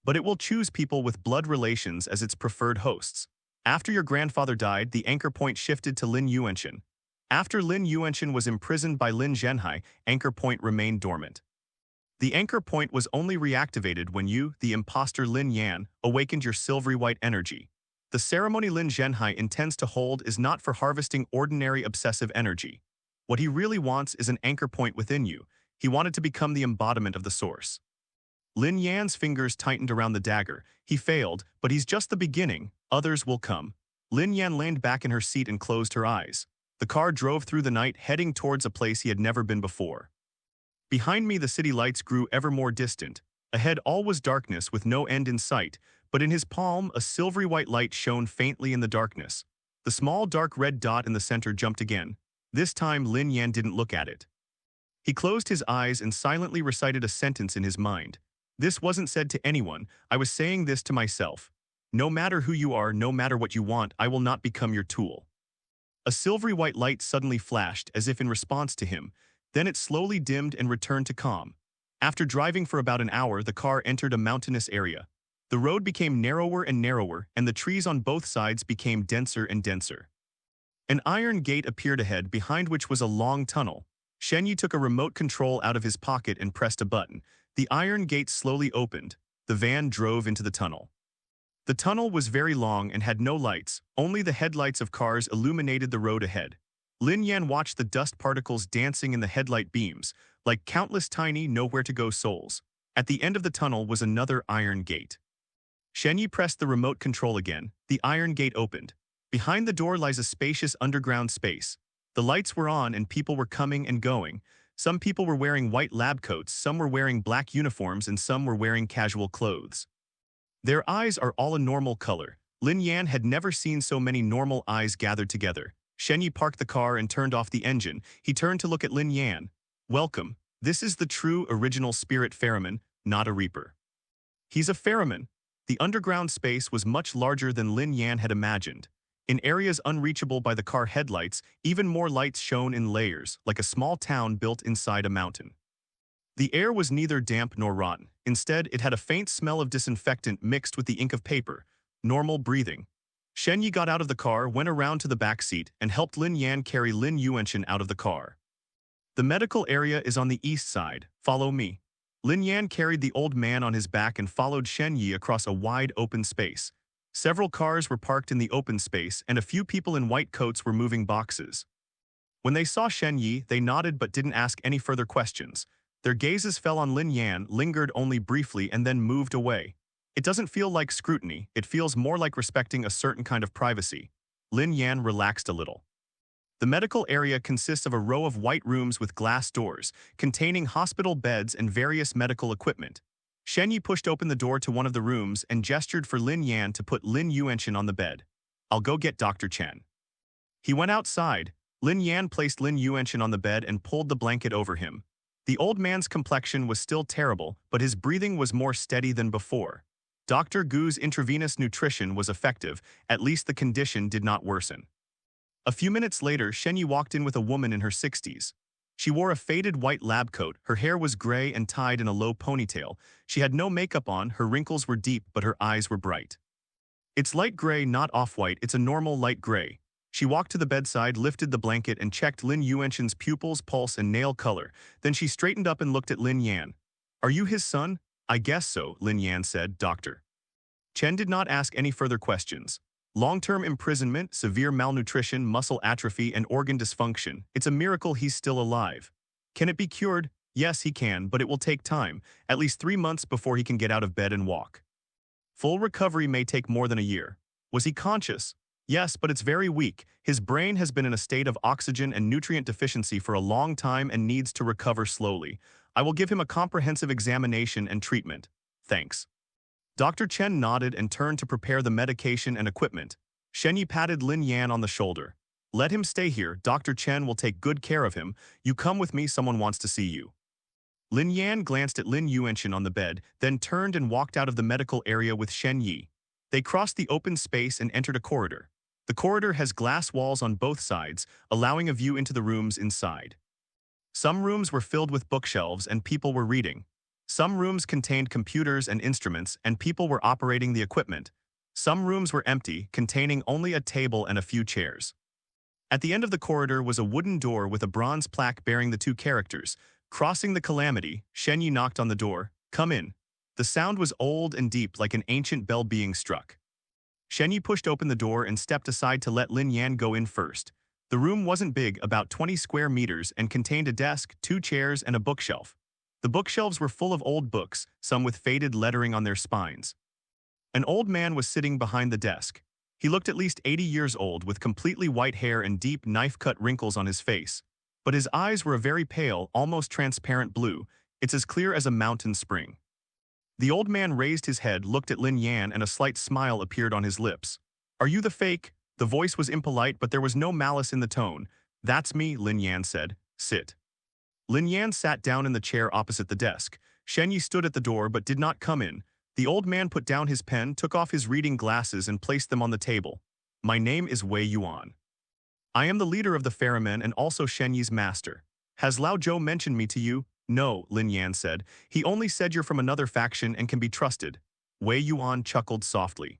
But it will choose people with blood relations as its preferred hosts. After your grandfather died, the anchor point shifted to Lin Yuanchen. After Lin Yuanchen was imprisoned by Lin Zhenhai, anchor point remained dormant. The anchor point was only reactivated when you, the imposter Lin Yan, awakened your silvery white energy. The ceremony Lin Zhenhai intends to hold is not for harvesting ordinary obsessive energy. What he really wants is an anchor point within you. He wanted to become the embodiment of the source. Lin Yan's fingers tightened around the dagger. He failed, but he's just the beginning. Others will come. Lin Yan leaned back in her seat and closed her eyes. The car drove through the night, heading towards a place he had never been before. Behind me, the city lights grew ever more distant. Ahead, all was darkness with no end in sight, but in his palm, a silvery white light shone faintly in the darkness. The small dark red dot in the center jumped again. This time, Lin Yan didn't look at it. He closed his eyes and silently recited a sentence in his mind. This wasn't said to anyone. I was saying this to myself. No matter who you are, no matter what you want, I will not become your tool. A silvery white light suddenly flashed as if in response to him. Then it slowly dimmed and returned to calm. After driving for about an hour, the car entered a mountainous area. The road became narrower and narrower, and the trees on both sides became denser and denser. An iron gate appeared ahead, behind which was a long tunnel. Shen Yi took a remote control out of his pocket and pressed a button. The iron gate slowly opened. The van drove into the tunnel. The tunnel was very long and had no lights. Only the headlights of cars illuminated the road ahead. Lin Yan watched the dust particles dancing in the headlight beams, like countless tiny nowhere-to-go souls. At the end of the tunnel was another iron gate. Shen pressed the remote control again. The iron gate opened. Behind the door lies a spacious underground space. The lights were on and people were coming and going. Some people were wearing white lab coats, some were wearing black uniforms, and some were wearing casual clothes. Their eyes are all a normal color. Lin Yan had never seen so many normal eyes gathered together. Shen parked the car and turned off the engine. He turned to look at Lin Yan. Welcome. This is the true original spirit ferryman, not a reaper. He's a ferryman. The underground space was much larger than Lin Yan had imagined. In areas unreachable by the car headlights, even more lights shone in layers, like a small town built inside a mountain. The air was neither damp nor rotten. Instead, it had a faint smell of disinfectant mixed with the ink of paper. Normal breathing. Shen Yi got out of the car, went around to the back seat, and helped Lin Yan carry Lin Yuanchen out of the car. The medical area is on the east side. Follow me. Lin Yan carried the old man on his back and followed Shen Yi across a wide open space. Several cars were parked in the open space, and a few people in white coats were moving boxes. When they saw Shen Yi, they nodded but didn't ask any further questions. Their gazes fell on Lin Yan, lingered only briefly, and then moved away. It doesn't feel like scrutiny, it feels more like respecting a certain kind of privacy. Lin Yan relaxed a little. The medical area consists of a row of white rooms with glass doors, containing hospital beds and various medical equipment. Shen Yi pushed open the door to one of the rooms and gestured for Lin Yan to put Lin Yuanchen on the bed. I'll go get Dr. Chen. He went outside. Lin Yan placed Lin Yuanchen on the bed and pulled the blanket over him. The old man's complexion was still terrible, but his breathing was more steady than before. Dr. Gu's intravenous nutrition was effective, at least the condition did not worsen. A few minutes later, Shen Yi walked in with a woman in her 60s. She wore a faded white lab coat, her hair was gray and tied in a low ponytail. She had no makeup on, her wrinkles were deep, but her eyes were bright. It's light gray, not off-white, it's a normal light gray. She walked to the bedside, lifted the blanket, and checked Lin Yuanchen's pupils, pulse, and nail color. Then she straightened up and looked at Lin Yan. Are you his son? I guess so, Lin Yan said, Doctor. Chen did not ask any further questions. Long-term imprisonment, severe malnutrition, muscle atrophy, and organ dysfunction. It's a miracle he's still alive. Can it be cured? Yes, he can, but it will take time, at least 3 months before he can get out of bed and walk. Full recovery may take more than a year. Was he conscious? Yes, but it's very weak. His brain has been in a state of oxygen and nutrient deficiency for a long time and needs to recover slowly. I will give him a comprehensive examination and treatment. Thanks. Dr. Chen nodded and turned to prepare the medication and equipment. Shen Yi patted Lin Yan on the shoulder. Let him stay here. Dr. Chen will take good care of him. You come with me, someone wants to see you. Lin Yan glanced at Lin Yuanchen on the bed, then turned and walked out of the medical area with Shen Yi. They crossed the open space and entered a corridor. The corridor has glass walls on both sides, allowing a view into the rooms inside. Some rooms were filled with bookshelves and people were reading. Some rooms contained computers and instruments, and people were operating the equipment. Some rooms were empty, containing only a table and a few chairs. At the end of the corridor was a wooden door with a bronze plaque bearing the two characters. Crossing the calamity, Shen Yi knocked on the door. Come in. The sound was old and deep, like an ancient bell being struck. Shen Yi pushed open the door and stepped aside to let Lin Yan go in first. The room wasn't big, about 20 square meters, and contained a desk, 2 chairs, and a bookshelf. The bookshelves were full of old books, some with faded lettering on their spines. An old man was sitting behind the desk. He looked at least 80 years old, with completely white hair and deep knife-cut wrinkles on his face. But his eyes were a very pale, almost transparent blue. It's as clear as a mountain spring. The old man raised his head, looked at Lin Yan, and a slight smile appeared on his lips. Are you the fake? The voice was impolite, but there was no malice in the tone. That's me, Lin Yan said. Sit. Lin Yan sat down in the chair opposite the desk. Shen Yi stood at the door but did not come in. The old man put down his pen, took off his reading glasses, and placed them on the table. My name is Wei Yuan. I am the leader of the ferrymen and also Shen Yi's master. Has Lao Zhou mentioned me to you? No, Lin Yan said. He only said you're from another faction and can be trusted. Wei Yuan chuckled softly.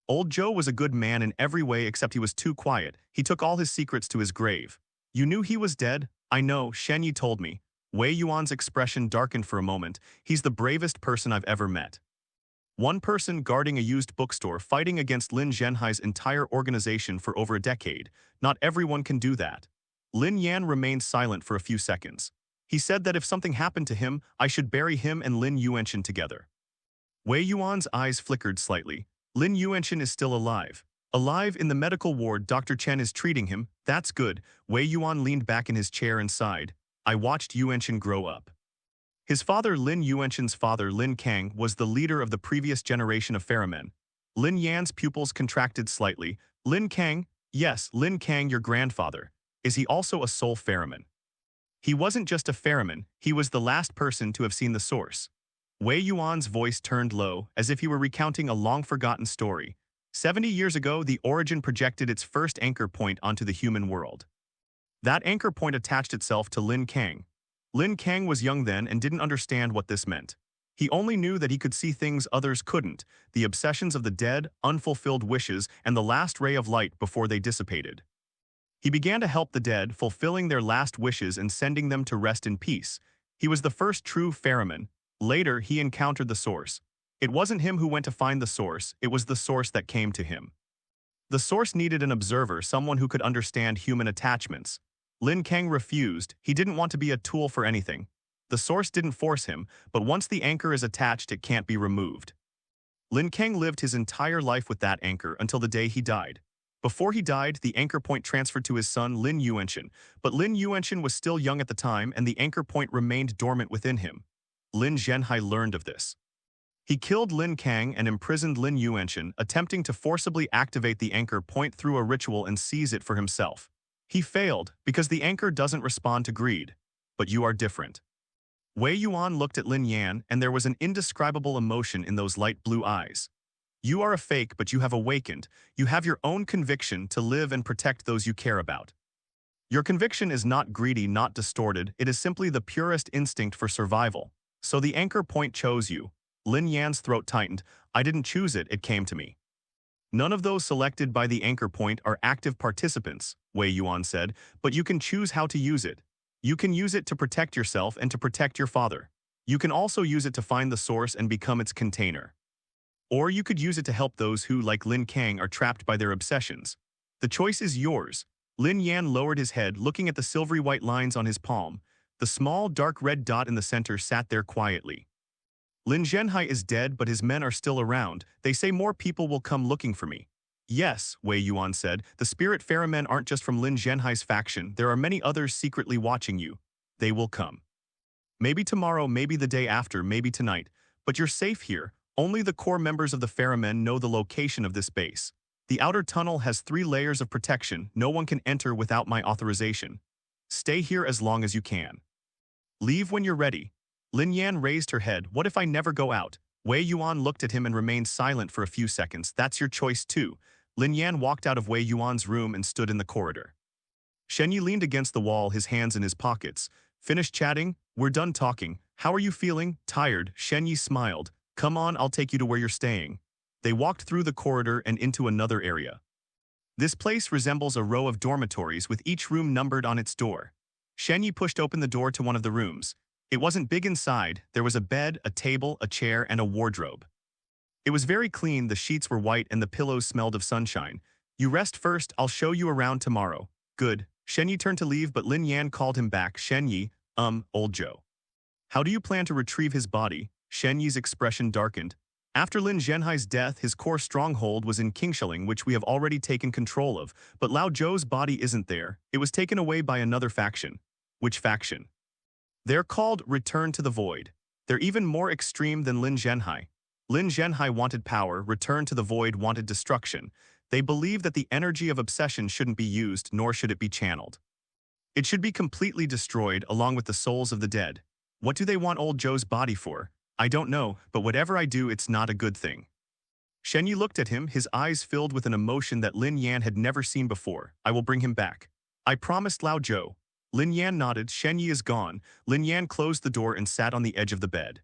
Old Zhou was a good man in every way except he was too quiet. He took all his secrets to his grave. You knew he was dead? I know, Shen Yi told me. Wei Yuan's expression darkened for a moment. He's the bravest person I've ever met. One person guarding a used bookstore, fighting against Lin Zhenhai's entire organization for over a decade. Not everyone can do that. Lin Yan remained silent for a few seconds. He said that if something happened to him, I should bury him and Lin Yuanchen together. Wei Yuan's eyes flickered slightly. Lin Yuanchen is still alive. Alive in the medical ward, Dr. Chen is treating him. That's good. Wei Yuan leaned back in his chair and sighed. I watched Yuanchen grow up. His father Lin Yuanchen's father Lin Kang was the leader of the previous generation of Ferromen. Lin Yan's pupils contracted slightly. Lin Kang? Yes, Lin Kang, your grandfather. Is he also a soul Ferromen? He wasn't just a Ferromen, he was the last person to have seen the source. Wei Yuan's voice turned low, as if he were recounting a long-forgotten story. 70 years ago, the Origin projected its first anchor point onto the human world. That anchor point attached itself to Lin Kang. Lin Kang was young then and didn't understand what this meant. He only knew that he could see things others couldn't, the obsessions of the dead, unfulfilled wishes, and the last ray of light before they dissipated. He began to help the dead, fulfilling their last wishes and sending them to rest in peace. He was the first true Ferromen. Later, he encountered the source. It wasn't him who went to find the source, it was the source that came to him. The source needed an observer, someone who could understand human attachments. Lin Kang refused. He didn't want to be a tool for anything. The source didn't force him, but once the anchor is attached, it can't be removed. Lin Kang lived his entire life with that anchor until the day he died. Before he died, the anchor point transferred to his son Lin Yuanchen, but Lin Yuanchen was still young at the time and the anchor point remained dormant within him. Lin Zhenhai learned of this. He killed Lin Kang and imprisoned Lin Yuanchen, attempting to forcibly activate the anchor point through a ritual and seize it for himself. He failed, because the anchor doesn't respond to greed. But you are different. Wei Yuan looked at Lin Yan, and there was an indescribable emotion in those light blue eyes. You are a fake, but you have awakened. You have your own conviction to live and protect those you care about. Your conviction is not greedy, not distorted, it is simply the purest instinct for survival. So the anchor point chose you. Lin Yan's throat tightened. I didn't choose it, it came to me. None of those selected by the anchor point are active participants, Wei Yuan said, but you can choose how to use it. You can use it to protect yourself and to protect your father. You can also use it to find the source and become its container. Or you could use it to help those who, like Lin Kang, are trapped by their obsessions. The choice is yours. Lin Yan lowered his head, looking at the silvery white lines on his palm. The small, dark red dot in the center sat there quietly. Lin Zhenhai is dead, but his men are still around. They say more people will come looking for me. Yes, Wei Yuan said, the spirit Ferromen aren't just from Lin Zhenhai's faction. There are many others secretly watching you. They will come. Maybe tomorrow, maybe the day after, maybe tonight. But you're safe here. Only the core members of the Ferromen know the location of this base. The outer tunnel has 3 layers of protection. No one can enter without my authorization. Stay here as long as you can. Leave when you're ready. Lin Yan raised her head. What if I never go out? Wei Yuan looked at him and remained silent for a few seconds. That's your choice too. Lin Yan walked out of Wei Yuan's room and stood in the corridor. Shenyi leaned against the wall, his hands in his pockets. Finished chatting? We're done talking. How are you feeling? Tired? Shenyi smiled. Come on, I'll take you to where you're staying. They walked through the corridor and into another area. This place resembles a row of dormitories with each room numbered on its door. Shenyi pushed open the door to one of the rooms. It wasn't big inside. There was a bed, a table, a chair, and a wardrobe. It was very clean, the sheets were white and the pillows smelled of sunshine. You rest first, I'll show you around tomorrow. Good. Shenyi turned to leave, but Lin Yan called him back. Shenyi, old Joe. How do you plan to retrieve his body? Shenyi's expression darkened. After Lin Zhenhai's death, his core stronghold was in Qingsheling, which we have already taken control of, but Lao Zhou's body isn't there. It was taken away by another faction. Which faction? They're called Return to the Void. They're even more extreme than Lin Zhenhai. Lin Zhenhai wanted power, Return to the Void wanted destruction. They believe that the energy of obsession shouldn't be used, nor should it be channeled. It should be completely destroyed along with the souls of the dead. What do they want old Joe's body for? I don't know, but whatever I do, it's not a good thing. Shenyi looked at him, his eyes filled with an emotion that Lin Yan had never seen before. I will bring him back. I promised Lao Zhou. Lin Yan nodded. Shenyi is gone. Lin Yan closed the door and sat on the edge of the bed.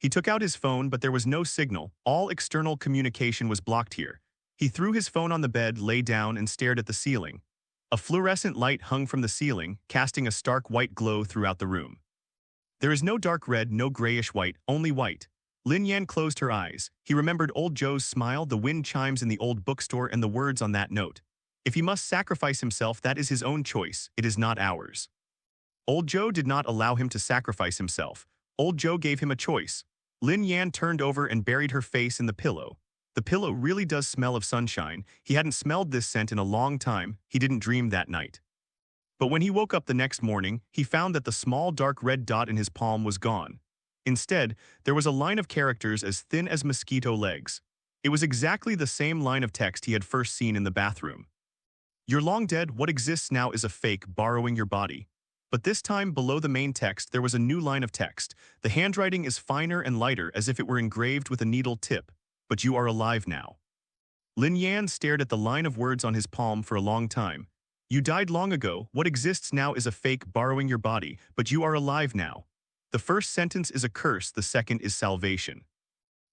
He took out his phone, but there was no signal. All external communication was blocked here. He threw his phone on the bed, lay down, and stared at the ceiling. A fluorescent light hung from the ceiling, casting a stark white glow throughout the room. There is no dark red, no grayish white, only white. Lin Yan closed her eyes. He remembered old Joe's smile, the wind chimes in the old bookstore, and the words on that note. If he must sacrifice himself, that is his own choice, it is not ours. Old Joe did not allow him to sacrifice himself. Old Joe gave him a choice. Lin Yan turned over and buried her face in the pillow. The pillow really does smell of sunshine. He hadn't smelled this scent in a long time. He didn't dream that night. But when he woke up the next morning, he found that the small dark red dot in his palm was gone. Instead, there was a line of characters as thin as mosquito legs. It was exactly the same line of text he had first seen in the bathroom. "You're long dead, what exists now is a fake, borrowing your body." But this time, below the main text, there was a new line of text. The handwriting is finer and lighter, as if it were engraved with a needle tip. "But you are alive now." Lin Yan stared at the line of words on his palm for a long time. "You died long ago, what exists now is a fake, borrowing your body, but you are alive now." The first sentence is a curse, the second is salvation.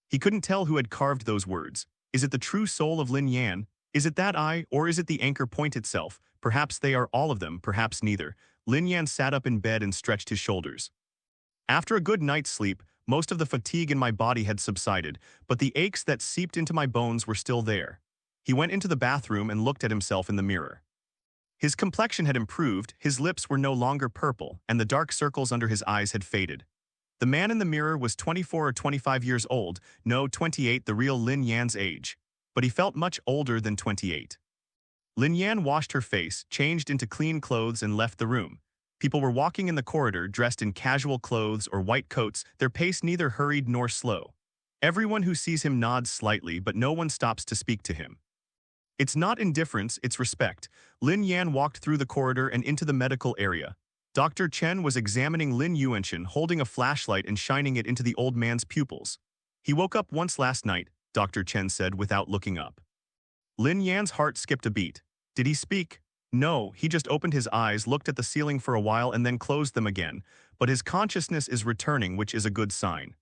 He couldn't tell who had carved those words. Is it the true soul of Lin Yan? Is it that eye, or is it the anchor point itself? Perhaps they are all of them, perhaps neither. Lin Yan sat up in bed and stretched his shoulders. "After a good night's sleep, most of the fatigue in my body had subsided, but the aches that seeped into my bones were still there." He went into the bathroom and looked at himself in the mirror. His complexion had improved, his lips were no longer purple, and the dark circles under his eyes had faded. The man in the mirror was 24 or 25 years old, no, 28, the real Lin Yan's age. But he felt much older than 28. Lin Yan washed her face, changed into clean clothes, and left the room. People were walking in the corridor, dressed in casual clothes or white coats, their pace neither hurried nor slow. Everyone who sees him nods slightly, but no one stops to speak to him. It's not indifference, it's respect. Lin Yan walked through the corridor and into the medical area. Dr. Chen was examining Lin Yuanshan, holding a flashlight and shining it into the old man's pupils. "He woke up once last night," Dr. Chen said without looking up. Lin Yan's heart skipped a beat. Did he speak? No, he just opened his eyes, looked at the ceiling for a while and then closed them again. But his consciousness is returning, which is a good sign.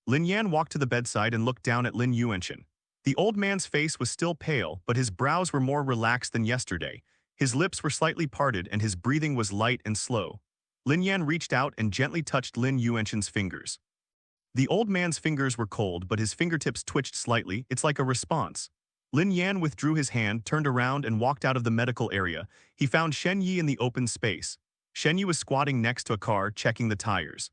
Lin Yan walked to the bedside and looked down at Lin Yuanshan. The old man's face was still pale, but his brows were more relaxed than yesterday. His lips were slightly parted and his breathing was light and slow. Lin Yan reached out and gently touched Lin Yuanshan's fingers. The old man's fingers were cold, but his fingertips twitched slightly. It's like a response. Lin Yan withdrew his hand, turned around and walked out of the medical area. He found Shen Yi in the open space. Shen Yi was squatting next to a car, checking the tires.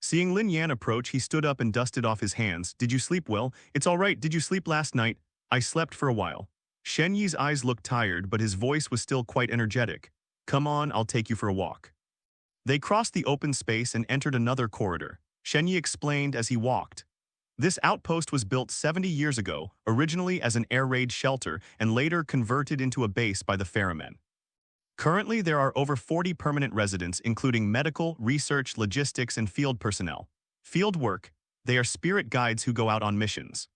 Seeing Lin Yan approach, he stood up and dusted off his hands. "Did you sleep well?" "It's all right. Did you sleep last night?" "I slept for a while." Shen Yi's eyes looked tired, but his voice was still quite energetic. "Come on, I'll take you for a walk." They crossed the open space and entered another corridor. Shen Yi explained as he walked. This outpost was built 70 years ago, originally as an air raid shelter and later converted into a base by the ferrymen. Currently, there are over 40 permanent residents, including medical, research, logistics, and field personnel. Field work, they are spirit guides who go out on missions.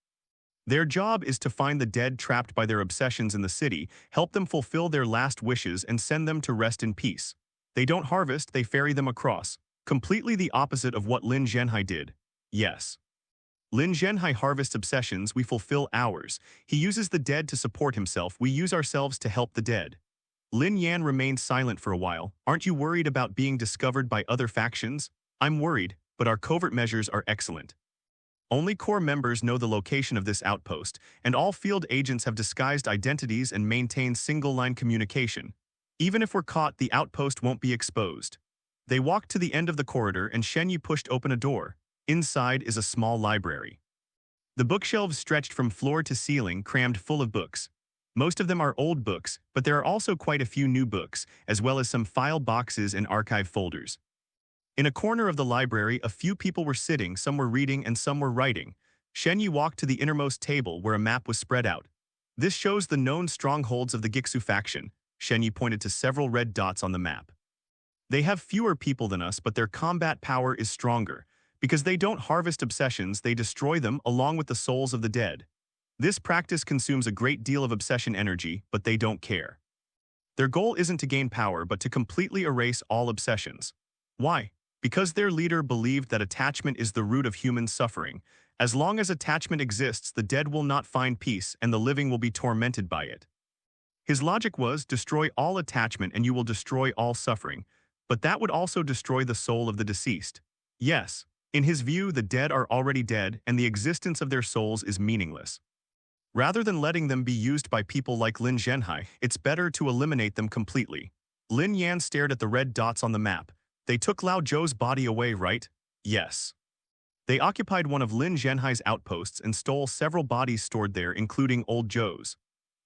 Their job is to find the dead trapped by their obsessions in the city, help them fulfill their last wishes, and send them to rest in peace. They don't harvest, they ferry them across. Completely the opposite of what Lin Zhenhai did. Yes. Lin Zhenhai harvests obsessions, we fulfill ours. He uses the dead to support himself, we use ourselves to help the dead. Lin Yan remained silent for a while. "Aren't you worried about being discovered by other factions?" "I'm worried, but our covert measures are excellent. Only core members know the location of this outpost, and all field agents have disguised identities and maintain single-line communication. Even if we're caught, the outpost won't be exposed." They walked to the end of the corridor and Shen Yi pushed open a door. Inside is a small library. The bookshelves stretched from floor to ceiling, crammed full of books. Most of them are old books, but there are also quite a few new books, as well as some file boxes and archive folders. In a corner of the library, a few people were sitting, some were reading and some were writing. Shen Yi walked to the innermost table where a map was spread out. "This shows the known strongholds of the Gixu faction." Shen Yi pointed to several red dots on the map. "They have fewer people than us, but their combat power is stronger. Because they don't harvest obsessions, they destroy them along with the souls of the dead. This practice consumes a great deal of obsession energy, but they don't care. Their goal isn't to gain power, but to completely erase all obsessions. Why? Because their leader believed that attachment is the root of human suffering. As long as attachment exists, the dead will not find peace and the living will be tormented by it. His logic was, destroy all attachment and you will destroy all suffering. But that would also destroy the soul of the deceased. Yes, in his view, the dead are already dead and the existence of their souls is meaningless. Rather than letting them be used by people like Lin Zhenhai, it's better to eliminate them completely." Lin Yan stared at the red dots on the map. "They took Lao Zhou's body away, right?" "Yes." They occupied one of Lin Zhenhai's outposts and stole several bodies stored there, including old Zhou's.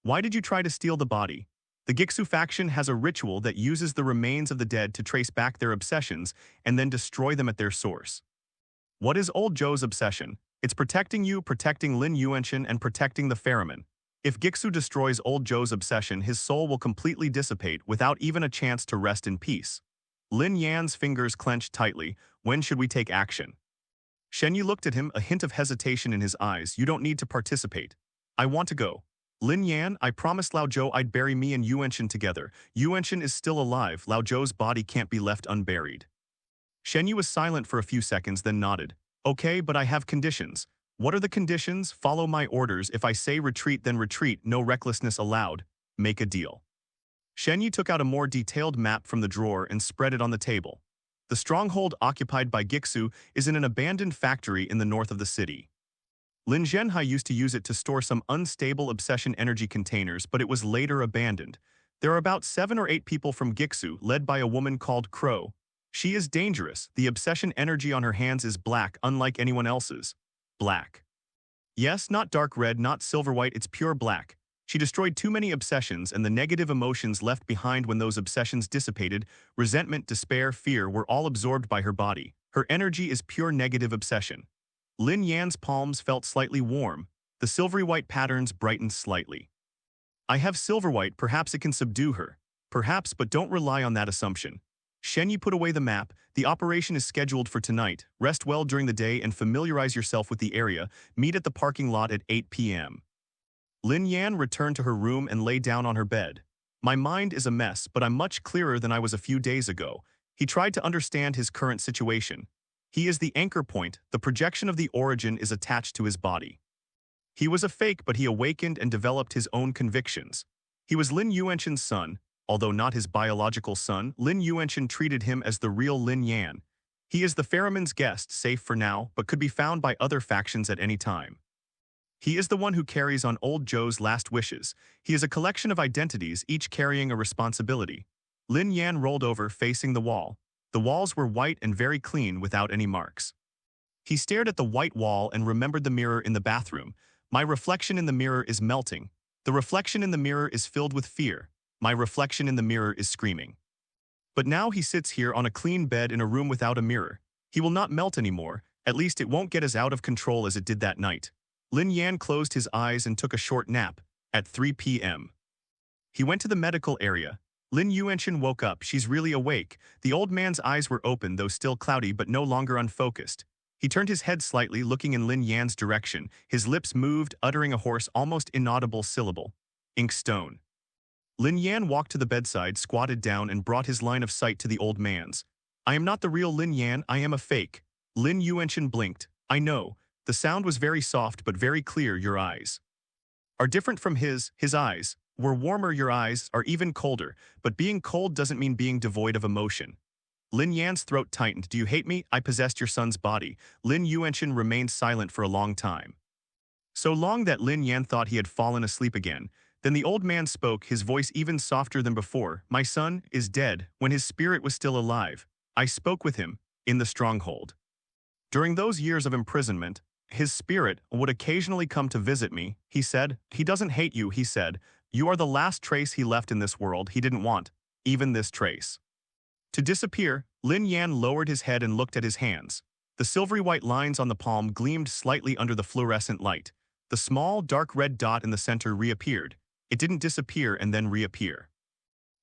Why did you try to steal the body? The Gixu faction has a ritual that uses the remains of the dead to trace back their obsessions and then destroy them at their source. What is old Zhou's obsession? It's protecting you, protecting Lin Yuanshan, and protecting the Ferryman. If Gixu destroys old Zhou's obsession, his soul will completely dissipate without even a chance to rest in peace. Lin Yan's fingers clenched tightly. When should we take action? Shen Yi looked at him, a hint of hesitation in his eyes. You don't need to participate. I want to go. Lin Yan, I promised Lao Zhou I'd bury me and Yuanshan together. Yuanshan is still alive. Lao Zhou's body can't be left unburied. Shen Yi was silent for a few seconds, then nodded. Okay, but I have conditions. What are the conditions? Follow my orders. If I say retreat, then retreat. No recklessness allowed. Make a deal. Shen Yi took out a more detailed map from the drawer and spread it on the table. The stronghold occupied by Gixu is in an abandoned factory in the north of the city. Lin Zhenhai used to use it to store some unstable obsession energy containers, but it was later abandoned. There are about 7 or 8 people from Gixu, led by a woman called Crow. She is dangerous. The obsession energy on her hands is black, unlike anyone else's. Black. Yes, not dark red, not silver white, it's pure black. She destroyed too many obsessions, and the negative emotions left behind when those obsessions dissipated, resentment, despair, fear, were all absorbed by her body. Her energy is pure negative obsession. Lin Yan's palms felt slightly warm. The silvery white patterns brightened slightly. I have silver white, perhaps it can subdue her. Perhaps, but don't rely on that assumption. Shen Yi put away the map. The operation is scheduled for tonight. Rest well during the day and familiarize yourself with the area. Meet at the parking lot at 8 p.m. Lin Yan returned to her room and lay down on her bed. My mind is a mess, but I'm much clearer than I was a few days ago. He tried to understand his current situation. He is the anchor point. The projection of the origin is attached to his body. He was a fake, but he awakened and developed his own convictions. He was Lin Yuanshan's son. Although not his biological son, Lin Yuanshan treated him as the real Lin Yan. He is the Ferryman's guest, safe for now, but could be found by other factions at any time. He is the one who carries on old Zhou's last wishes. He is a collection of identities, each carrying a responsibility. Lin Yan rolled over, facing the wall. The walls were white and very clean, without any marks. He stared at the white wall and remembered the mirror in the bathroom. My reflection in the mirror is melting. The reflection in the mirror is filled with fear. My reflection in the mirror is screaming. But now he sits here on a clean bed in a room without a mirror. He will not melt anymore. At least it won't get as out of control as it did that night. Lin Yan closed his eyes and took a short nap. At 3 p.m. He went to the medical area. Lin Yuanshan woke up. She's really awake. The old man's eyes were open, though still cloudy, but no longer unfocused. He turned his head slightly, looking in Lin Yan's direction. His lips moved, uttering a hoarse, almost inaudible syllable. Inkstone. Lin Yan walked to the bedside, squatted down, and brought his line of sight to the old man's. I am not the real Lin Yan, I am a fake. Lin Yuanshan blinked. I know. The sound was very soft but very clear. Your eyes are different from his eyes were warmer. Your eyes are even colder, but being cold doesn't mean being devoid of emotion. Lin Yan's throat tightened. Do you hate me? I possessed your son's body. Lin Yuanshan remained silent for a long time. So long that Lin Yan thought he had fallen asleep again. Then the old man spoke, his voice even softer than before. My son is dead when his spirit was still alive. I spoke with him in the stronghold. During those years of imprisonment, his spirit would occasionally come to visit me. He said, he doesn't hate you, he said. You are the last trace he left in this world. He didn't want even this trace to disappear. Lin Yan lowered his head and looked at his hands. The silvery white lines on the palm gleamed slightly under the fluorescent light. The small, dark red dot in the center reappeared. It didn't disappear and then reappear.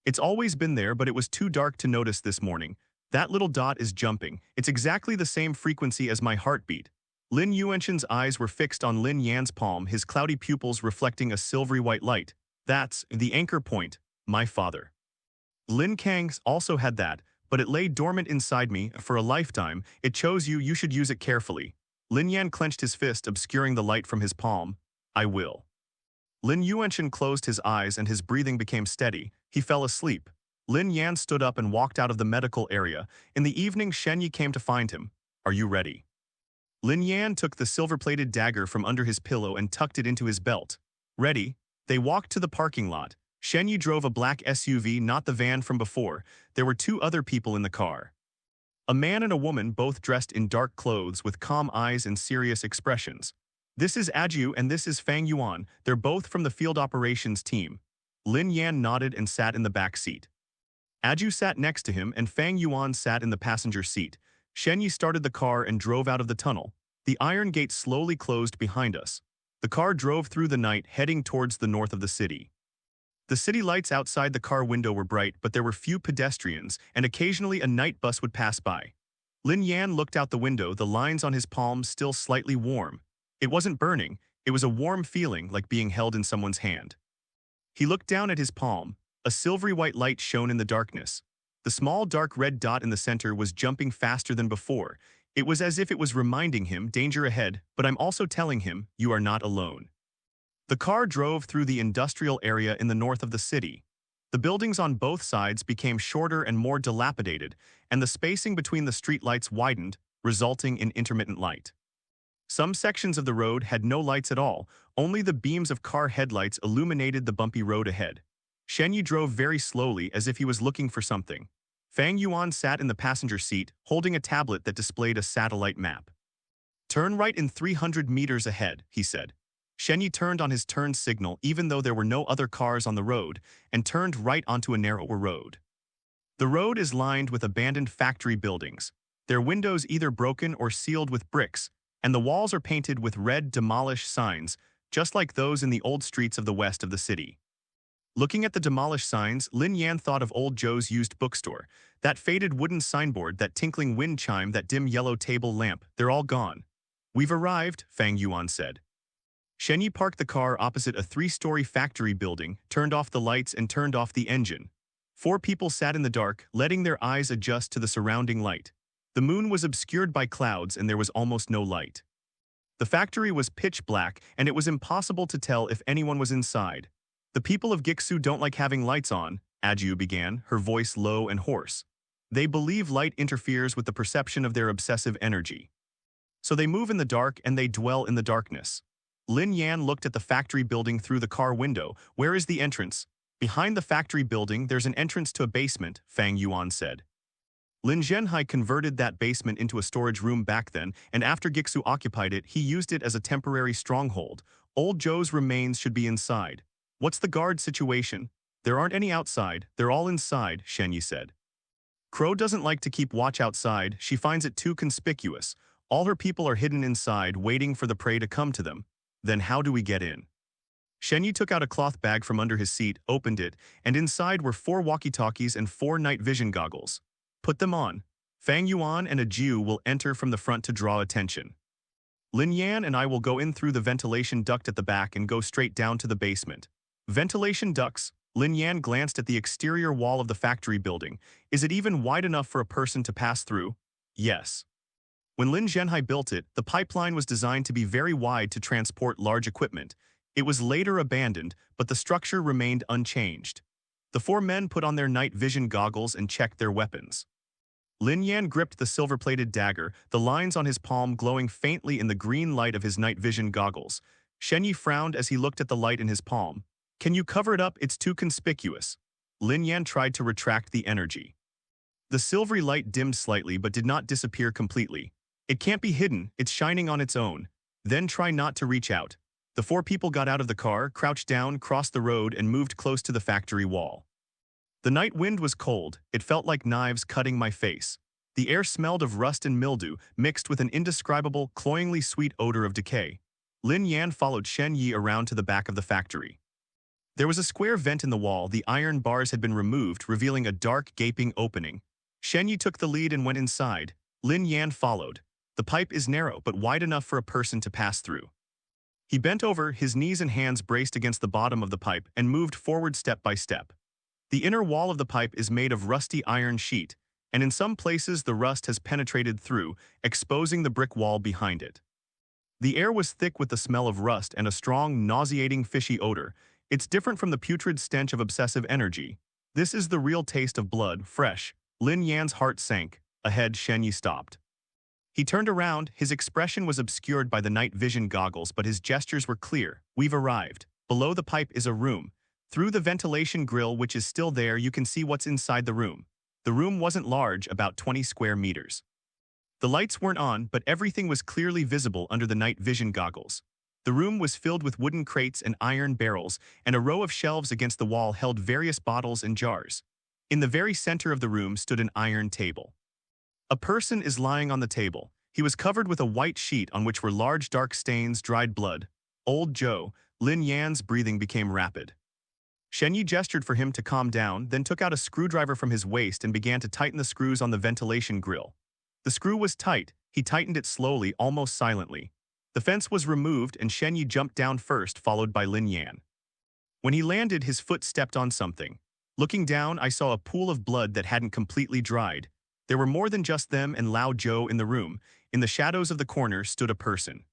It's always been there, but it was too dark to notice this morning. That little dot is jumping. It's exactly the same frequency as my heartbeat. Lin Yuanshan's eyes were fixed on Lin Yan's palm, his cloudy pupils reflecting a silvery white light. That's the anchor point, my father. Lin Kang's also had that, but it lay dormant inside me for a lifetime. It chose you. You should use it carefully. Lin Yan clenched his fist, obscuring the light from his palm. I will. Lin Yuanshan closed his eyes and his breathing became steady. He fell asleep. Lin Yan stood up and walked out of the medical area. In the evening, Shen Yi came to find him. Are you ready? Lin Yan took the silver-plated dagger from under his pillow and tucked it into his belt. Ready? They walked to the parking lot. Shen Yi drove a black SUV, not the van from before. There were 2 other people in the car. A man and a woman both dressed in dark clothes with calm eyes and serious expressions. This is Aju and this is Fang Yuan. They're both from the field operations team. Lin Yan nodded and sat in the back seat. Aju sat next to him and Fang Yuan sat in the passenger seat. Shen Yi started the car and drove out of the tunnel. The iron gate slowly closed behind us. The car drove through the night, heading towards the north of the city. The city lights outside the car window were bright, but there were few pedestrians, and occasionally a night bus would pass by. Lin Yan looked out the window, the lines on his palms still slightly warm. It wasn't burning, it was a warm feeling like being held in someone's hand. He looked down at his palm. A silvery white light shone in the darkness. The small dark red dot in the center was jumping faster than before. It was as if it was reminding him, danger ahead, but I'm also telling him, you are not alone. The car drove through the industrial area in the north of the city. The buildings on both sides became shorter and more dilapidated, and the spacing between the streetlights widened, resulting in intermittent light. Some sections of the road had no lights at all, only the beams of car headlights illuminated the bumpy road ahead. Shen Yi drove very slowly as if he was looking for something. Fang Yuan sat in the passenger seat, holding a tablet that displayed a satellite map. Turn right in 300 meters ahead, he said. Shen Yi turned on his turn signal even though there were no other cars on the road, and turned right onto a narrower road. The road is lined with abandoned factory buildings, their windows either broken or sealed with bricks, and the walls are painted with red demolish signs, just like those in the old streets of the west of the city. Looking at the demolished signs, Lin Yan thought of old Joe's used bookstore, that faded wooden signboard, that tinkling wind chime, that dim yellow table lamp. They're all gone. We've arrived, Fang Yuan said. Shen Yi parked the car opposite a 3-story factory building, turned off the lights and turned off the engine. 4 people sat in the dark, letting their eyes adjust to the surrounding light. The moon was obscured by clouds and there was almost no light. The factory was pitch black and it was impossible to tell if anyone was inside. The people of Giksu don't like having lights on, Aju began, her voice low and hoarse. They believe light interferes with the perception of their obsessive energy. So they move in the dark and they dwell in the darkness. Lin Yan looked at the factory building through the car window. Where is the entrance? Behind the factory building, there's an entrance to a basement, Fang Yuan said. Lin Zhenhai converted that basement into a storage room back then, and after Giksu occupied it, he used it as a temporary stronghold. Old Joe's remains should be inside. What's the guard situation? There aren't any outside, they're all inside, Shen Yi said. Crow doesn't like to keep watch outside, she finds it too conspicuous. All her people are hidden inside, waiting for the prey to come to them. Then how do we get in? Shen Yi took out a cloth bag from under his seat, opened it, and inside were 4 walkie-talkies and 4 night vision goggles. Put them on. Fang Yuan and a Jiu will enter from the front to draw attention. Lin Yan and I will go in through the ventilation duct at the back and go straight down to the basement. Ventilation ducts? Lin Yan glanced at the exterior wall of the factory building. Is it even wide enough for a person to pass through? Yes. When Lin Zhenhai built it, the pipeline was designed to be very wide to transport large equipment. It was later abandoned, but the structure remained unchanged. The 4 men put on their night vision goggles and checked their weapons. Lin Yan gripped the silver-plated dagger, the lines on his palm glowing faintly in the green light of his night vision goggles. Shen Yi frowned as he looked at the light in his palm. Can you cover it up? It's too conspicuous. Lin Yan tried to retract the energy. The silvery light dimmed slightly but did not disappear completely. It can't be hidden, it's shining on its own. Then try not to reach out. The 4 people got out of the car, crouched down, crossed the road, and moved close to the factory wall. The night wind was cold, it felt like knives cutting my face. The air smelled of rust and mildew, mixed with an indescribable, cloyingly sweet odor of decay. Lin Yan followed Shen Yi around to the back of the factory. There was a square vent in the wall, the iron bars had been removed, revealing a dark, gaping opening. Shen Yi took the lead and went inside. Lin Yan followed. The pipe is narrow but wide enough for a person to pass through. He bent over, his knees and hands braced against the bottom of the pipe, and moved forward step by step. The inner wall of the pipe is made of rusty iron sheet, and in some places the rust has penetrated through, exposing the brick wall behind it. The air was thick with the smell of rust and a strong, nauseating, fishy odor. It's different from the putrid stench of obsessive energy. This is the real taste of blood, fresh. Lin Yan's heart sank. Ahead, Shen Yi stopped. He turned around, his expression was obscured by the night vision goggles, but his gestures were clear. We've arrived. Below the pipe is a room. Through the ventilation grill, which is still there, you can see what's inside the room. The room wasn't large, about 20 square meters. The lights weren't on, but everything was clearly visible under the night vision goggles. The room was filled with wooden crates and iron barrels, and a row of shelves against the wall held various bottles and jars. In the very center of the room stood an iron table. A person is lying on the table. He was covered with a white sheet on which were large dark stains, dried blood. Old Joe, Lin Yan's breathing became rapid. Shenyi gestured for him to calm down, then took out a screwdriver from his waist and began to tighten the screws on the ventilation grill. The screw was tight. He tightened it slowly, almost silently. The fence was removed and Shenyi jumped down first, followed by Lin Yan. When he landed, his foot stepped on something. Looking down, I saw a pool of blood that hadn't completely dried. There were more than just them and Lao Zhou in the room. In the shadows of the corner stood a person.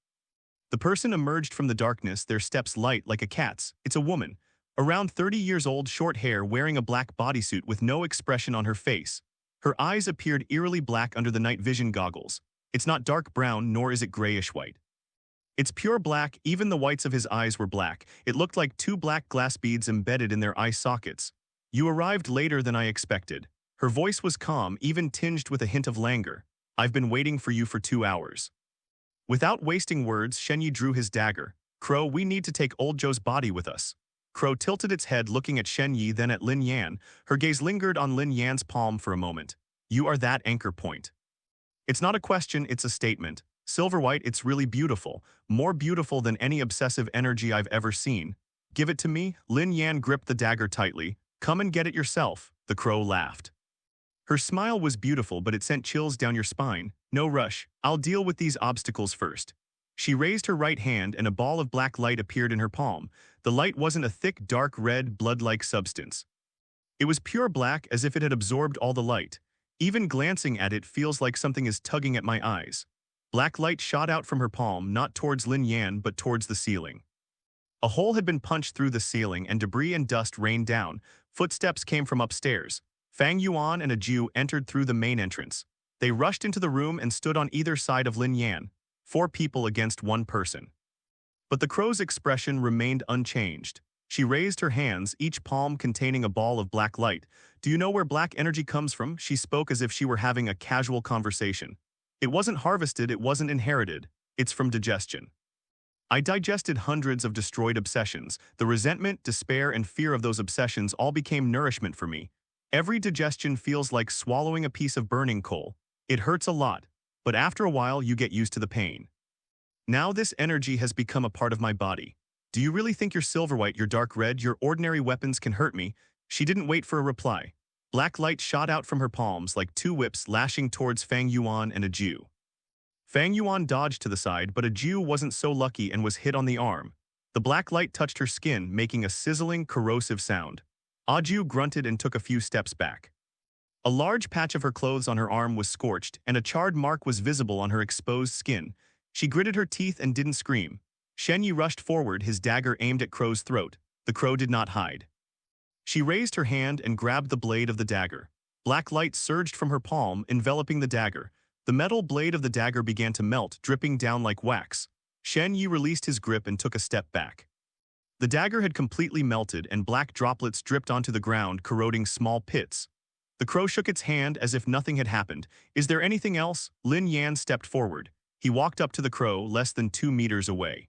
The person emerged from the darkness, their steps light like a cat's. It's a woman. Around 30 years old, short hair, wearing a black bodysuit with no expression on her face. Her eyes appeared eerily black under the night vision goggles. It's not dark brown, nor is it grayish white. It's pure black. Even the whites of his eyes were black. It looked like two black glass beads embedded in their eye sockets. You arrived later than I expected. Her voice was calm, even tinged with a hint of languor. I've been waiting for you for 2 hours. Without wasting words, Shenyi drew his dagger. Crow, we need to take old Joe's body with us. Crow tilted its head, looking at Shenyi, then at Lin Yan. Her gaze lingered on Lin Yan's palm for a moment. You are that anchor point. It's not a question, it's a statement. Silver white, it's really beautiful. More beautiful than any obsessive energy I've ever seen. Give it to me. Lin Yan gripped the dagger tightly. Come and get it yourself. The crow laughed. Her smile was beautiful, but it sent chills down your spine. No rush. I'll deal with these obstacles first. She raised her right hand and a ball of black light appeared in her palm. The light wasn't a thick, dark red, blood-like substance. It was pure black, as if it had absorbed all the light. Even glancing at it feels like something is tugging at my eyes. Black light shot out from her palm, not towards Lin Yan, but towards the ceiling. A hole had been punched through the ceiling and debris and dust rained down. Footsteps came from upstairs. Fang Yuan and a Jew entered through the main entrance. They rushed into the room and stood on either side of Lin Yan. 4 people against 1 person. But the crow's expression remained unchanged. She raised her hands, each palm containing a ball of black light. Do you know where black energy comes from? She spoke as if she were having a casual conversation. It wasn't harvested, it wasn't inherited. It's from digestion. I digested hundreds of destroyed obsessions. The resentment, despair, and fear of those obsessions all became nourishment for me. Every digestion feels like swallowing a piece of burning coal. It hurts a lot, but after a while you get used to the pain. Now this energy has become a part of my body. Do you really think you're silver white, you're dark red, your ordinary weapons can hurt me? She didn't wait for a reply. Black light shot out from her palms like 2 whips lashing towards Fang Yuan and a Jew. Fang Yuan dodged to the side, but a Jew wasn't so lucky and was hit on the arm. The black light touched her skin, making a sizzling, corrosive sound. Aju grunted and took a few steps back. A large patch of her clothes on her arm was scorched, and a charred mark was visible on her exposed skin. She gritted her teeth and didn't scream. Shenyi rushed forward, his dagger aimed at Crow's throat. The Crow did not hide. She raised her hand and grabbed the blade of the dagger. Black light surged from her palm, enveloping the dagger. The metal blade of the dagger began to melt, dripping down like wax. Shenyi released his grip and took a step back. The dagger had completely melted, and black droplets dripped onto the ground, corroding small pits. The Crow shook its hand as if nothing had happened. Is there anything else? Lin Yan stepped forward. He walked up to the Crow, less than 2 meters away.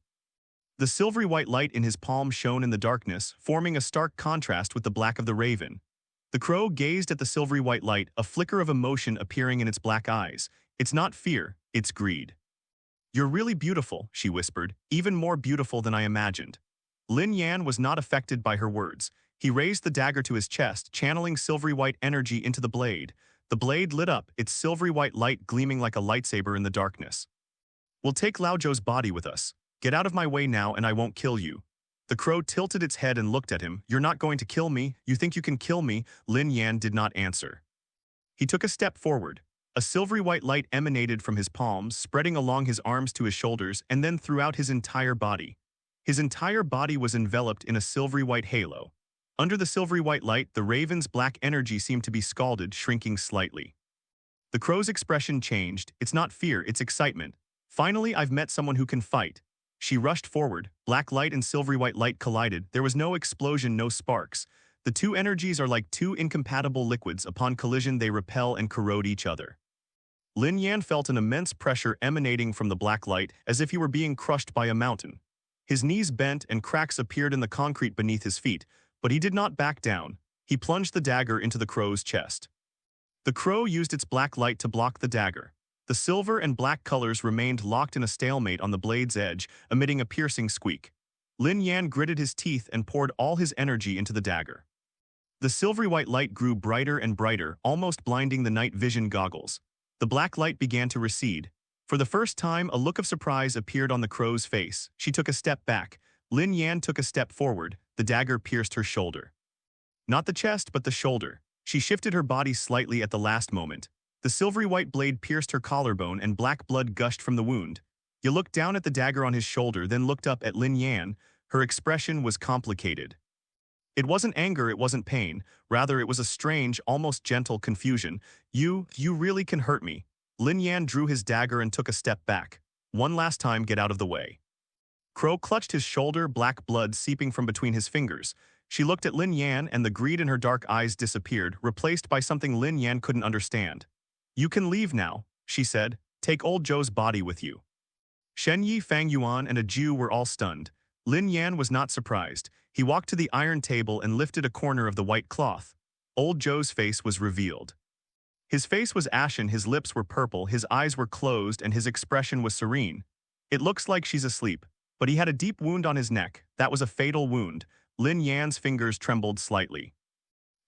The silvery white light in his palm shone in the darkness, forming a stark contrast with the black of the raven. The Crow gazed at the silvery white light, a flicker of emotion appearing in its black eyes. It's not fear, it's greed. You're really beautiful, she whispered, even more beautiful than I imagined. Lin Yan was not affected by her words. He raised the dagger to his chest, channeling silvery white energy into the blade. The blade lit up, its silvery white light gleaming like a lightsaber in the darkness. We'll take Lao Zhou's body with us. Get out of my way now and I won't kill you. The Crow tilted its head and looked at him. You're not going to kill me? You think you can kill me? Lin Yan did not answer. He took a step forward. A silvery white light emanated from his palms, spreading along his arms to his shoulders and then throughout his entire body. His entire body was enveloped in a silvery white halo. Under the silvery white light, the raven's black energy seemed to be scalded, shrinking slightly. The Crow's expression changed. It's not fear, it's excitement. Finally, I've met someone who can fight. She rushed forward. Black light and silvery white light collided. There was no explosion, no sparks. The two energies are like two incompatible liquids. Upon collision, they repel and corrode each other. Lin Yan felt an immense pressure emanating from the black light, as if he were being crushed by a mountain. His knees bent and cracks appeared in the concrete beneath his feet, but he did not back down. He plunged the dagger into the crow's chest. The crow used its black light to block the dagger. The silver and black colors remained locked in a stalemate on the blade's edge, emitting a piercing squeak. Lin Yan gritted his teeth and poured all his energy into the dagger. The silvery white light grew brighter and brighter, almost blinding the night vision goggles. The black light began to recede. For the first time, a look of surprise appeared on the crow's face. She took a step back. Lin Yan took a step forward. The dagger pierced her shoulder. Not the chest, but the shoulder. She shifted her body slightly at the last moment. The silvery white blade pierced her collarbone and black blood gushed from the wound. He looked down at the dagger on his shoulder, then looked up at Lin Yan. Her expression was complicated. It wasn't anger, it wasn't pain. Rather, it was a strange, almost gentle confusion. You really can hurt me. Lin Yan drew his dagger and took a step back. One last time, get out of the way. Crow clutched his shoulder, black blood seeping from between his fingers. She looked at Lin Yan and the greed in her dark eyes disappeared, replaced by something Lin Yan couldn't understand. You can leave now, she said. Take old Zhou's body with you. Shen Yi, Fang Yuan, and a Jew were all stunned. Lin Yan was not surprised. He walked to the iron table and lifted a corner of the white cloth. Old Zhou's face was revealed. His face was ashen, his lips were purple, his eyes were closed, and his expression was serene. It looks like she's asleep, but he had a deep wound on his neck. That was a fatal wound. Lin Yan's fingers trembled slightly.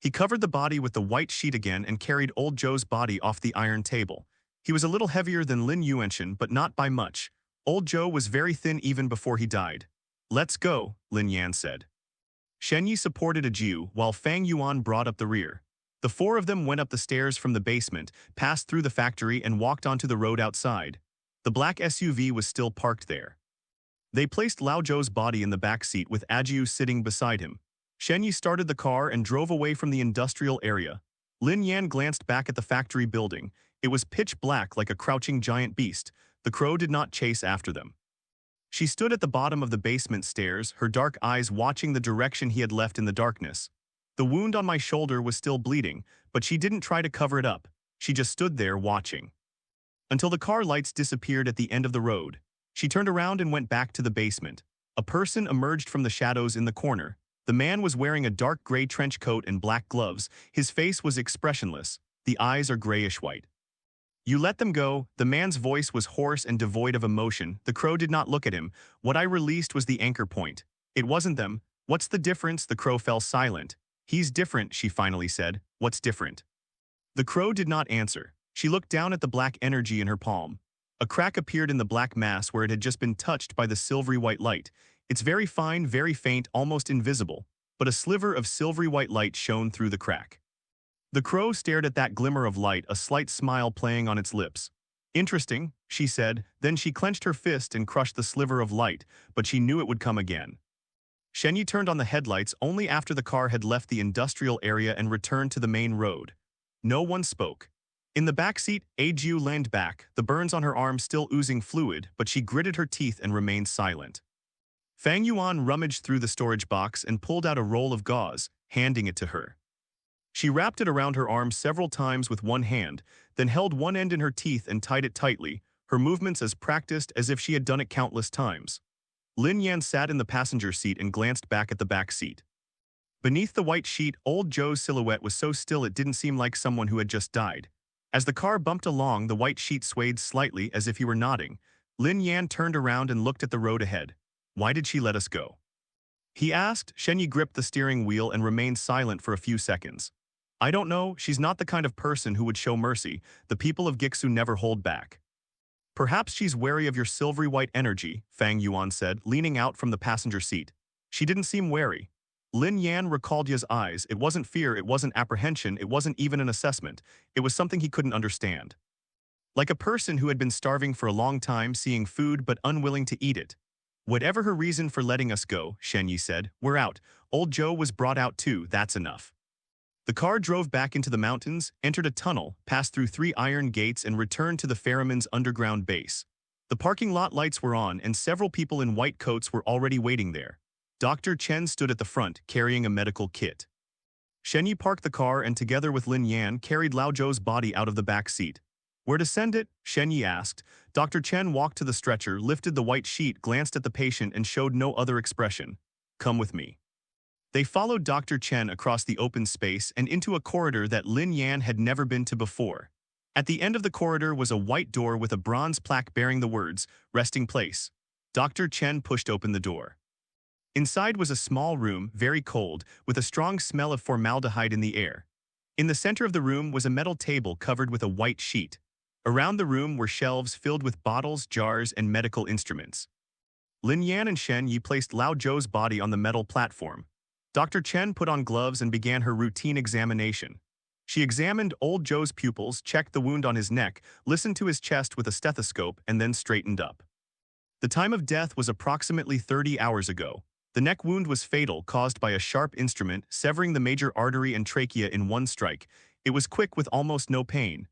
He covered the body with the white sheet again and carried old Zhou's body off the iron table. He was a little heavier than Lin Yuanshan, but not by much. Old Zhou was very thin even before he died. Let's go, Lin Yan said. Shen Yi supported a Jew, while Fang Yuan brought up the rear. The four of them went up the stairs from the basement, passed through the factory, and walked onto the road outside. The black SUV was still parked there. They placed Lao Zhou's body in the back seat with Ajiu sitting beside him. Shen Yi started the car and drove away from the industrial area. Lin Yan glanced back at the factory building. It was pitch black like a crouching giant beast. The crow did not chase after them. She stood at the bottom of the basement stairs, her dark eyes watching the direction he had left in the darkness. The wound on my shoulder was still bleeding, but she didn't try to cover it up. She just stood there watching. Until the car lights disappeared at the end of the road. She turned around and went back to the basement. A person emerged from the shadows in the corner. The man was wearing a dark gray trench coat and black gloves. His face was expressionless. The eyes are grayish-white. You let them go. The man's voice was hoarse and devoid of emotion. The crow did not look at him. What I released was the anchor point. It wasn't them. What's the difference? The crow fell silent. He's different, she finally said. What's different? The crow did not answer. She looked down at the black energy in her palm. A crack appeared in the black mass where it had just been touched by the silvery white light. It's very fine, very faint, almost invisible, but a sliver of silvery white light shone through the crack. The crow stared at that glimmer of light, a slight smile playing on its lips. Interesting, she said. Then she clenched her fist and crushed the sliver of light, but she knew it would come again. Shen Yi turned on the headlights only after the car had left the industrial area and returned to the main road. No one spoke. In the back seat, Ajiu leaned back, the burns on her arm still oozing fluid, but she gritted her teeth and remained silent. Fang Yuan rummaged through the storage box and pulled out a roll of gauze, handing it to her. She wrapped it around her arm several times with one hand, then held one end in her teeth and tied it tightly, her movements as practiced as if she had done it countless times. Lin Yan sat in the passenger seat and glanced back at the back seat. Beneath the white sheet, old Zhou's silhouette was so still it didn't seem like someone who had just died. As the car bumped along, the white sheet swayed slightly as if he were nodding. Lin Yan turned around and looked at the road ahead. Why did she let us go? He asked. Shen Yi gripped the steering wheel and remained silent for a few seconds. I don't know, she's not the kind of person who would show mercy. The people of Gixu never hold back. Perhaps she's wary of your silvery white energy, Fang Yuan said, leaning out from the passenger seat. She didn't seem wary. Lin Yan recalled Ye's eyes. It wasn't fear, it wasn't apprehension, it wasn't even an assessment. It was something he couldn't understand. Like a person who had been starving for a long time, seeing food but unwilling to eat it. Whatever her reason for letting us go, Shen Yi said, we're out. Old Zhou was brought out too, that's enough. The car drove back into the mountains, entered a tunnel, passed through 3 iron gates and returned to the ferryman's underground base. The parking lot lights were on and several people in white coats were already waiting there. Dr. Chen stood at the front, carrying a medical kit. Shen Yi parked the car and together with Lin Yan carried Lao Zhou's body out of the back seat. Where to send it? Shen Yi asked. Dr. Chen walked to the stretcher, lifted the white sheet, glanced at the patient and showed no other expression. Come with me. They followed Dr. Chen across the open space and into a corridor that Lin Yan had never been to before. At the end of the corridor was a white door with a bronze plaque bearing the words, Resting Place. Dr. Chen pushed open the door. Inside was a small room, very cold, with a strong smell of formaldehyde in the air. In the center of the room was a metal table covered with a white sheet. Around the room were shelves filled with bottles, jars, and medical instruments. Lin Yan and Shen Yi placed Lao Zhou's body on the metal platform. Dr. Chen put on gloves and began her routine examination. She examined old Zhou's pupils, checked the wound on his neck, listened to his chest with a stethoscope, and then straightened up. The time of death was approximately 30 hours ago. The neck wound was fatal, caused by a sharp instrument, severing the major artery and trachea in one strike. It was quick with almost no pain.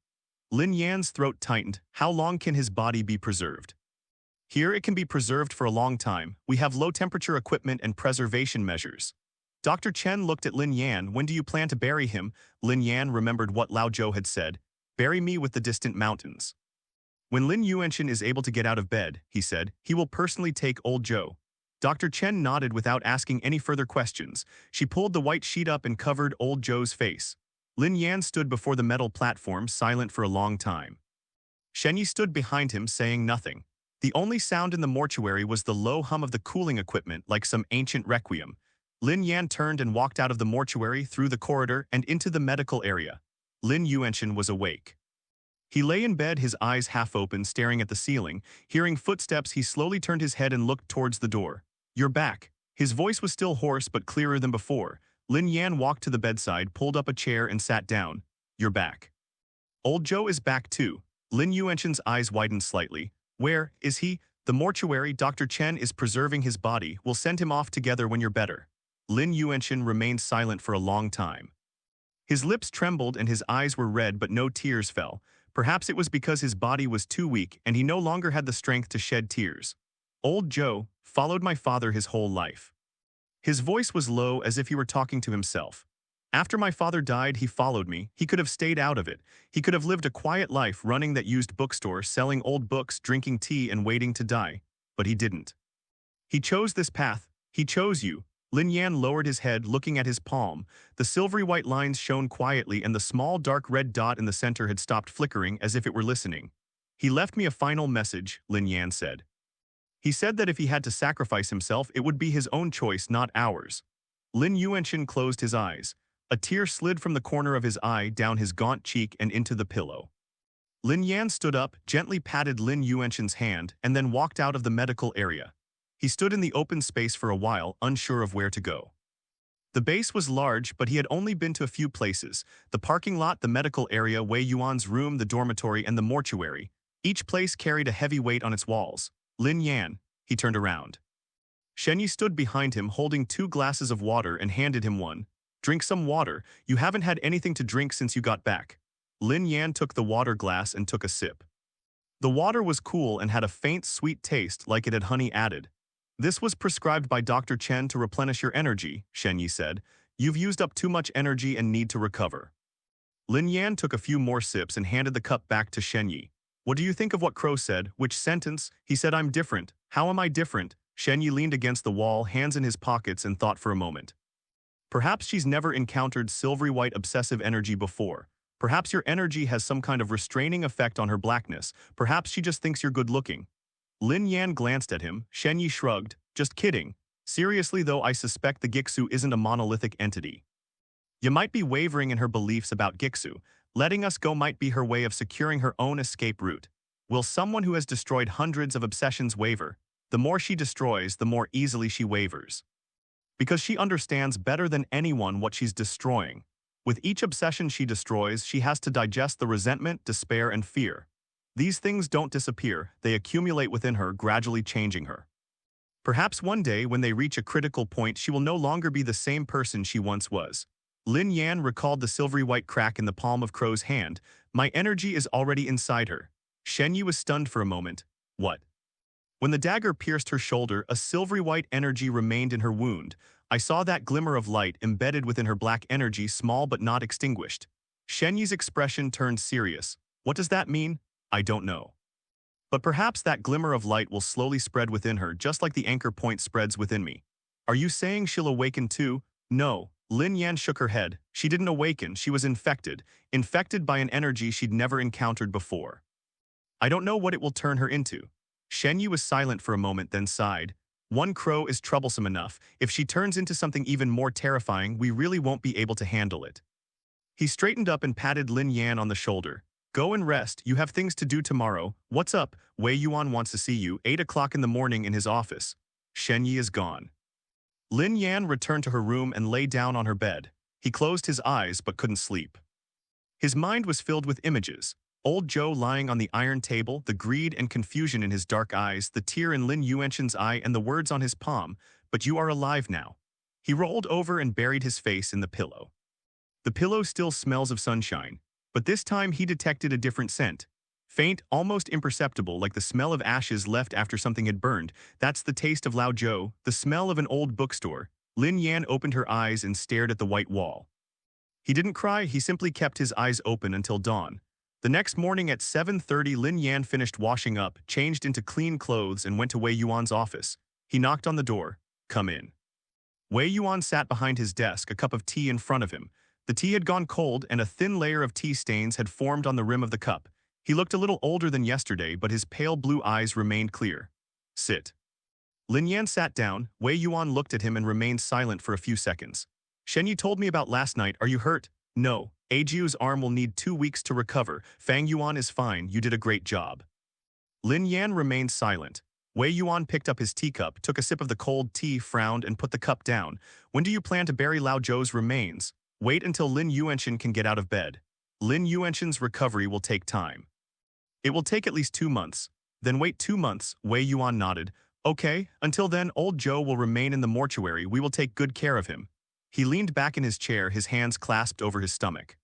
Lin Yan's throat tightened. How long can his body be preserved? Here it can be preserved for a long time. We have low-temperature equipment and preservation measures. Dr. Chen looked at Lin Yan. When do you plan to bury him? Lin Yan remembered what Lao Zhou had said. Bury me with the distant mountains. When Lin Yuanchen is able to get out of bed, he said, he will personally take old Zhou. Dr. Chen nodded without asking any further questions. She pulled the white sheet up and covered old Zhou's face. Lin Yan stood before the metal platform, silent for a long time. Shen Yi stood behind him, saying nothing. The only sound in the mortuary was the low hum of the cooling equipment, like some ancient requiem. Lin Yan turned and walked out of the mortuary, through the corridor, and into the medical area. Lin Yuanchen was awake. He lay in bed, his eyes half open, staring at the ceiling. Hearing footsteps, he slowly turned his head and looked towards the door. You're back. His voice was still hoarse but clearer than before. Lin Yan walked to the bedside, pulled up a chair and sat down. You're back. Old Zhou is back too. Lin Yuanchen's eyes widened slightly. Where is he? The mortuary. Dr. Chen is preserving his body. We'll send him off together when you're better. Lin Yuanchen remained silent for a long time. His lips trembled and his eyes were red, but no tears fell. Perhaps it was because his body was too weak and he no longer had the strength to shed tears. Old Zhou followed my father his whole life. His voice was low, as if he were talking to himself. After my father died, he followed me. He could have stayed out of it. He could have lived a quiet life, running that used bookstore, selling old books, drinking tea, and waiting to die. But he didn't. He chose this path. He chose you. Lin Yan lowered his head, looking at his palm. The silvery white lines shone quietly, and the small dark red dot in the center had stopped flickering, as if it were listening. He left me a final message, Lin Yan said. He said that if he had to sacrifice himself, it would be his own choice, not ours. Lin Yuanchen closed his eyes. A tear slid from the corner of his eye down his gaunt cheek and into the pillow. Lin Yan stood up, gently patted Lin Yuanchen's hand, and then walked out of the medical area. He stood in the open space for a while, unsure of where to go. The base was large, but he had only been to a few places: the parking lot, the medical area, Wei Yuan's room, the dormitory, and the mortuary. Each place carried a heavy weight on its walls. Lin Yan, he turned around. Shen Yi stood behind him, holding 2 glasses of water, and handed him one. Drink some water. You haven't had anything to drink since you got back. Lin Yan took the water glass and took a sip. The water was cool and had a faint, sweet taste, like it had honey added. This was prescribed by Dr. Chen to replenish your energy, Shen Yi said. You've used up too much energy and need to recover. Lin Yan took a few more sips and handed the cup back to Shen Yi. What do you think of what Crow said? Which sentence? He said, I'm different. How am I different? Shen Yi leaned against the wall, hands in his pockets, and thought for a moment. Perhaps she's never encountered silvery white obsessive energy before. Perhaps your energy has some kind of restraining effect on her blackness. Perhaps she just thinks you're good looking. Lin Yan glanced at him. Shen Yi shrugged. Just kidding. Seriously though, I suspect the Gixu isn't a monolithic entity. You might be wavering in her beliefs about Gixu. Letting us go might be her way of securing her own escape route. Will someone who has destroyed hundreds of obsessions waver? The more she destroys, the more easily she wavers. Because she understands better than anyone what she's destroying. With each obsession she destroys, she has to digest the resentment, despair, and fear. These things don't disappear, they accumulate within her, gradually changing her. Perhaps one day, when they reach a critical point, she will no longer be the same person she once was. Lin Yan recalled the silvery white crack in the palm of Crow's hand. My energy is already inside her. Shen Yi was stunned for a moment. What? When the dagger pierced her shoulder, a silvery white energy remained in her wound. I saw that glimmer of light embedded within her black energy, small but not extinguished. Shen Yi's expression turned serious. What does that mean? I don't know. But perhaps that glimmer of light will slowly spread within her, just like the anchor point spreads within me. Are you saying she'll awaken too? No. Lin Yan shook her head. She didn't awaken, she was infected. Infected by an energy she'd never encountered before. I don't know what it will turn her into. Shen Yi was silent for a moment, then sighed. One crow is troublesome enough. If she turns into something even more terrifying, we really won't be able to handle it. He straightened up and patted Lin Yan on the shoulder. Go and rest, you have things to do tomorrow. What's up? Wei Yuan wants to see you, 8 o'clock in the morning in his office. Shen Yi is gone. Lin Yan returned to her room and lay down on her bed. He closed his eyes but couldn't sleep. His mind was filled with images. Old Zhou lying on the iron table, the greed and confusion in his dark eyes, the tear in Lin Yuanshan's eye and the words on his palm, "But you are alive now." He rolled over and buried his face in the pillow. The pillow still smells of sunshine, but this time he detected a different scent. Faint, almost imperceptible, like the smell of ashes left after something had burned. That's the taste of Lao Zhou, the smell of an old bookstore. Lin Yan opened her eyes and stared at the white wall. He didn't cry, he simply kept his eyes open until dawn. The next morning at 7:30, Lin Yan finished washing up, changed into clean clothes, and went to Wei Yuan's office. He knocked on the door. Come in. Wei Yuan sat behind his desk, a cup of tea in front of him. The tea had gone cold, and a thin layer of tea stains had formed on the rim of the cup. He looked a little older than yesterday, but his pale blue eyes remained clear. Sit. Lin Yan sat down. Wei Yuan looked at him and remained silent for a few seconds. Shen Yi told me about last night. Are you hurt? No. Ajiu's arm will need 2 weeks to recover. Fang Yuan is fine. You did a great job. Lin Yan remained silent. Wei Yuan picked up his teacup, took a sip of the cold tea, frowned, and put the cup down. When do you plan to bury Lao Zhou's remains? Wait until Lin Yuanshan can get out of bed. Lin Yuanshan's recovery will take time. It will take at least 2 months. Then wait 2 months, Wei Yuan nodded. Okay, until then, old Zhou will remain in the mortuary. We will take good care of him. He leaned back in his chair, his hands clasped over his stomach.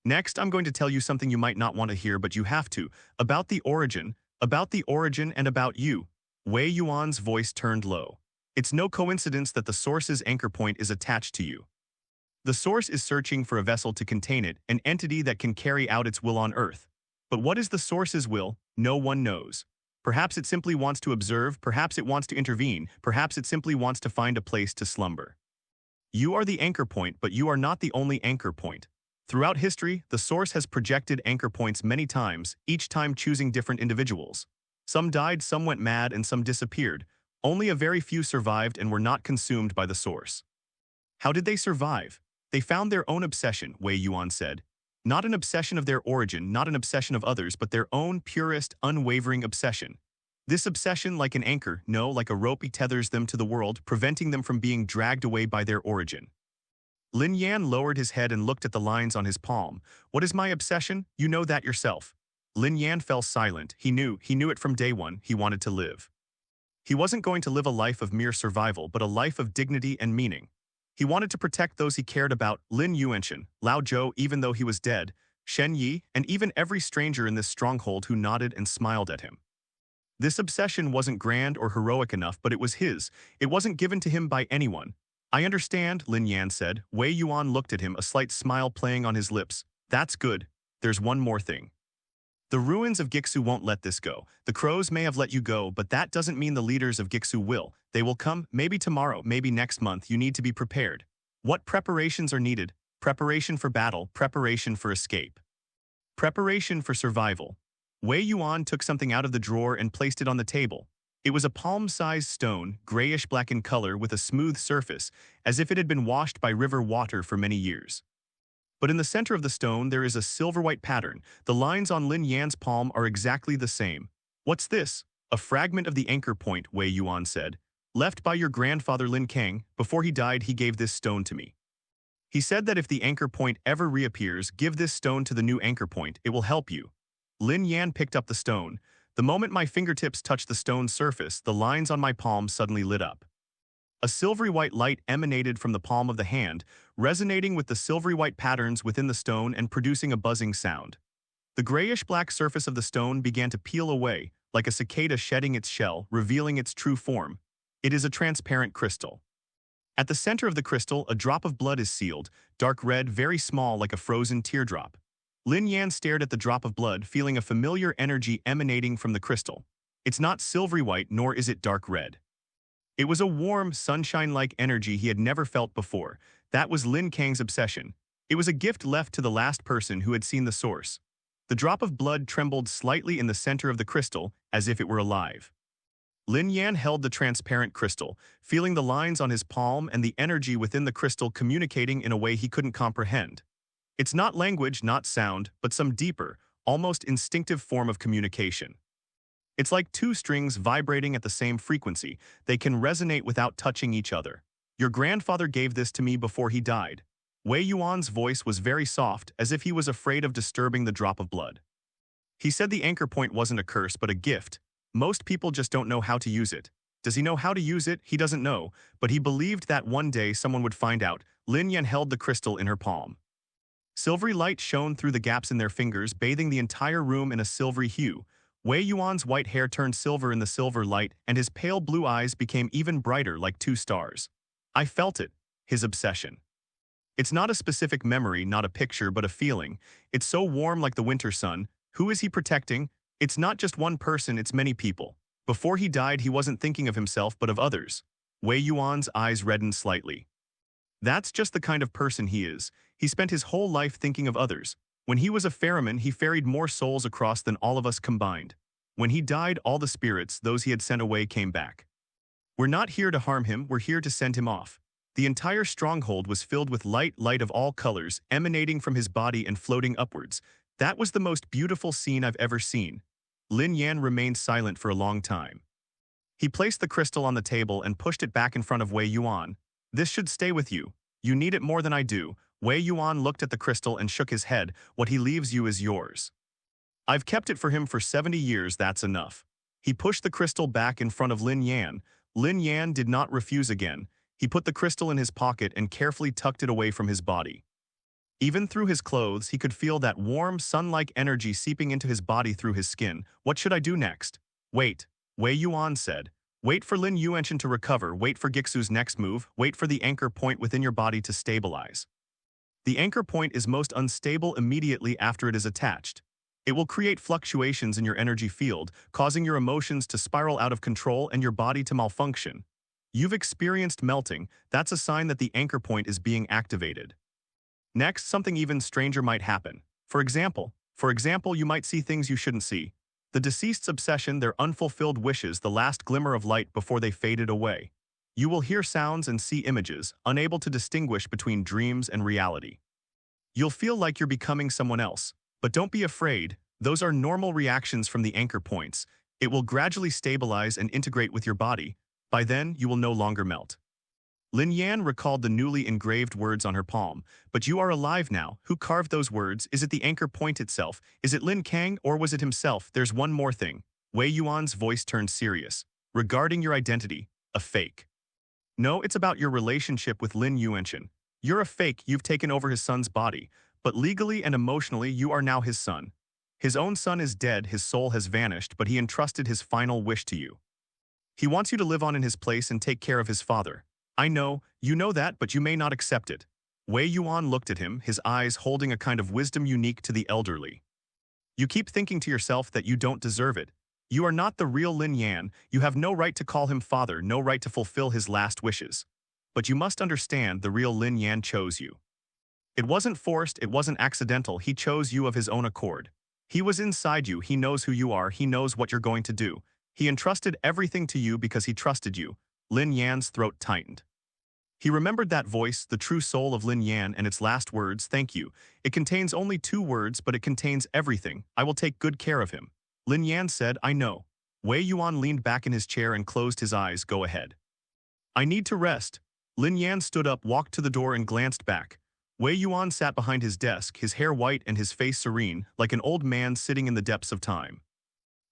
Next, I'm going to tell you something you might not want to hear, but you have to. About the origin and about you. Wei Yuan's voice turned low. It's no coincidence that the source's anchor point is attached to you. The source is searching for a vessel to contain it, an entity that can carry out its will on Earth. But what is the source's will? No one knows. Perhaps it simply wants to observe, perhaps it wants to intervene, perhaps it simply wants to find a place to slumber. You are the anchor point, but you are not the only anchor point. Throughout history, the source has projected anchor points many times, each time choosing different individuals. Some died, some went mad, and some disappeared. Only a very few survived and were not consumed by the source. How did they survive? They found their own obsession, Wei Yuan said. Not an obsession of their origin, not an obsession of others, but their own purest, unwavering obsession. This obsession, like an anchor, no, like a rope, tethers them to the world, preventing them from being dragged away by their origin. Lin Yan lowered his head and looked at the lines on his palm. What is my obsession? You know that yourself. Lin Yan fell silent. He knew it from day one. He wanted to live. He wasn't going to live a life of mere survival, but a life of dignity and meaning. He wanted to protect those he cared about, Lin Yuanshan, Lao Zhou even though he was dead, Shen Yi, and even every stranger in this stronghold who nodded and smiled at him. This obsession wasn't grand or heroic enough, but it was his. It wasn't given to him by anyone. I understand, Lin Yan said. Wei Yuan looked at him, a slight smile playing on his lips. That's good. There's one more thing. The ruins of Gixu won't let this go. The crows may have let you go, but that doesn't mean the leaders of Gixu will. They will come, maybe tomorrow, maybe next month. You need to be prepared. What preparations are needed? Preparation for battle, preparation for escape. Preparation for survival. Wei Yuan took something out of the drawer and placed it on the table. It was a palm-sized stone, grayish-black in color with a smooth surface, as if it had been washed by river water for many years. But in the center of the stone there is a silver-white pattern. The lines on Lin Yan's palm are exactly the same. What's this? A fragment of the anchor point, Wei Yuan said. Left by your grandfather Lin Kang. Before he died, he gave this stone to me. He said that if the anchor point ever reappears, give this stone to the new anchor point. It will help you. Lin Yan picked up the stone. The moment my fingertips touched the stone's surface, the lines on my palm suddenly lit up. A silvery white light emanated from the palm of the hand, resonating with the silvery white patterns within the stone and producing a buzzing sound. The grayish-black surface of the stone began to peel away, like a cicada shedding its shell, revealing its true form. It is a transparent crystal. At the center of the crystal, a drop of blood is sealed, dark red, very small like a frozen teardrop. Lin Yan stared at the drop of blood, feeling a familiar energy emanating from the crystal. It's not silvery white, nor is it dark red. It was a warm, sunshine-like energy he had never felt before. That was Lin Kang's obsession. It was a gift left to the last person who had seen the source. The drop of blood trembled slightly in the center of the crystal, as if it were alive. Lin Yan held the transparent crystal, feeling the lines on his palm and the energy within the crystal communicating in a way he couldn't comprehend. It's not language, not sound, but some deeper, almost instinctive form of communication. It's like two strings vibrating at the same frequency. They can resonate without touching each other. Your grandfather gave this to me before he died. Wei Yuan's voice was very soft, as if he was afraid of disturbing the drop of blood. He said the anchor point wasn't a curse but a gift. Most people just don't know how to use it. Does he know how to use it? He doesn't know, but he believed that one day someone would find out. Lin Yan held the crystal in her palm. Silvery light shone through the gaps in their fingers, bathing the entire room in a silvery hue. Wei Yuan's white hair turned silver in the silver light, and his pale blue eyes became even brighter like two stars. I felt it, his obsession. It's not a specific memory, not a picture, but a feeling. It's so warm like the winter sun. Who is he protecting? It's not just one person, it's many people. Before he died, he wasn't thinking of himself, but of others. Wei Yuan's eyes reddened slightly. That's just the kind of person he is. He spent his whole life thinking of others. When he was a ferryman, he ferried more souls across than all of us combined. When he died, all the spirits, those he had sent away, came back. We're not here to harm him, we're here to send him off. The entire stronghold was filled with light of all colors, emanating from his body and floating upwards. That was the most beautiful scene I've ever seen. Lin Yan remained silent for a long time. He placed the crystal on the table and pushed it back in front of Wei Yuan. This should stay with you. You need it more than I do. Wei Yuan looked at the crystal and shook his head. What he leaves you is yours. I've kept it for him for 70 years, that's enough. He pushed the crystal back in front of Lin Yan. Lin Yan did not refuse again. He put the crystal in his pocket and carefully tucked it away from his body. Even through his clothes, he could feel that warm, sun-like energy seeping into his body through his skin. What should I do next? Wait, Wei Yuan said. Wait for Lin Yuanshan to recover, wait for Gixu's next move, wait for the anchor point within your body to stabilize. The anchor point is most unstable immediately after it is attached. It will create fluctuations in your energy field, causing your emotions to spiral out of control and your body to malfunction. You've experienced melting, that's a sign that the anchor point is being activated. Next, something even stranger might happen. For example, you might see things you shouldn't see. The deceased's obsession, their unfulfilled wishes, the last glimmer of light before they faded away. You will hear sounds and see images, unable to distinguish between dreams and reality. You'll feel like you're becoming someone else. But don't be afraid, those are normal reactions from the anchor points. It will gradually stabilize and integrate with your body. By then, you will no longer melt. Lin Yan recalled the newly engraved words on her palm. But you are alive now. Who carved those words? Is it the anchor point itself? Is it Lin Kang, or was it himself? There's one more thing. Wei Yuan's voice turned serious. Regarding your identity, a fake. No, it's about your relationship with Lin Yuanshan. You're a fake, you've taken over his son's body. But legally and emotionally, you are now his son. His own son is dead, his soul has vanished, but he entrusted his final wish to you. He wants you to live on in his place and take care of his father. I know, you know that, but you may not accept it. Wei Yuan looked at him, his eyes holding a kind of wisdom unique to the elderly. You keep thinking to yourself that you don't deserve it. You are not the real Lin Yan, you have no right to call him father, no right to fulfill his last wishes. But you must understand the real Lin Yan chose you. It wasn't forced, it wasn't accidental, he chose you of his own accord. He was inside you, he knows who you are, he knows what you're going to do. He entrusted everything to you because he trusted you. Lin Yan's throat tightened. He remembered that voice, the true soul of Lin Yan, and its last words, thank you. It contains only 2 words, but it contains everything. I will take good care of him. Lin Yan said, I know. Wei Yuan leaned back in his chair and closed his eyes. Go ahead. I need to rest. Lin Yan stood up, walked to the door and glanced back. Wei Yuan sat behind his desk, his hair white and his face serene, like an old man sitting in the depths of time.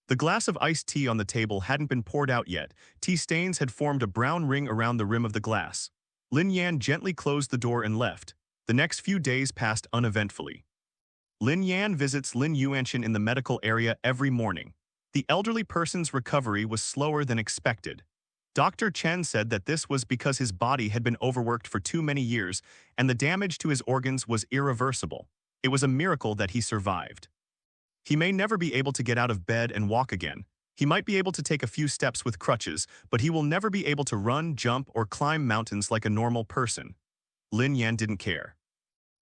The glass of iced tea on the table hadn't been poured out yet. Tea stains had formed a brown ring around the rim of the glass. Lin Yan gently closed the door and left. The next few days passed uneventfully. Lin Yan visits Lin Yuanshan in the medical area every morning. The elderly person's recovery was slower than expected. Dr. Chen said that this was because his body had been overworked for too many years and the damage to his organs was irreversible. It was a miracle that he survived. He may never be able to get out of bed and walk again. He might be able to take a few steps with crutches, but he will never be able to run, jump, or climb mountains like a normal person. Lin Yan didn't care.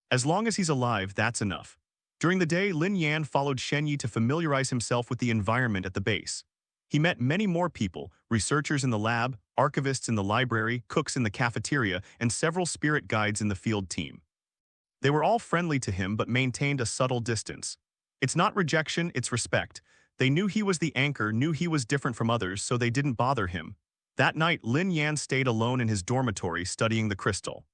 As long as he's alive, that's enough. During the day, Lin Yan followed Shen Yi to familiarize himself with the environment at the base. He met many more people, researchers in the lab, archivists in the library, cooks in the cafeteria, and several spirit guides in the field team. They were all friendly to him but maintained a subtle distance. It's not rejection, it's respect. They knew he was the anchor, knew he was different from others, so they didn't bother him. That night, Lin Yan stayed alone in his dormitory studying the crystal.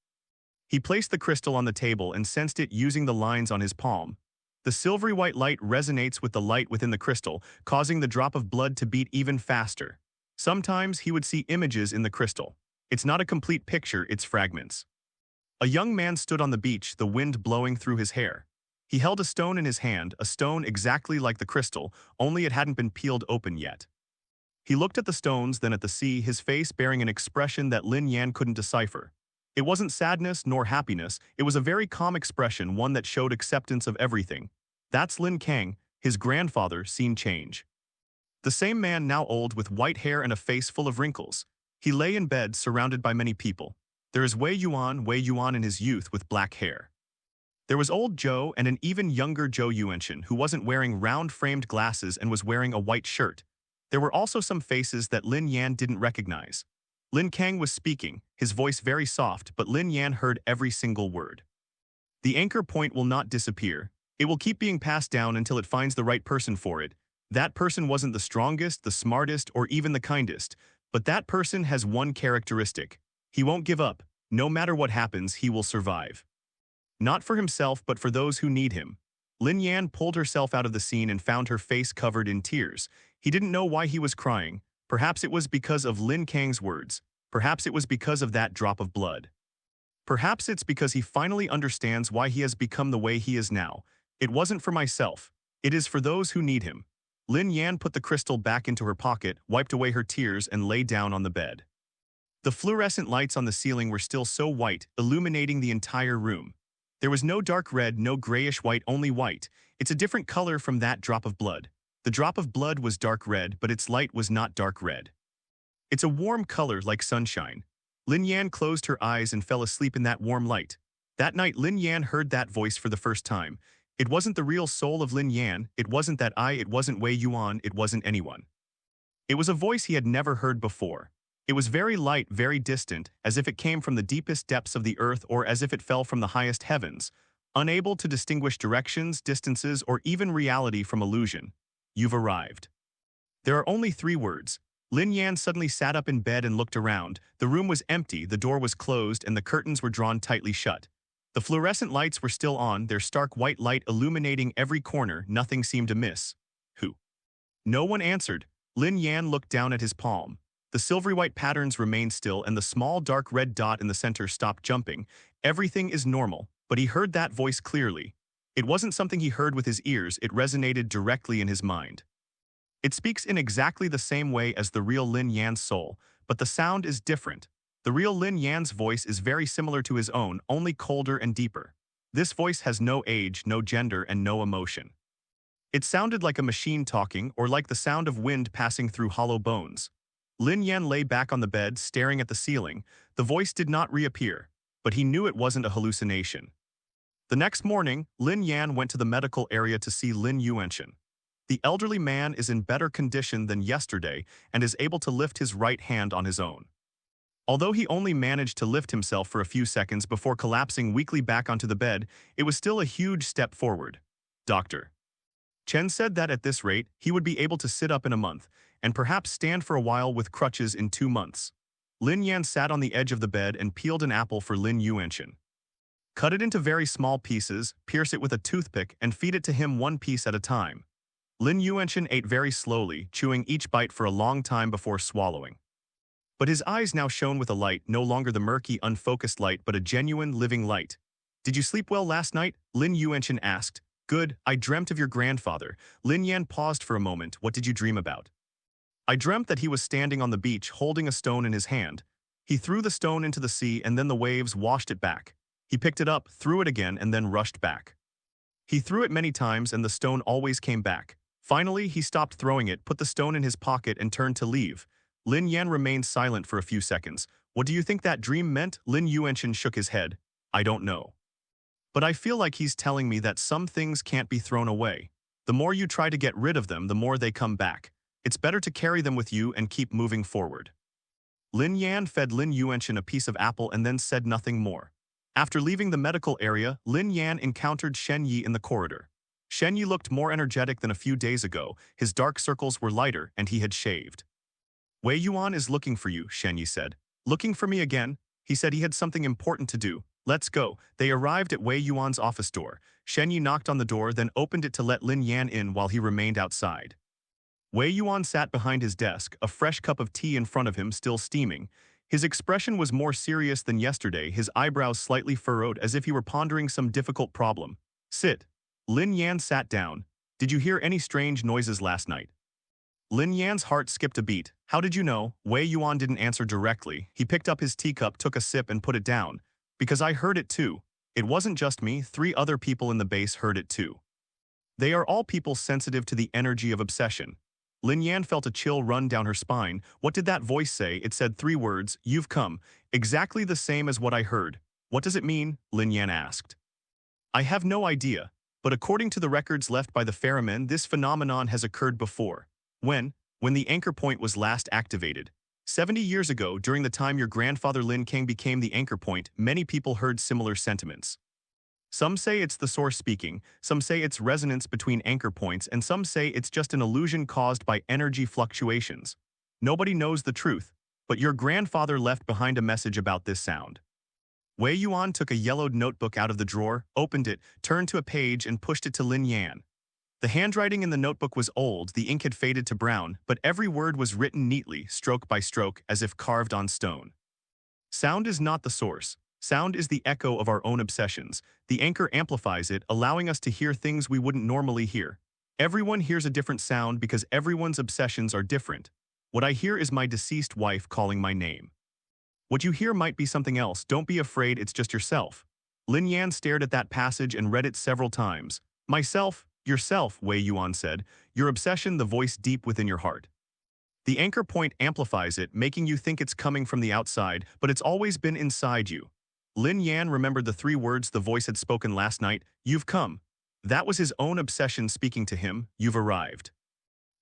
He placed the crystal on the table and sensed it using the lines on his palm. The silvery white light resonates with the light within the crystal, causing the drop of blood to beat even faster. Sometimes he would see images in the crystal. It's not a complete picture, it's fragments. A young man stood on the beach, the wind blowing through his hair. He held a stone in his hand, a stone exactly like the crystal, only it hadn't been peeled open yet. He looked at the stones, then at the sea, his face bearing an expression that Lin Yan couldn't decipher. It wasn't sadness nor happiness, it was a very calm expression, one that showed acceptance of everything. That's Lin Kang, his grandfather, seen change. The same man, now old, with white hair and a face full of wrinkles. He lay in bed, surrounded by many people. There is Wei Yuan in his youth with black hair. There was old Zhou and an even younger Zhou Yuanshan who wasn't wearing round-framed glasses and was wearing a white shirt. There were also some faces that Lin Yan didn't recognize. Lin Kang was speaking, his voice very soft, but Lin Yan heard every single word. The anchor point will not disappear. It will keep being passed down until it finds the right person for it. That person wasn't the strongest, the smartest, or even the kindest, but that person has one characteristic. He won't give up. No matter what happens, he will survive. Not for himself, but for those who need him. Lin Yan pulled herself out of the scene and found her face covered in tears. He didn't know why he was crying. Perhaps it was because of Lin Kang's words. Perhaps it was because of that drop of blood. Perhaps it's because he finally understands why he has become the way he is now. It wasn't for myself. It is for those who need him. Lin Yan put the crystal back into her pocket, wiped away her tears, and lay down on the bed. The fluorescent lights on the ceiling were still so white, illuminating the entire room. There was no dark red, no grayish white, only white. It's a different color from that drop of blood. The drop of blood was dark red, but its light was not dark red. It's a warm color like sunshine. Lin Yan closed her eyes and fell asleep in that warm light. That night, Lin Yan heard that voice for the first time. It wasn't the real soul of Lin Yan, it wasn't that I, it wasn't Wei Yuan, it wasn't anyone. It was a voice he had never heard before. It was very light, very distant, as if it came from the deepest depths of the earth or as if it fell from the highest heavens, unable to distinguish directions, distances, or even reality from illusion. You've arrived. There are only 3 words. Lin Yan suddenly sat up in bed and looked around. The room was empty, the door was closed, and the curtains were drawn tightly shut. The fluorescent lights were still on, their stark white light illuminating every corner. Nothing seemed amiss. Who? No one answered. Lin Yan looked down at his palm. The silvery white patterns remained still and the small dark red dot in the center stopped jumping. Everything is normal, but he heard that voice clearly. It wasn't something he heard with his ears, it resonated directly in his mind. It speaks in exactly the same way as the real Lin Yan's soul, but the sound is different. The real Lin Yan's voice is very similar to his own, only colder and deeper. This voice has no age, no gender, and no emotion. It sounded like a machine talking or like the sound of wind passing through hollow bones. Lin Yan lay back on the bed, staring at the ceiling. The voice did not reappear, but he knew it wasn't a hallucination. The next morning, Lin Yan went to the medical area to see Lin Yuanshan. The elderly man is in better condition than yesterday and is able to lift his right hand on his own. Although he only managed to lift himself for a few seconds before collapsing weakly back onto the bed, it was still a huge step forward. Dr. Chen said that at this rate, he would be able to sit up in a month, and perhaps stand for a while with crutches in 2 months. Lin Yan sat on the edge of the bed and peeled an apple for Lin Yuanshan. Cut it into very small pieces, pierce it with a toothpick, and feed it to him 1 piece at a time. Lin Yuanshan ate very slowly, chewing each bite for a long time before swallowing. But his eyes now shone with a light, no longer the murky, unfocused light, but a genuine, living light. Did you sleep well last night? Lin Yuanshan asked. Good, I dreamt of your grandfather. Lin Yan paused for a moment. What did you dream about? I dreamt that he was standing on the beach holding a stone in his hand. He threw the stone into the sea and then the waves washed it back. He picked it up, threw it again, and then rushed back. He threw it many times and the stone always came back. Finally, he stopped throwing it, put the stone in his pocket, and turned to leave. Lin Yan remained silent for a few seconds. What do you think that dream meant? Lin Yuanchen shook his head. I don't know. But I feel like he's telling me that some things can't be thrown away. The more you try to get rid of them, the more they come back. It's better to carry them with you and keep moving forward. Lin Yan fed Lin Yuanchen a piece of apple and then said nothing more. After leaving the medical area, Lin Yan encountered Shen Yi in the corridor. Shen Yi looked more energetic than a few days ago, his dark circles were lighter, and he had shaved. Wei Yuan is looking for you, Shen Yi said. Looking for me again? He said he had something important to do. Let's go. They arrived at Wei Yuan's office door. Shen Yi knocked on the door, then opened it to let Lin Yan in while he remained outside. Wei Yuan sat behind his desk, a fresh cup of tea in front of him still steaming. His expression was more serious than yesterday, his eyebrows slightly furrowed as if he were pondering some difficult problem. Sit. Lin Yan sat down. Did you hear any strange noises last night? Lin Yan's heart skipped a beat. How did you know? Wei Yuan didn't answer directly. He picked up his teacup, took a sip, and put it down. Because I heard it too. It wasn't just me, 3 other people in the base heard it too. They are all people sensitive to the energy of obsession. Lin Yan felt a chill run down her spine. What did that voice say? It said 3 words, you've come. Exactly the same as what I heard. What does it mean? Lin Yan asked. I have no idea, but according to the records left by the ferrymen, this phenomenon has occurred before. When the anchor point was last activated. 70 years ago, during the time your grandfather Lin King became the anchor point, many people heard similar sentiments. Some say it's the source speaking, some say it's resonance between anchor points, and some say it's just an illusion caused by energy fluctuations. Nobody knows the truth, but your grandfather left behind a message about this sound. Wei Yuan took a yellowed notebook out of the drawer, opened it, turned to a page, and pushed it to Lin Yan. The handwriting in the notebook was old, the ink had faded to brown, but every word was written neatly, stroke by stroke, as if carved on stone. Sound is not the source. Sound is the echo of our own obsessions. The anchor amplifies it, allowing us to hear things we wouldn't normally hear. Everyone hears a different sound because everyone's obsessions are different. What I hear is my deceased wife calling my name. What you hear might be something else. Don't be afraid, it's just yourself. Lin Yan stared at that passage and read it several times. Myself, yourself, Wei Yuan said. Your obsession, the voice deep within your heart. The anchor point amplifies it, making you think it's coming from the outside, but it's always been inside you. Lin Yan remembered the 3 words the voice had spoken last night. You've come. That was his own obsession speaking to him. You've arrived.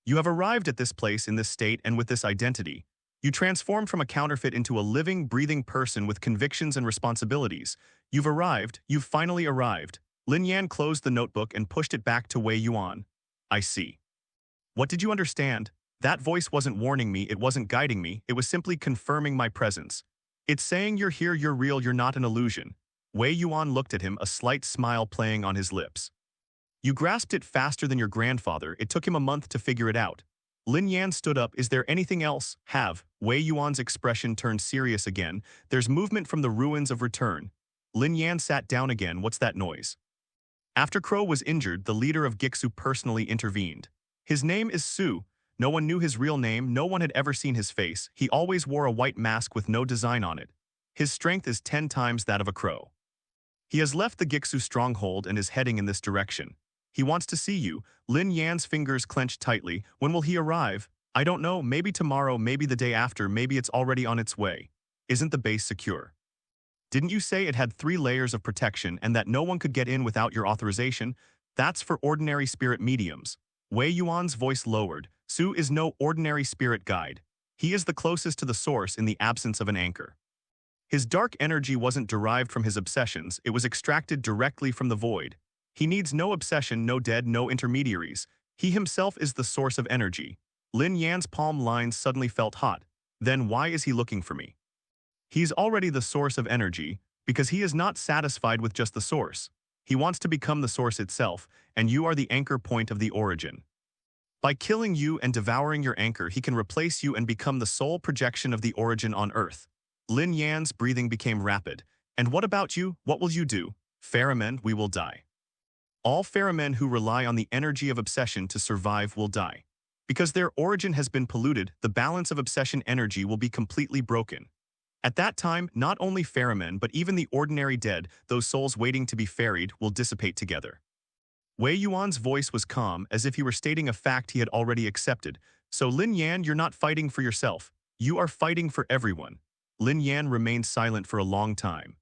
You have arrived at this place in this state and with this identity. You transformed from a counterfeit into a living, breathing person with convictions and responsibilities. You've arrived. You've finally arrived. Lin Yan closed the notebook and pushed it back to Wei Yuan. I see. What did you understand? That voice wasn't warning me, it wasn't guiding me, it was simply confirming my presence. It's saying you're here, you're real, you're not an illusion. Wei Yuan looked at him, a slight smile playing on his lips. You grasped it faster than your grandfather, it took him a month to figure it out. Lin Yan stood up. Is there anything else? Wei Yuan's expression turned serious again. There's movement from the ruins of return. Lin Yan sat down again. What's that noise? After Crow was injured, the leader of Gixu personally intervened. His name is Su. No one knew his real name, no one had ever seen his face. He always wore a white mask with no design on it. His strength is 10 times that of a crow. He has left the Gixu stronghold and is heading in this direction. He wants to see you. Lin Yan's fingers clenched tightly. When will he arrive? I don't know, maybe tomorrow, maybe the day after, maybe it's already on its way. Isn't the base secure? Didn't you say it had 3 layers of protection and that no one could get in without your authorization? That's for ordinary spirit mediums. Wei Yuan's voice lowered. Su is no ordinary spirit guide. He is the closest to the source in the absence of an anchor. His dark energy wasn't derived from his obsessions, it was extracted directly from the void. He needs no obsession, no dead, no intermediaries. He himself is the source of energy. Lin Yan's palm lines suddenly felt hot. Then why is he looking for me? He's already the source of energy, because he is not satisfied with just the source. He wants to become the source itself, and you are the anchor point of the origin. By killing you and devouring your anchor, he can replace you and become the sole projection of the origin on Earth. Lin Yan's breathing became rapid. And what about you? What will you do? Ferrymen, we will die. All ferrymen who rely on the energy of obsession to survive will die. Because their origin has been polluted, the balance of obsession energy will be completely broken. At that time, not only ferrymen but even the ordinary dead, those souls waiting to be ferried, will dissipate together. Wei Yuan's voice was calm, as if he were stating a fact he had already accepted. So Lin Yan, you're not fighting for yourself. You are fighting for everyone. Lin Yan remained silent for a long time.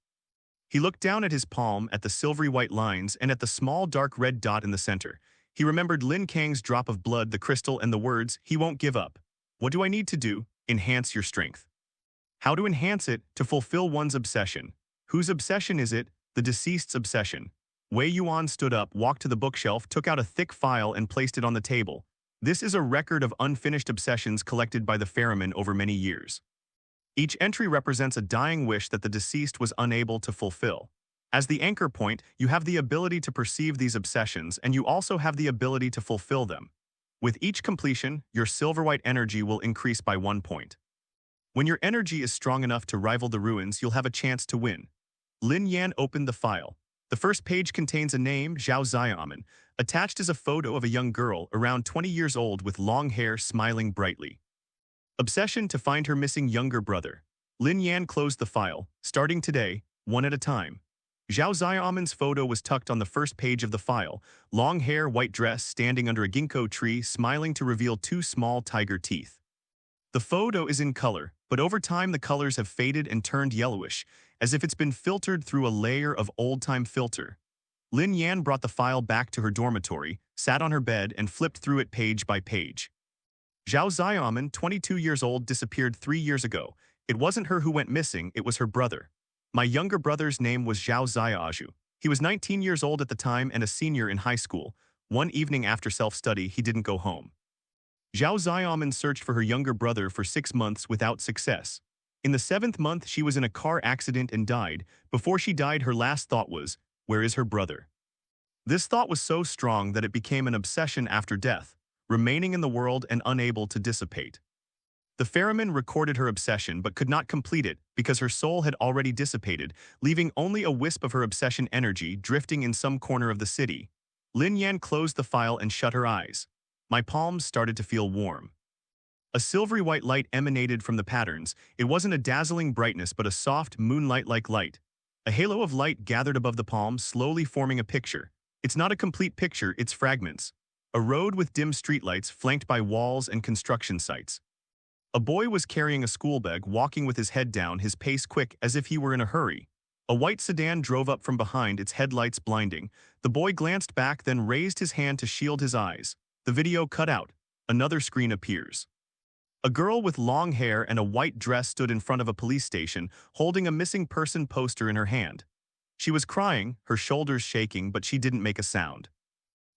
He looked down at his palm, at the silvery white lines, and at the small dark red dot in the center. He remembered Lin Kang's drop of blood, the crystal, and the words, "He won't give up." What do I need to do? Enhance your strength. How to enhance it? To fulfill one's obsession. Whose obsession is it? The deceased's obsession. Wei Yuan stood up, walked to the bookshelf, took out a thick file and placed it on the table. This is a record of unfinished obsessions collected by the ferryman over many years. Each entry represents a dying wish that the deceased was unable to fulfill. As the anchor point, you have the ability to perceive these obsessions, and you also have the ability to fulfill them. With each completion, your silver-white energy will increase by 1 point. When your energy is strong enough to rival the ruins, you'll have a chance to win. Lin Yan opened the file. The first page contains a name, Zhao Xiaoman. Attached is a photo of a young girl, around 20 years old, with long hair, smiling brightly. Obsession: to find her missing younger brother. Lin Yan closed the file. Starting today, one at a time. Zhao Xiaoman's photo was tucked on the first page of the file. Long hair, white dress, standing under a ginkgo tree, smiling to reveal 2 small tiger teeth. The photo is in color, but over time the colors have faded and turned yellowish, as if it's been filtered through a layer of old-time filter. Lin Yan brought the file back to her dormitory, sat on her bed, and flipped through it page by page. Zhao Xiaoman, 22 years old, disappeared 3 years ago. It wasn't her who went missing, it was her brother. My younger brother's name was Zhao Xiaozhu. He was 19 years old at the time and a senior in high school. One evening after self-study, he didn't go home. Zhao Xiaoman searched for her younger brother for 6 months without success. In the 7th month, she was in a car accident and died. Before she died, her last thought was, "Where is her brother?" This thought was so strong that it became an obsession after death, remaining in the world and unable to dissipate. The ferryman recorded her obsession but could not complete it because her soul had already dissipated, leaving only a wisp of her obsession energy drifting in some corner of the city. Lin Yan closed the file and shut her eyes. My palms started to feel warm. A silvery white light emanated from the patterns. It wasn't a dazzling brightness but a soft, moonlight-like light. A halo of light gathered above the palms, slowly forming a picture. It's not a complete picture, it's fragments. A road with dim streetlights flanked by walls and construction sites. A boy was carrying a school bag, walking with his head down, his pace quick as if he were in a hurry. A white sedan drove up from behind, its headlights blinding. The boy glanced back, then raised his hand to shield his eyes. The video cut out. Another screen appears. A girl with long hair and a white dress stood in front of a police station, holding a missing person poster in her hand. She was crying, her shoulders shaking, but she didn't make a sound.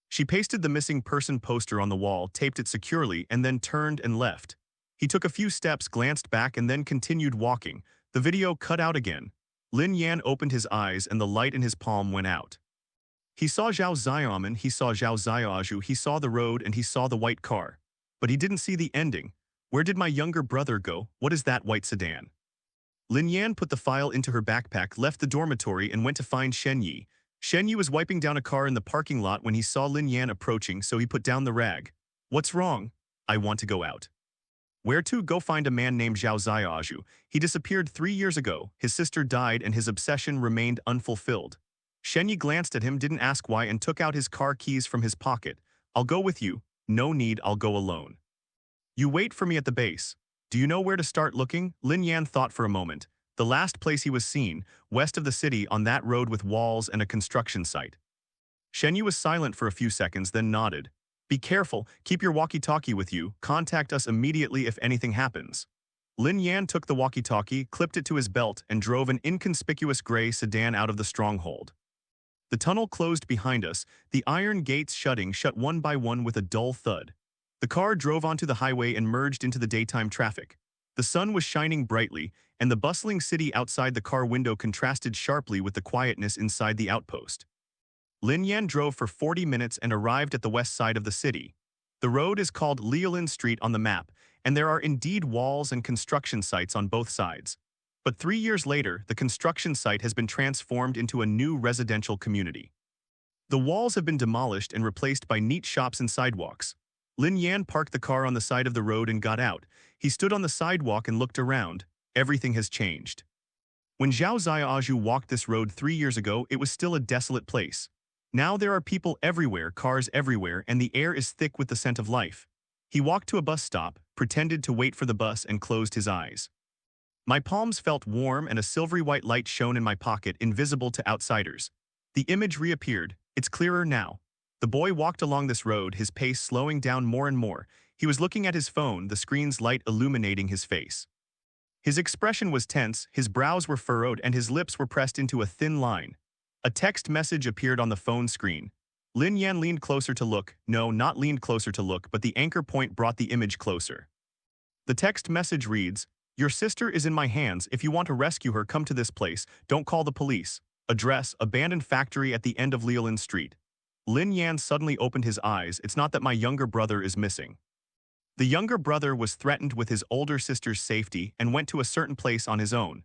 She pasted the missing person poster on the wall, taped it securely, and then turned and left. He took a few steps, glanced back, and then continued walking. The video cut out again. Lin Yan opened his eyes and the light in his palm went out. He saw Zhao Xiaoman, he saw Zhao Xiaozhu, he saw the road, and he saw the white car. But he didn't see the ending. Where did my younger brother go? What is that white sedan? Lin Yan put the file into her backpack, left the dormitory, and went to find Shen Yi. Shen Yi was wiping down a car in the parking lot when he saw Lin Yan approaching, so he put down the rag. "What's wrong?" "I want to go out." "Where to?" "Go find a man named Zhao Xiaozhu. He disappeared 3 years ago. His sister died and his obsession remained unfulfilled." Shen Yi glanced at him, didn't ask why, and took out his car keys from his pocket. "I'll go with you." "No need, I'll go alone." "You wait for me at the base." "Do you know where to start looking?" Lin Yan thought for a moment. The last place he was seen, west of the city, on that road with walls and a construction site. Shen Yi was silent for a few seconds, then nodded. "Be careful, keep your walkie-talkie with you, contact us immediately if anything happens." Lin Yan took the walkie-talkie, clipped it to his belt, and drove an inconspicuous gray sedan out of the stronghold. The tunnel closed behind us, the iron gates shut one by one with a dull thud. The car drove onto the highway and merged into the daytime traffic. The sun was shining brightly, and the bustling city outside the car window contrasted sharply with the quietness inside the outpost. Lin Yan drove for 40 minutes and arrived at the west side of the city. The road is called Liolin Street on the map, and there are indeed walls and construction sites on both sides. But 3 years later, the construction site has been transformed into a new residential community. The walls have been demolished and replaced by neat shops and sidewalks. Lin Yan parked the car on the side of the road and got out. He stood on the sidewalk and looked around. Everything has changed. When Zhao Xiaoju walked this road 3 years ago, it was still a desolate place. Now there are people everywhere, cars everywhere, and the air is thick with the scent of life. He walked to a bus stop, pretended to wait for the bus, and closed his eyes. My palms felt warm and a silvery white light shone in my pocket, invisible to outsiders. The image reappeared. It's clearer now. The boy walked along this road, his pace slowing down more and more. He was looking at his phone, the screen's light illuminating his face. His expression was tense, his brows were furrowed, and his lips were pressed into a thin line. A text message appeared on the phone screen. Lin Yan leaned closer to look. No, not leaned closer to look, but the anchor point brought the image closer. The text message reads, "Your sister is in my hands. If you want to rescue her, come to this place. Don't call the police. Address, abandoned factory at the end of Liolin Street." Lin Yan suddenly opened his eyes. It's not that my younger brother is missing. The younger brother was threatened with his older sister's safety and went to a certain place on his own.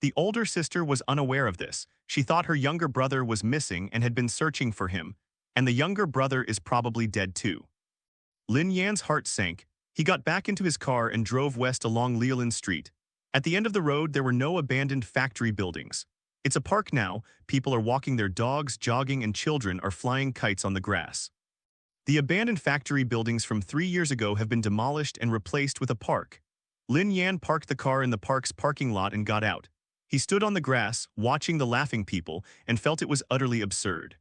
The older sister was unaware of this. She thought her younger brother was missing and had been searching for him, and the younger brother is probably dead too. Lin Yan's heart sank. He got back into his car and drove west along Liolin Street. At the end of the road, there were no abandoned factory buildings. It's a park now. People are walking their dogs, jogging, and children are flying kites on the grass. The abandoned factory buildings from 3 years ago have been demolished and replaced with a park. Lin Yan parked the car in the park's parking lot and got out. He stood on the grass, watching the laughing people, and felt it was utterly absurd.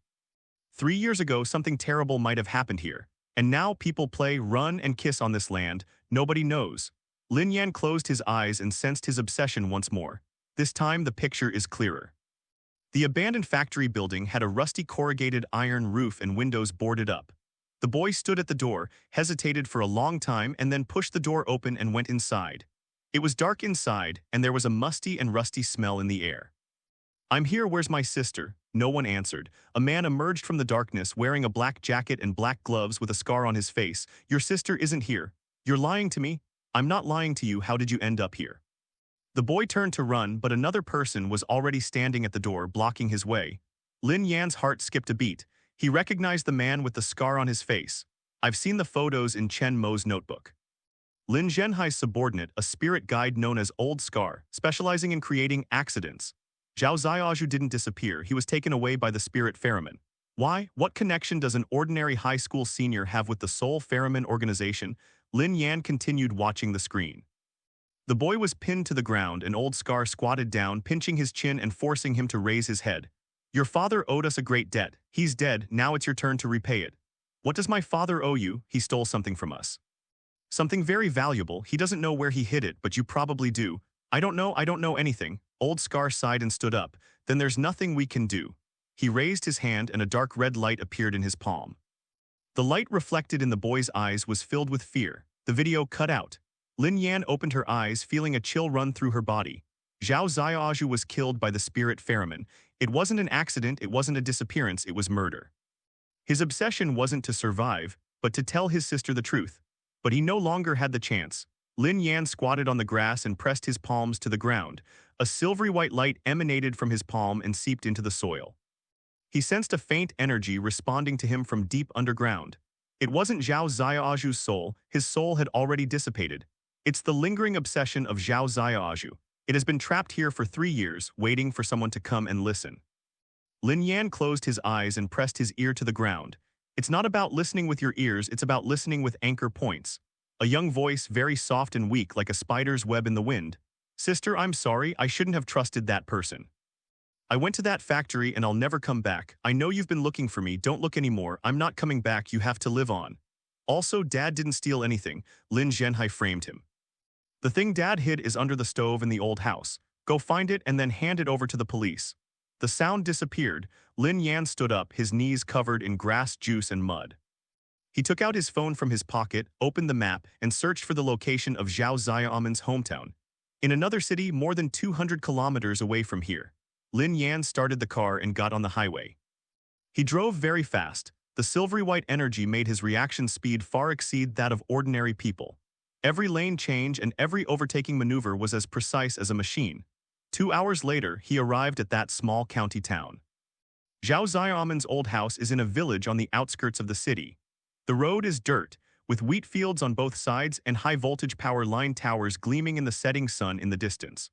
3 years ago, something terrible might have happened here, and now people play, run, and kiss on this land. Nobody knows. Lin Yan closed his eyes and sensed his obsession once more. This time, the picture is clearer. The abandoned factory building had a rusty corrugated iron roof and windows boarded up. The boy stood at the door, hesitated for a long time, and then pushed the door open and went inside. It was dark inside, and there was a musty and rusty smell in the air. "I'm here, where's my sister?" No one answered. A man emerged from the darkness wearing a black jacket and black gloves with a scar on his face. "Your sister isn't here. You're lying to me." "I'm not lying to you. How did you end up here?" The boy turned to run, but another person was already standing at the door, blocking his way. Lin Yan's heart skipped a beat. He recognized the man with the scar on his face. "I've seen the photos in Chen Mo's notebook." Lin Zhenhai's subordinate, a spirit guide known as Old Scar, specializing in creating accidents. Zhao Xiaoju didn't disappear. He was taken away by the spirit ferryman. Why? What connection does an ordinary high school senior have with the Seoul Ferryman organization? Lin Yan continued watching the screen. The boy was pinned to the ground, and Old Scar squatted down, pinching his chin and forcing him to raise his head. "Your father owed us a great debt. He's dead. Now it's your turn to repay it." "What does my father owe you?" "He stole something from us. Something very valuable. He doesn't know where he hid it, but you probably do." I don't know anything." Old Scar sighed and stood up. "Then there's nothing we can do." He raised his hand and a dark red light appeared in his palm. The light reflected in the boy's eyes was filled with fear. The video cut out. Lin Yan opened her eyes, feeling a chill run through her body. Zhao Xiaoju was killed by the spirit ferryman. It wasn't an accident, it wasn't a disappearance, it was murder. His obsession wasn't to survive, but to tell his sister the truth. But he no longer had the chance. Lin Yan squatted on the grass and pressed his palms to the ground. A silvery white light emanated from his palm and seeped into the soil. He sensed a faint energy responding to him from deep underground. It wasn't Zhao Xiaoju's soul, his soul had already dissipated. It's the lingering obsession of Zhao Xiaoju. It has been trapped here for 3 years, waiting for someone to come and listen. Lin Yan closed his eyes and pressed his ear to the ground. It's not about listening with your ears, it's about listening with anchor points. A young voice, very soft and weak like a spider's web in the wind. "Sister, I'm sorry, I shouldn't have trusted that person. I went to that factory and I'll never come back. I know you've been looking for me, don't look anymore. I'm not coming back, you have to live on. Also, Dad didn't steal anything." Lin Zhenhai framed him. "The thing Dad hid is under the stove in the old house. Go find it and then hand it over to the police." The sound disappeared. Lin Yan stood up, his knees covered in grass, juice, and mud. He took out his phone from his pocket, opened the map, and searched for the location of Zhao Xiaoman's hometown. In another city more than 200 kilometers away from here. Lin Yan started the car and got on the highway. He drove very fast. The silvery white energy made his reaction speed far exceed that of ordinary people. Every lane change and every overtaking maneuver was as precise as a machine. 2 hours later, he arrived at that small county town. Zhao Xiaoman's old house is in a village on the outskirts of the city. The road is dirt. with wheat fields on both sides and high-voltage power line towers gleaming in the setting sun in the distance.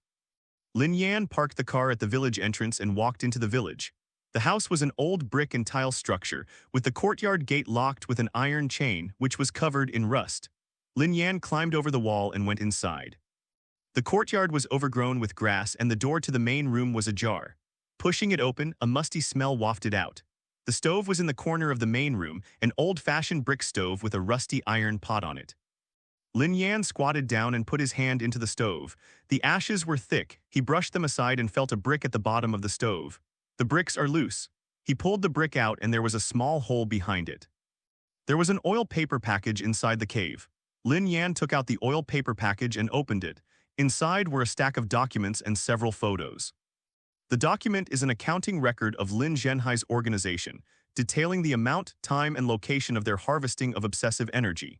Lin Yan parked the car at the village entrance and walked into the village. The house was an old brick and tile structure, with the courtyard gate locked with an iron chain which was covered in rust. Lin Yan climbed over the wall and went inside. The courtyard was overgrown with grass and the door to the main room was ajar. Pushing it open, a musty smell wafted out. The stove was in the corner of the main room, an old-fashioned brick stove with a rusty iron pot on it. Lin Yan squatted down and put his hand into the stove. The ashes were thick. He brushed them aside and felt a brick at the bottom of the stove. The bricks are loose. He pulled the brick out and there was a small hole behind it. There was an oil paper package inside the cave. Lin Yan took out the oil paper package and opened it. Inside were a stack of documents and several photos. The document is an accounting record of Lin Zhenhai's organization, detailing the amount, time, and location of their harvesting of obsessive energy.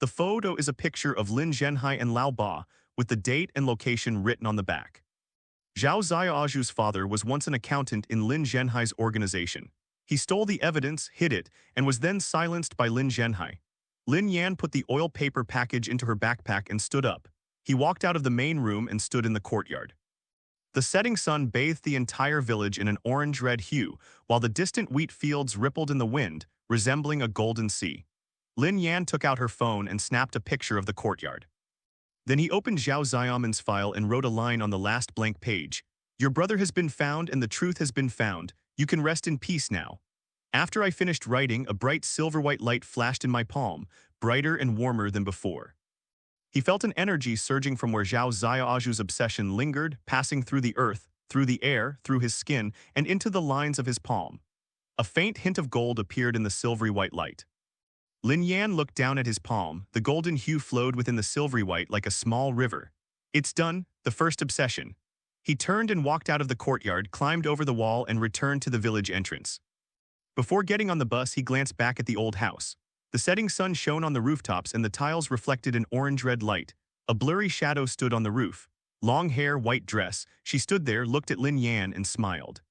The photo is a picture of Lin Zhenhai and Lao Ba, with the date and location written on the back. Zhao Xiaoju's father was once an accountant in Lin Zhenhai's organization. He stole the evidence, hid it, and was then silenced by Lin Zhenhai. Lin Yan put the oil paper package into her backpack and stood up. He walked out of the main room and stood in the courtyard. The setting sun bathed the entire village in an orange-red hue, while the distant wheat fields rippled in the wind, resembling a golden sea. Lin Yan took out her phone and snapped a picture of the courtyard. Then he opened Zhao Xiaoman's file and wrote a line on the last blank page. "Your brother has been found and the truth has been found. You can rest in peace now." After I finished writing, a bright silver-white light flashed in my palm, brighter and warmer than before. He felt an energy surging from where Zhao Xiaoju's obsession lingered, passing through the earth, through the air, through his skin, and into the lines of his palm. A faint hint of gold appeared in the silvery white light. Lin Yan looked down at his palm. The golden hue flowed within the silvery white like a small river. "It's done, the first obsession." He turned and walked out of the courtyard, climbed over the wall, and returned to the village entrance. Before getting on the bus, he glanced back at the old house. The setting sun shone on the rooftops and the tiles reflected an orange-red light. A blurry shadow stood on the roof. Long hair, white dress. She stood there, looked at Lin Yan, and smiled.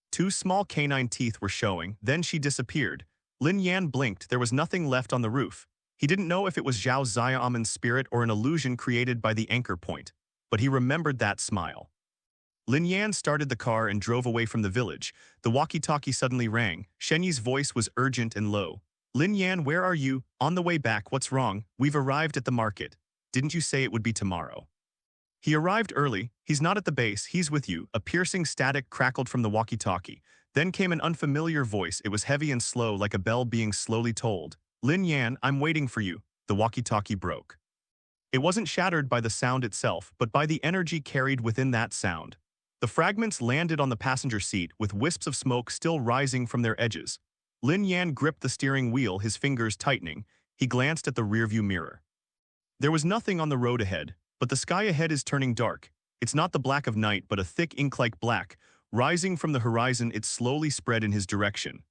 Two small canine teeth were showing, then she disappeared. Lin Yan blinked. There was nothing left on the roof. He didn't know if it was Zhao Xiaoman's spirit or an illusion created by the anchor point, but he remembered that smile. Lin Yan started the car and drove away from the village. The walkie-talkie suddenly rang. Shenyi's voice was urgent and low. "Lin Yan, where are you? On the way back, what's wrong? We've arrived at the market. Didn't you say it would be tomorrow?" "He arrived early. He's not at the base. He's with you." A piercing static crackled from the walkie-talkie. Then came an unfamiliar voice. It was heavy and slow, like a bell being slowly tolled. "Lin Yan, I'm waiting for you." The walkie-talkie broke. It wasn't shattered by the sound itself, but by the energy carried within that sound. The fragments landed on the passenger seat, with wisps of smoke still rising from their edges. Lin Yan gripped the steering wheel, his fingers tightening. He glanced at the rearview mirror. There was nothing on the road ahead, but the sky ahead is turning dark. It's not the black of night, but a thick ink-like black. Rising from the horizon, it slowly spread in his direction.